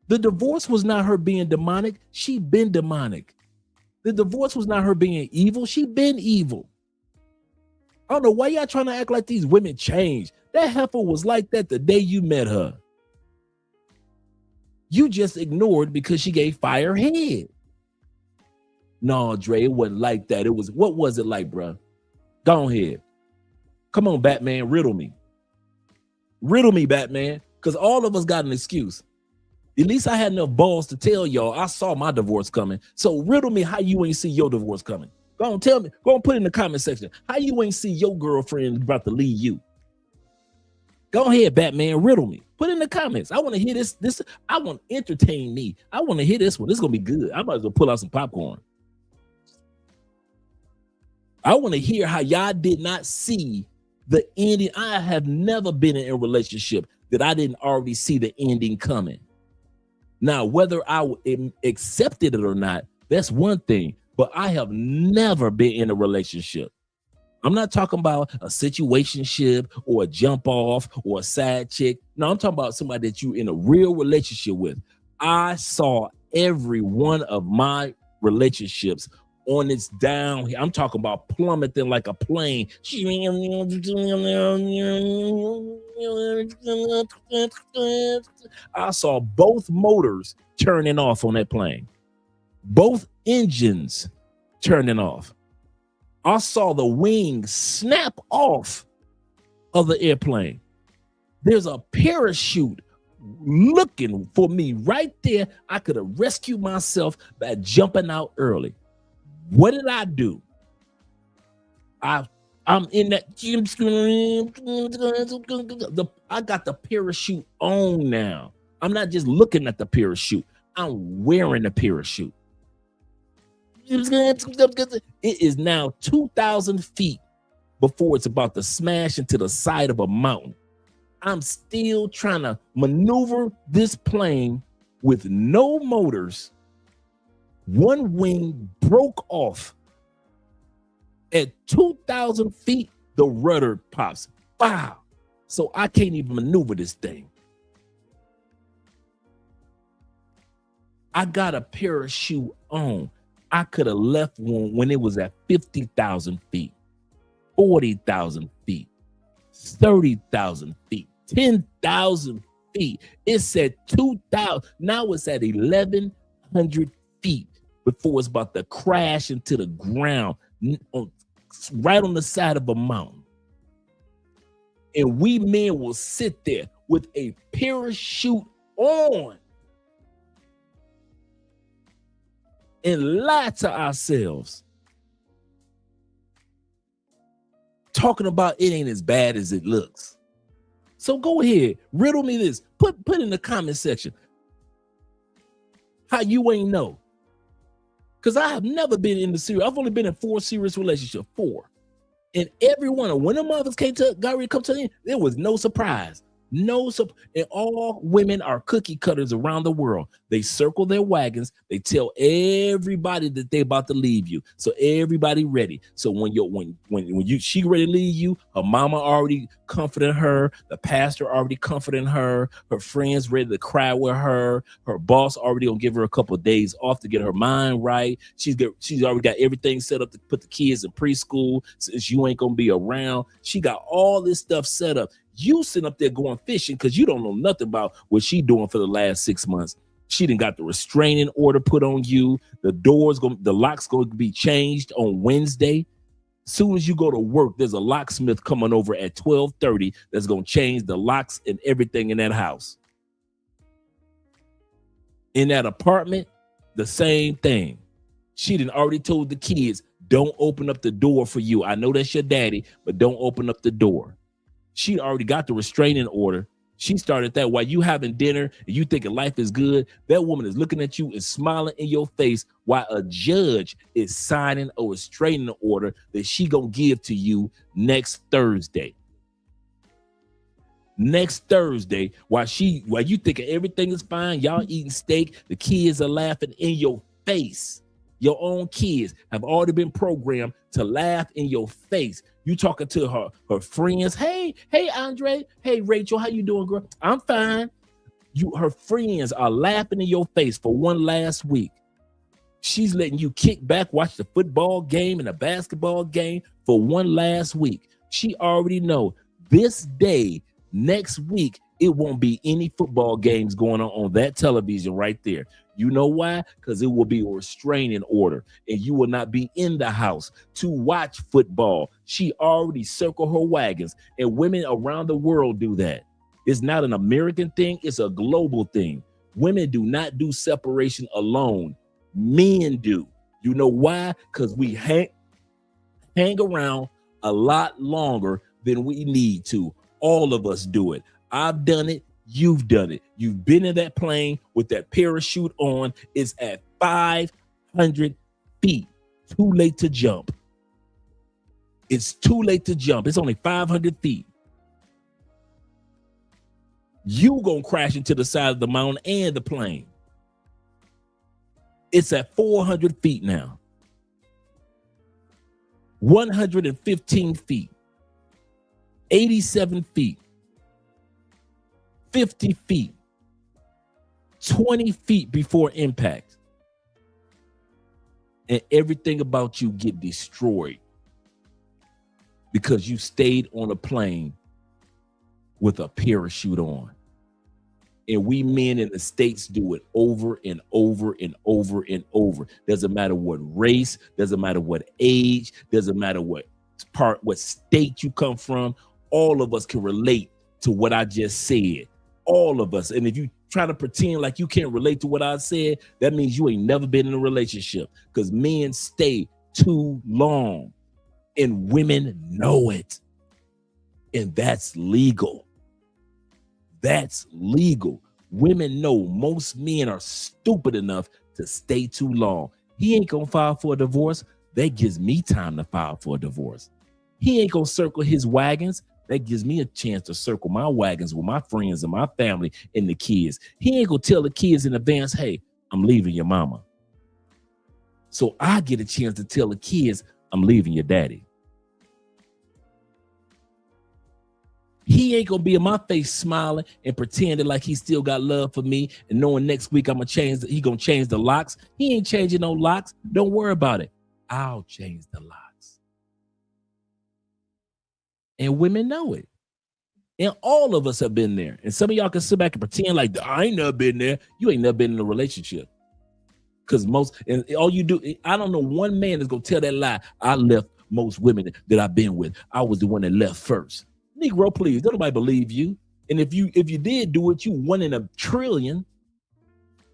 The divorce was not her being demonic. She been demonic. The divorce was not her being evil. She been evil. I don't know why y'all trying to act like these women changed. That heifer was like that the day you met her. You just ignored because she gave fire head. No, Dre, it wasn't like that. It was, what was it like, bro? Go ahead. Come on, Batman, riddle me. Riddle me, Batman, because all of us got an excuse. At least I had enough balls to tell y'all I saw my divorce coming. So riddle me how you ain't see your divorce coming. Go on, tell me. Go on, put it in the comment section. How you ain't see your girlfriend about to leave you? Go ahead, Batman, riddle me. Put it in the comments. I want to hear this. I want to entertain me. I want to hear this one. This is going to be good. I might as well pull out some popcorn. I want to hear how y'all did not see the ending. I have never been in a relationship that I didn't already see the ending coming. Now, whether I accepted it or not, that's one thing. But I have never been in a relationship. I'm not talking about a situationship or a jump off or a side chick. No, I'm talking about somebody that you in a real relationship with. I saw every one of my relationships on its down. I'm talking about plummeting like a plane. I saw both motors turning off on that plane. Both engines turning off. I saw the wings snap off of the airplane. There's a parachute looking for me right there. I could have rescued myself by jumping out early. What did I do? I I'm in that. I got the parachute on now. I'm not just looking at the parachute. I'm wearing the parachute. It is now 2,000 feet before it's about to smash into the side of a mountain. I'm still trying to maneuver this plane with no motors. One wing broke off. At 2,000 feet, the rudder pops. Wow. So I can't even maneuver this thing. I got a parachute on. I could have left one when it was at 50,000 feet, 40,000 feet, 30,000 feet, 10,000 feet. It's at 2,000. Now it's at 1,100 feet before it's about to crash into the ground right on the side of a mountain. And we men will sit there with a parachute on and lie to ourselves, talking about it ain't as bad as it looks. So go ahead, riddle me this. Put in the comment section how you ain't know. Because I have never been in the serious. I've only been in 4 serious relationships, 4. And every one of when the mothers got ready to come to the end, there was no surprise. And all women are cookie cutters around the world. They circle their wagons. They tell everybody that they're about to leave you. So everybody ready. So when she ready to leave you, her mama already comforting her, the pastor already comforting her, her friends ready to cry with her, her boss already gonna give her a couple of days off to get her mind right. She's already got everything set up to put the kids in preschool since you ain't gonna be around. She got all this stuff set up. You sitting up there going fishing because you don't know nothing about what she doing for the last 6 months. She done got the restraining order put on you. The lock's going to be changed on Wednesday. Soon as you go to work, there's a locksmith coming over at 12:30 that's going to change the locks and everything in that house. In that apartment, the same thing. She done already told the kids, don't open up the door for you. I know that's your daddy, but don't open up the door. She already got the restraining order. She started that while you having dinner and you thinking life is good. That woman is looking at you and smiling in your face while a judge is signing a restraining order that she gonna give to you next Thursday. Next Thursday, while you thinking everything is fine, y'all eating steak, the kids are laughing in your face. Your own kids have already been programmed to laugh in your face. You talking to her friends. Hey, Andre. Hey, Rachel. How you doing, girl? I'm fine. Her friends are laughing in your face for one last week. She's letting you kick back, watch the football game and the basketball game for one last week. She already know this day, next week, it won't be any football games going on that television right there. You know why? Because it will be a restraining order and you will not be in the house to watch football. She already circled her wagons, and women around the world do that. It's not an American thing. It's a global thing. Women do not do separation alone. Men do. You know why? Because we hang around a lot longer than we need to. All of us do it. I've done it. You've done it. You've been in that plane with that parachute on. It's at 500 feet. Too late to jump. It's too late to jump. It's only 500 feet. You gonna crash into the side of the mountain and the plane. It's at 400 feet now. 115 feet. 87 feet. 50 feet, 20 feet before impact, and everything about you get destroyed because you stayed on a plane with a parachute on. And we men in the States do it over and over and over and over. Doesn't matter what race, doesn't matter what age, doesn't matter what state you come from. All of us can relate to what I just said. All of us. And if you try to pretend like you can't relate to what I said, that means you ain't never been in a relationship, because men stay too long. And women know it. And that's legal. That's legal. Women know most men are stupid enough to stay too long. He ain't gonna file for a divorce. That gives me time to file for a divorce. He ain't gonna circle his wagons. That gives me a chance to circle my wagons with my friends and my family and the kids. He ain't gonna tell the kids in advance, hey, I'm leaving your mama. So I get a chance to tell the kids, I'm leaving your daddy. He ain't gonna be in my face smiling and pretending like he still got love for me and knowing next week he gonna change the locks. He ain't changing no locks. Don't worry about it. I'll change the locks. And women know it. And all of us have been there. And some of y'all can sit back and pretend like I ain't never been there. You ain't never been in a relationship. Because all you do, I don't know one man is gonna tell that lie. I left most women that I've been with. I was the one that left first. Negro, please, don't nobody believe you. And if you did do it, you 1 in a trillion.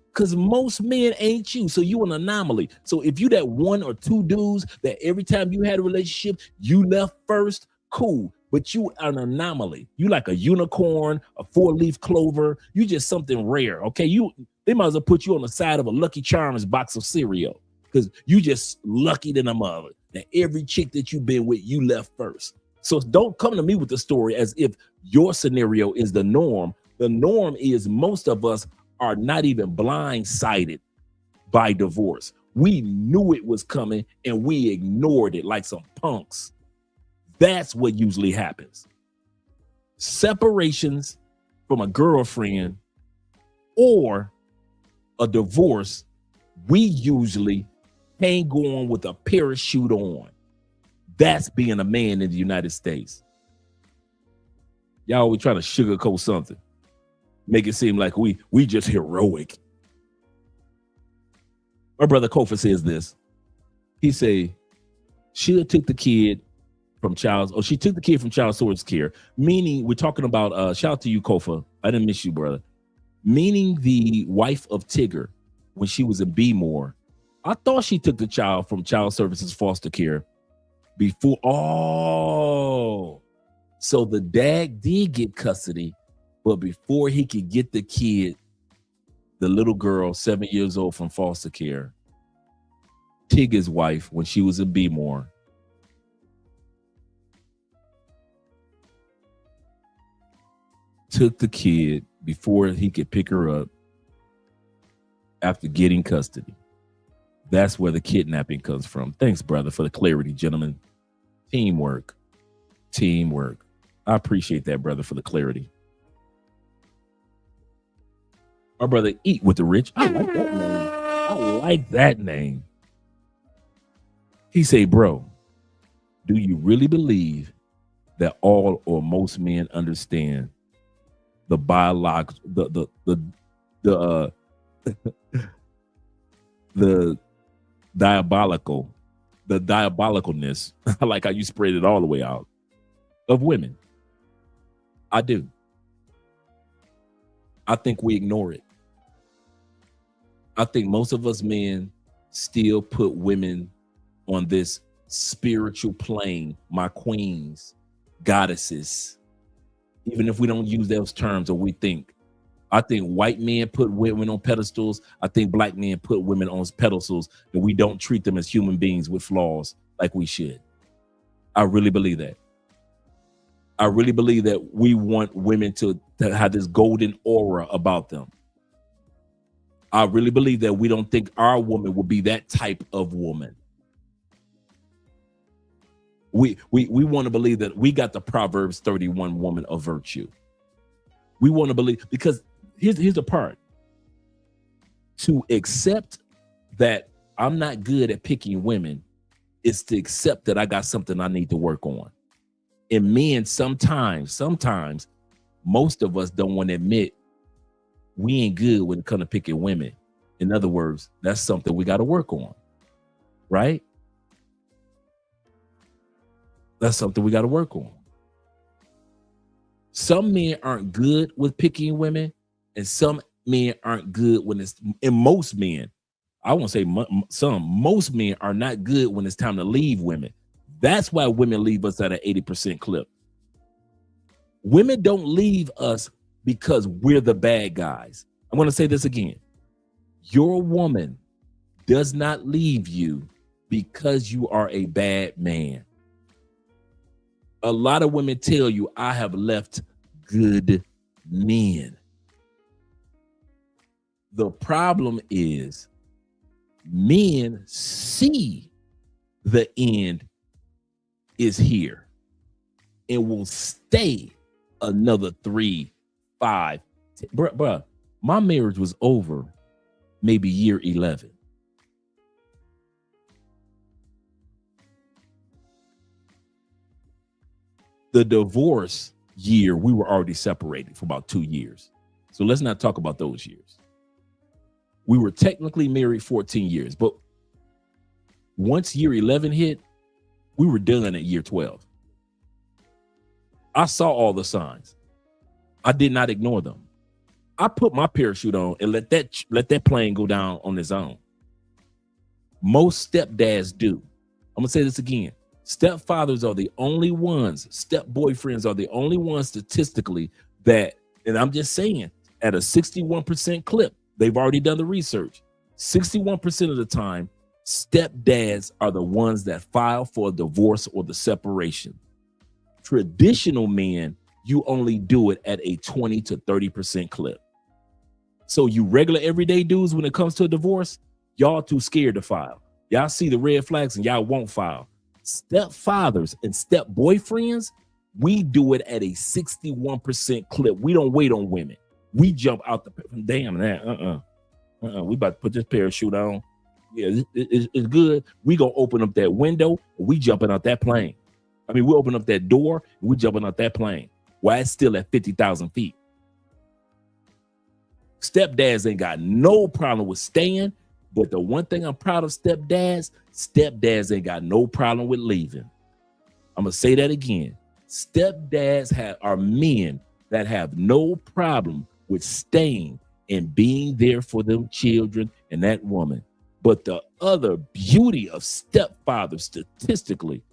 Because most men ain't you, so you an anomaly. So if you that 1 or 2 dudes that every time you had a relationship, you left first, cool. But you an anomaly. You like a unicorn, a 4-leaf clover. You just something rare, okay? They might as well put you on the side of a Lucky Charms box of cereal because you just lucky than a mother that every chick that you've been with, you left first. So don't come to me with the story as if your scenario is the norm. The norm is most of us are not even blindsided by divorce. We knew it was coming and we ignored it like some punks. That's what usually happens. Separations from a girlfriend or a divorce, we usually hang on with a parachute on. That's being a man in the United States. Y'all always trying to sugarcoat something. Make it seem like we just heroic. My brother Kofa says this. He say, she took the kid from child service care. Meaning, we're talking about, shout out to you, Kofa. I didn't miss you, brother. Meaning the wife of Tigger when she was in B-More. I thought she took the child from child services foster care before. Oh, so the dad did get custody, but before he could get the kid, the little girl, 7 years old from foster care, Tigger's wife, when she was in B-More, took the kid before he could pick her up after getting custody. That's where the kidnapping comes from. Thanks, brother, for the clarity, gentlemen. Teamwork. I appreciate that, brother, for the clarity. Our brother Eat with the Rich. I like that name. He say, bro, do you really believe that all or most men understand the diabolicalness, I like how you spread it all the way out, of women? I do. I think we ignore it. I think most of us men still put women on this spiritual plane, my queens, goddesses, even if we don't use those terms or we think. I think white men put women on pedestals. I think black men put women on pedestals, and we don't treat them as human beings with flaws like we should. I really believe that. I really believe that we want women to have this golden aura about them. I really believe that we don't think our woman will be that type of woman. We want to believe that we got the Proverbs 31 woman of virtue. We want to believe, because here's the part. To accept that I'm not good at picking women is to accept that I got something I need to work on. And men, sometimes, most of us don't want to admit we ain't good when it comes to picking women. In other words, that's something we got to work on, right? That's something we got to work on. Some men aren't good with picking women, and some men aren't good when it's, and most men, I won't say some, most men are not good when it's time to leave women. That's why women leave us at an 80% clip. Women don't leave us because we're the bad guys. I'm going to say this again. Your woman does not leave you because you are a bad man. A lot of women tell you, I have left good men. The problem is men see the end is here and will stay another 3, 5. Bruh, my marriage was over maybe year 11. The divorce year, we were already separated for about 2 years. So let's not talk about those years. We were technically married 14 years, but once year 11 hit, we were done at year 12. I saw all the signs. I did not ignore them. I put my parachute on and let that plane go down on its own. Most stepdads do. I'm gonna say this again. Stepfathers are the only ones, step boyfriends are the only ones statistically that, and I'm just saying, at a 61% clip, they've already done the research. 61% of the time, stepdads are the ones that file for a divorce or the separation. Traditional men, you only do it at a 20 to 30% clip. So you regular everyday dudes, when it comes to a divorce, y'all too scared to file. Y'all see the red flags and y'all won't file. Stepfathers and step boyfriends, we do it at a 61% clip. We don't wait on women. We jump out the damn that. We about to put this parachute on. Yeah, it's good. We gonna open up that window. We jumping out that plane. I mean, we open up that door. And we jumping out that plane. Why it's still at 50,000 feet. Stepdads ain't got no problem with staying. But the one thing I'm proud of stepdads ain't got no problem with leaving. I'm going to say that again. Stepdads are men that have no problem with staying and being there for them children and that woman. But the other beauty of stepfathers, statistically,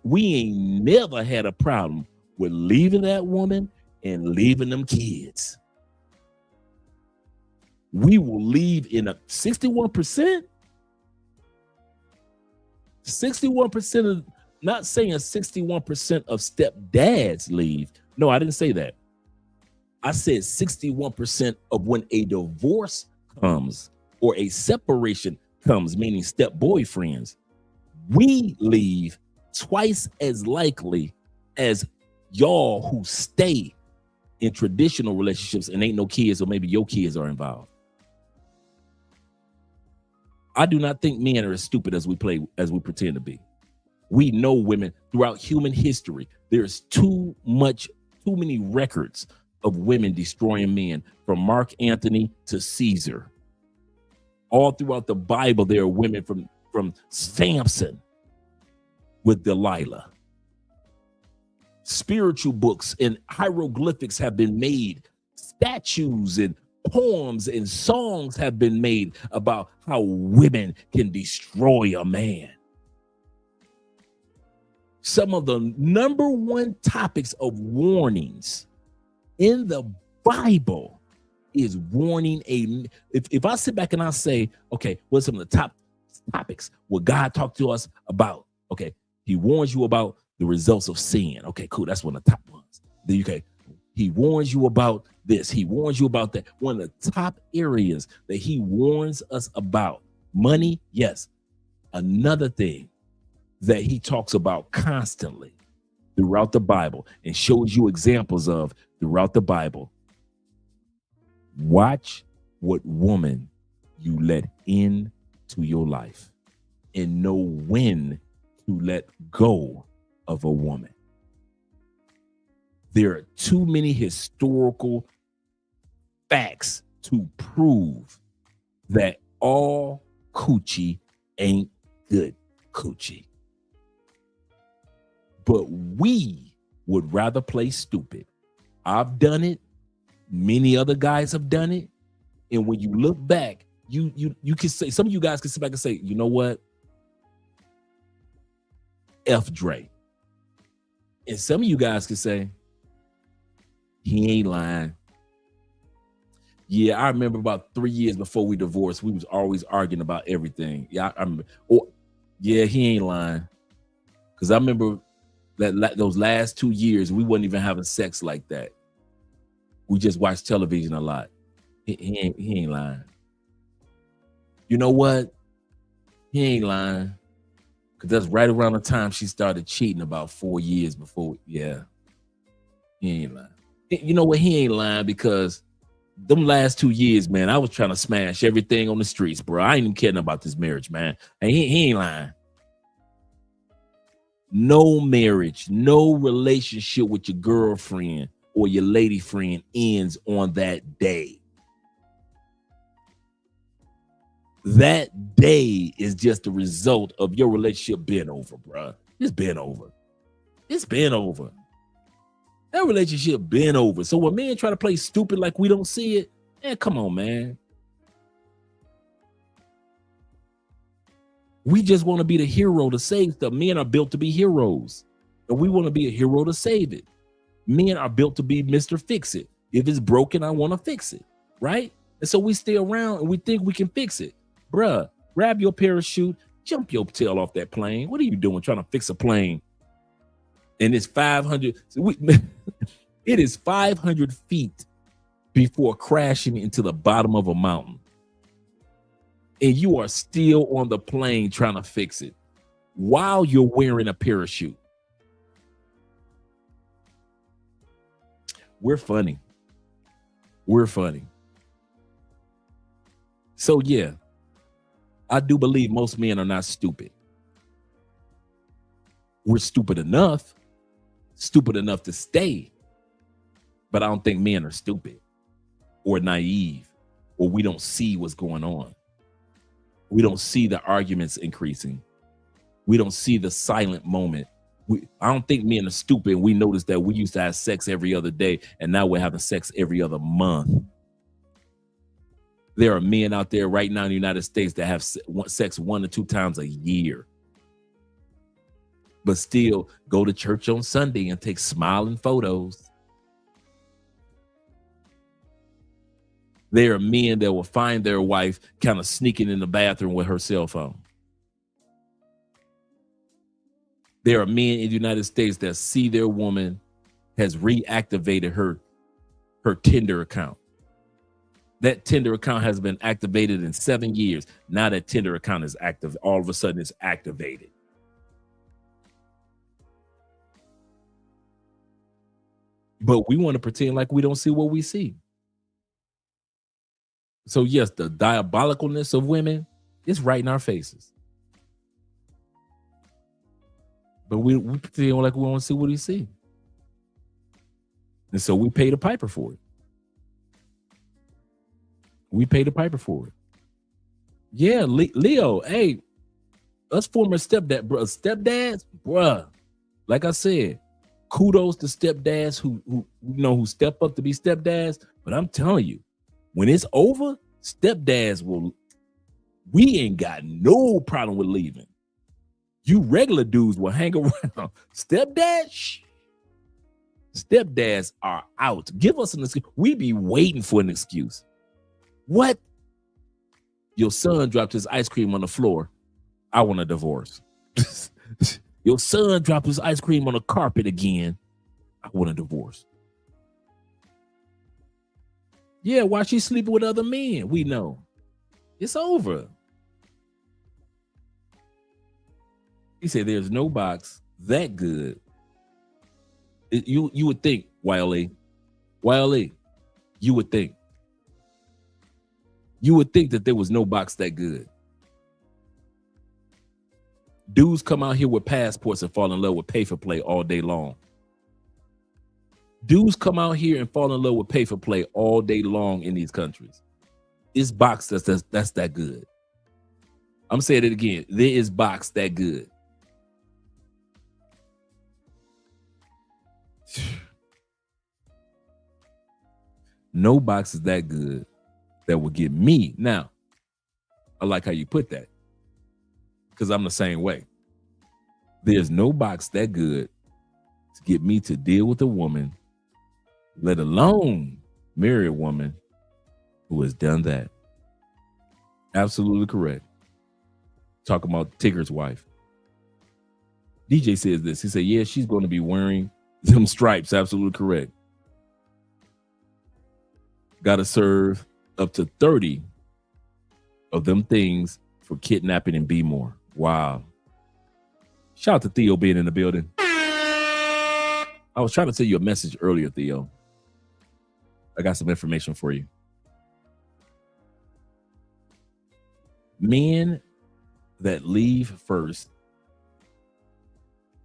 we ain't never had a problem with leaving that woman and leaving them kids. We will leave in a 61%. 61% of, not saying 61% of stepdads leave. No, I didn't say that. I said 61% of when a divorce comes or a separation comes, meaning step boyfriends, we leave twice as likely as y'all who stay in traditional relationships and ain't no kids, or maybe your kids are involved. I do not think men are as stupid as we pretend to be. We know women throughout human history. There's too many records of women destroying men, from Mark Antony to Caesar. All throughout the Bible, there are women from Samson with Delilah. Spiritual books and hieroglyphics have been made. Statues and poems and songs have been made about how women can destroy a man. Some of the number one topics of warnings in the Bible is warning if I sit back and I say, okay, what's some of the top topics what God talked to us about? Okay, he warns you about the results of sin. Okay, cool, that's one of the top ones. Then okay, he warns you about this. He warns you about that. One of the top areas that he warns us about. Money, yes. Another thing that he talks about constantly throughout the Bible and shows you examples of throughout the Bible. Watch what woman you let into your life and know when to let go of a woman. There are too many historical facts to prove that all coochie ain't good coochie. But we would rather play stupid. I've done it. Many other guys have done it. And when you look back, you can say, some of you guys can sit back and say, you know what? F Dre. And some of you guys could say, he ain't lying. Yeah, I remember about 3 years before we divorced, we was always arguing about everything. Yeah, I remember. Or, yeah, he ain't lying. Because I remember that those last 2 years, we wasn't even having sex like that. We just watched television a lot. He ain't lying. You know what? He ain't lying. Because that's right around the time she started cheating about 4 years before. Yeah. He ain't lying. You know what? He ain't lying because them last 2 years, man, I was trying to smash everything on the streets, bro. I ain't even kidding about this marriage, man. And he ain't lying. No marriage, no relationship with your girlfriend or your lady friend ends on that day. That day is just the result of your relationship being over, bro. It's been over. It's been over. That relationship been over. So when men try to play stupid like we don't see it, man, come on, man. We just want to be the hero to save stuff. Men are built to be heroes. And we want to be a hero to save it. Men are built to be Mr. Fix It. If it's broken, I want to fix it. Right? And so we stay around and we think we can fix it. Bruh, grab your parachute, jump your tail off that plane. What are you doing trying to fix a plane? And it's 500. It is 500 feet before crashing into the bottom of a mountain. And you are still on the plane trying to fix it while you're wearing a parachute. We're funny. We're funny. So yeah, I do believe most men are not stupid. We're stupid enough to stay. But I don't think men are stupid or naive or we don't see what's going on. We don't see the arguments increasing. We don't see the silent moment. I don't think men are stupid. We notice that we used to have sex every other day and now we're having sex every other month. There are men out there right now in the United States that have sex 1 to 2 times a year, but still go to church on Sunday and take smiling photos. There are men that will find their wife kind of sneaking in the bathroom with her cell phone. There are men in the United States that see their woman has reactivated her Tinder account. That Tinder account has been activated in 7 years. Now that Tinder account is active. All of a sudden it's activated. But we want to pretend like we don't see what we see. So yes, the diabolicalness of women is right in our faces. But we pretend like we want to see what we see. And so we pay the piper for it. We pay the piper for it. Yeah, Leo, hey, us former stepdads, bruh. Like I said, kudos to stepdads who step up to be stepdads. But I'm telling you, when it's over, stepdads we ain't got no problem with leaving. You regular dudes will hang around. Stepdads are out. Give us an excuse. We be waiting for an excuse. What? Your son dropped his ice cream on the floor. I want a divorce. Your son dropped his ice cream on the carpet again. I want a divorce. Yeah, while she's sleeping with other men, we know. It's over. He said there's no box that good. You would think, Wiley, you would think. You would think that there was no box that good. Dudes come out here with passports and fall in love with pay for play all day long. Dudes come out here and fall in love with pay for play all day long in these countries. It's box that's that good. I'm saying it again. There is box that good. No box is that good that will get me. Now, I like how you put that because I'm the same way. There's no box that good to get me to deal with a woman, let alone marry a woman who has done that. Absolutely correct. Talking about Tigger's wife. DJ says this. He said, yeah, she's going to be wearing them stripes. Absolutely correct. Got to serve up to 30 of them things for kidnapping and be more. Wow. Shout out to Theo being in the building. I was trying to tell you a message earlier, Theo. I got some information for you. Men that leave first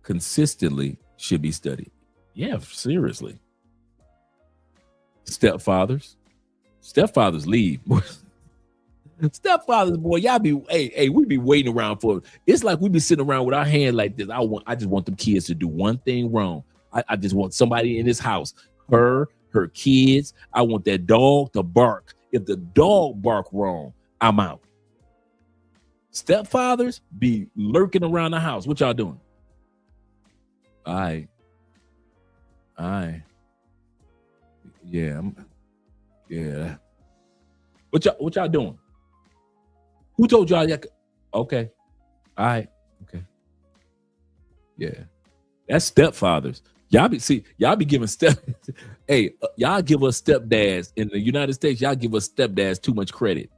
consistently should be studied. Yeah, seriously. Stepfathers leave. Stepfathers, boy, y'all be, hey, we be waiting around for it. It's like we be sitting around with our hand like this. I just want them kids to do one thing wrong. I just want somebody in this house, her kids. I want that dog to bark. If the dog bark wrong, I'm out. Stepfathers be lurking around the house. What y'all doing? Yeah. What y'all doing? Who told y'all? Okay. All right. Okay. Yeah. That's stepfathers. Y'all be giving hey, y'all give us stepdads in the United States. Y'all give us stepdads too much credit.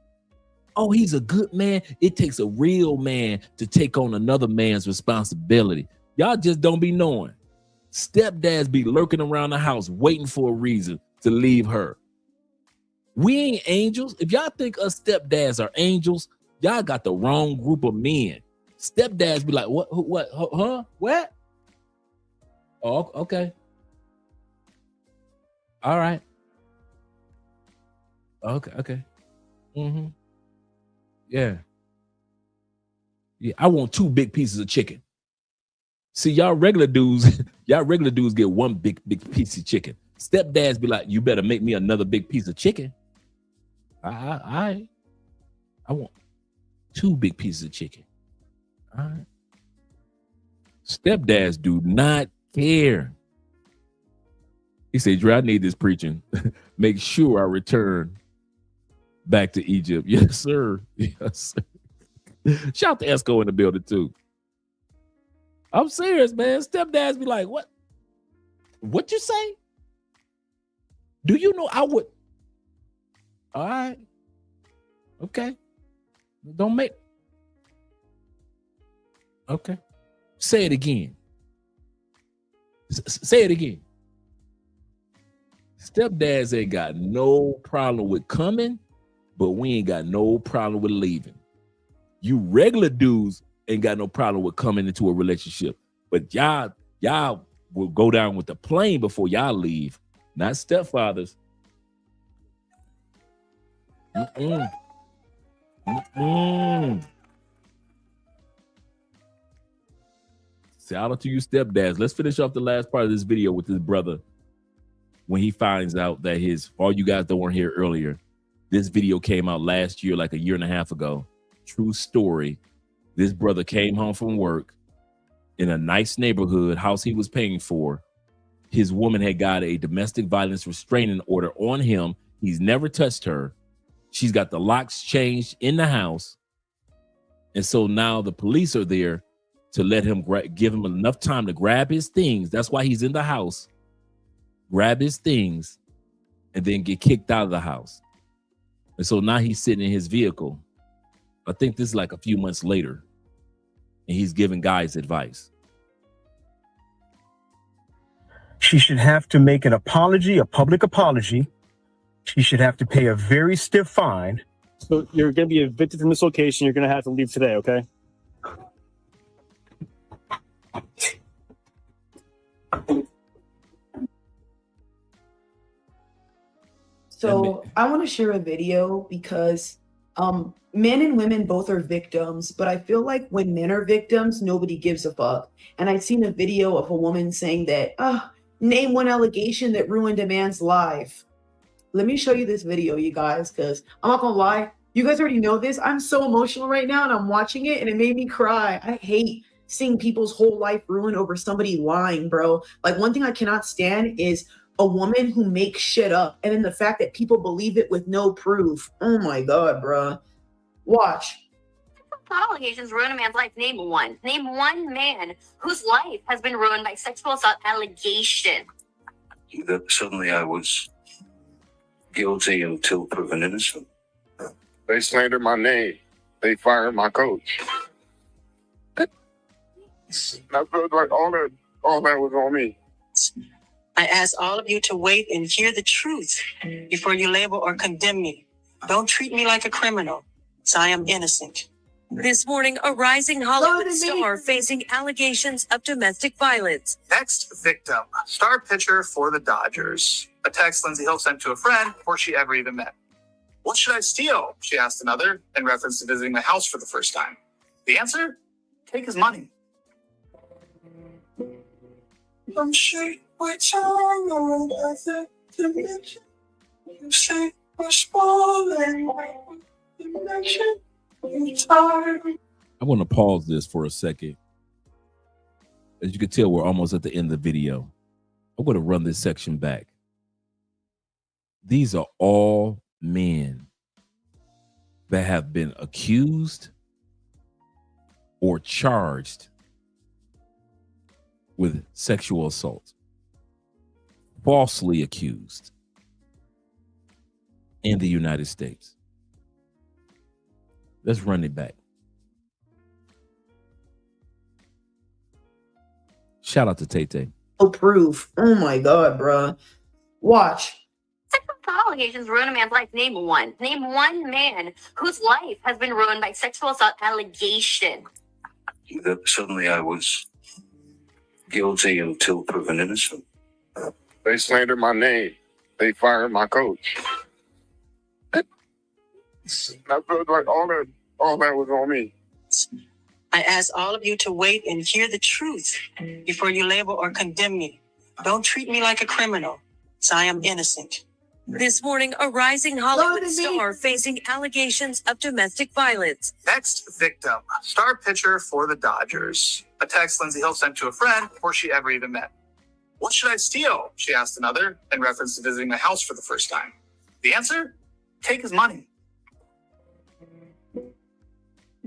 Oh, he's a good man. It takes a real man to take on another man's responsibility. Y'all just don't be knowing. Stepdads be lurking around the house waiting for a reason to leave her. We ain't angels. If y'all think us stepdads are angels, y'all got the wrong group of men. Stepdads be like, what, huh? What? Oh, okay. All right. Okay. Mm-hmm. Yeah. I want 2 big pieces of chicken. See, y'all regular dudes get one big piece of chicken. Stepdads be like, you better make me another big piece of chicken. I want 2 big pieces of chicken. All right. Stepdads do not care. He said, Dre, I need this preaching. Make sure I return back to Egypt. Yes, sir. Yes, sir. Shout out to Esco in the building, too. I'm serious, man. Stepdads be like, what? What you say? Do you know I would? All right. Okay. Don't make. Okay. Say it again. Say it again. Stepdads ain't got no problem with coming, but we ain't got no problem with leaving. You regular dudes ain't got no problem with coming into a relationship, but y'all will go down with the plane before y'all leave. Not stepfathers. Mm-mm. Mm-mm. Shout out to you stepdads. Let's finish off the last part of this video with this brother when he finds out that all you guys that weren't here earlier, this video came out last year, like a year and a half ago. True story. This brother came home from work in a nice neighborhood, house he was paying for. His woman had got a domestic violence restraining order on him. He's never touched her. She's got the locks changed in the house. And so now the police are there to let him give him enough time to grab his things. That's why he's in the house. Grab his things and then get kicked out of the house. And so now he's sitting in his vehicle. I think this is like a few months later. And he's giving guys advice. She should have to make an apology, a public apology. She should have to pay a very stiff fine. So you're going to be evicted from this location. You're going to have to leave today, okay? So I want to share a video because men and women both are victims, but I feel like when men are victims, nobody gives a fuck. And I've seen a video of a woman saying that, name one allegation that ruined a man's life. Let me show you this video, you guys, because I'm not gonna lie, you guys already know this. I'm so emotional right now and I'm watching it and it made me cry. I hate seeing people's whole life ruined over somebody lying, bro. Like, one thing I cannot stand is a woman who makes shit up, and then the fact that people believe it with no proof. Oh my God, bro. Watch. Allegations ruin a man's life. Name one. Name one man whose life has been ruined by sexual assault allegation. That suddenly I was guilty until proven innocent. They slandered my name. They fired my coach. I felt like all that was on me. I ask all of you to wait and hear the truth before you label or condemn me. Don't treat me like a criminal, so I am innocent. This morning, a rising Hollywood star facing allegations of domestic violence. Next victim, star pitcher for the Dodgers. A text Lindsay Hill sent to a friend before she ever even met. What should I steal? She asked another in reference to visiting the house for the first time. The answer? Take his money. I'm sure we're tired of the dimension. You say we're small and dimension. I want to pause this for a second. As you can tell, we're almost at the end of the video. I'm going to run this section back. These are all men that have been accused or charged with sexual assault, falsely accused in the United States. Let's run it back. Shout out to Tay-Tay. No proof. Oh my God, bro. Watch. Sexual allegations ruin a man's life. Name one. Name one man whose life has been ruined by sexual assault allegation. That suddenly I was guilty until proven innocent. They slandered my name. They fired my coach. I felt like all that was on me. I ask all of you to wait and hear the truth before you label or condemn me. Don't treat me like a criminal, so I am innocent. This morning, a rising Hollywood star facing allegations of domestic violence. Next victim, star pitcher for the Dodgers. A text Lindsay Hill sent to a friend before she ever even met. What should I steal? She asked another in reference to visiting the house for the first time. The answer? Take his money.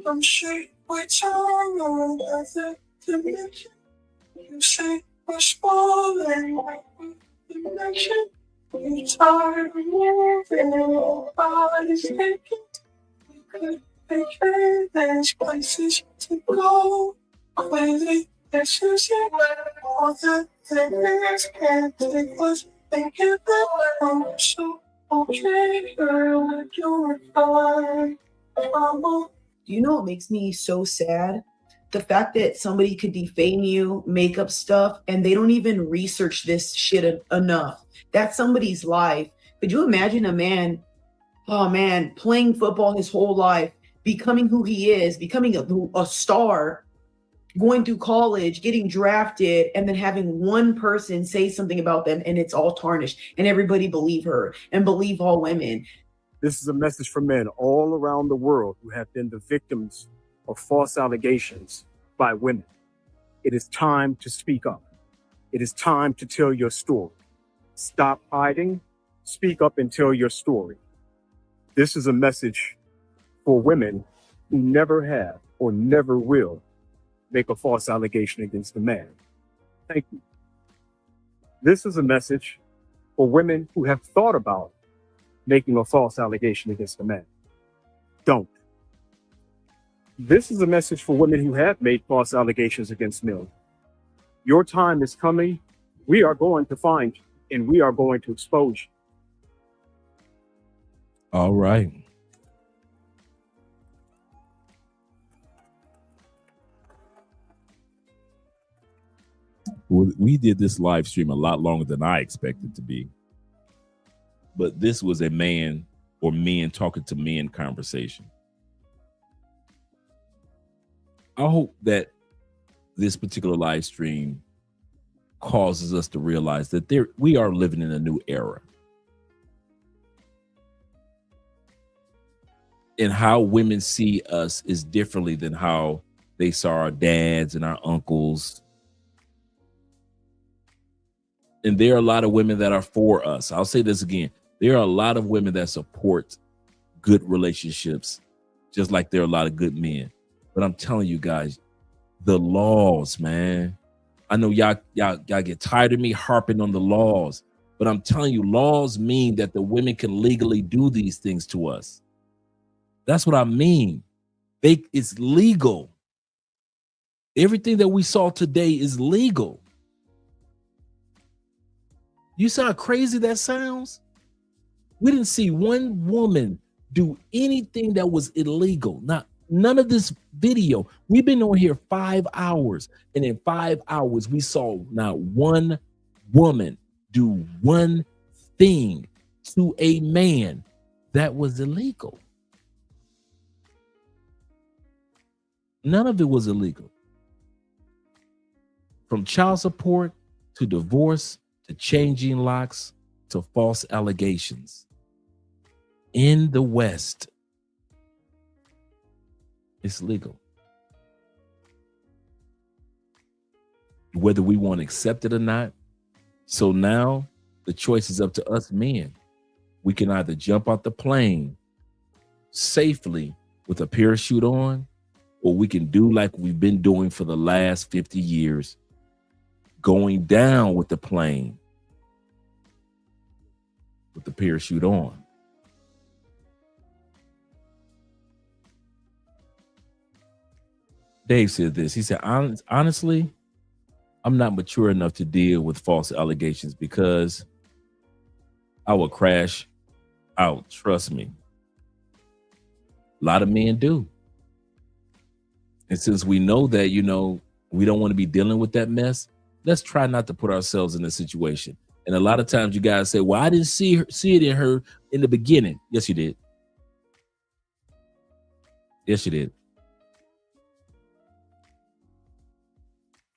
I'm sure we're tired of the dimension. You say we're small and dimension. You're tired of moving, nobody's thinking. You could picture there's places to go. Crazy, there's Susie. All the things can't take us. Thinking that I'm so okay, girl, you're fine. Do you know what makes me so sad? The fact that somebody could defame you, make up stuff, and they don't even research this shit enough. That's somebody's life. Could you imagine a man, oh man, playing football his whole life, becoming who he is, becoming a star, going through college, getting drafted, and then having one person say something about them and it's all tarnished and everybody believe her and believe all women. This is a message for men all around the world who have been the victims of false allegations by women. It is time to speak up. It is time to tell your story. Stop hiding, speak up and tell your story. This is a message for women who never have or never will make a false allegation against a man. Thank you. This is a message for women who have thought about making a false allegation against a man. Don't. This is a message for women who have made false allegations against men. Your time is coming. We are going to find you and we are going to expose you. All right. We did this live stream a lot longer than I expected to be. But this was a man or men talking to men conversation. I hope that this particular live stream causes us to realize that we are living in a new era. And how women see us is differently than how they saw our dads and our uncles. And there are a lot of women that are for us. I'll say this again. There are a lot of women that support good relationships, just like there are a lot of good men. But I'm telling you guys, the laws, man. I know y'all get tired of me harping on the laws, but I'm telling you, laws mean that the women can legally do these things to us. That's what I mean. It's legal. Everything that we saw today is legal. You see how crazy that sounds? We didn't see one woman do anything that was illegal. None of this video. We've been on here 5 hours, and in 5 hours, we saw not one woman do one thing to a man that was illegal. None of it was illegal. From child support to divorce to changing locks to false allegations. In the West, it's legal. Whether we want to accept it or not. So now the choice is up to us men. We can either jump out the plane safely with a parachute on, or we can do like we've been doing for the last 50 years, going down with the plane with the parachute on. Dave said this. He said, honestly, I'm not mature enough to deal with false allegations because I will crash out. Trust me. A lot of men do. And since we know that, we don't want to be dealing with that mess, let's try not to put ourselves in this situation. And a lot of times you guys say, well, I didn't see it in her in the beginning. Yes, you did. Yes, you did.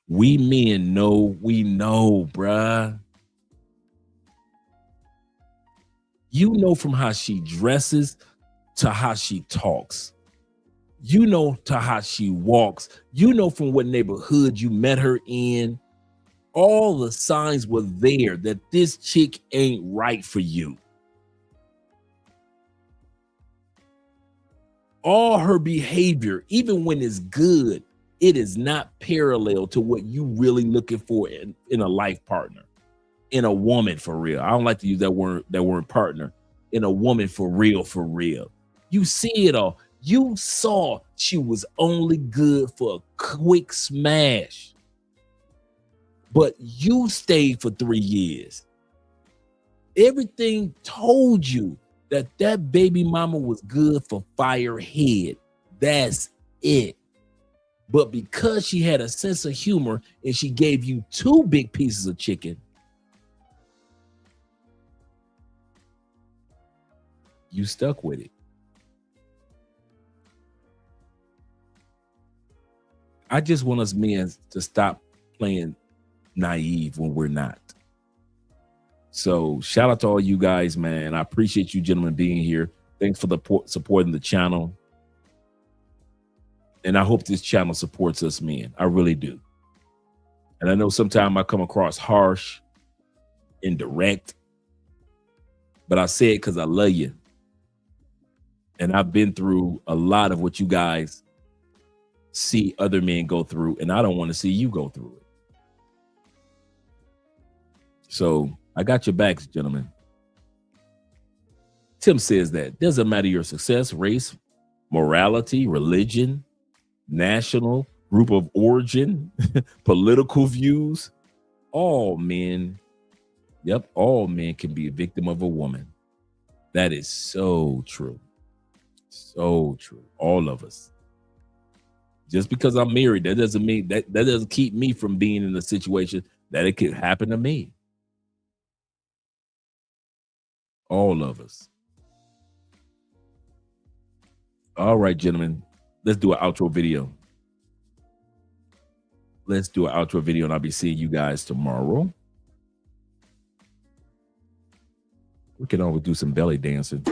We men know, bruh. You know from how she dresses to how she talks. You know to how she walks. You know from what neighborhood you met her in. All the signs were there that this chick ain't right for you. All her behavior, even when it's good, it is not parallel to what you really looking for in a life partner, in a woman for real. I don't like to use that word partner. In a woman for real, for real. You see it all. You saw she was only good for a quick smash. But you stayed for 3 years. Everything told you that baby mama was good for firehead. That's it. But because she had a sense of humor and she gave you 2 big pieces of chicken, you stuck with it. I just want us men to stop playing naive when we're not. So shout out to all you guys, man. I appreciate you gentlemen being here. Thanks for the supporting the channel. And I hope this channel supports us men. I really do. And I know sometimes I come across harsh, indirect, but I say it because I love you. And I've been through a lot of what you guys see other men go through, and I don't want to see you go through it. So I got your backs, gentlemen. Tim says that doesn't matter your success, race, morality, religion, national, group of origin, political views. All men, all men can be a victim of a woman. That is so true. So true. All of us. Just because I'm married, that doesn't mean that doesn't keep me from being in a situation that it could happen to me. All of us. All right, gentlemen, let's do an outro video. Let's do an outro video, and I'll be seeing you guys tomorrow. We can always do some belly dancing.